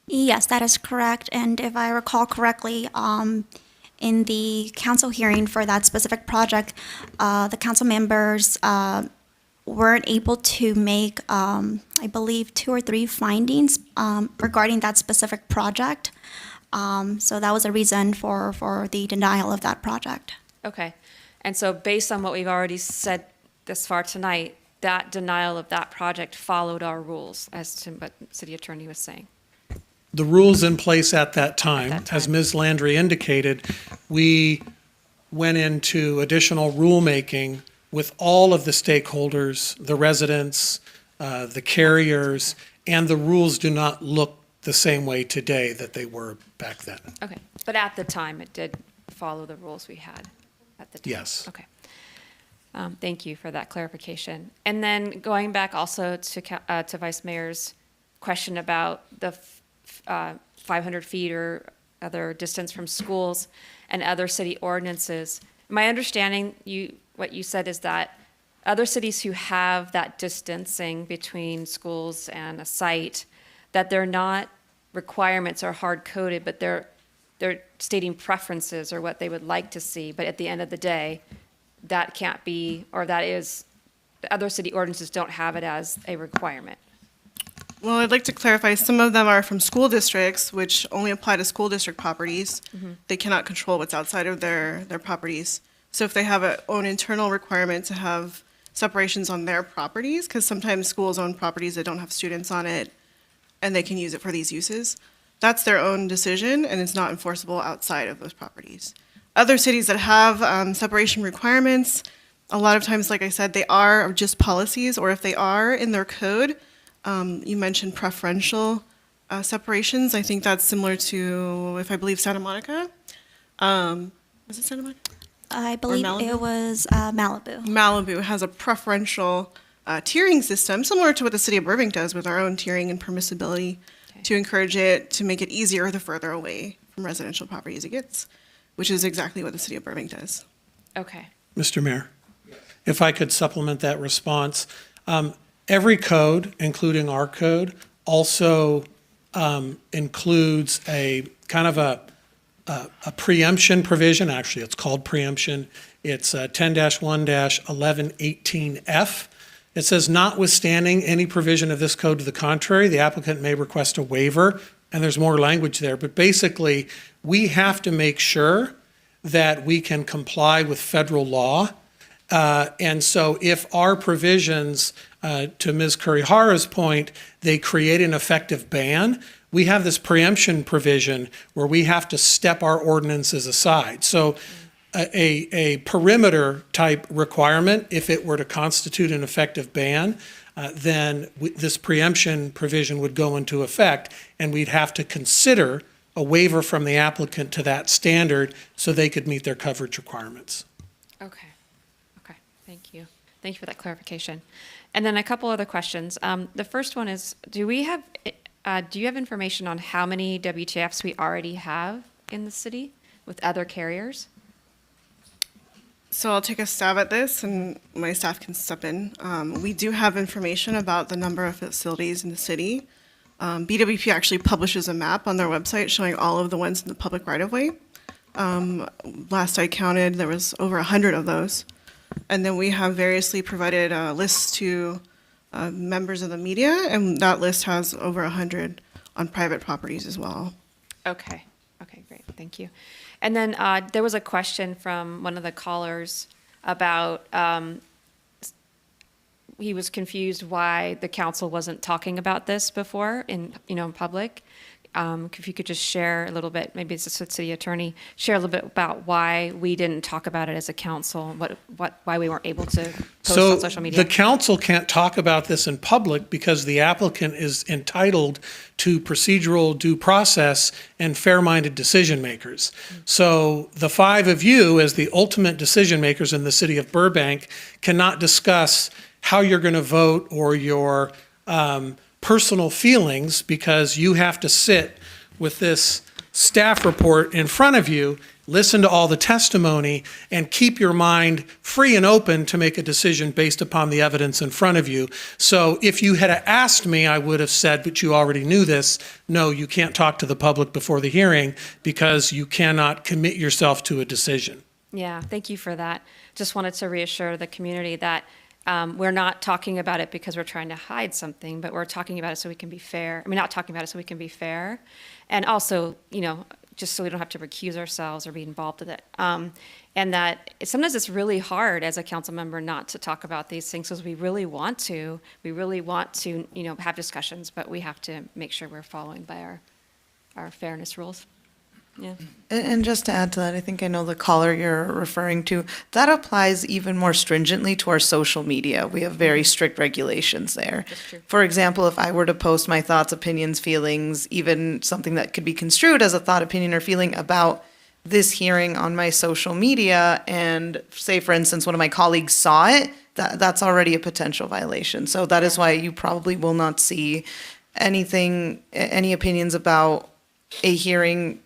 Yes, that is correct. And if I recall correctly, in the council hearing for that specific project, the council members weren't able to make, I believe, 2 or 3 findings regarding that specific project. So that was a reason for the denial of that project. Okay. And so based on what we've already said this far tonight, that denial of that project followed our rules, as to what City Attorney was saying. The rules in place at that time, as Ms. Landry indicated, we went into additional rulemaking with all of the stakeholders, the residents, the carriers, and the rules do not look the same way today that they were back then. Okay. But at the time, it did follow the rules we had at the time? Yes. Okay. Thank you for that clarification. And then going back also to Vice Mayor's question about the 500 feet or other distance from schools and other city ordinances. My understanding, what you said is that other cities who have that distancing between schools and a site, that they're not requirements or hard-coded, but they're stating preferences or what they would like to see. But at the end of the day, that can't be, or that is, the other city ordinances don't have it as a requirement. Well, I'd like to clarify, some of them are from school districts, which only apply to school district properties. Mhm. They cannot control what's outside of their properties. So if they have a own internal requirement to have separations on their properties, because sometimes schools own properties that don't have students on it, and they can use it for these uses, that's their own decision, and it's not enforceable outside of those properties. Other cities that have separation requirements, a lot of times, like I said, they are just policies, or if they are in their code, you mentioned preferential separations. I think that's similar to, if I believe, Santa Monica. Was it Santa Monica? I believe it was Malibu. Malibu has a preferential tiering system, similar to what the city of Burbank does with our own tiering and permissibility, to encourage it, to make it easier the further away from residential properties it gets, which is exactly what the city of Burbank does. Okay. Mr. Mayor, if I could supplement that response. Every code, including our code, also includes a kind of a preemption provision. Actually, it's called preemption. It's 10-1-1118F. It says, notwithstanding any provision of this code to the contrary, the applicant may request a waiver, and there's more language there. But basically, we have to make sure that we can comply with federal law. And so if our provisions, to Ms. Kurihara's point, they create an effective ban, we have this preemption provision where we have to step our ordinances aside. So a perimeter type requirement, if it were to constitute an effective ban, then this preemption provision would go into effect, and we'd have to consider a waiver from the applicant to that standard so they could meet their coverage requirements. Okay. Thank you. Thank you for that clarification. And then a couple other questions. The first one is, do you have information on how many WTFs we already have in the city with other carriers? So I'll take a stab at this, and my staff can step in. We do have information about the number of facilities in the city. BWP actually publishes a map on their website showing all of the ones in the public right-of-way. Last I counted, there was over 100 of those. And then we have variously provided lists to members of the media, and that list has over 100 on private properties as well. Okay, great, thank you. And then there was a question from one of the callers about, he was confused why the council wasn't talking about this before in public. if you could just share a little bit, maybe it's the city attorney, share a little bit about why we didn't talk about it as a council, why we weren't able to post on social media. The council can't talk about this in public because the applicant is entitled to procedural due process and fair-minded decision makers. So the five of you, as the ultimate decision makers in the city of Burbank, cannot discuss how you're going to vote or your personal feelings, because you have to sit with this staff report in front of you, listen to all the testimony, and keep your mind free and open to make a decision based upon the evidence in front of you. So if you had asked me, I would have said, but you already knew this, no, you can't talk to the public before the hearing because you cannot commit yourself to a decision. Yeah, thank you for that. Just wanted to reassure the community that we're not talking about it because we're trying to hide something, but we're talking about it so we can be fair. I mean, not talking about it so we can be fair. And also, just so we don't have to recuse ourselves or be involved with it. And that sometimes it's really hard as a council member not to talk about these things because we really want to. We really want to, have discussions, but we have to make sure we're following by our fairness rules. Yeah. And just to add to that, I think I know the caller you're referring to. That applies even more stringently to our social media. We have very strict regulations there. For example, if I were to post my thoughts, opinions, feelings, even something that could be construed as a thought, opinion, or feeling about this hearing on my social media, and say, for instance, one of my colleagues saw it, that's already a potential violation. So that is why you probably will not see any opinions about a hearing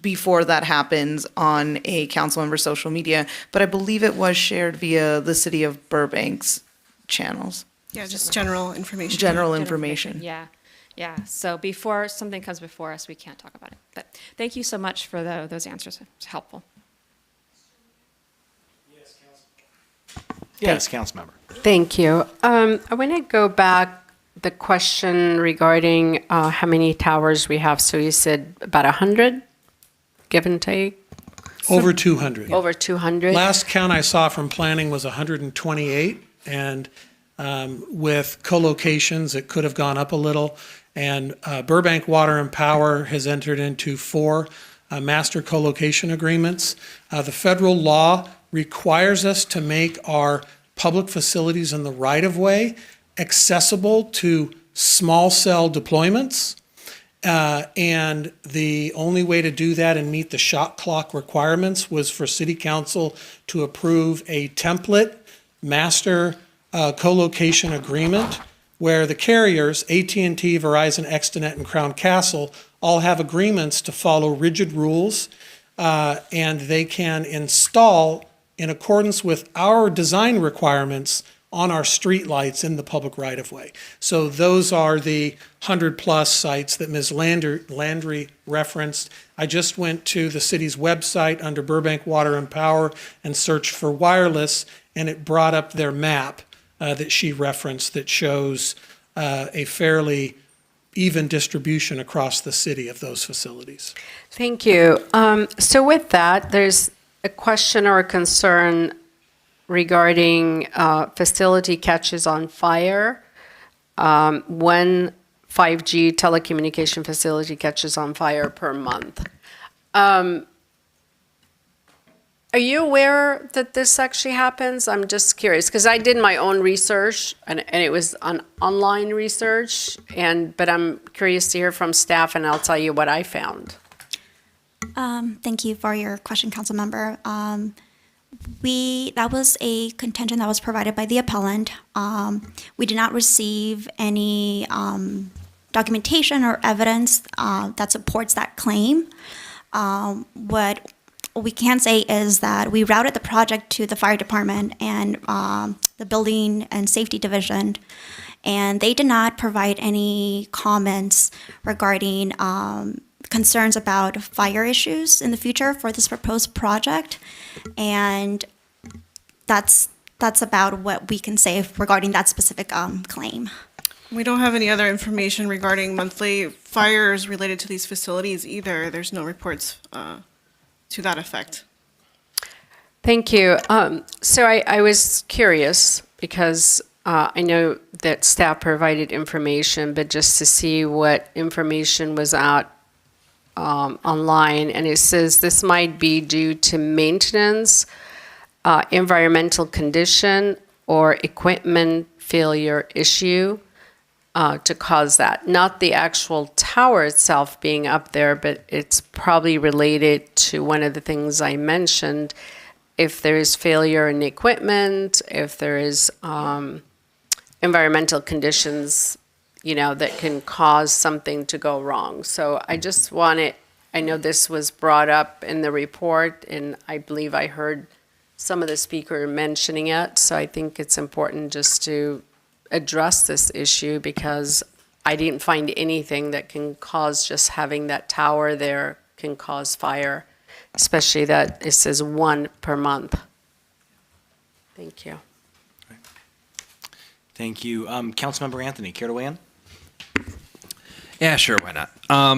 before that happens on a council member's social media, but I believe it was shared via the city of Burbank's channels. Yeah, just general information. General information. Yeah. So before something comes before us, we can't talk about it. But thank you so much for those answers. It's helpful. Yes, council member. Thank you. I want to go back the question regarding how many towers we have. So you said about 100? Give and take? Over 200. Over 200? Last count I saw from planning was 128, and with co-locations, it could have gone up a little. And Burbank Water and Power has entered into 4 master co-location agreements. The federal law requires us to make our public facilities in the right-of-way accessible to small cell deployments. And the only way to do that and meet the shot clock requirements was for City Council to approve a template master co-location agreement where the carriers, AT&T, Verizon, Extenet, and Crown Castle, all have agreements to follow rigid rules, and they can install in accordance with our design requirements on our streetlights in the public right-of-way. So those are the 100-plus sites that Ms. Landry referenced. I just went to the city's website under Burbank Water and Power and searched for wireless, and it brought up their map that she referenced that shows a fairly even distribution across the city of those facilities. Thank you. So with that, there's a question or a concern regarding facility catches on fire. When 5G telecommunication facility catches on fire per month. Are you aware that this actually happens? I'm just curious because I did my own research and it was an online research, but I'm curious to hear from staff and I'll tell you what I found. Thank you for your question, council member. That was a contention that was provided by the appellant. We did not receive any documentation or evidence that supports that claim. What we can say is that we routed the project to the fire department and the building and safety division, and they did not provide any comments regarding concerns about fire issues in the future for this proposed project. And that's about what we can say regarding that specific claim. We don't have any other information regarding monthly fires related to these facilities either. There's no reports to that effect. Thank you. So I was curious because I know that staff provided information, but just to see what information was out online, and it says this might be due to maintenance, environmental condition, or equipment failure issue to cause that. Not the actual tower itself being up there, but it's probably related to one of the things I mentioned. If there is failure in the equipment, if there is environmental conditions, that can cause something to go wrong. So I just wanted, I know this was brought up in the report, and I believe I heard some of the speaker mentioning it. So I think it's important just to address this issue, because I didn't find anything that can cause just having that tower there can cause fire, especially that it says 1 per month. Thank you. Thank you. Councilmember Anthony, care to weigh in? Yeah, sure, why not? I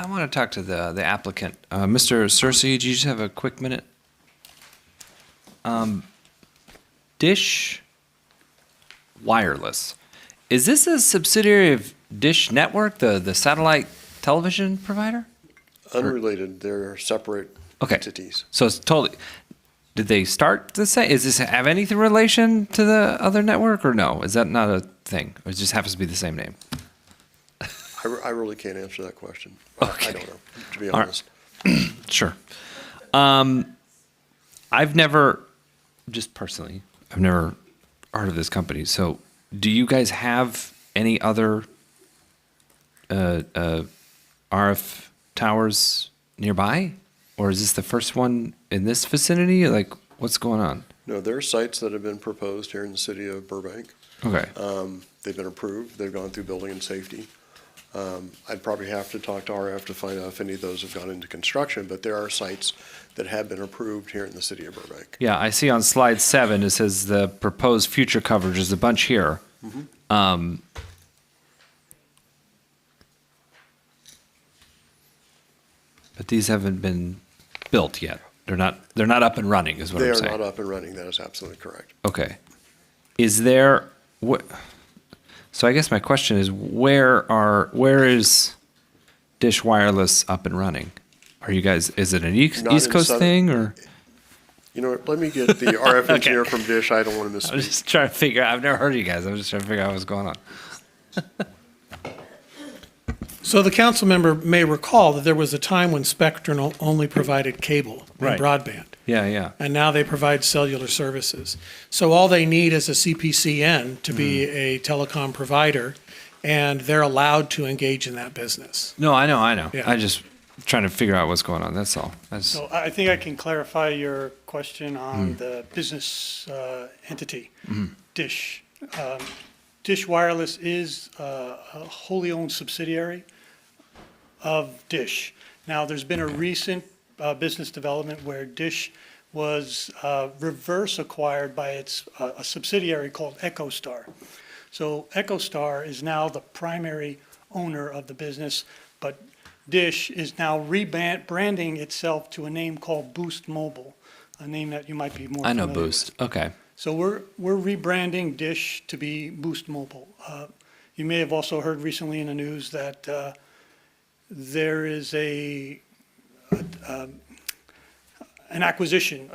want to talk to the applicant. Mr. Cersei, do you just have a quick minute? Dish Wireless. Is this a subsidiary of Dish Network, the satellite television provider? Unrelated, they're separate entities. So it's totally. Did they start the same? Is this have anything relation to the other network, or no? Is that not a thing, or it just happens to be the same name? I really can't answer that question. Okay. I don't know, to be All right. honest. Sure. I've never, just personally, I've never heard of this company. So, do you guys have any other RF towers nearby, or is this the first one in this vicinity? Like, what's going on? No, there are sites that have been proposed here in the city of Burbank. Okay. They've been approved. They've gone through building and safety. I'd probably have to talk to RF to find out if any of those have gone into construction, but there are sites that have been approved here in the city of Burbank. Yeah, I see on slide 7, it says the proposed future coverage is a bunch here. Mhm. But these haven't been built yet. They're not up and running, is what They I'm are saying. not up and running. That is absolutely correct. Okay. Is there so I guess my question is where is Dish Wireless up and running? Are you guys, is it an East Not in Coast Southern- thing, or? You know what, let me get the RF engineer from Dish. I don't want to misspeak. I'm just trying to figure out, I've never heard of you guys. I'm just trying to figure out what's going on. So the council member may recall that there was a time when Spectrum only provided cable and Right. broadband. Yeah, yeah. And now they provide cellular services. So all they need is a CPCN to be a telecom provider, and they're allowed to engage in that business. No, I know. Yeah. I just trying to figure out what's going on. That's all. So I think I can clarify your question on the business entity, Dish. Dish Wireless is a wholly owned subsidiary of Dish. Now, there's been a recent business development where Dish was reverse acquired by a subsidiary called EchoStar. So EchoStar is now the primary owner of the business, but Dish is now rebranding itself to a name called Boost Mobile, a name that you might be more I know familiar Boost. with. Okay. So we're rebranding Dish to be Boost Mobile. You may have also heard recently in the news that there is an acquisition.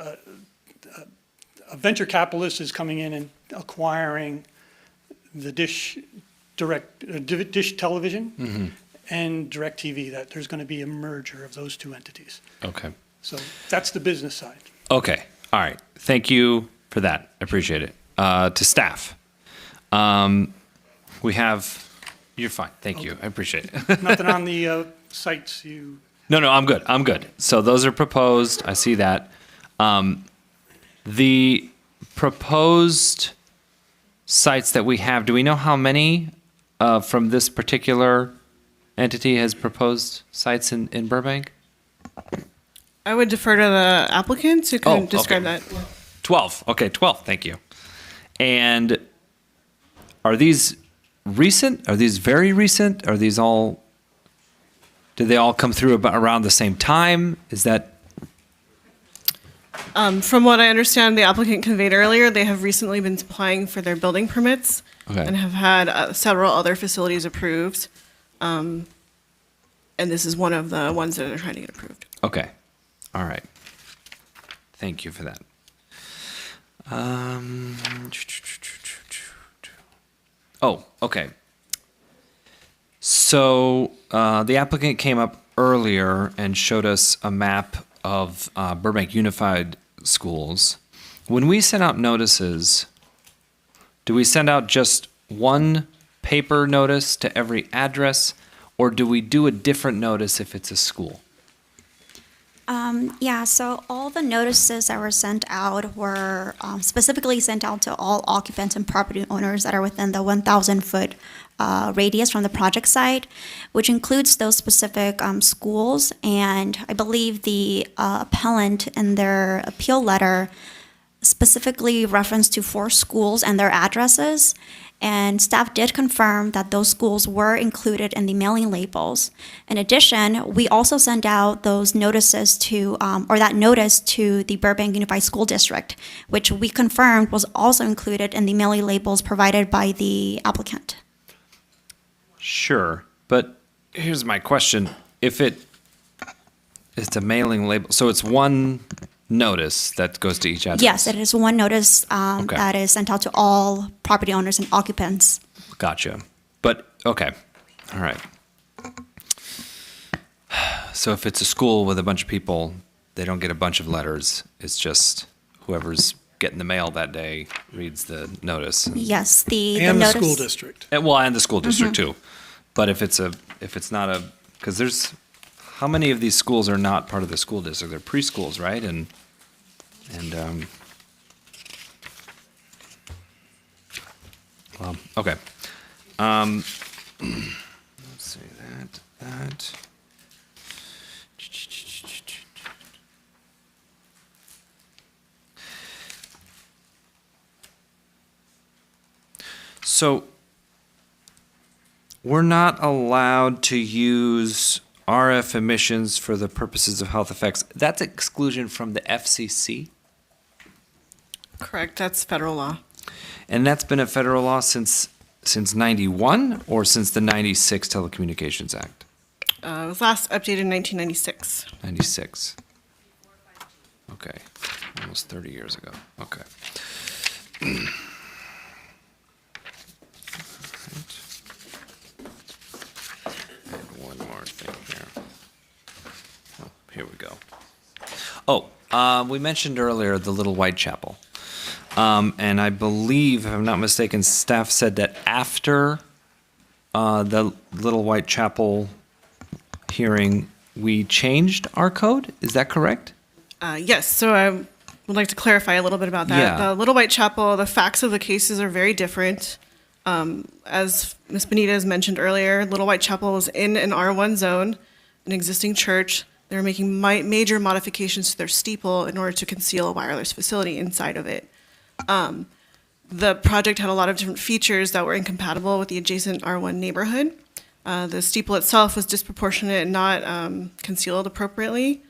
A venture capitalist is coming in and acquiring the Dish Dish Television and DirecTV. That there's going to be a merger of those two entities. Okay. So that's the business side. Okay. All right. Thank you for that. I appreciate it. To staff, we have, you're fine. Thank you. I appreciate it. Nothing on the sites you. No, I'm good. I'm good. So those are proposed. I see that. The proposed sites that we have, do we know how many from this particular entity has proposed sites in Burbank? I would defer to the applicants who can Oh, describe okay. that. 12. Okay, 12. Thank you. And are these recent? Are these very recent? Are these all, did they all come through about around the same time? Is that? From what I understand, the applicant conveyed earlier, they have recently been applying for their building permits. and have had several other facilities approved. And this is one of the ones that are trying to get approved. Okay. All right. Thank you for that. Oh, okay. So the applicant came up earlier and showed us a map of Burbank Unified Schools. When we send out notices, do we send out just one paper notice to every address, or do we do a different notice if it's a school? Yeah, so all the notices that were sent out were specifically sent out to all occupants and property owners that are within the 1,000-foot radius from the project site, which includes those specific schools. And I believe the appellant in their appeal letter specifically referenced to 4 schools and their addresses. And staff did confirm that those schools were included in the mailing labels. In addition, we also sent out those notices to, or that notice to the Burbank Unified School District, which we confirmed was also included in the mailing labels provided by the applicant. Sure, but here's my question. If it's a mailing label, so it's one notice that goes to each address? Yes, it is one notice Okay. that is sent out to all property owners and occupants. Gotcha. But, okay, all right. So if it's a school with a bunch of people, they don't get a bunch of letters. It's just whoever's getting the mail that day reads the notice. Yes, the And the notice. school district. Well, and the school district Mhm. too. But if it's not a, because there's, how many of these schools are not part of the school district? They're preschools, right? Well, okay. Let's see that. So we're not allowed to use RF emissions for the purposes of health effects. That's exclusion from the FCC? Correct, that's federal law. And that's been a federal law since 91 or since the 96 Telecommunications Act? It was last updated in 1996. 96. Okay, almost 30 years ago. Okay. And one more thing here. Oh, here we go. Oh, we mentioned earlier the Little White Chapel. And I believe, if I'm not mistaken, staff said that after the Little White Chapel hearing, we changed our code. Is that correct? Yes, so I would like to clarify a little bit about that. Yeah. The Little White Chapel, the facts of the cases are very different. As Ms. Benitez mentioned earlier, Little White Chapel was in an R1 zone, an existing church. They were making major modifications to their steeple in order to conceal a wireless facility inside of it. The project had a lot of different features that were incompatible with the adjacent R1 neighborhood. The steeple itself was disproportionate and not concealed appropriately.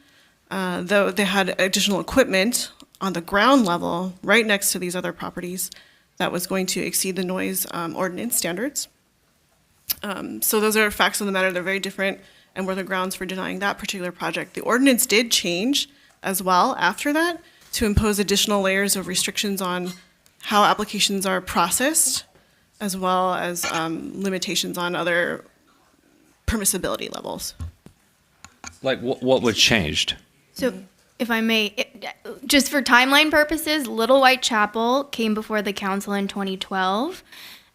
Though they had additional equipment on the ground level right next to these other properties that was going to exceed the noise ordinance standards. So those are facts of the matter. They're very different and were the grounds for denying that particular project. The ordinance did change as well after that to impose additional layers of restrictions on how applications are processed, as well as limitations on other permissibility levels. Like, what was changed? So, if I may, just for timeline purposes, Little White Chapel came before the council in 2012,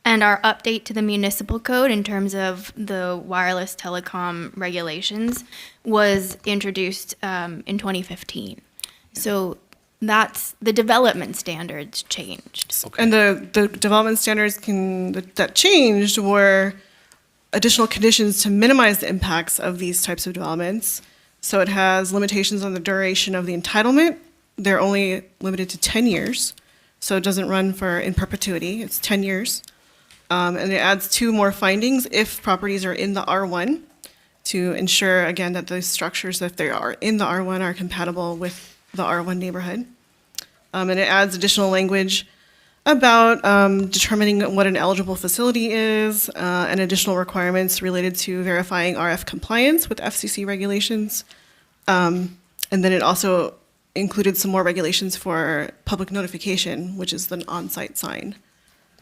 and our update to the municipal code in terms of the wireless telecom regulations was introduced in 2015. So that's the development standards changed. And the development standards that changed were additional conditions to minimize the impacts of these types of developments. So it has limitations on the duration of the entitlement. They're only limited to 10 years, so it doesn't run in perpetuity. It's 10 years. And it adds 2 more findings if properties are in the R1 to ensure, again, that those structures, if they are in the R1, are compatible with the R1 neighborhood. And it adds additional language about determining what an eligible facility is and additional requirements related to verifying RF compliance with FCC regulations. And then it also included some more regulations for public notification, which is the on-site sign.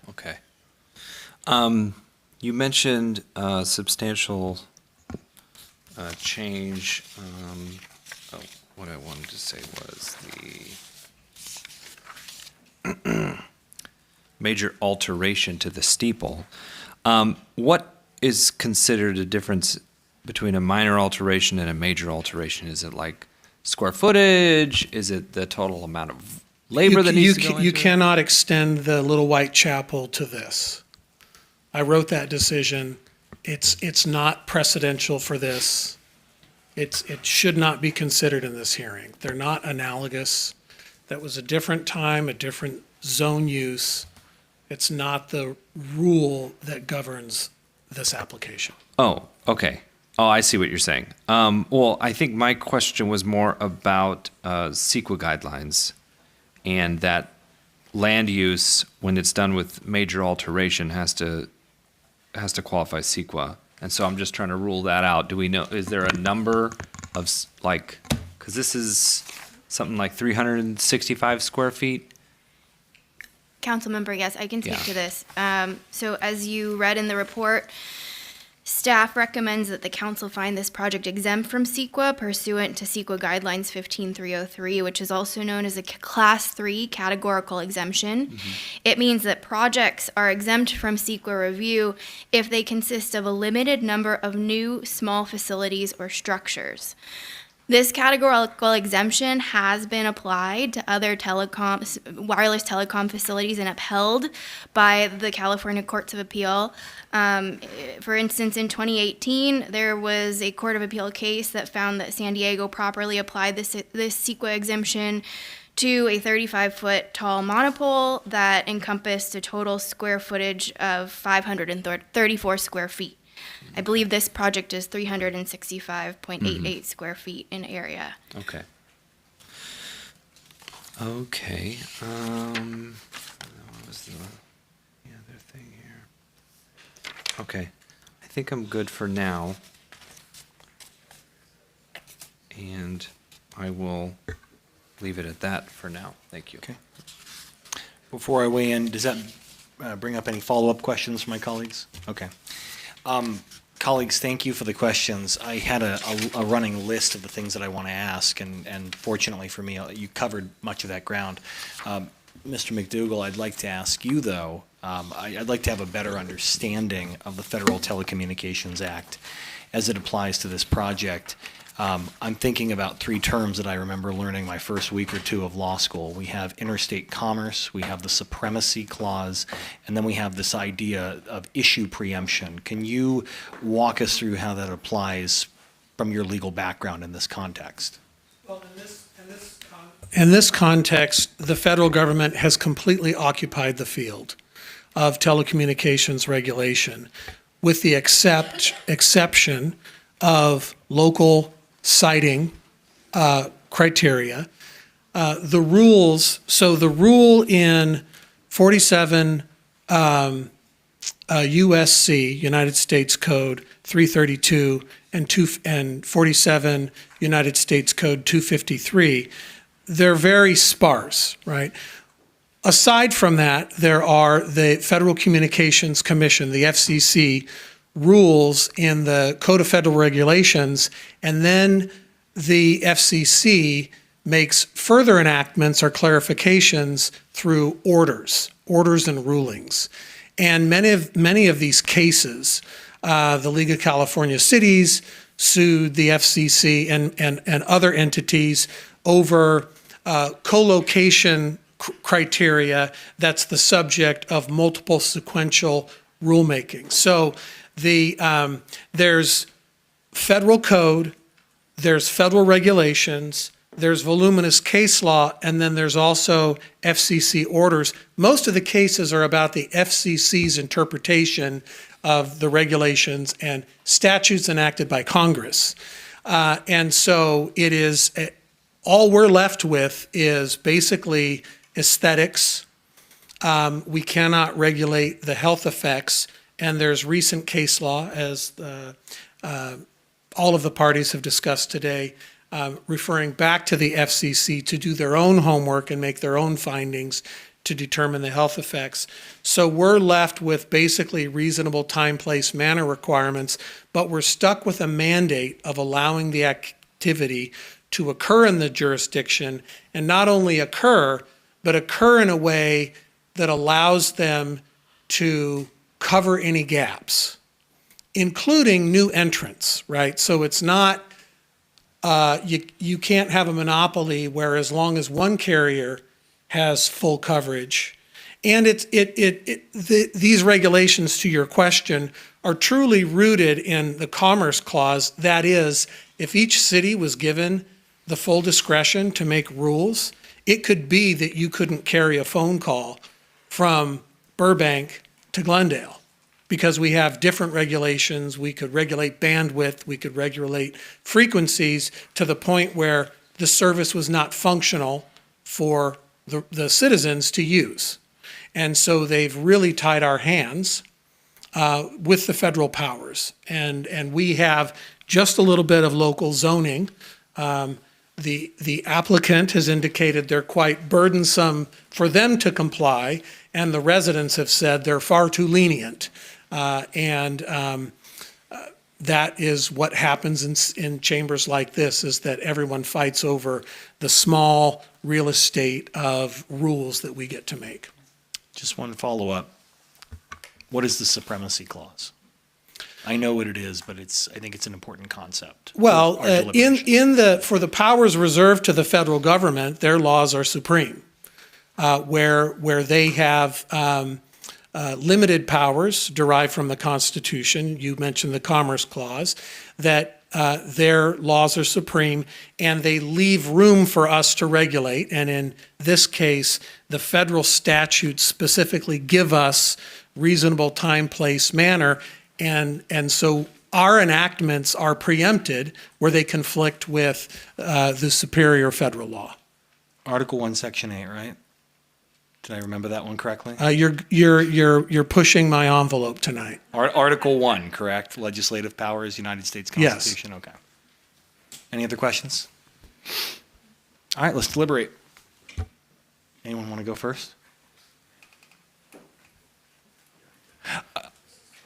Okay. You mentioned substantial change. What I wanted to say was the major alteration to the steeple. What is considered a difference between a minor alteration and a major alteration? Is it like square footage? Is it the total amount of labor that needs to go into You it? cannot extend the Little White Chapel to this. I wrote that decision. It's not precedential for this. It should not be considered in this hearing. They're not analogous. That was a different time, a different zone use. It's not the rule that governs this application. Oh, okay. Oh, I see what you're saying. Well, I think my question was more about CEQA guidelines and that land use, when it's done with major alteration, has to qualify CEQA. And so I'm just trying to rule that out. Do we know, is there a number of because this is something like 365 square feet? Councilmember, yes, I can speak Yeah. to this. So as you read in the report, staff recommends that the council find this project exempt from CEQA pursuant to CEQA Guidelines 15303, which is also known as a Class 3 categorical exemption. It means that projects are exempt from CEQA review if they consist of a limited number of new small facilities or structures. This categorical exemption has been applied to other wireless telecom facilities and upheld by the California Courts of Appeal. For instance, in 2018, there was a Court of Appeal case that found that San Diego properly applied this CEQA exemption to a 35-foot tall monopole that encompassed a total square footage of 534 square feet. I believe this project is 365.88 square feet in area. Okay. Okay. What was the other thing here? Okay. I think I'm good for now. And I will leave it at that for now. Thank you. Okay. Before I weigh in, does that bring up any follow-up questions from my colleagues? Okay. Colleagues, thank you for the questions. I had a running list of the things that I want to ask, and fortunately for me, you covered much of that ground. Mr. McDougall, I'd like to ask you, though, I'd like to have a better understanding of the Federal Telecommunications Act as it applies to this project. I'm thinking about three terms that I remember learning my first week or two of law school. We have interstate commerce, we have the supremacy clause, and then we have this idea of issue preemption. Can you walk us through how that applies from your legal background in this context? Well, in this context, the federal government has completely occupied the field of telecommunications regulation, with the exception of local siting criteria. The rules, so the rule in 47 USC, United States Code 332, and 47 United States Code 253, they're very sparse, right? Aside from that, there are the Federal Communications Commission, the FCC, rules in the Code of Federal Regulations, and then the FCC makes further enactments or clarifications through orders and rulings. And many of these cases, the League of California Cities sued the FCC and other entities over co-location criteria that's the subject of multiple sequential rulemaking. So there's federal code, there's federal regulations, there's voluminous case law, and then there's also FCC orders. Most of the cases are about the FCC's interpretation of the regulations and statutes enacted by Congress. And so it is, all we're left with is basically aesthetics, We cannot regulate the health effects, and there's recent case law, as all of the parties have discussed today, referring back to the FCC to do their own homework and make their own findings to determine the health effects. So we're left with basically reasonable time, place, manner requirements, but we're stuck with a mandate of allowing the activity to occur in the jurisdiction, and not only occur, but occur in a way that allows them to cover any gaps, including new entrants, right? So it's not, you can't have a monopoly where as long as one carrier has full coverage. And these regulations, to your question, are truly rooted in the Commerce Clause. That is, if each city was given the full discretion to make rules, it could be that you couldn't carry a phone call from Burbank to Glendale, because we have different regulations. We could regulate bandwidth, we could regulate frequencies to the point where the service was not functional for the citizens to use. And so they've really tied our hands with the federal powers. And we have just a little bit of local zoning. The applicant has indicated they're quite burdensome for them to comply, and the residents have said they're far too lenient. That is what happens in chambers like this, is that everyone fights over the small real estate of rules that we get to make. Just one follow-up. What is the supremacy clause? I know what it is, but I think it's an important concept. Well, for the powers reserved to the federal government, their laws are supreme, where they have limited powers derived from the Constitution. You mentioned the Commerce Clause, that their laws are supreme, and they leave room for us to regulate. And in this case, the federal statutes specifically give us reasonable time, place, manner, and so our enactments are preempted where they conflict with the superior federal law. Article 1, Section 8, right? Did I remember that one correctly? You're pushing my envelope tonight. Article 1, correct? Legislative powers, United States Constitution. Yes. Okay. Any other questions? All right, let's deliberate. Anyone want to go first?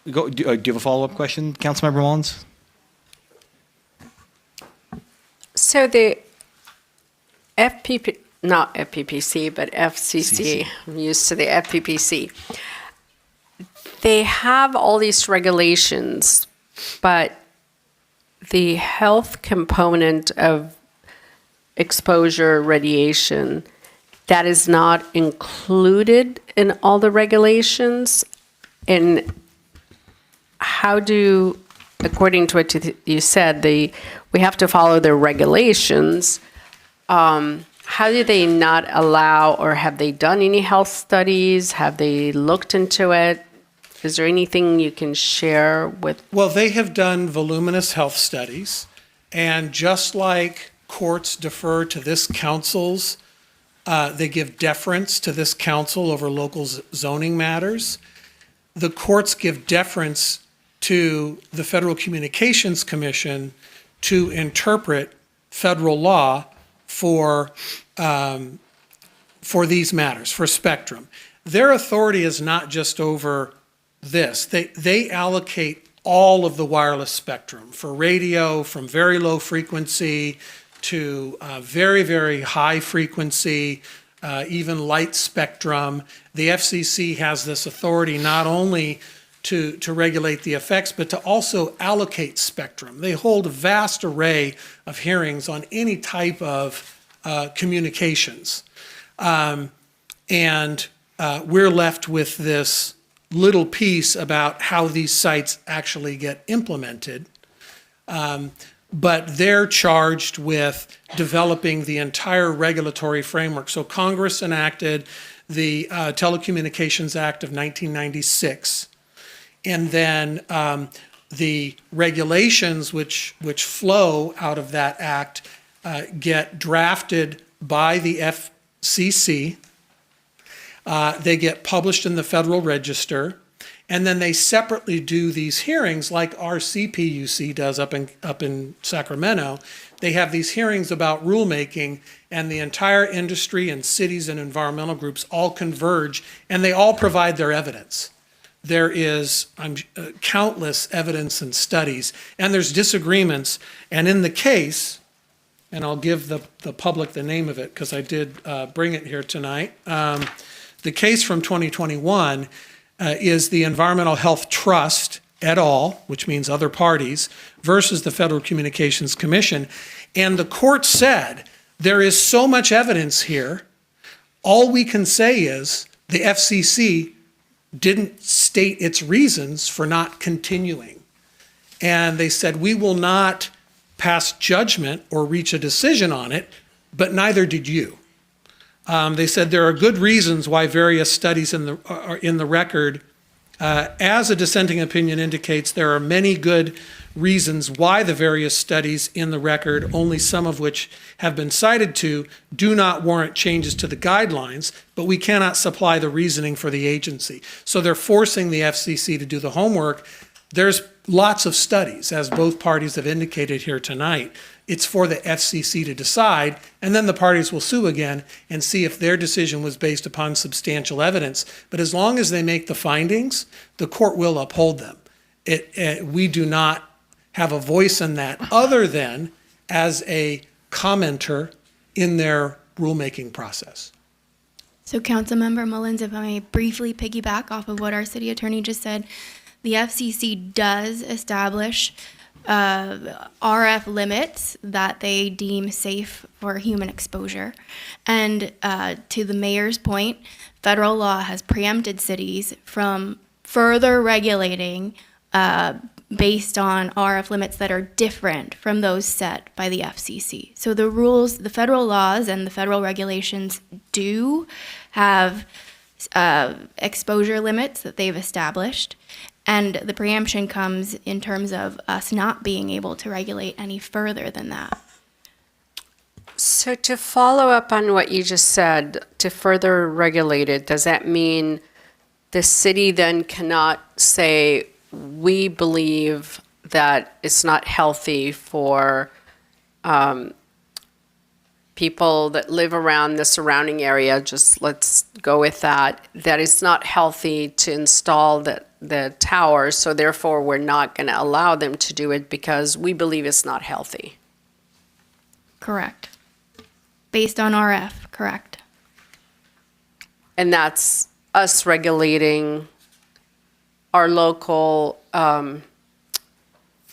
Do you have a follow-up question, Councilmember Mullins? So the not FPPC, but FCC, I'm used to the FPPC. They have all these regulations, but the health component of exposure, radiation, that is not included in all the regulations. And how do, according to what you said, we have to follow the regulations. How do they not allow, or have they done any health studies? Have they looked into it? Is there anything you can share with? Well, they have done voluminous health studies, and just like courts defer to this council's, they give deference to this council over local zoning matters. The courts give deference to the Federal Communications Commission to interpret federal law for these matters, for spectrum. Their authority is not just over this. They allocate all of the wireless spectrum for radio, from very low frequency to very, very high frequency, even light spectrum. The FCC has this authority not only to regulate the effects, but to also allocate spectrum. They hold a vast array of hearings on any type of communications. And we're left with this little piece about how these sites actually get implemented. But they're charged with developing the entire regulatory framework. So Congress enacted the Telecommunications Act of 1996. And then the regulations which flow out of that act get drafted by the FCC. They get published in the Federal Register, and then they separately do these hearings like our CPUC does up in Sacramento. They have these hearings about rulemaking, and the entire industry and cities and environmental groups all converge, and they all provide their evidence. There is countless evidence and studies, and there's disagreements. And in the case, and I'll give the public the name of it because I did bring it here tonight. The case from 2021 is the Environmental Health Trust et al., which means other parties, versus the Federal Communications Commission. And the court said, there is so much evidence here, all we can say is the FCC didn't state its reasons for not continuing. And they said, we will not pass judgment or reach a decision on it, but neither did you. They said there are good reasons why various studies are in the record. As a dissenting opinion indicates, there are many good reasons why the various studies in the record, only some of which have been cited to, do not warrant changes to the guidelines, but we cannot supply the reasoning for the agency. So they're forcing the FCC to do the homework. There's lots of studies, as both parties have indicated here tonight. It's for the FCC to decide, and then the parties will sue again and see if their decision was based upon substantial evidence. But as long as they make the findings, the court will uphold them. We do not have a voice in that other than as a commenter in their rulemaking process. So Councilmember Mullins, if I may briefly piggyback off of what our city attorney just said, the FCC does establish RF limits that they deem safe for human exposure. And to the mayor's point, federal law has preempted cities from further regulating based on RF limits that are different from those set by the FCC. So the rules, the federal laws and the federal regulations do have exposure limits that they've established. And the preemption comes in terms of us not being able to regulate any further than that. So to follow up on what you just said, to further regulate it, does that mean the city then cannot say, we believe that it's not healthy for people that live around the surrounding area, just let's go with that it's not healthy to install the tower, so therefore we're not going to allow them to do it because we believe it's not healthy? Correct. Based on RF, correct. And that's us regulating our local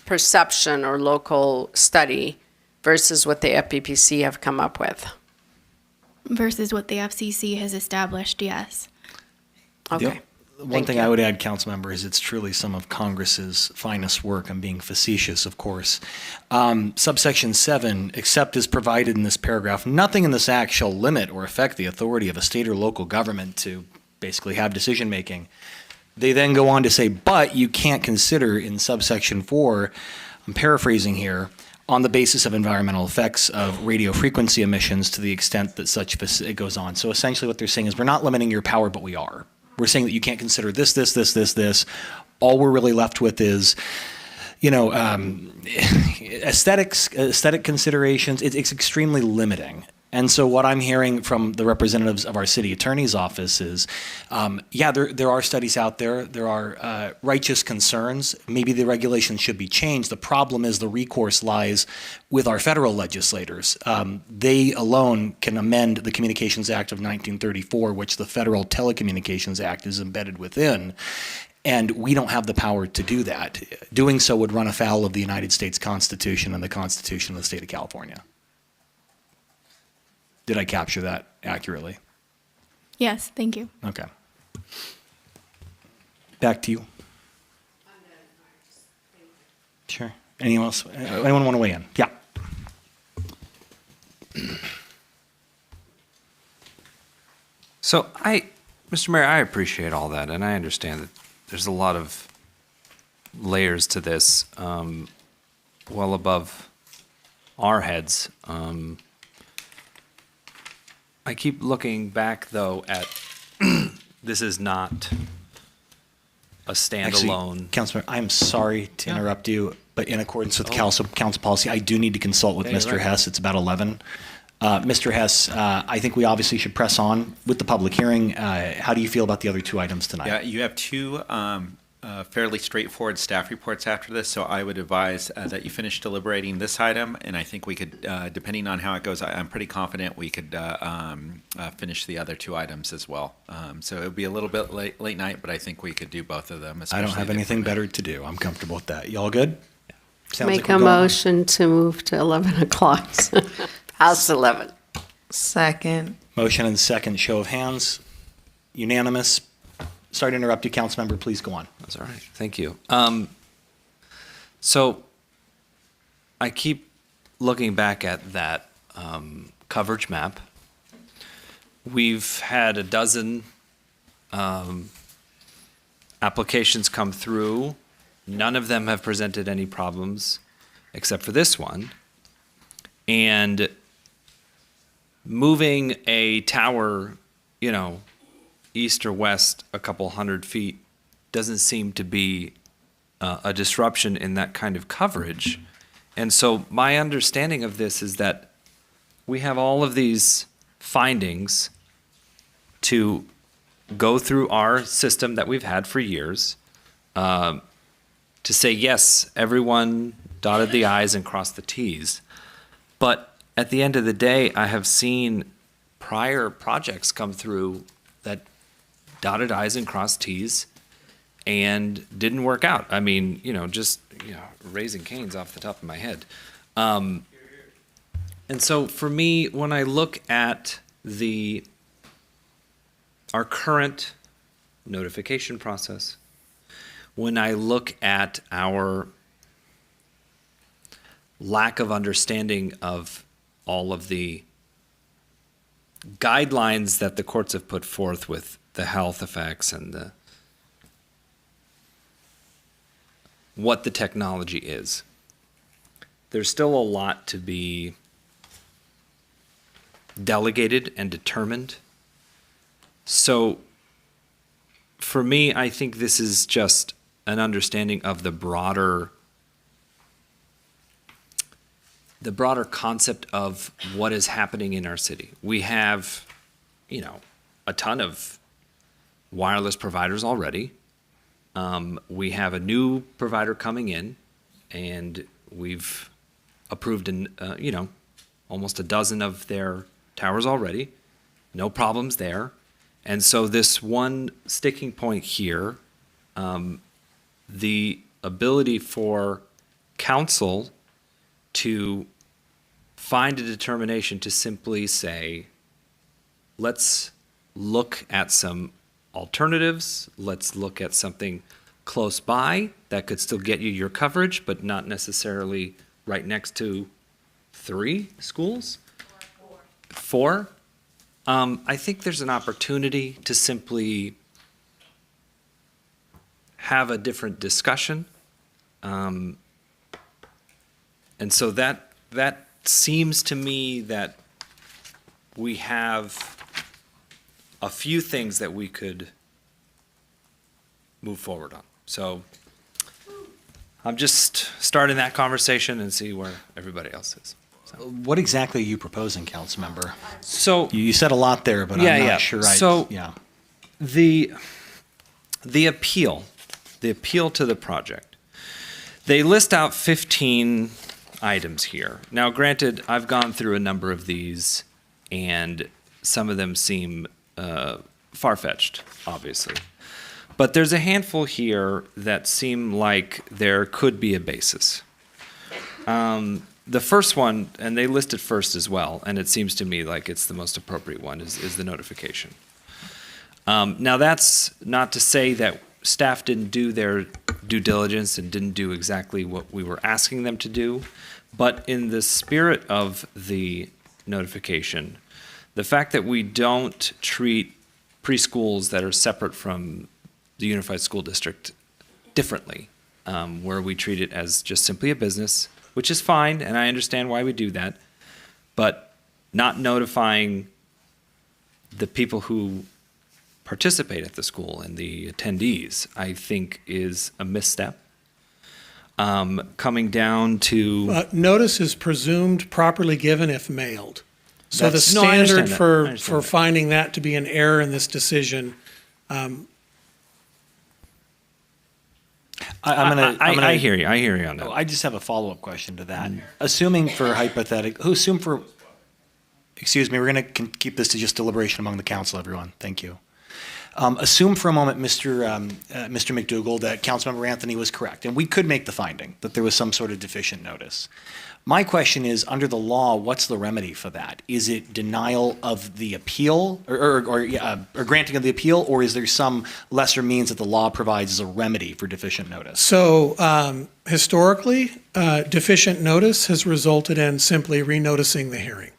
perception or local study versus what the FPPC have come up with. Versus what the FCC has established, yes. Okay. One thing I would add, Councilmember, is it's truly some of Congress's finest work. I'm being facetious, of course. Subsection 7, except as provided in this paragraph, nothing in this act shall limit or affect the authority of a state or local government to basically have decision-making. They then go on to say, but you can't consider in subsection 4, I'm paraphrasing here, on the basis of environmental effects of radio frequency emissions to the extent that such, it goes on. So essentially what they're saying is we're not limiting your power, but we are. We're saying that you can't consider this. All we're really left with is, aesthetic considerations. It's extremely limiting. And so what I'm hearing from the representatives of our city attorney's office is, there are studies out there. There are righteous concerns. Maybe the regulations should be changed. The problem is the recourse lies with our federal legislators. They alone can amend the Communications Act of 1934, which the Federal Telecommunications Act is embedded within. And we don't have the power to do that. Doing so would run afoul of the United States Constitution and the Constitution of the state of California. Did I capture that accurately? Yes, thank you. Okay. Back to you. Sure. Anyone else? Anyone want to weigh in? Yeah. So Mr. Mayor, I appreciate all that, and I understand that there's a lot of layers to this, well above our heads. I keep looking back, though, at This is not a Actually, standalone. Councilman, I'm sorry to Yeah. interrupt you, but in accordance with Oh. council policy, I do need to consult with Yeah, you're Mr. right. Hess. It's about 11. Mr. Hess, I think we obviously should press on with the public hearing. How do you feel about the other two items tonight? Yeah, you have two fairly straightforward staff reports after this, so I would advise that you finish deliberating this item, and I think we could, depending on how it goes, I'm pretty confident we could finish the other two items as well. So it would be a little bit late night, but I think we could do both of them. I don't especially have the anything permit. better to do. I'm comfortable with that. Y'all good? Sounds Make like a we're going. motion to move to 11 o'clock. House 11. Second. Motion and second, show of hands. Unanimous. Sorry to interrupt you, council member. Please go on. That's all right. Thank you. So I keep looking back at that coverage map. We've had a dozen applications come through. None of them have presented any problems except for this one. And moving a tower, east or west a couple hundred feet doesn't seem to be a disruption in that kind of coverage. And so my understanding of this is that we have all of these findings to go through our system that we've had for years to say, yes, everyone dotted the I's and crossed the T's. But at the end of the day, I have seen prior projects come through that dotted I's and crossed T's and didn't work out. I mean, just raising canes off the top of my head. And so for me, when I look at our current notification process, when I look at our lack of understanding of all of the guidelines that the courts have put forth with the health effects and what the technology is, there's still a lot to be delegated and determined. So for me, I think this is just an understanding of the broader concept of what is happening in our city. We have, a ton of wireless providers already. We have a new provider coming in, and we've approved, almost a dozen of their towers already. No problems there. And so this one sticking point here, the ability for council to find a determination to simply say, let's look at some alternatives, let's look at something close by that could still get you your coverage, but not necessarily right next to 3 schools? 4? I think there's an opportunity to simply have a different discussion. And so that seems to me that we have a few things that we could move forward on. So I'm just starting that conversation and see where everybody else is. What exactly are you proposing, council member? So you said a lot there, but I'm not sure. The appeal to the project, they list out 15 items here. Now, granted, I've gone through a number of these, and some of them seem far-fetched, obviously. But there's a handful here that seem like there could be a basis. The first one, and they list it first as well, and it seems to me like it's the most appropriate one, is the notification. Now, that's not to say that staff didn't do their due diligence and didn't do exactly what we were asking them to do, but in the spirit of the notification, the fact that we don't treat preschools that are separate from the Unified School District differently, where we treat it as just simply a business, which is fine, and I understand why we do that, but not notifying the people who participate at the school and the attendees, I think is a misstep. Coming down to Notice is presumed properly given if mailed. So the That's- no, I understand standard that. I for, understand for that. finding that to be an error in this decision, I hear you. I hear you on that. I just have a follow-up question to that. Assuming for excuse me, we're going to keep this to just deliberation among the council, everyone. Thank you. Assume for a moment, Mr. McDougall, that Councilmember Anthony was correct, and we could make the finding that there was some sort of deficient notice. My question is, under the law, what's the remedy for that? Is it denial of the appeal, or granting of the appeal, or is there some lesser means that the law provides as a remedy for deficient notice? So historically, deficient notice has resulted in simply renoticing the hearing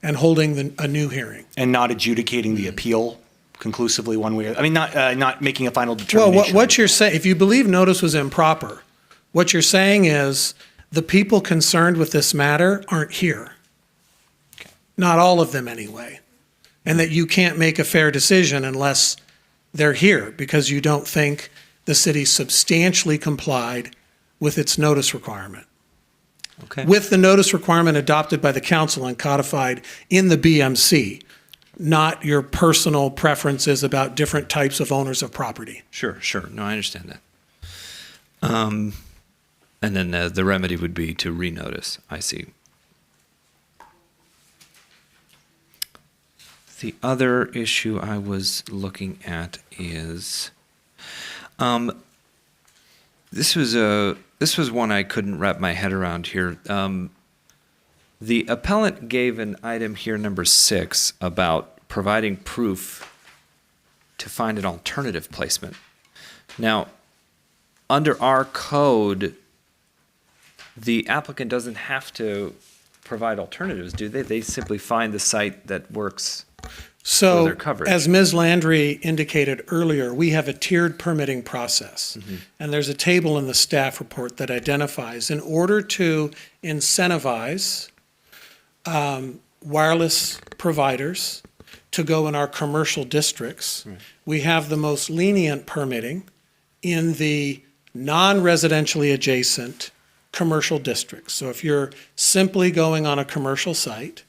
and holding a new hearing. And not adjudicating the appeal conclusively one way, not making a final determination. Well, what you're saying, if you believe notice was improper, what you're saying is the people concerned with this matter aren't here. Not all of them anyway. And that you can't make a fair decision unless they're here because you don't think the city substantially complied with its notice requirement. Okay. With the notice requirement adopted by the council and codified in the BMC, not your personal preferences about different types of owners of property. Sure. No, I understand that. And then the remedy would be to renotice. I see. The other issue I was looking at is, this was one I couldn't wrap my head around here. The appellant gave an item here, number 6, about providing proof to find an alternative placement. Now, under our code, the applicant doesn't have to provide alternatives, do they? They simply find the site that works for So, their coverage. as Ms. Landry indicated earlier, we have a tiered permitting process. And there's a table in the staff report that identifies, in order to incentivize wireless providers to go in our commercial districts, we have the most lenient permitting in the non-residentially adjacent commercial districts. So if you're simply going on a commercial site,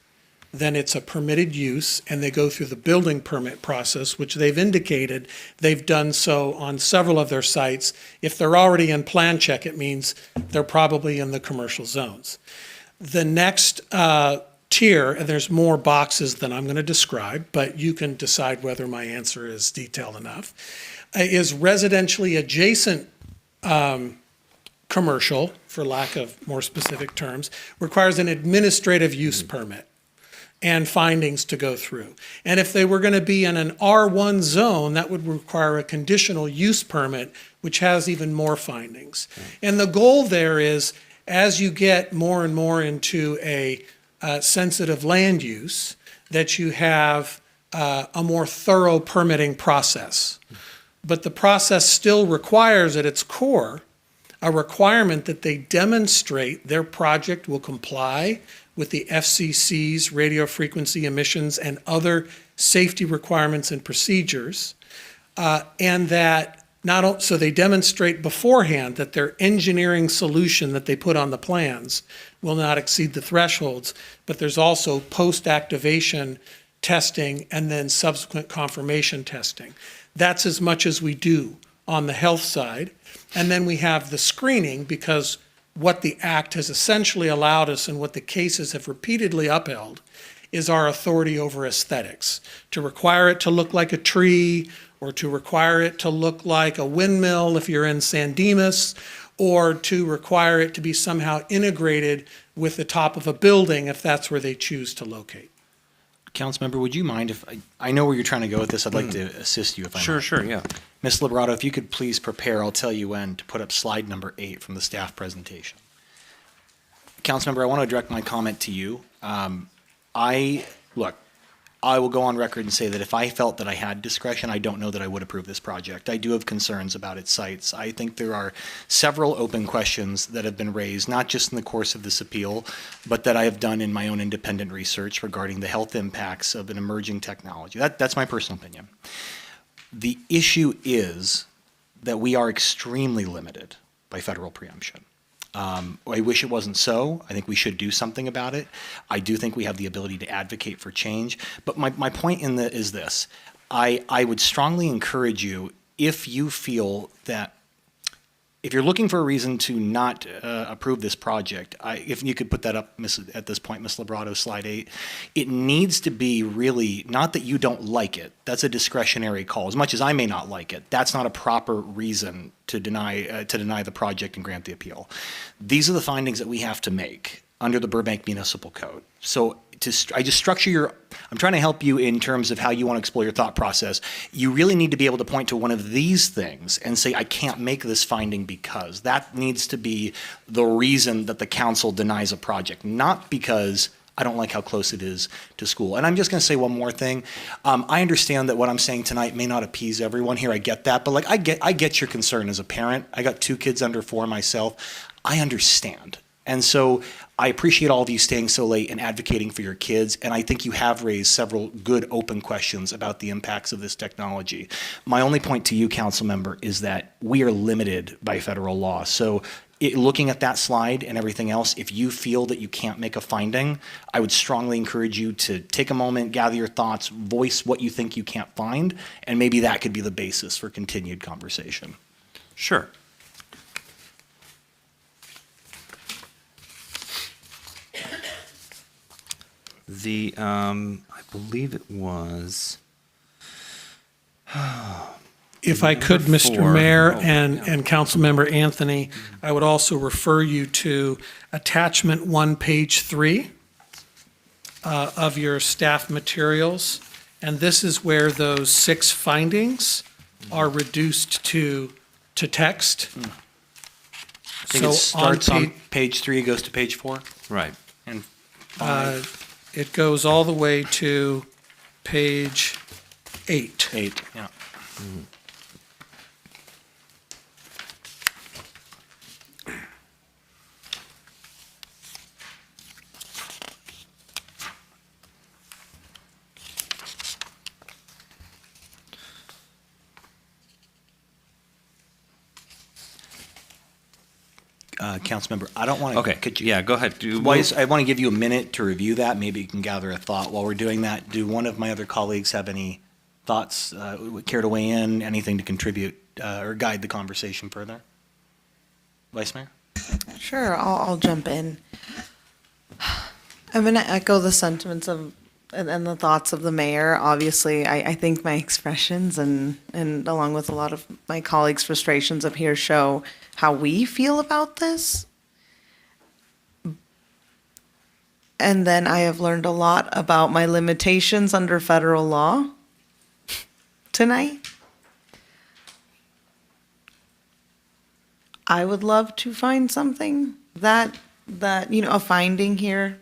then it's a permitted use, and they go through the building permit process, which they've indicated they've done so on several of their sites. If they're already in plan check, it means they're probably in the commercial zones. The next tier, and there's more boxes than I'm going to describe, but you can decide whether my answer is detailed enough, is residentially adjacent commercial, for lack of more specific terms, requires an administrative use permit and findings to go through. And if they were going to be in an R1 zone, that would require a conditional use permit, which has even more findings. And the goal there is, as you get more and more into a sensitive land use, that you have a more thorough permitting process. But the process still requires at its core a requirement that they demonstrate their project will comply with the FCC's radio frequency emissions and other safety requirements and procedures, and that so they demonstrate beforehand that their engineering solution that they put on the plans will not exceed the thresholds, but there's also post-activation testing and then subsequent confirmation testing. That's as much as we do on the health side. And then we have the screening, because what the act has essentially allowed us and what the cases have repeatedly upheld is our authority over aesthetics. To require it to look like a tree, or to require it to look like a windmill if you're in San Dimas, or to require it to be somehow integrated with the top of a building if that's where they choose to locate. Councilmember, would you mind if, I know where you're trying to go with this, I'd like to assist you if I might. Sure, yeah. Ms. Liberato, if you could please prepare, I'll tell you when, to put up slide number 8 from the staff presentation. Councilmember, I want to direct my comment to you. I will go on record and say that if I felt that I had discretion, I don't know that I would approve this project. I do have concerns about its sites. I think there are several open questions that have been raised, not just in the course of this appeal, but that I have done in my own independent research regarding the health impacts of an emerging technology. That's my personal opinion. The issue is that we are extremely limited by federal preemption. I wish it wasn't so. I think we should do something about it. I do think we have the ability to advocate for change. But my point is this. I would strongly encourage you, if you feel that, if you're looking for a reason to not approve this project, if you could put that up at this point, Ms. Librado, slide 8, it needs to be really, not that you don't like it, that's a discretionary call. As much as I may not like it, that's not a proper reason to deny the project and grant the appeal. These are the findings that we have to make under the Burbank Municipal Code. So I just structure I'm trying to help you in terms of how you want to explore your thought process. You really need to be able to point to one of these things and say, I can't make this finding because. That needs to be the reason that the council denies a project, not because I don't like how close it is to school. And I'm just going to say one more thing. I understand that what I'm saying tonight may not appease everyone here. I get that. But like I get your concern as a parent. I got 2 kids under 4 myself. I understand. And so I appreciate all of you staying so late and advocating for your kids, and I think you have raised several good open questions about the impacts of this technology. My only point to you, council member, is that we are limited by federal law. So looking at that slide and everything else, if you feel that you can't make a finding, I would strongly encourage you to take a moment, gather your thoughts, voice what you think you can't find, and maybe that could be the basis for continued conversation. Sure. I believe it was. If I could, Number Mr. 4. Mayor Oh, and yeah. Councilmember Anthony, I would also refer you to attachment 1, page 3 of your staff materials. And this is where those 6 findings are reduced to text. I think it starts on page 3, it goes to page 4. Right. And it goes all the way to page 8. 8, yeah. Councilmember, I don't want to. Okay, yeah, go ahead. I want to give you a minute to review that. Maybe you can gather a thought while we're doing that. Do one of my other colleagues have any thoughts, would care to weigh in, anything to contribute or guide the conversation further? Vice Mayor? Sure, I'll jump in. I'm going to echo the sentiments of and the thoughts of the mayor. Obviously, I think my expressions and along with a lot of my colleagues' frustrations up here show how we feel about this. And then I have learned a lot about my limitations under federal law tonight. I would love to find something that a finding here,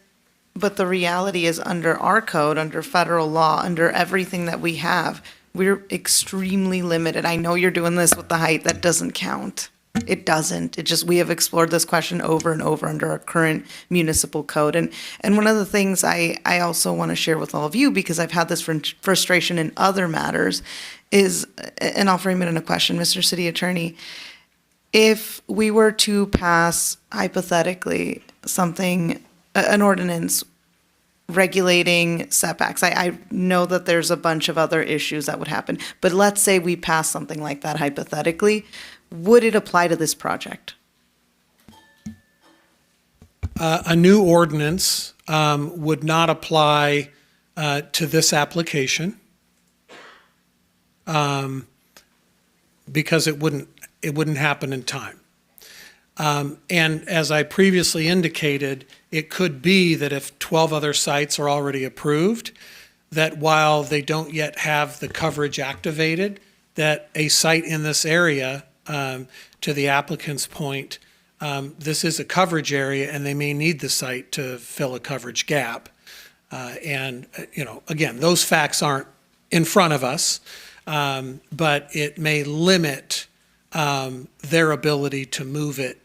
but the reality is under our code, under federal law, under everything that we have, we're extremely limited. I know you're doing this with the height, that doesn't count. It doesn't. We have explored this question over and over under our current municipal code. And one of the things I also want to share with all of you, because I've had this frustration in other matters, is, and I'll frame it in a question, Mr. City Attorney, if we were to pass, hypothetically, an ordinance regulating setbacks, I know that there's a bunch of other issues that would happen, but let's say we pass something like that hypothetically, would it apply to this project? A new ordinance would not apply to this application because it wouldn't happen in time. And as I previously indicated, it could be that if 12 other sites are already approved, that while they don't yet have the coverage activated, that a site in this area, to the applicant's point, this is a coverage area and they may need the site to fill a coverage gap. And again, those facts aren't in front of us, but it may limit their ability to move it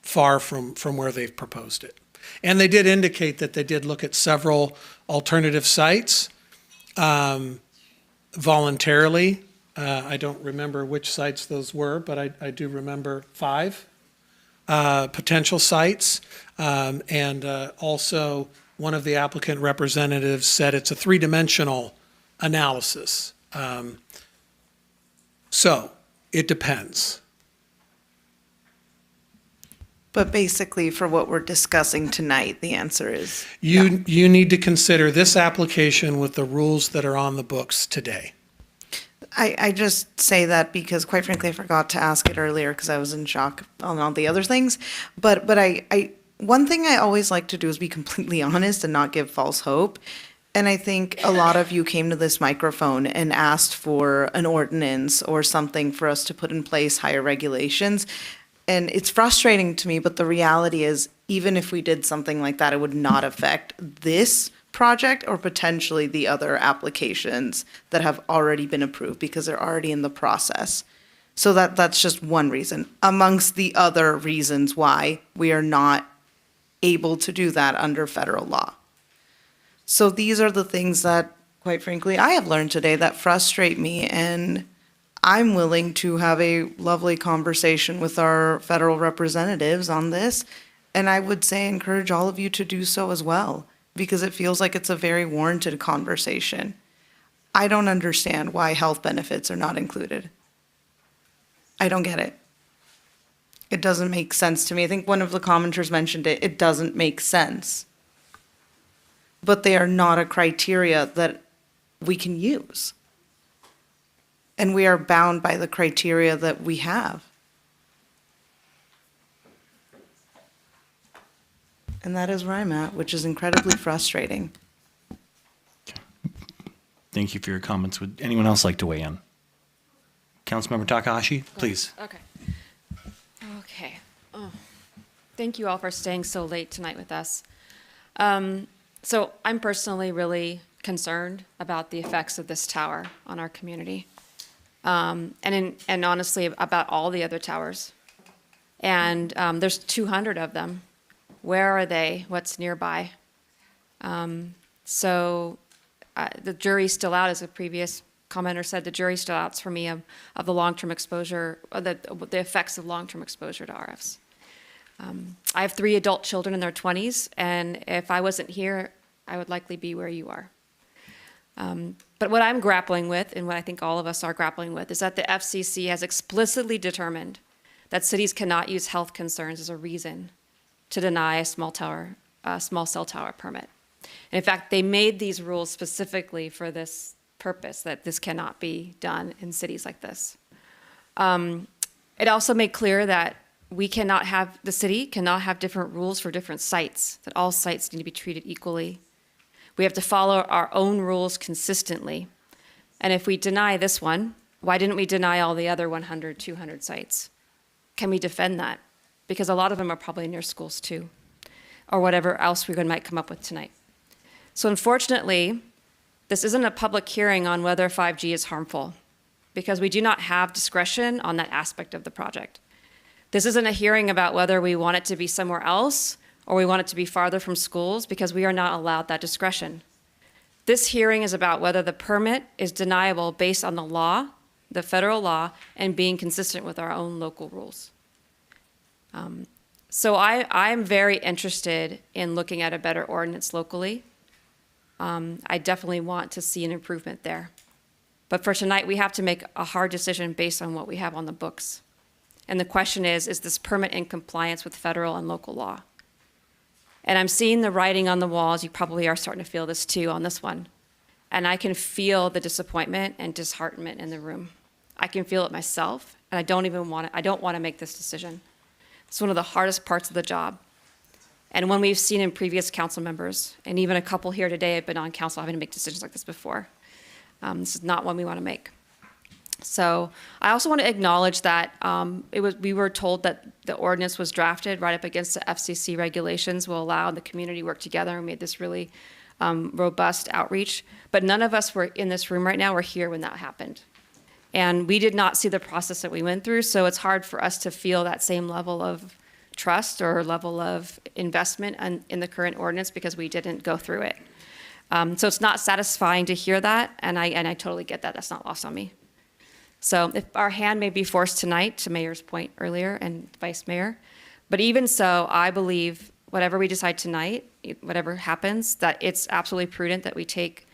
far from where they've proposed it. And they did indicate that they did look at several alternative sites voluntarily I don't remember which sites those were, but I do remember 5 potential sites. And also, one of the applicant representatives said it's a 3-dimensional analysis. So it depends. But basically, for what we're discussing tonight, the answer is You need to consider this application with the rules that are on the books today. I just say that because, quite frankly, I forgot to ask it earlier because I was in shock on all the other things. But one thing I always like to do is be completely honest and not give false hope. And I think a lot of you came to this microphone and asked for an ordinance or something for us to put in place higher regulations. And it's frustrating to me, but the reality is, even if we did something like that, it would not affect this project or potentially the other applications that have already been approved because they're already in the process. So that's just one reason amongst the other reasons why we are not able to do that under federal law. So these are the things that, quite frankly, I have learned today that frustrate me, and I'm willing to have a lovely conversation with our federal representatives on this, and I would say encourage all of you to do so as well, because it feels like it's a very warranted conversation. I don't understand why health benefits are not included. I don't get it. It doesn't make sense to me. I think one of the commenters mentioned it. It doesn't make sense. But they are not a criteria that we can use. And we are bound by the criteria that we have. And that is where I'm at, which is incredibly frustrating. Thank you for your comments. Would anyone else like to weigh in? Councilmember Takahashi, please. Okay. Okay. Oh. Thank you all for staying so late tonight with us. So I'm personally really concerned about the effects of this tower on our community, and honestly about all the other towers. And there's 200 of them. Where are they? What's nearby? So the jury's still out, as a previous commenter said. The jury's still out for me of the long-term exposure, the effects of long-term exposure to RFs. I have 3 adult children in their 20s, and if I wasn't here, I would likely be where you are. But what I'm grappling with, and what I think all of us are grappling with, is that the FCC has explicitly determined that cities cannot use health concerns as a reason to deny a small cell tower permit. And in fact, they made these rules specifically for this purpose, that this cannot be done in cities like this. It also made clear that the city cannot have different rules for different sites, that all sites need to be treated equally. We have to follow our own rules consistently. And if we deny this one, why didn't we deny all the other 100, 200 sites? Can we defend that? Because a lot of them are probably near schools too, or whatever else we might come up with tonight. So unfortunately, this isn't a public hearing on whether 5G is harmful, because we do not have discretion on that aspect of the project. This isn't a hearing about whether we want it to be somewhere else or we want it to be farther from schools, because we are not allowed that discretion. This hearing is about whether the permit is deniable based on the law, the federal law, and being consistent with our own local rules. So I'm very interested in looking at a better ordinance locally. I definitely want to see an improvement there. But for tonight, we have to make a hard decision based on what we have on the books. And the question is this permit in compliance with federal and local law? And I'm seeing the writing on the walls. You probably are starting to feel this too on this one. And I can feel the disappointment and disheartenment in the room. I can feel it myself, and I don't want to make this decision. It's one of the hardest parts of the job. And when we've seen in previous council members, and even a couple here today have been on council having to make decisions like this before. This is not one we want to make. So I also want to acknowledge that we were told that the ordinance was drafted right up against the FCC regulations will allow the community work together, and made this really robust outreach. But none of us were in this room right now were here when that happened. And we did not see the process that we went through, so it's hard for us to feel that same level of trust or level of investment in the current ordinance because we didn't go through it. So it's not satisfying to hear that, and I totally get that. That's not lost on me. So if our hand may be forced tonight, to Mayor's point earlier and Vice Mayor, but even so, I believe whatever we decide tonight, whatever happens, that it's absolutely prudent that we take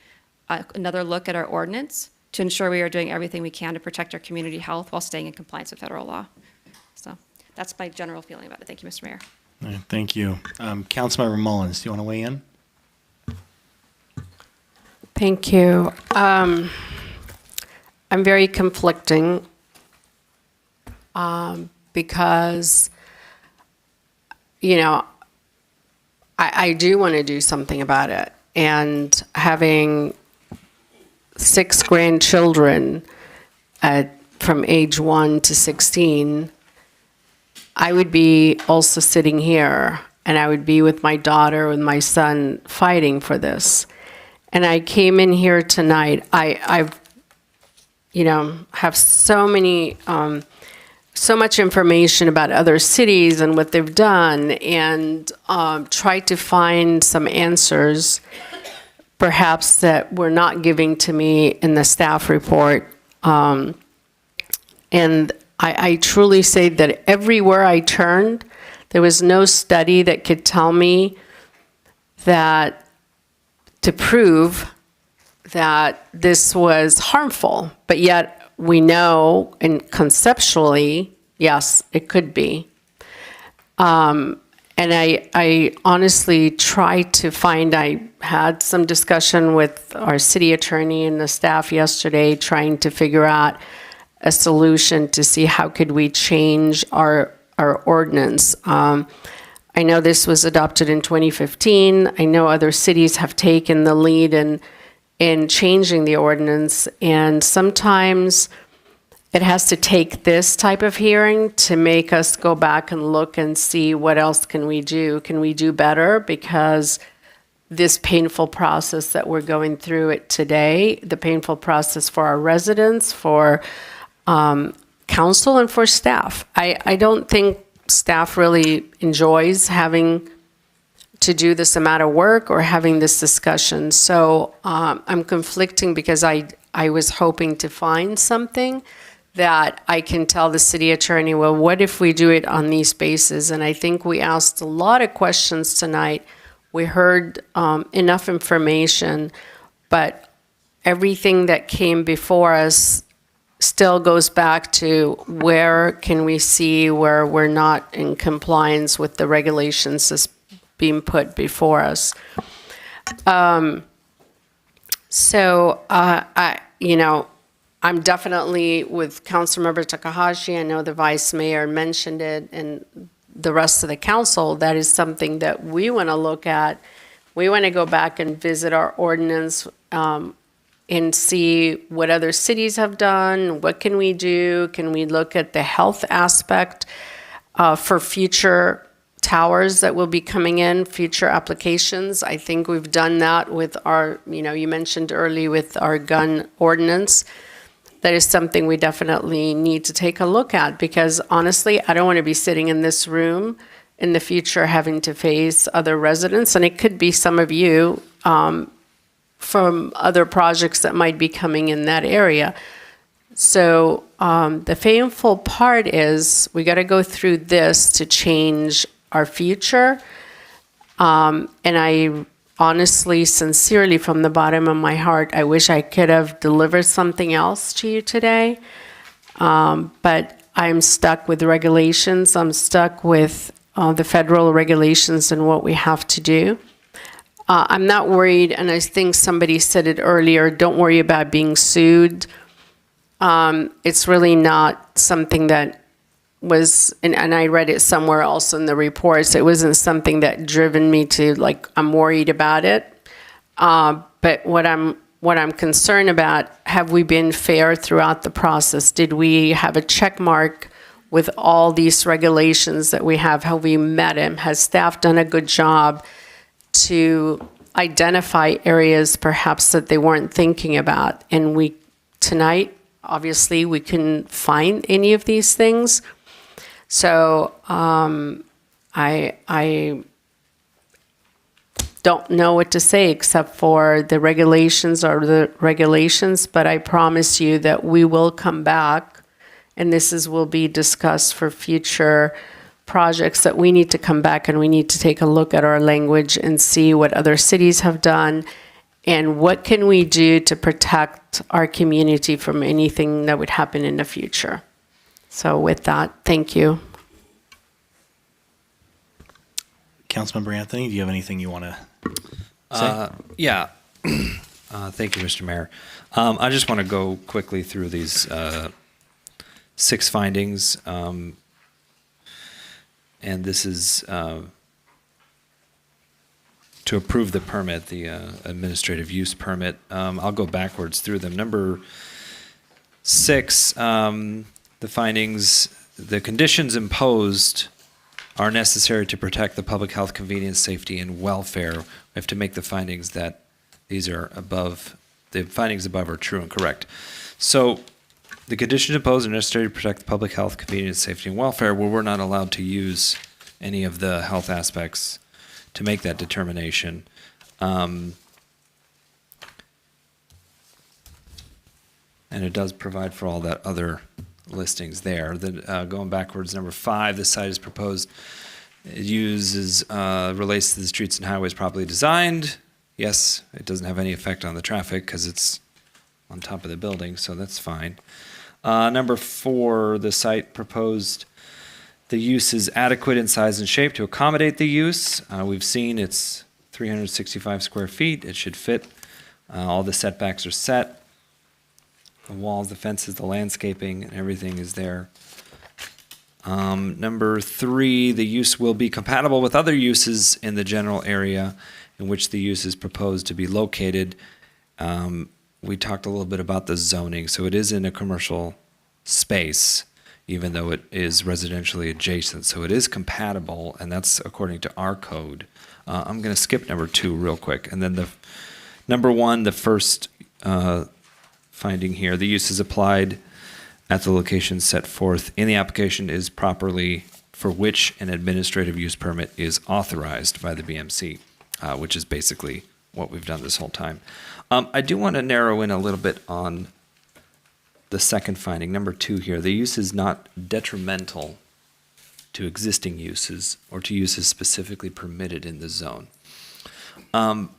another look at our ordinance to ensure we are doing everything we can to protect our community health while staying in compliance with federal law. So that's my general feeling about it. Thank you, Mr. Mayor. All right, thank you. Councilmember Mullins, do you want to weigh in? Thank you. I'm very conflicting because, you know, I do want to do something about it. And having 6 grandchildren from age 1 to 16, I would be also sitting here and I would be with my daughter, with my son, fighting for this. And I came in here tonight. I've, have so many, so much information about other cities and what they've done, and tried to find some answers, perhaps that were not giving to me in the staff report. And I truly say that everywhere I turned, there was no study that could tell me that, to prove that this was harmful, but yet we know, and conceptually, yes, it could be. And I honestly tried to find, I had some discussion with our city attorney and the staff yesterday, trying to figure out a solution to see how could we change our ordinance. I know this was adopted in 2015. I know other cities have taken the lead in changing the ordinance, and sometimes it has to take this type of hearing to make us go back and look and see what else can we do. Can we do better? Because this painful process that we're going through it today, the painful process for our residents, for council, and for staff. I don't think staff really enjoys having to do this amount of work or having this discussion. So I'm conflicting because I was hoping to find something that I can tell the city attorney, well, what if we do it on these bases? And I think we asked a lot of questions tonight. We heard enough information, but everything that came before us still goes back to where can we see where we're not in compliance with the regulations that's being put before us. I'm definitely with Councilmember Takahashi. I know the Vice Mayor mentioned it, and the rest of the council. That is something that we want to look at. We want to go back and visit our ordinance and see what other cities have done. What can we do? Can we look at the health aspect for future towers that will be coming in, future applications? I think we've done that with our, you mentioned early with our gun ordinance. That is something we definitely need to take a look at, because honestly, I don't want to be sitting in this room in the future having to face other residents, and it could be some of you from other projects that might be coming in that area. So the painful part is we got to go through this to change our future. And I honestly, sincerely, from the bottom of my heart, I wish I could have delivered something else to you today. But I'm stuck with regulations. I'm stuck with the federal regulations and what we have to do. I'm not worried, and I think somebody said it earlier, don't worry about being sued. It's really not something that was, and I read it somewhere else in the reports, it wasn't something that driven me to, like, I'm worried about it. But what I'm concerned about, have we been fair throughout the process? Did we have a check mark with all these regulations that we have? Have we met them? Has staff done a good job to identify areas perhaps that they weren't thinking about? And we, tonight, obviously, we couldn't find any of these things. So don't know what to say except for the regulations are the regulations, but I promise you that we will come back, and will be discussed for future projects, that we need to come back and we need to take a look at our language and see what other cities have done and what can we do to protect our community from anything that would happen in the future. So with that, thank you. Councilmember Anthony, do you have anything you want to say? Yeah. Thank you, Mr. Mayor. I just want to go quickly through these 6 findings. And this is to approve the permit, the administrative use permit. I'll go backwards through them. Number 6, the findings, the conditions imposed are necessary to protect the public health, convenience, safety, and welfare. We have to make the findings that these are above, the findings above are true and correct. So the conditions imposed are necessary to protect the public health, convenience, safety, and welfare, where we're not allowed to use any of the health aspects to make that determination. And it does provide for all that other listings there. Then going backwards, number 5, the site is proposed. It uses relates to the streets and highways properly designed. Yes, it doesn't have any effect on the traffic because it's on top of the building, so that's fine. Number 4, the site proposed. The use is adequate in size and shape to accommodate the use. We've seen it's 365 square feet. It should fit. All the setbacks are set. The walls, the fences, the landscaping, and everything is there. Number 3, the use will be compatible with other uses in the general area in which the use is proposed to be located. We talked a little bit about the zoning. So it is in a commercial space, even though it is residentially adjacent. So it is compatible, and that's according to our code. I'm going to skip number 2 real quick. And then the number 1, the first finding here, the use is applied at the location set forth in the application is properly for which an administrative use permit is authorized by the BMC, which is basically what we've done this whole time. I do want to narrow in a little bit on the second finding, number 2 here. The use is not detrimental to existing uses or to uses specifically permitted in the zone.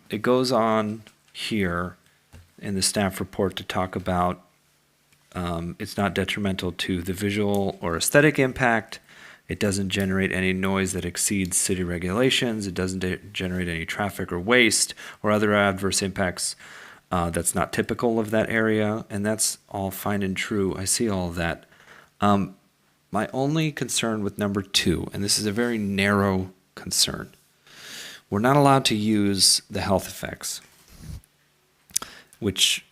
It goes on here in the staff report to talk about it's not detrimental to the visual or aesthetic impact. It doesn't generate any noise that exceeds city regulations. It doesn't generate any traffic or waste or other adverse impacts that's not typical of that area. And that's all fine and true. I see all of that. My only concern with number 2, and this is a very narrow concern, we're not allowed to use the health effects, which,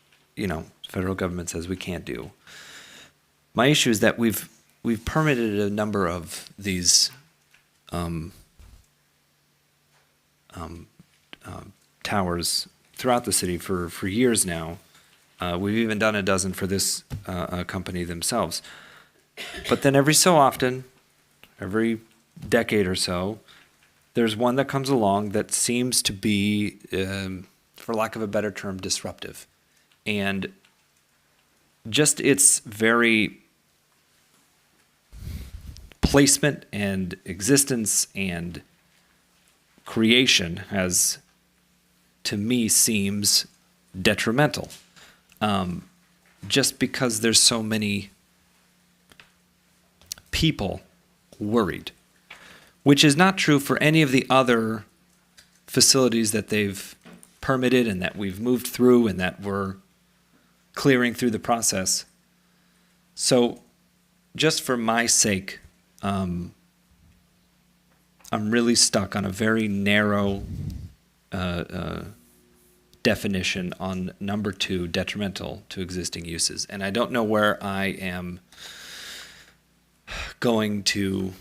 federal government says we can't do. My issue is that we've permitted a number of these towers throughout the city for years now. We've even done a dozen for this company themselves. But then every so often, every decade or so, there's one that comes along that seems to be, for lack of a better term, disruptive. And just its very placement and existence and creation has, to me, seems detrimental. Just because there's so many people worried, which is not true for any of the other facilities that they've permitted and that we've moved through and that we're clearing through the process. So just for my sake, I'm really stuck on a very narrow definition on number 2, detrimental to existing uses. And I don't know where I am going to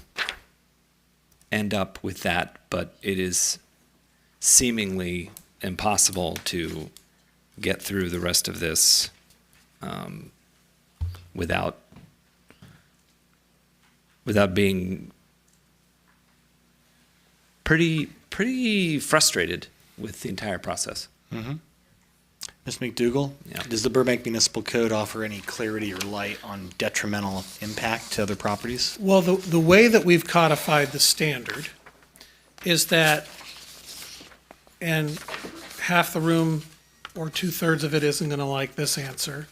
end up with that, but it is seemingly impossible to get through the rest of this without being pretty frustrated with the entire process. Mm-hmm. Ms. McDougall, does the Burbank Municipal Code offer any clarity or light on detrimental impact to other properties? Well, the way that we've codified the standard is that, and half the room or 2/3 of it isn't going to like this answer,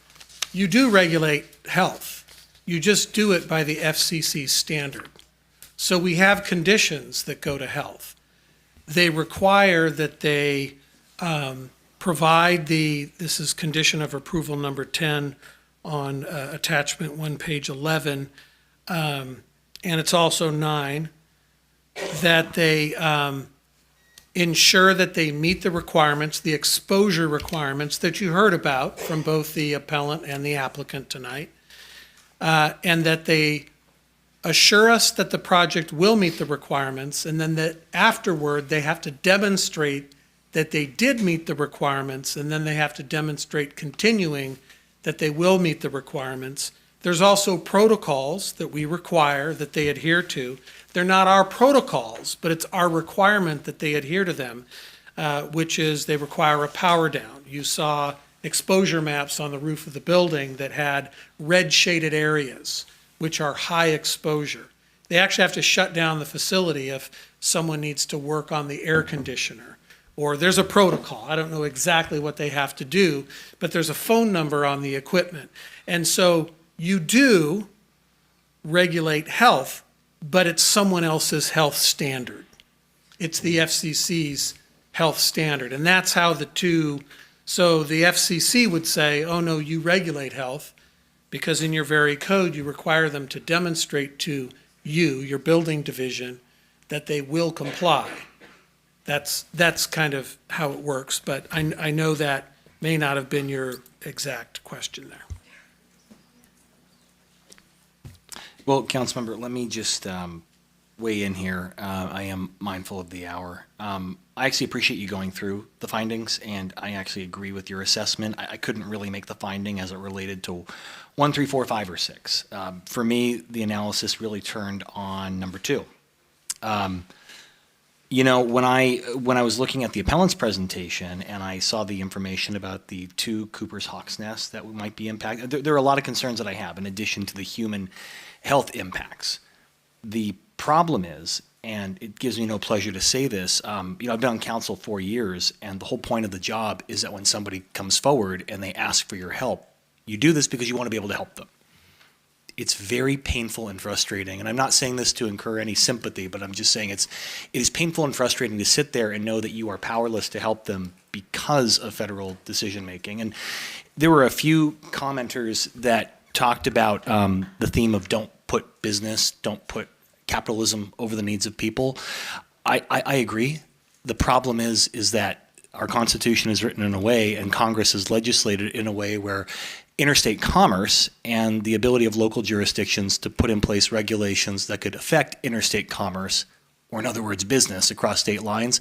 you do regulate health. You just do it by the FCC standard. So we have conditions that go to health. They require that they provide this is condition of approval number 10 on attachment 1, page 11, and it's also 9, that they ensure that they meet the requirements, the exposure requirements that you heard about from both the appellant and the applicant tonight, and that they assure us that the project will meet the requirements, and then that afterward they have to demonstrate that they did meet the requirements, and then they have to demonstrate continuing that they will meet the requirements. There's also protocols that we require that they adhere to. They're not our protocols, but it's our requirement that they adhere to them, which is they require a power down. You saw exposure maps on the roof of the building that had red shaded areas, which are high exposure. They actually have to shut down the facility if someone needs to work on the air conditioner. Or there's a protocol. I don't know exactly what they have to do, but there's a phone number on the equipment. And so you do regulate health, but it's someone else's health standard. It's the FCC's health standard. And that's how the two, so the FCC would say, oh no, you regulate health, because in your very code, you require them to demonstrate to you, your building division, that they will comply. That's kind of how it works, but I know that may not have been your exact question there. Well, Councilmember, let me just weigh in here. I am mindful of the hour. I actually appreciate you going through the findings, and I actually agree with your assessment. I couldn't really make the finding as it related to 1, 3, 4, 5, or 6. For me, the analysis really turned on number 2. You know, when I was looking at the appellant's presentation and I saw the information about the 2 Cooper's Hawk's nests that might be impacted, there are a lot of concerns that I have in addition to the human health impacts. The problem is, and it gives me no pleasure to say this, I've been on council 4 years, and the whole point of the job is that when somebody comes forward and they ask for your help, you do this because you want to be able to help them. It's very painful and frustrating, and I'm not saying this to incur any sympathy, but I'm just saying it is painful and frustrating to sit there and know that you are powerless to help them because of federal decision making. And there were a few commenters that talked about the theme of don't put business, don't put capitalism over the needs of people. I agree. The problem is that our Constitution is written in a way, and Congress is legislated in a way where interstate commerce and the ability of local jurisdictions to put in place regulations that could affect interstate commerce, or in other words, business across state lines,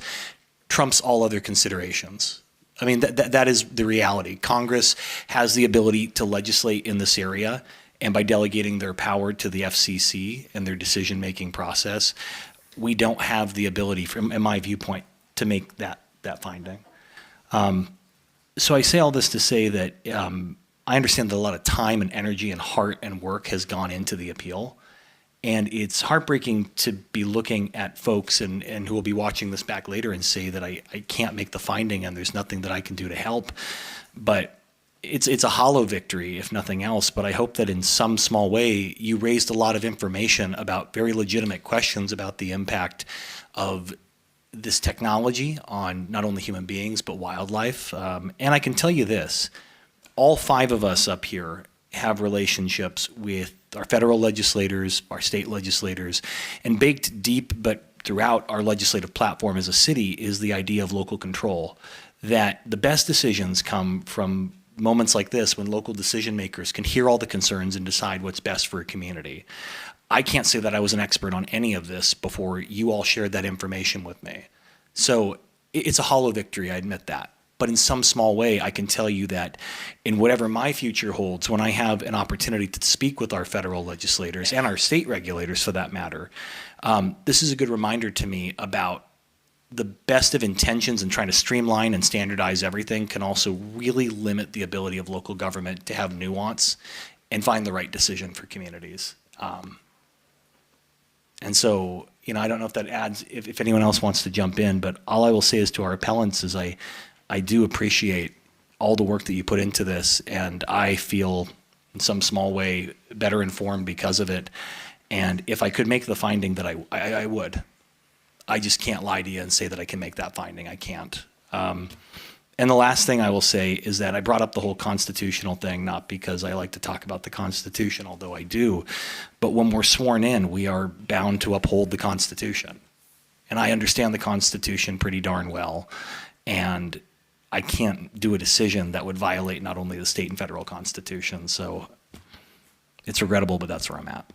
trumps all other considerations. I mean, that is the reality. Congress has the ability to legislate in this area, and by delegating their power to the FCC and their decision-making process, we don't have the ability, from in my viewpoint, to make that finding. So I say all this to say that I understand that a lot of time and energy and heart and work has gone into the appeal. And it's heartbreaking to be looking at folks and who will be watching this back later and say that I can't make the finding and there's nothing that I can do to help. But it's a hollow victory, if nothing else. But I hope that in some small way you raised a lot of information about very legitimate questions about the impact of this technology on not only human beings but wildlife. And I can tell you this. All 5 of us up here have relationships with our federal legislators, our state legislators, and baked deep but throughout our legislative platform as a city is the idea of local control, that the best decisions come from moments like this when local decision makers can hear all the concerns and decide what's best for a community. I can't say that I was an expert on any of this before you all shared that information with me. So it's a hollow victory, I admit that. But in some small way, I can tell you that in whatever my future holds, when I have an opportunity to speak with our federal legislators and our state regulators for that matter, this is a good reminder to me about the best of intentions in trying to streamline and standardize everything can also really limit the ability of local government to have nuance and find the right decision for communities. And so, I don't know if that adds, if anyone else wants to jump in, but all I will say is to our appellants is I do appreciate all the work that you put into this, and I feel in some small way better informed because of it. And if I could make the finding that I would. I just can't lie to you and say that I can make that finding. I can't. And the last thing I will say is that I brought up the whole constitutional thing, not because I like to talk about the Constitution, although I do, but when we're sworn in, we are bound to uphold the Constitution. And I understand the Constitution pretty darn well, and I can't do a decision that would violate not only the state and federal Constitution. So it's regrettable, but that's where I'm at.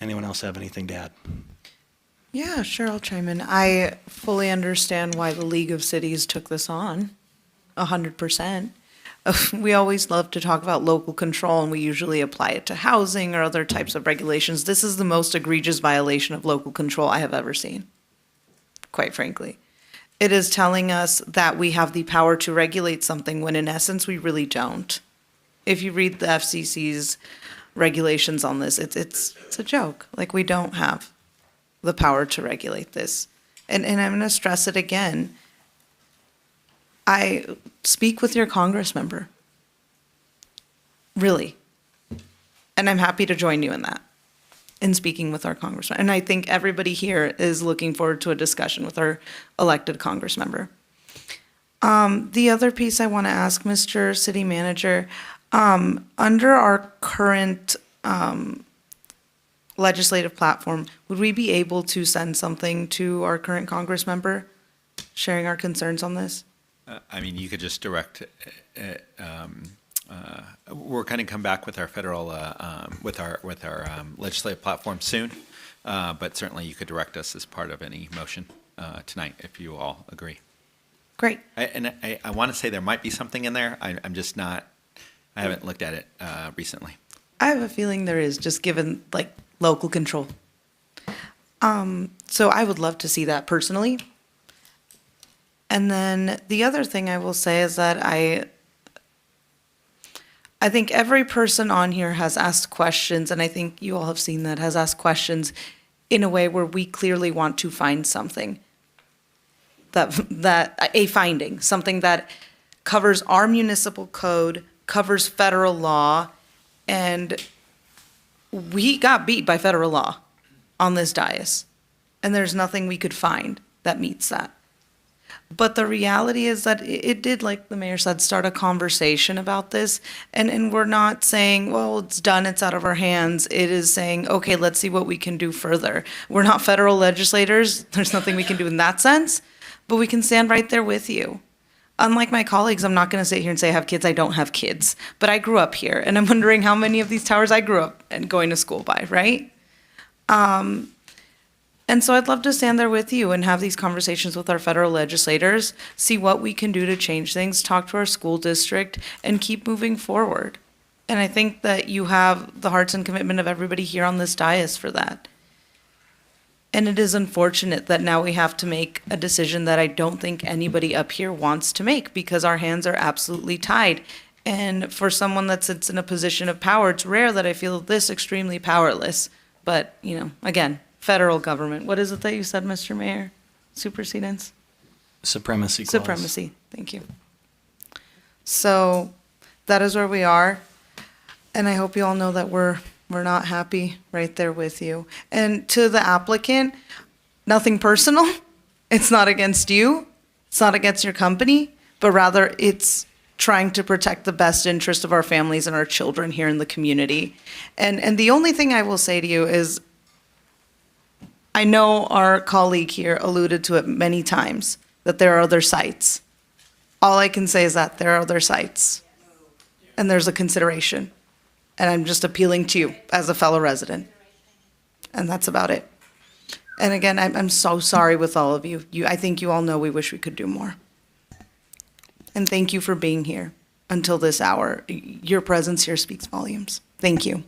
Anyone else have anything to add? Yeah, sure, I'll chime in. I fully understand why the League of Cities took this on, 100%. We always love to talk about local control, and we usually apply it to housing or other types of regulations. This is the most egregious violation of local control I have ever seen, quite frankly. It is telling us that we have the power to regulate something when in essence we really don't. If you read the FCC's regulations on this, it's a joke. Like, we don't have the power to regulate this. And I'm going to stress it again. I speak with your Congress member. Really. And I'm happy to join you in that, in speaking with our congressman. And I think everybody here is looking forward to a discussion with our elected Congress member. The other piece I want to ask, Mr. City Manager, under our current legislative platform, would we be able to send something to our current Congress member sharing our concerns on this? I mean, you could just direct, we're going to come back with our federal, with our legislative platform soon, but certainly you could direct us as part of any motion tonight if you all agree. Great. I want to say there might be something in there. I'm just not, I haven't looked at it recently. I have a feeling there is, just given like local control. So I would love to see that personally. And then the other thing I will say is that I think every person on here has asked questions, and I think you all have seen that, has asked questions in a way where we clearly want to find something, that a finding, something that covers our municipal code, covers federal law, and we got beat by federal law on this dais, and there's nothing we could find that meets that. But the reality is that it did, like the mayor said, start a conversation about this. And we're not saying, well, it's done, it's out of our hands. It is saying, okay, let's see what we can do further. We're not federal legislators. There's nothing we can do in that sense. But we can stand right there with you. Unlike my colleagues, I'm not going to sit here and say I have kids. I don't have kids. But I grew up here. And I'm wondering how many of these towers I grew up and going to school by, right? And so I'd love to stand there with you and have these conversations with our federal legislators, see what we can do to change things, talk to our school district, and keep moving forward. And I think that you have the hearts and commitment of everybody here on this dais for that. And it is unfortunate that now we have to make a decision that I don't think anybody up here wants to make, because our hands are absolutely tied. And for someone that sits in a position of power, it's rare that I feel this extremely powerless. But, again, federal government. What is it that you said, Mr. Mayor? Supersedence? Supremacy clause. Supremacy. Thank you. So that is where we are. And I hope you all know that we're not happy right there with you. And to the applicant, nothing personal. It's not against you. It's not against your company, but rather it's trying to protect the best interest of our families and our children here in the community. And the only thing I will say to you is, I know our colleague here alluded to it many times, that there are other sites. All I can say is that there are other sites, and there's a consideration. And I'm just appealing to you as a fellow resident. And that's about it. And again, I'm so sorry with all of you. I think you all know we wish we could do more. And thank you for being here until this hour. Your presence here speaks volumes. Thank you.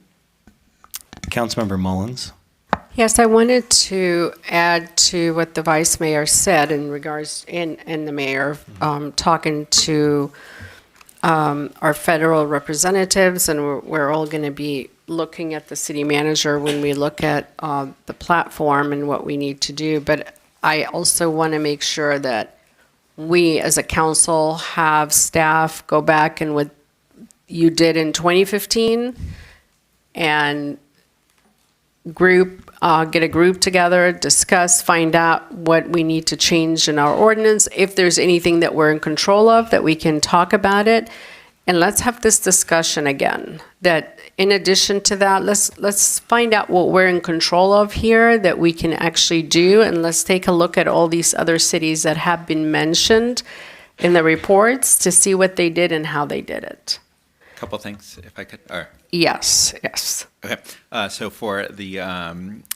Councilmember Mullins. Yes, I wanted to add to what the vice mayor said in regards, and the mayor, talking to our federal representatives, and we're all going to be looking at the city manager when we look at the platform and what we need to do. But I also want to make sure that we as a council have staff go back and what you did in 2015 and get a group together, discuss, find out what we need to change in our ordinance. If there's anything that we're in control of, that we can talk about it. And let's have this discussion again, that in addition to that, let's find out what we're in control of here that we can actually do. And let's take a look at all these other cities that have been mentioned in the reports to see what they did and how they did it. Couple things, if I could. Or Yes, yes. Okay, so for the,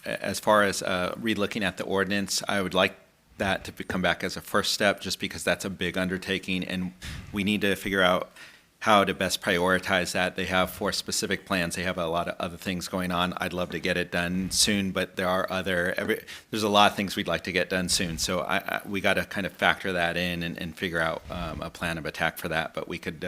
as far as re-looking at the ordinance, I would like that to come back as a first step, just because that's a big undertaking, and we need to figure out how to best prioritize that. They have 4 specific plans. They have a lot of other things going on. I'd love to get it done soon, but there are there's a lot of things we'd like to get done soon. So we got to kind of factor that in and figure out a plan of attack for that, but we could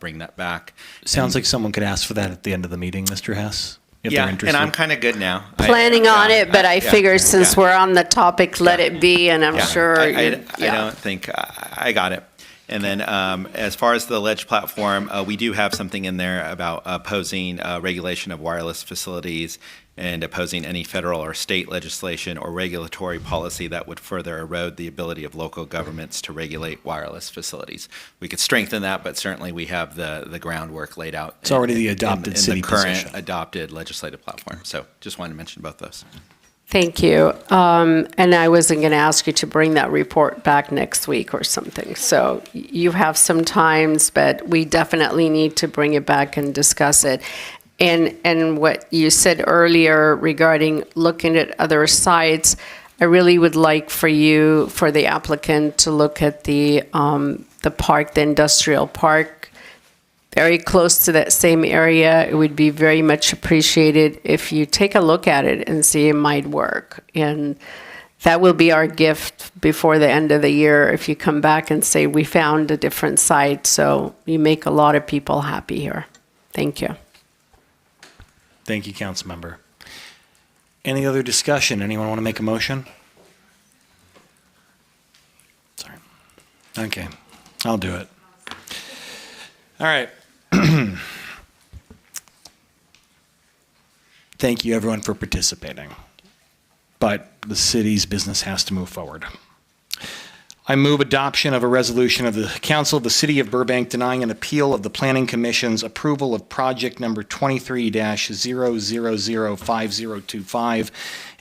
bring that back. Sounds like someone could ask for that at the end of the meeting, Mr. Hess, if Yeah, they're interested. and I'm kind of good now. Planning on it, but I yeah, figure since yeah. we're on the topic, let it be, and I'm sure. I don't think I got it. And then as far as the ledge platform, we do have something in there about opposing regulation of wireless facilities and opposing any federal or state legislation or regulatory policy that would further erode the ability of local governments to regulate wireless facilities. We could strengthen that, but certainly we have the groundwork laid out. It's already the adopted city in the current position. adopted legislative platform. So just wanted to mention both those. Thank you. And I wasn't going to ask you to bring that report back next week or something. So you have some times, but we definitely need to bring it back and discuss it. And what you said earlier regarding looking at other sites, I really would like for the applicant to look at the park, the industrial park, very close to that same area. It would be very much appreciated if you take a look at it and see it might work. And that will be our gift before the end of the year if you come back and say, we found a different site. So you make a lot of people happy here. Thank you. Thank you, Councilmember. Any other discussion? Anyone want to make a motion? Sorry. Okay, I'll do it. All right. Thank you, everyone, for participating. But the city's business has to move forward. I move adoption of a resolution of the Council of the City of Burbank denying an appeal of the Planning Commission's approval of project number 23-0005025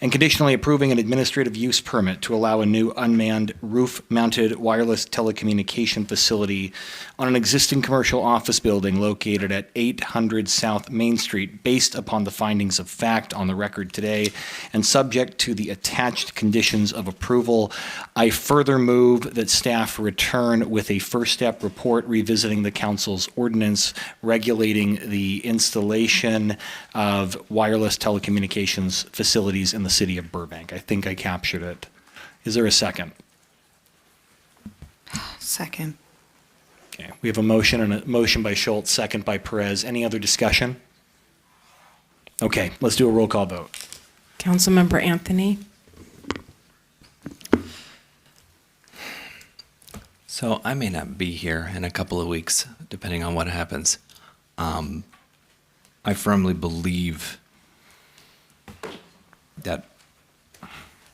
and conditionally approving an administrative use permit to allow a new unmanned roof-mounted wireless telecommunication facility on an existing commercial office building located at 800 South Main Street based upon the findings of fact on the record today and subject to the attached conditions of approval. I further move that staff return with a first step report revisiting the council's ordinance regulating the installation of wireless telecommunications facilities in the city of Burbank. I think I captured it. Is there a second? Second. Okay, we have a motion by Schultz, second by Perez. Any other discussion? Okay, let's do a roll call vote. Councilmember Anthony. So I may not be here in a couple of weeks, depending on what happens. I firmly believe that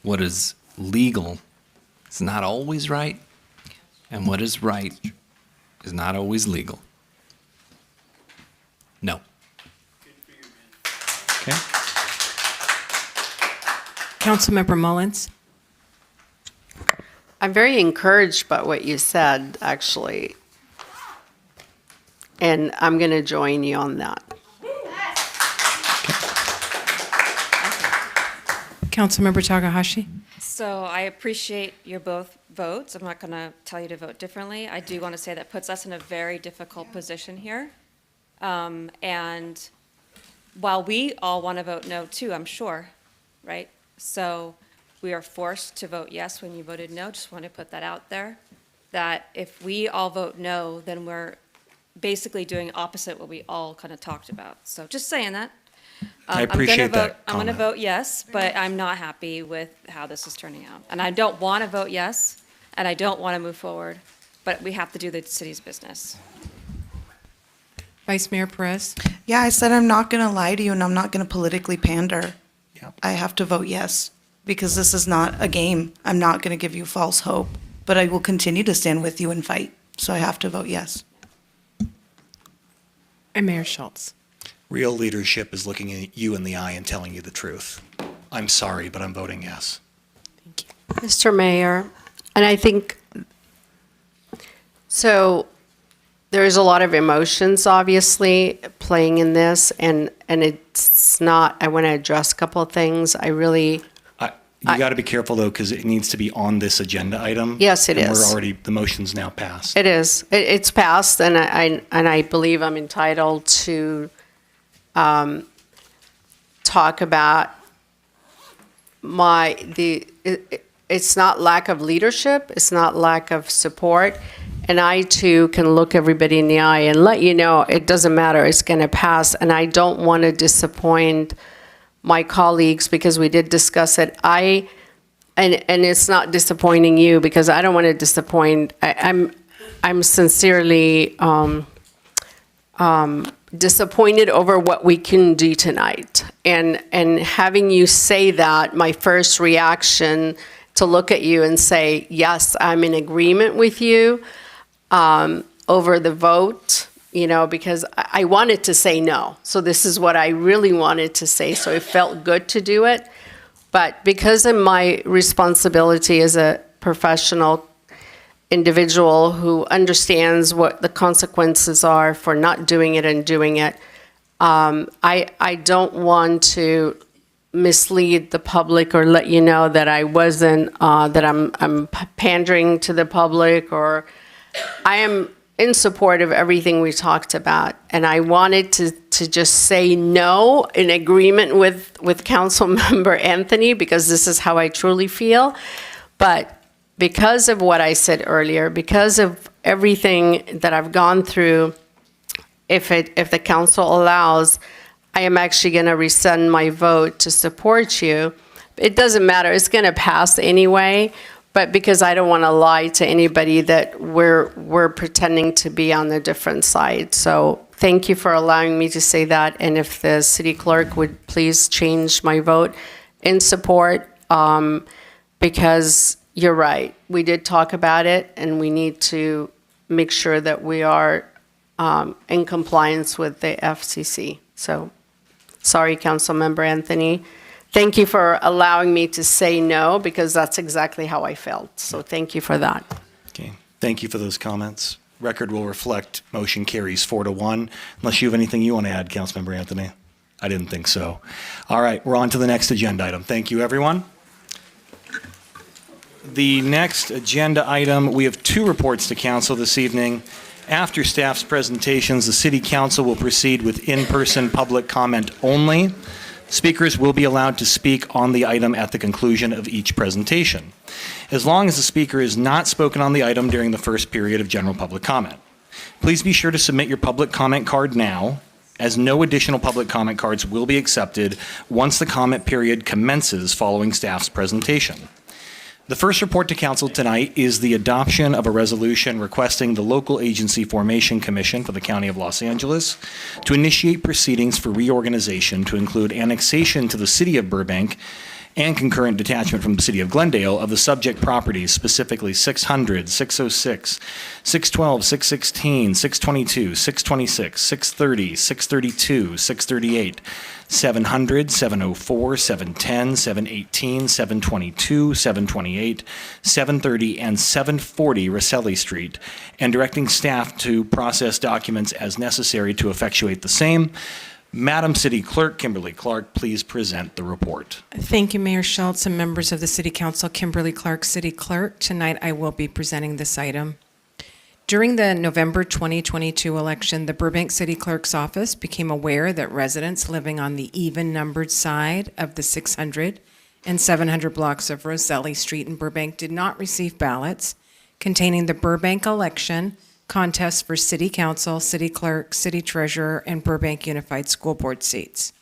what is legal is not always right, and what is right is not always legal. No. Okay. Councilmember Mullins. I'm very encouraged by what you said, actually. And I'm going to join you on that. Councilmember Takahashi. So I appreciate your both votes. I'm not going to tell you to vote differently. I do want to say that puts us in a very difficult position here. And while we all want to vote no too, I'm sure, right? So we are forced to vote yes when you voted no. Just want to put that out there, that if we all vote no, then we're basically doing opposite what we all kind of talked about. So just saying that. I appreciate that I'm going to comment. vote yes, but I'm not happy with how this is turning out. And I don't want to vote yes, and I don't want to move forward, but we have to do the city's business. Vice Mayor Perez? Yeah, I said I'm not going to lie to you and I'm not going to politically pander. I have to vote yes because this is not a game. I'm not going to give you false hope, but I will continue to stand with you and fight. So I have to vote yes. And Mayor Schultz? Real leadership is looking at you in the eye and telling you the truth. I'm sorry, but I'm voting yes. Mr. Mayor, and I think, so there's a lot of emotions, obviously, playing in this, and it's not, I want to address a couple of things. You got to be careful, though, because it needs to be on this agenda item. Yes, it and is. We're already, the motion's now passed. It is. It's passed, and I believe I'm entitled to talk about it's not lack of leadership, it's not lack of support, and I too can look everybody in the eye and let you know it doesn't matter, it's going to pass, and I don't want to disappoint my colleagues because we did discuss it. And it's not disappointing you because I don't want to disappoint. I'm sincerely disappointed over what we can do tonight. And having you say that, my first reaction to look at you and say, yes, I'm in agreement with you over the vote, because I wanted to say no. So this is what I really wanted to say. So it felt good to do it. But because of my responsibility as a professional individual who understands what the consequences are for not doing it and doing it, I don't want to mislead the public or let you know that I wasn't, that I'm pandering to the public, or I am in support of everything we talked about. And I wanted to just say no in agreement with Councilmember Anthony, because this is how I truly feel. But because of what I said earlier, because of everything that I've gone through, if the council allows, I am actually going to rescind my vote to support you. It doesn't matter. It's going to pass anyway. But because I don't want to lie to anybody that we're pretending to be on a different side. So thank you for allowing me to say that. And if the city clerk would please change my vote in support, because you're right. We did talk about it, and we need to make sure that we are in compliance with the FCC. So sorry, Councilmember Anthony. Thank you for allowing me to say no, because that's exactly how I felt. So thank you for that. Okay. Thank you for those comments. Record will reflect motion carries 4-1. Unless you have anything you want to add, Councilmember Anthony. I didn't think so. All right, we're on to the next agenda item. Thank you, everyone. The next agenda item, we have 2 reports to council this evening. After staff's presentations, the City Council will proceed with in-person public comment only. Speakers will be allowed to speak on the item at the conclusion of each presentation, as long as the speaker is not spoken on the item during the first period of general public comment. Please be sure to submit your public comment card now, as no additional public comment cards will be accepted once the comment period commences following staff's presentation. The first report to council tonight is the adoption of a resolution requesting the Local Agency Formation Commission for the County of Los Angeles to initiate proceedings for reorganization to include annexation to the City of Burbank and concurrent detachment from the City of Glendale of the subject properties, specifically 600, 606, 612, 616, 622, 626, 630, 632, 638, 700, 704, 710, 718, 722, 728, 730, and 740 Rosselli Street, and directing staff to process documents as necessary to effectuate the same. Madam City Clerk Kimberly Clark, please present the report. Thank you, Mayor Schultz and members of the City Council. Kimberly Clark, City Clerk. Tonight I will be presenting this item. During the November 2022 election, the Burbank City Clerk's Office became aware that residents living on the even-numbered side of the 600 and 700 blocks of Roselli Street in Burbank did not receive ballots containing the Burbank election contests for City Council, City Clerk, City Treasurer, and Burbank Unified School Board seats.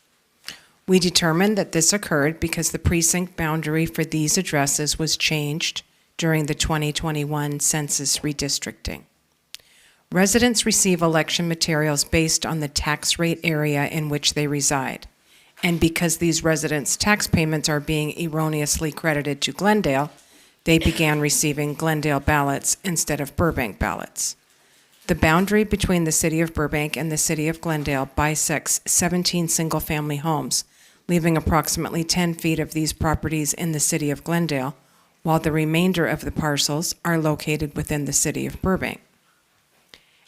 We determined that this occurred because the precinct boundary for these addresses was changed during the 2021 census redistricting. Residents receive election materials based on the tax rate area in which they reside. And because these residents' tax payments are being erroneously credited to Glendale, they began receiving Glendale ballots instead of Burbank ballots. The boundary between the city of Burbank and the city of Glendale bisects 17 single-family homes, leaving approximately 10 feet of these properties in the city of Glendale, while the remainder of the parcels are located within the city of Burbank.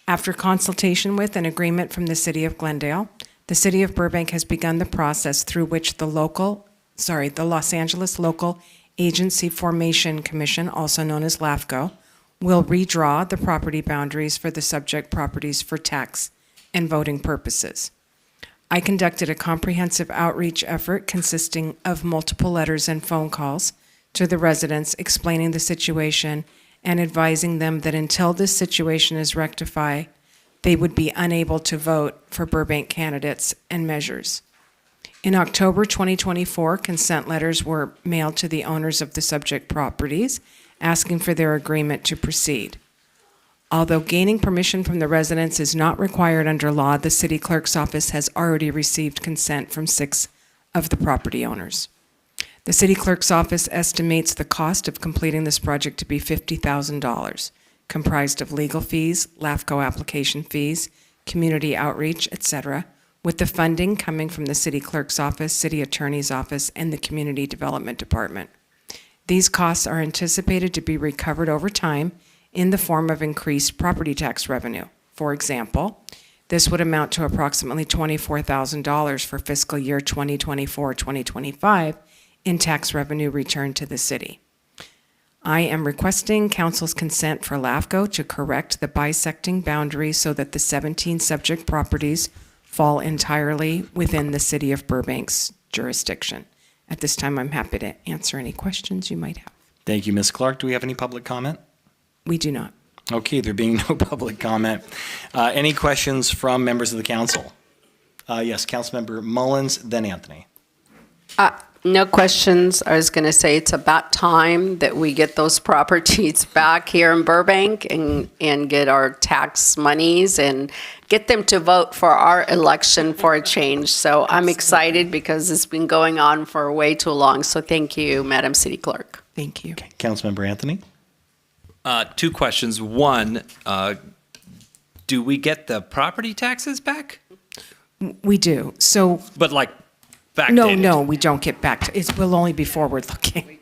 After consultation with and agreement from the city of Glendale, the city of Burbank has begun the process through which the Los Angeles Local Agency Formation Commission, also known as LAFCO, will redraw the property boundaries for the subject properties for tax and voting purposes. I conducted a comprehensive outreach effort consisting of multiple letters and phone calls to the residents explaining the situation and advising them that until this situation is rectified, they would be unable to vote for Burbank candidates and measures. In October 2024, consent letters were mailed to the owners of the subject properties, asking for their agreement to proceed. Although gaining permission from the residents is not required under law, the city clerk's office has already received consent from 6 of the property owners. The city clerk's office estimates the cost of completing this project to be $50,000, comprised of legal fees, LAFCO application fees, community outreach, etc., with the funding coming from the city clerk's office, city attorney's office, and the community development department. These costs are anticipated to be recovered over time in the form of increased property tax revenue. For example, this would amount to approximately $24,000 for fiscal year 2024-2025 in tax revenue returned to the city. I am requesting council's consent for LAFCO to correct the bisecting boundaries so that the 17 subject properties fall entirely within the city of Burbank's jurisdiction. At this time, I'm happy to answer any questions you might have. Thank you, Ms. Clark. Do we have any public comment? We do not. Okay, there being no public comment. Any questions from members of the council? Yes, Councilmember Mullins, then Anthony. No questions. I was going to say it's about time that we get those properties back here in Burbank and get our tax monies and get them to vote for our election for a change. So I'm excited because it's been going on for way too long. So thank you, Madam City Clerk. Thank you. Okay, Councilmember Anthony. 2 questions. One, do we get the property taxes back? We do. So, But like no, backdated? we don't get back to it. Will only be forward looking.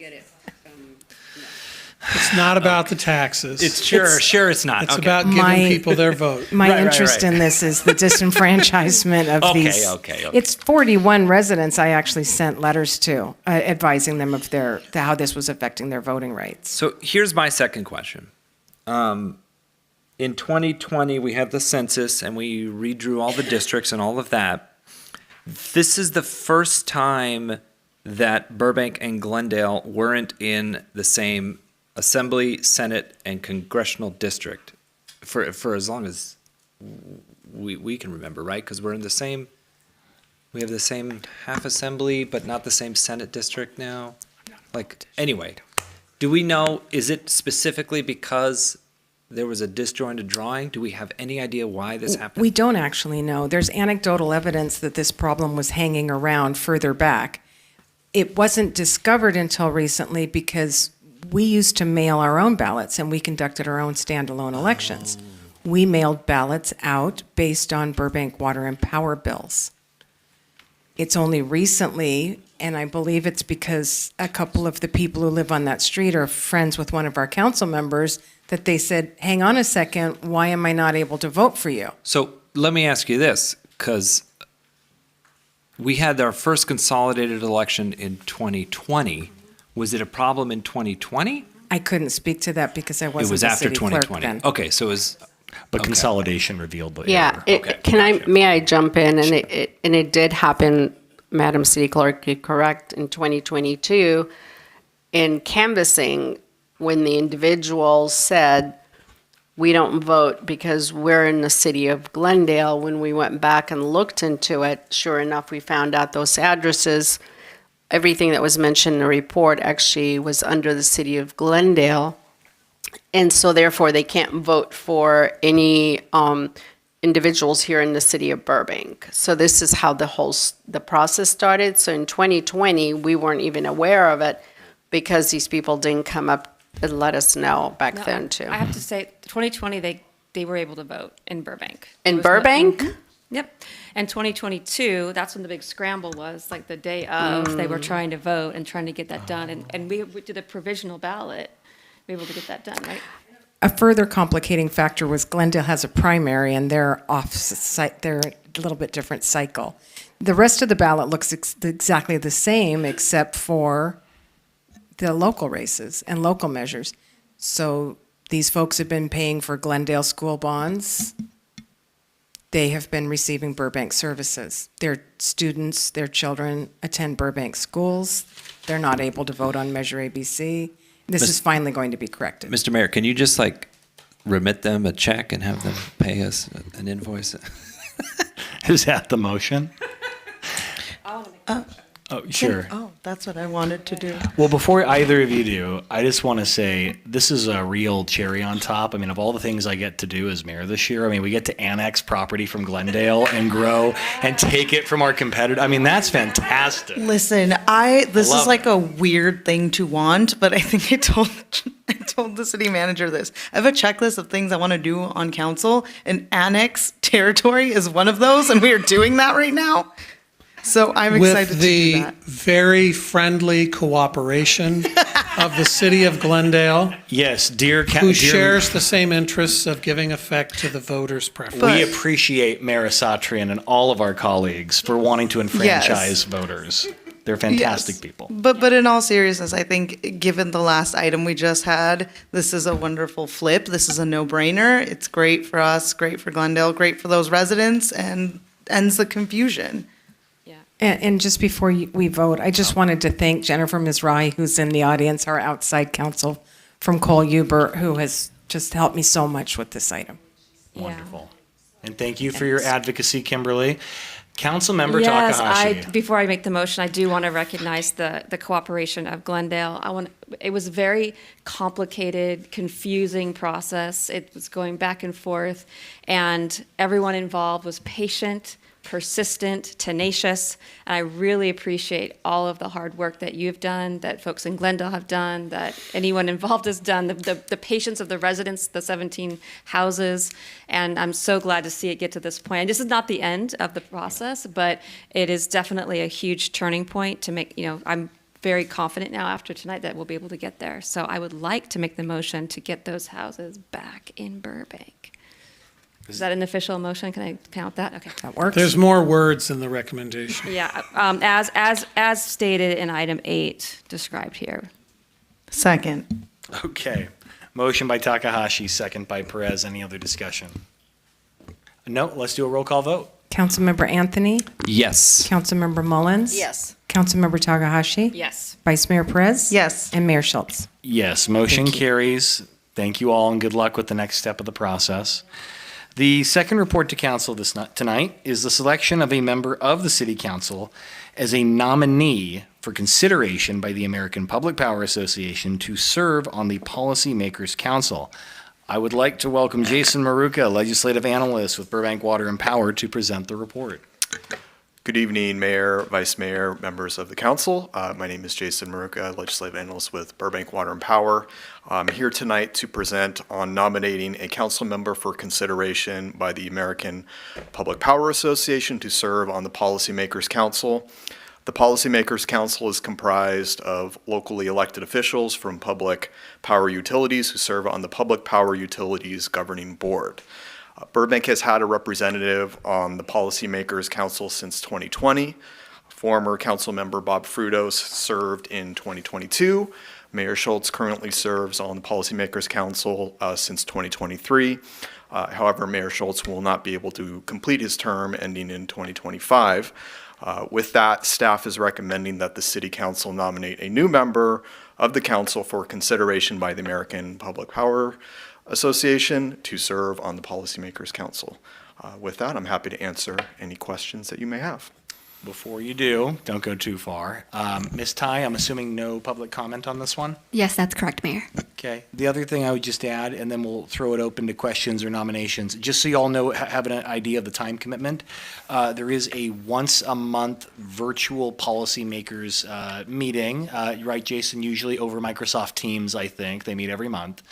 It's not about the taxes. It's sure it's not. It's Okay. about giving people their vote. My interest in this is the disenfranchisement of Okay, these. okay. It's 41 residents I actually sent letters to, advising them of how this was affecting their voting rights. So here's my second question. In 2020, we had the census and we redrew all the districts and all of that. This is the first time that Burbank and Glendale weren't in the same Assembly, Senate, and congressional district for as long as we can remember, right? Because we have the same half Assembly, but not the same Senate district now. Anyway, do we know, is it specifically because there was a disjointed drawing? Do we have any idea why this happened? We don't actually know. There's anecdotal evidence that this problem was hanging around further back. It wasn't discovered until recently because we used to mail our own ballots and we conducted our own standalone elections. We mailed ballots out based on Burbank water and power bills. It's only recently, and I believe it's because a couple of the people who live on that street are friends with one of our council members, that they said, hang on a second, why am I not able to vote for you? So let me ask you this, because we had our first consolidated election in 2020. Was it a problem in 2020? I couldn't speak to that because I It wasn't was the after city clerk 2020. then. Okay, so it was But consolidation revealed the Yeah, error. may I jump in? And it did happen, Madam City Clerk, you're correct, in 2022, in canvassing, when the individual said, we don't vote because we're in the city of Glendale. When we went back and looked into it, sure enough, we found out those addresses, everything that was mentioned in the report actually was under the city of Glendale. And so therefore, they can't vote for any individuals here in the city of Burbank. So this is how the process started. So in 2020, we weren't even aware of it because these people didn't come up and let us know back then too. I have to say, 2020, they were able to vote in Burbank. In Burbank? Yep. And 2022, that's when the big scramble was, like the day of, they were trying to vote and trying to get that done. And we did a provisional ballot. We were able to get that done, right? A further complicating factor was Glendale has a primary and they're off-site, they're a little bit different cycle. The rest of the ballot looks exactly the same except for the local races and local measures. So these folks have been paying for Glendale school bonds. They have been receiving Burbank services. Their students, their children attend Burbank schools. They're not able to vote on Measure ABC. This is finally going to be corrected. Mr. Mayor, can you just remit them a check and have them pay us an invoice? Is that the motion? Oh, sure. Oh, that's what I wanted to do. Well, before either of you do, I just want to say this is a real cherry on top. I mean, of all the things I get to do as mayor this year, I mean, we get to annex property from Glendale and grow and take it from our competitor. I mean, that's fantastic. Listen, this love is like a weird thing to want, but I think I told the city manager this. I have a checklist of things I want to do on council, and annex territory is one of those, and we are doing that right now. So I'm excited to do that. With the very friendly cooperation of the city of Glendale. Yes, who shares the same interests of giving effect to the voters' preference. We appreciate Mayor Satrian and all of our colleagues for wanting to enfranchise voters. They're fantastic people. But in all seriousness, I think given the last item we just had, this is a wonderful flip. This is a no-brainer. It's great for us, great for Glendale, great for those residents, and ends the confusion. And just before we vote, I just wanted to thank Jennifer Mizrahi, who's in the audience, our outside counsel from Cole Hubert, who has just helped me so much with this item. Wonderful. And thank you for your advocacy, Kimberly. Councilmember Yes, Takahashi. before I make the motion, I do want to recognize the cooperation of Glendale. It was a very complicated, confusing process. It was going back and forth, and everyone involved was patient, persistent, tenacious, and I really appreciate all of the hard work that you've done, that folks in Glendale have done, that anyone involved has done, the patience of the residents, the 17 houses, and I'm so glad to see it get to this point. And this is not the end of the process, but it is definitely a huge turning point to make, I'm very confident now after tonight that we'll be able to get there. So I would like to make the motion to get those houses back in Burbank. Is that an official motion? Can I count that? Okay. That works. There's more words in the recommendation. Yeah, as stated in item 8, described here. Second. Okay. Motion by Takahashi, second by Perez. Any other discussion? No, let's do a roll call vote. Councilmember Anthony? Yes. Councilmember Mullins? Yes. Councilmember Takahashi? Yes. Vice Mayor Perez? Yes. And Mayor Schultz? Yes, motion carries. Thank you all and good luck with the next step of the process. The second report to council tonight is the selection of a member of the City Council as a nominee for consideration by the American Public Power Association to serve on the Policymakers Council. I would like to welcome Jason Maruca, Legislative Analyst with Burbank Water and Power, to present the report. Good evening, Mayor, Vice Mayor, members of the Council. My name is Jason Maruca, Legislative Analyst with Burbank Water and Power. I'm here tonight to present on nominating a council member for consideration by the American Public Power Association to serve on the Policymakers Council. The Policymakers Council is comprised of locally elected officials from public power utilities who serve on the Public Power Utilities Governing Board. Burbank has had a representative on the Policymakers Council since 2020. Former council member Bob Frutos served in 2022. Mayor Schultz currently serves on the Policymakers Council since 2023. However, Mayor Schultz will not be able to complete his term ending in 2025. With that, staff is recommending that the City Council nominate a new member of the council for consideration by the American Public Power Association to serve on the Policymakers Council. With that, I'm happy to answer any questions that you may have. Before you do, don't go too far. Ms. Tai, I'm assuming no public comment on this one? Yes, that's correct, Mayor. Okay. The other thing I would just add, and then we'll throw it open to questions or nominations, just so you all know, have an idea of the time commitment. There is a once-a-month virtual policymakers meeting, right, Jason, usually over Microsoft Teams, I think. They meet every month.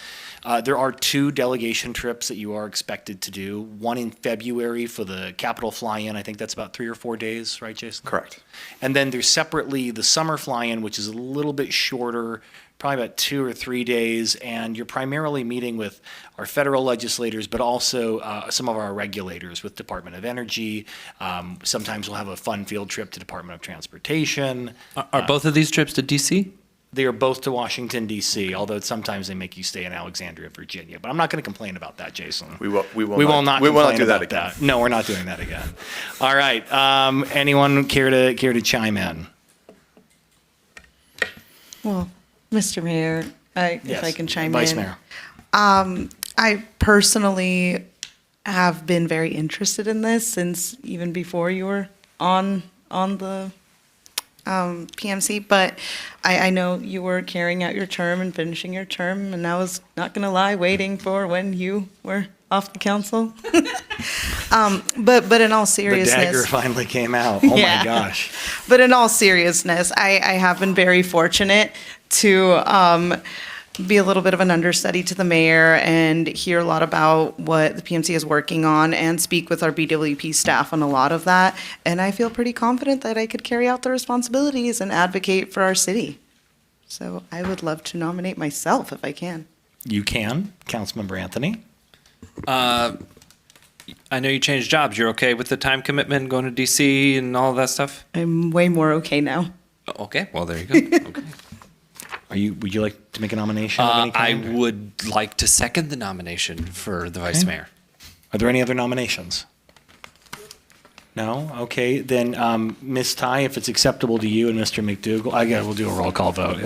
There are 2 delegation trips that you are expected to do, one in February for the Capitol fly-in. I think that's about 3 or 4 days, right, Jason? Correct. And then there's separately the summer fly-in, which is a little bit shorter, probably about 2 or 3 days, and you're primarily meeting with our federal legislators, but also some of our regulators with Department of Energy. Sometimes we'll have a fun field trip to Department of Transportation. Are both of these trips to DC? They are both to Washington, D.C., although sometimes they make you stay in Alexandria, Virginia. But I'm not going to complain about that, Jason. We will not do that about again. that. No, we're not doing that again. All right. Anyone care to chime in? Well, Mr. Mayor, if Yes, I can chime Vice in. Mayor. I personally have been very interested in this since even before you were on the PMC, but I know you were carrying out your term and finishing your term, and I was not going to lie, waiting for when you were off the council. But in all The seriousness, dagger finally came out. Oh, Yeah. my gosh. But in all seriousness, I have been very fortunate to be a little bit of an understudy to the mayor and hear a lot about what the PMC is working on and speak with our BWP staff on a lot of that. And I feel pretty confident that I could carry out the responsibilities and advocate for our city. So I would love to nominate myself if I can. You can, Councilmember Anthony. I know you changed jobs. You're okay with the time commitment, going to DC and all that stuff? I'm way more okay now. Okay, well, there you go. Okay. Would you like to make a nomination of any I kind? would like to second the nomination for the vice Okay. mayor. Are there any other nominations? No? Okay, then Ms. Tai, if it's acceptable to you and Mr. McDougall, we'll do a roll call vote.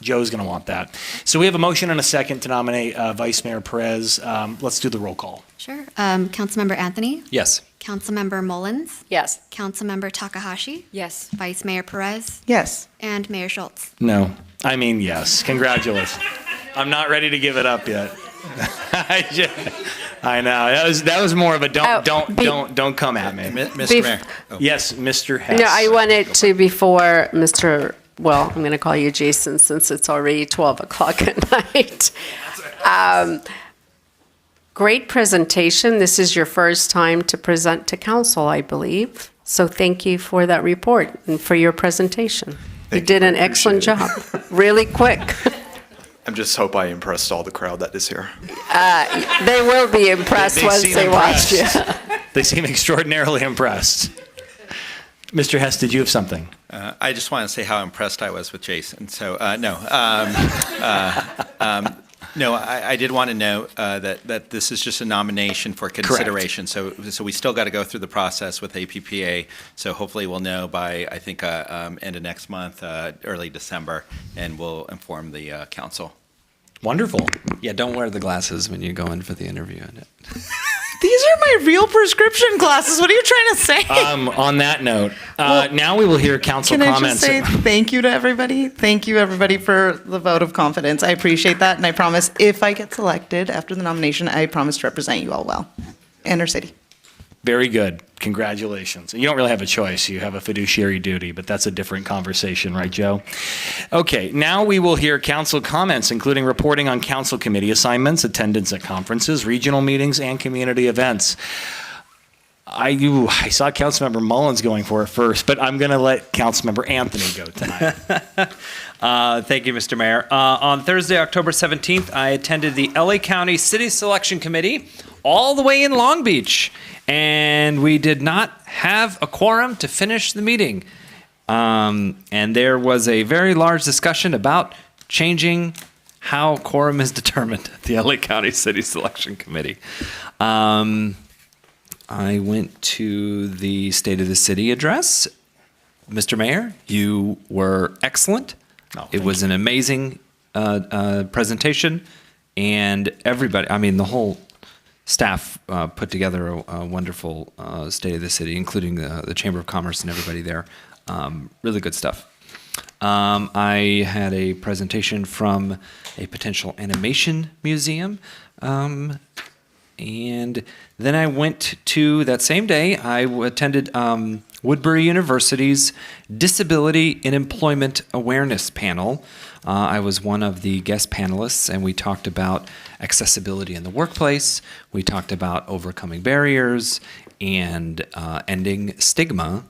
Joe's going to want that. So we have a motion and a second to nominate Vice Mayor Perez. Let's do the roll call. Sure. Councilmember Anthony? Yes. Councilmember Mullins? Yes. Councilmember Takahashi? Yes. Vice Mayor Perez? Yes. And Mayor Schultz? No. I mean, yes. Congratulations. I'm not ready to give it up yet. I know. That was more of a don't come at me. Mr. Mayor. Oh. Yes, Mr. Hess. No, I wanted to, before Mr., well, I'm going to call you Jason since it's already 12 o'clock at night. Great presentation. This is your first time to present to council, I believe. So thank you for that report and for your presentation. You did an excellent job. Really quick. I just hope I impressed all the crowd that is here. They will be impressed once seem they watch you. impressed. They seem extraordinarily impressed. Mr. Hess, did you have something? I just want to say how impressed I was with Jason. So, no. No, I did want to note that this is just a nomination for consideration. So we still got to go through the process with APPA. So hopefully we'll know by, I think, end of next month, early December, and we'll inform the council. Wonderful. Yeah, don't wear the glasses when you go in for the interview. These are my real prescription glasses. What are you trying to say? On that note, now we will hear council Can comments. I just say thank you to everybody? Thank you, everybody, for the vote of confidence. I appreciate that, and I promise if I get selected after the nomination, I promise to represent you all well and our city. Very good. Congratulations. You don't really have a choice. You have a fiduciary duty, but that's a different conversation, right, Joe? Okay, now we will hear council comments, including reporting on council committee assignments, attendance at conferences, regional meetings, and community events. I saw Councilmember Mullins going for it first, but I'm going to let Councilmember Anthony go tonight. Thank you, Mr. Mayor. On Thursday, October 17th, I attended the LA County City Selection Committee all the way in Long Beach, and we did not have a quorum to finish the meeting. And there was a very large discussion about changing how quorum is determined at the LA County City Selection Committee. I went to the State of the City address. Mr. Mayor, you were excellent. It was an amazing presentation, and everybody, I mean, the whole staff put together a wonderful State of the City, including the Chamber of Commerce and everybody there. Really good stuff. I had a presentation from a potential animation museum. And then I went to, that same day, I attended Woodbury University's Disability in Employment Awareness panel. I was one of the guest panelists, and we talked about accessibility in the workplace. We talked about overcoming barriers and ending stigma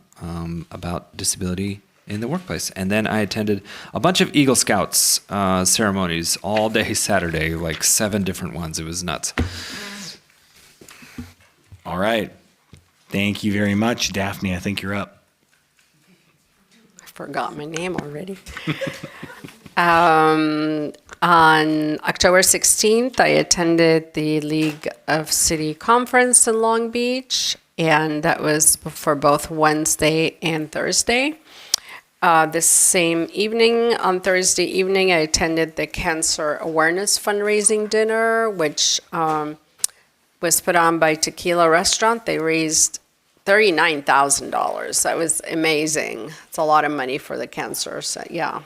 about disability in the workplace. And then I attended a bunch of Eagle Scouts ceremonies all day Saturday, like 7 different ones. It was nuts. All right. Thank you very much, Daphne. I think you're up. I forgot my name already. On October 16th, I attended the League of City Conference in Long Beach, and that was for both Wednesday and Thursday. The same evening, on Thursday evening, I attended the Cancer Awareness Fundraising Dinner, which was put on by Tequila Restaurant. They raised $39,000. That was amazing. It's a lot of money for the cancer. So yeah,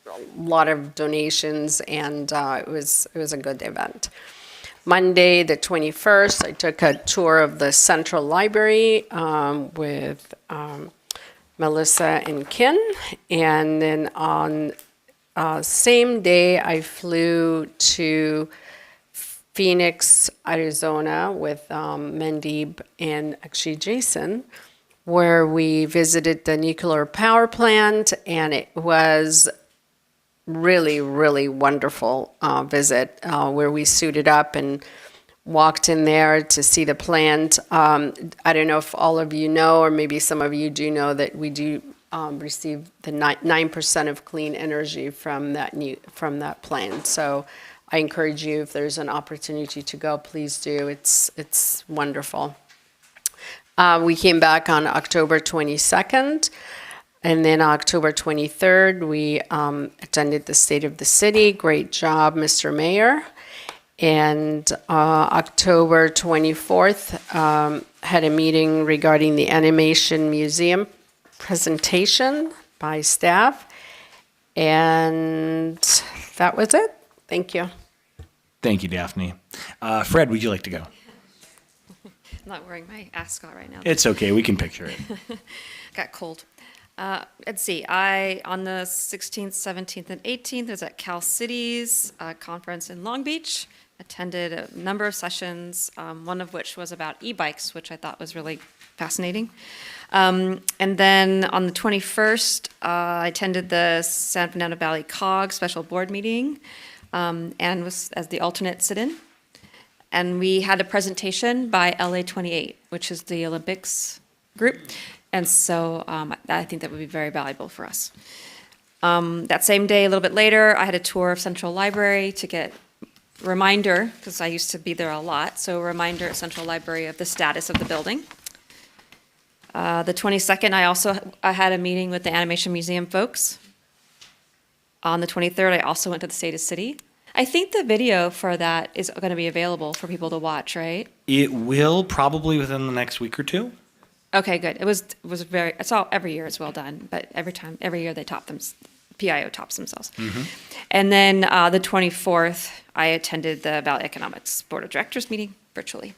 a lot of donations, and it was a good event. Monday, the 21st, I took a tour of the Central Library with Melissa and Ken, and then on same day, I flew to Phoenix, Arizona with Mandeep and actually Jason, where we visited the nuclear power plant, and it was really, really wonderful visit where we suited up and walked in there to see the plant. I don't know if all of you know, or maybe some of you do know, that we do receive the 9% of clean energy from that plant. So I encourage you, if there's an opportunity to go, please do. It's wonderful. We came back on October 22nd, and then October 23rd, we attended the State of the City. Great job, Mr. Mayor. And October 24th, had a meeting regarding the Animation Museum presentation by staff. And that was it. Thank you. Thank you, Daphne. Fred, would you like to go? I'm not wearing my ascot right now. It's okay. We can picture it. Got cold. Let's see. On the 16th, 17th, and 18th, I was at Cal City's conference in Long Beach. Attended a number of sessions, one of which was about e-bikes, which I thought was really fascinating. And then on the 21st, I attended the San Fernando Valley COG special board meeting, and was as the alternate sit-in. And we had a presentation by LA28, which is the Olympics group. And so I think that would be very valuable for us. That same day, a little bit later, I had a tour of Central Library to get a reminder, because I used to be there a lot, so a reminder at Central Library of the status of the building. The 22nd, I had a meeting with the Animation Museum folks. On the 23rd, I also went to the State of City. I think the video for that is going to be available for people to watch, right? It will, probably within the next week or two. Okay, good. It was very. It's all every year. It's well done, but every year they top them. PIO tops themselves. Mm-hmm. And then the 24th, I attended the Valley Economics Board of Directors meeting virtually.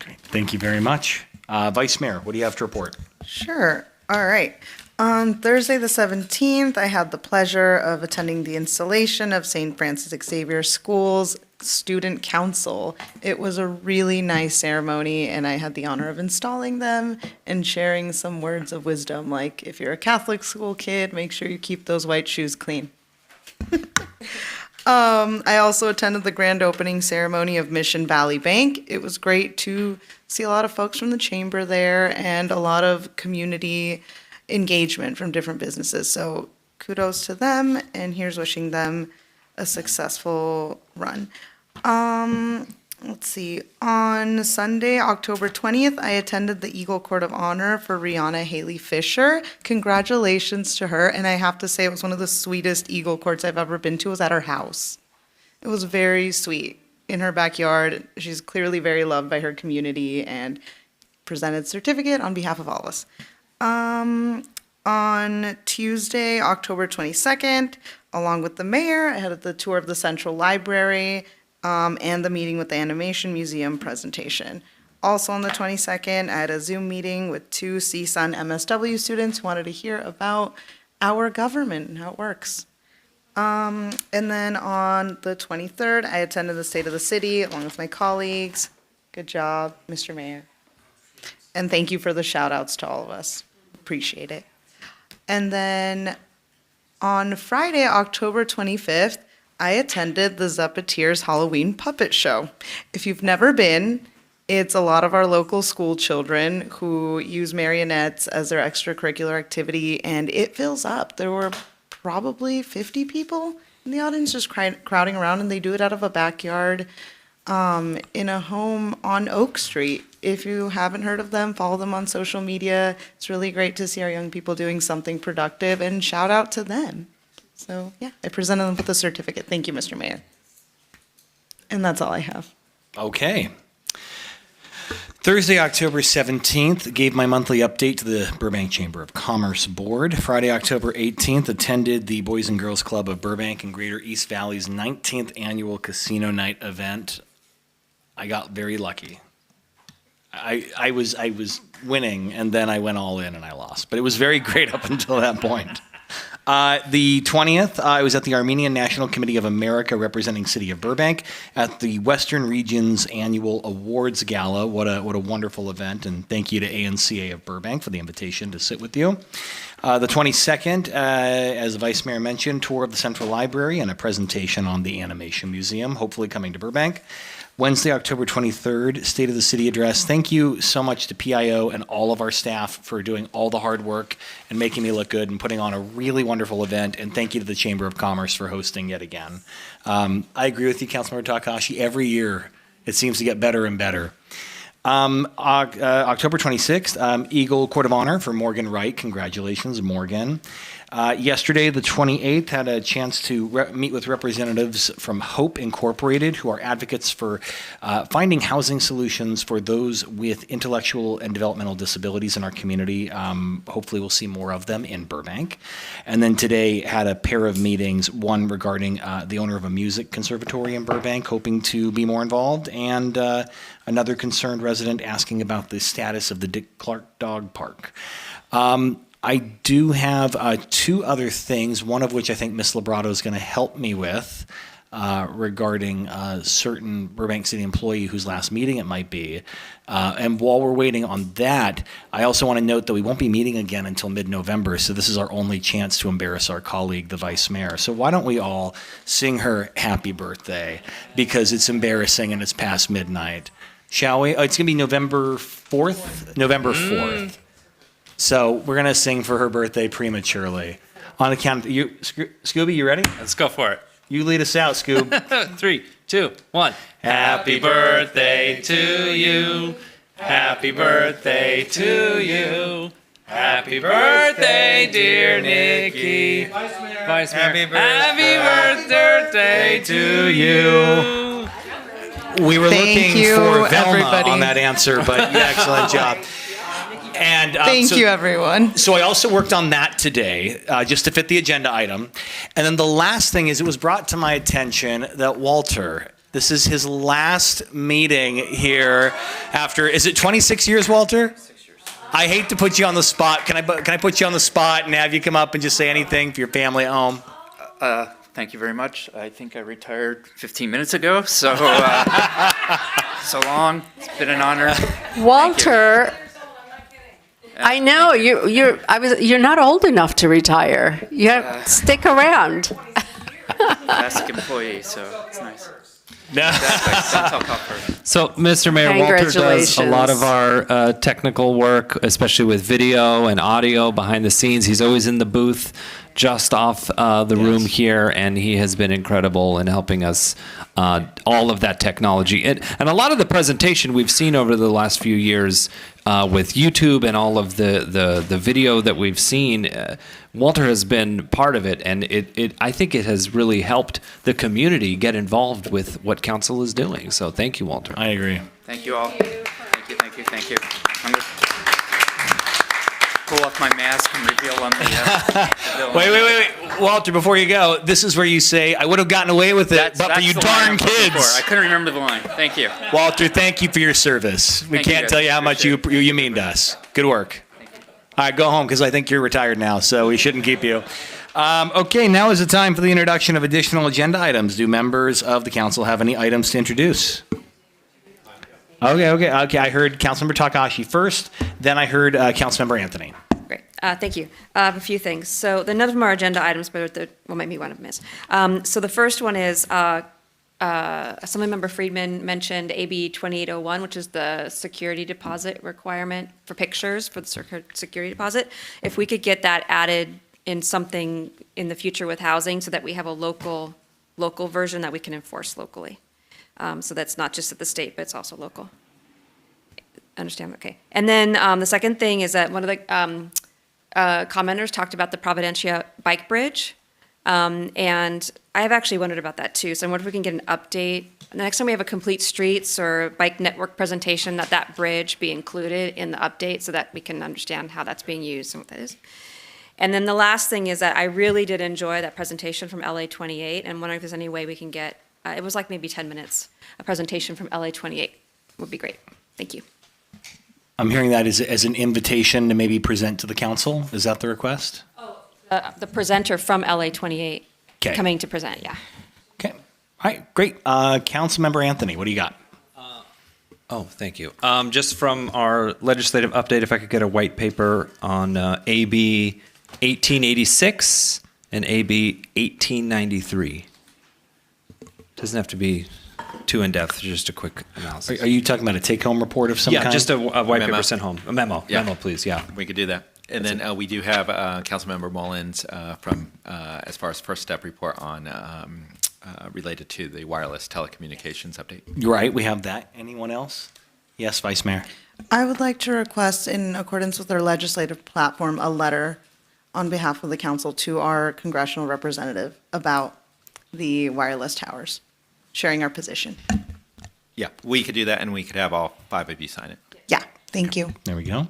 Okay. Thank you very much. Vice Mayor, what do you have to report? Sure. All right. On Thursday, the 17th, I had the pleasure of attending the installation of St. Francis Xavier School's Student Council. It was a really nice ceremony, and I had the honor of installing them and sharing some words of wisdom, like if you're a Catholic school kid, make sure you keep those white shoes clean. I also attended the grand opening ceremony of Mission Valley Bank. It was great to see a lot of folks from the chamber there and a lot of community engagement from different businesses. So kudos to them, and here's wishing them a successful run. Let's see. On Sunday, October 20th, I attended the Eagle Court of Honor for Rihanna Haley Fisher. Congratulations to her. And I have to say, it was one of the sweetest Eagle Courts I've ever been to. It was at her house. It was very sweet. In her backyard. She's clearly very loved by her community and presented certificate on behalf of all of us. On Tuesday, October 22nd, along with the mayor, I had the tour of the Central Library and the meeting with the Animation Museum presentation. Also on the 22nd, I had a Zoom meeting with 2 CSUN MSW students who wanted to hear about our government and how it works. And then on the 23rd, I attended the State of the City along with my colleagues. Good job, Mr. Mayor. And thank you for the shout outs to all of us. Appreciate it. And then on Friday, October 25th, I attended the Zuppeteers Halloween Puppet Show. If you've never been, it's a lot of our local school children who use marionettes as their extracurricular activity, and it fills up. There were probably 50 people in the audience just crowding around, and they do it out of a backyard in a home on Oak Street. If you haven't heard of them, follow them on social media. It's really great to see our young people doing something productive, and shout out to them. So, yeah, I presented them with a certificate. Thank you, Mr. Mayor. And that's all I have. Okay. Thursday, October 17th, gave my monthly update to the Burbank Chamber of Commerce Board. Friday, October 18th, attended the Boys and Girls Club of Burbank and Greater East Valley's 19th annual Casino Night event. I got very lucky. I was winning, and then I went all in and I lost. But it was very great up until that point. The 20th, I was at the Armenian National Committee of America representing City of Burbank at the Western Region's annual awards gala. What a wonderful event, and thank you to ANCA of Burbank for the invitation to sit with you. The 22nd, as the Vice Mayor mentioned, tour of the Central Library and a presentation on the Animation Museum, hopefully coming to Burbank. Wednesday, October 23rd, State of the City address. Thank you so much to PIO and all of our staff for doing all the hard work and making me look good and putting on a really wonderful event. And thank you to the Chamber of Commerce for hosting yet again. I agree with you, Councilmember Takahashi. Every year, it seems to get better and better. October 26th, Eagle Court of Honor for Morgan Wright. Congratulations, Morgan. Yesterday, the 28th, had a chance to meet with representatives from Hope Incorporated, who are advocates for finding housing solutions for those with intellectual and developmental disabilities in our community. Hopefully, we'll see more of them in Burbank. And then today, had a pair of meetings, one regarding the owner of a music conservatory in Burbank, hoping to be more involved, and another concerned resident asking about the status of the Dick Clark Dog Park. I do have 2 other things, one of which I think Ms. Librato is going to help me with regarding a certain Burbank City employee whose last meeting it might be. And while we're waiting on that, I also want to note that we won't be meeting again until mid-November, so this is our only chance to embarrass our colleague, the Vice Mayor. So why don't we all sing her happy birthday, because it's embarrassing and it's past midnight. Shall we? It's going to be November 4th? November 4th. So we're going to sing for her birthday prematurely. On the count, Scooby, you ready? Let's go for it. You lead us out, Scoob. 3, 2, 1. Happy birthday to you. Happy birthday to you. Happy birthday, dear Nikki. Vice Mayor. Happy birthday to you. We were Thank looking you, for Velma everybody. on that answer, but excellent job. And Thank you, everyone. So I also worked on that today, just to fit the agenda item. And then the last thing is, it was brought to my attention that Walter, this is his last meeting here after, is it 26 years, Walter? 6 years. I hate to put you on the spot. Can I put you on the spot and have you come up and just say anything for your family at home? Thank you very much. I think I retired 15 minutes ago, so so long. It's been an honor. Walter, I know you're not old enough to retire. You have to stick around. Classic employee, so it's nice. Exactly. Don't tell Cup first. So, Mr. Mayor, Walter does a lot of our technical work, especially with video and audio behind the scenes. He's always in the booth just off the room here, and he has been incredible in helping us all of that technology. And a lot of the presentation we've seen over the last few years with YouTube and all of the video that we've seen, Walter has been part of it, and I think it has really helped the community get involved with what council is doing. So thank you, Walter. I agree. Thank you all. Thank you. I'm going to pull off my mask and reveal on the Wait. Walter, before you go, this is where you say, I would have gotten away with it, but for you the line darn I'm looking kids. for. I couldn't remember the line. Thank you. Walter, thank you for your service. We Thank you, can't guys. tell you how much you mean to us. Good work. All right, go home because I think you're retired now, so we shouldn't keep you. Okay, now is the time for the introduction of additional agenda items. Do members of the council have any items to introduce? Okay. I heard Councilmember Takahashi first, then I heard Councilmember Anthony. Great. Thank you. I have a few things. So none of them are agenda items, but maybe one of them is. So the first one is Assemblymember Friedman mentioned AB 2801, which is the security deposit requirement for pictures for the security deposit. If we could get that added in something in the future with housing so that we have a local version that we can enforce locally. So that's not just at the state, but it's also local. Understand? Okay. And then the second thing is that one of the commenters talked about the Providencia bike bridge. And I have actually wondered about that too. So I wonder if we can get an update. The next time we have a complete streets or bike network presentation, that bridge be included in the update so that we can understand how that's being used and what that is. And then the last thing is that I really did enjoy that presentation from LA 28 and wondering if there's any way we can get, it was like maybe 10 minutes, a presentation from LA 28 would be great. Thank you. I'm hearing that as an invitation to maybe present to the council. Is that the request? The presenter from LA 28 coming to present, yeah. Okay. All right, great. Councilmember Anthony, what do you got? Oh, thank you. Just from our legislative update, if I could get a white paper on AB 1886 and AB 1893. Doesn't have to be too in-depth, just a quick analysis. Are you talking about a take-home report of some kind? Yeah, just a white Memo. paper sent home. A memo. Yeah. Memo, please, yeah. We could do that. And then we do have Councilmember Mullins from, as far as first step report on related to the wireless telecommunications update. You're right, we have that. Anyone else? Yes, Vice Mayor. I would like to request, in accordance with our legislative platform, a letter on behalf of the council to our congressional representative about the wireless towers, sharing our position. Yeah, we could do that, and we could have all 5 of you sign it. Yeah, thank you. There we go.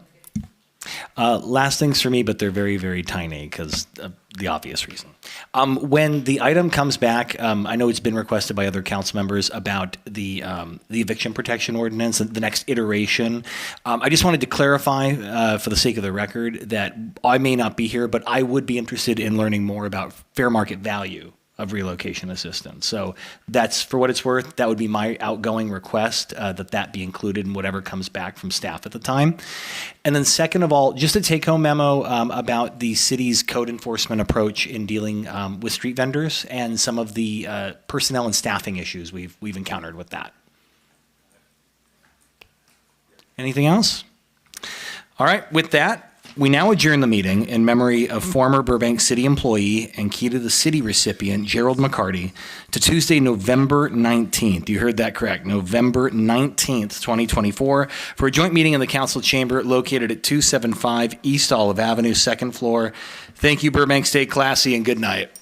Last things for me, but they're very, very tiny because of the obvious reason. When the item comes back, I know it's been requested by other council members about the eviction protection ordinance, the next iteration. I just wanted to clarify, for the sake of the record, that I may not be here, but I would be interested in learning more about fair market value of relocation assistance. So that's, for what it's worth, that would be my outgoing request, that be included in whatever comes back from staff at the time. And then second of all, just a take-home memo about the city's code enforcement approach in dealing with street vendors and some of the personnel and staffing issues we've encountered with that. Anything else? All right, with that, we now adjourn the meeting in memory of former Burbank City employee and Key to the City recipient Gerald McCarty to Tuesday, November 19th. You heard that correct, November 19th, 2024, for a joint meeting in the council chamber located at 275 East Olive Avenue, second floor. Thank you, Burbank. Stay classy and good night.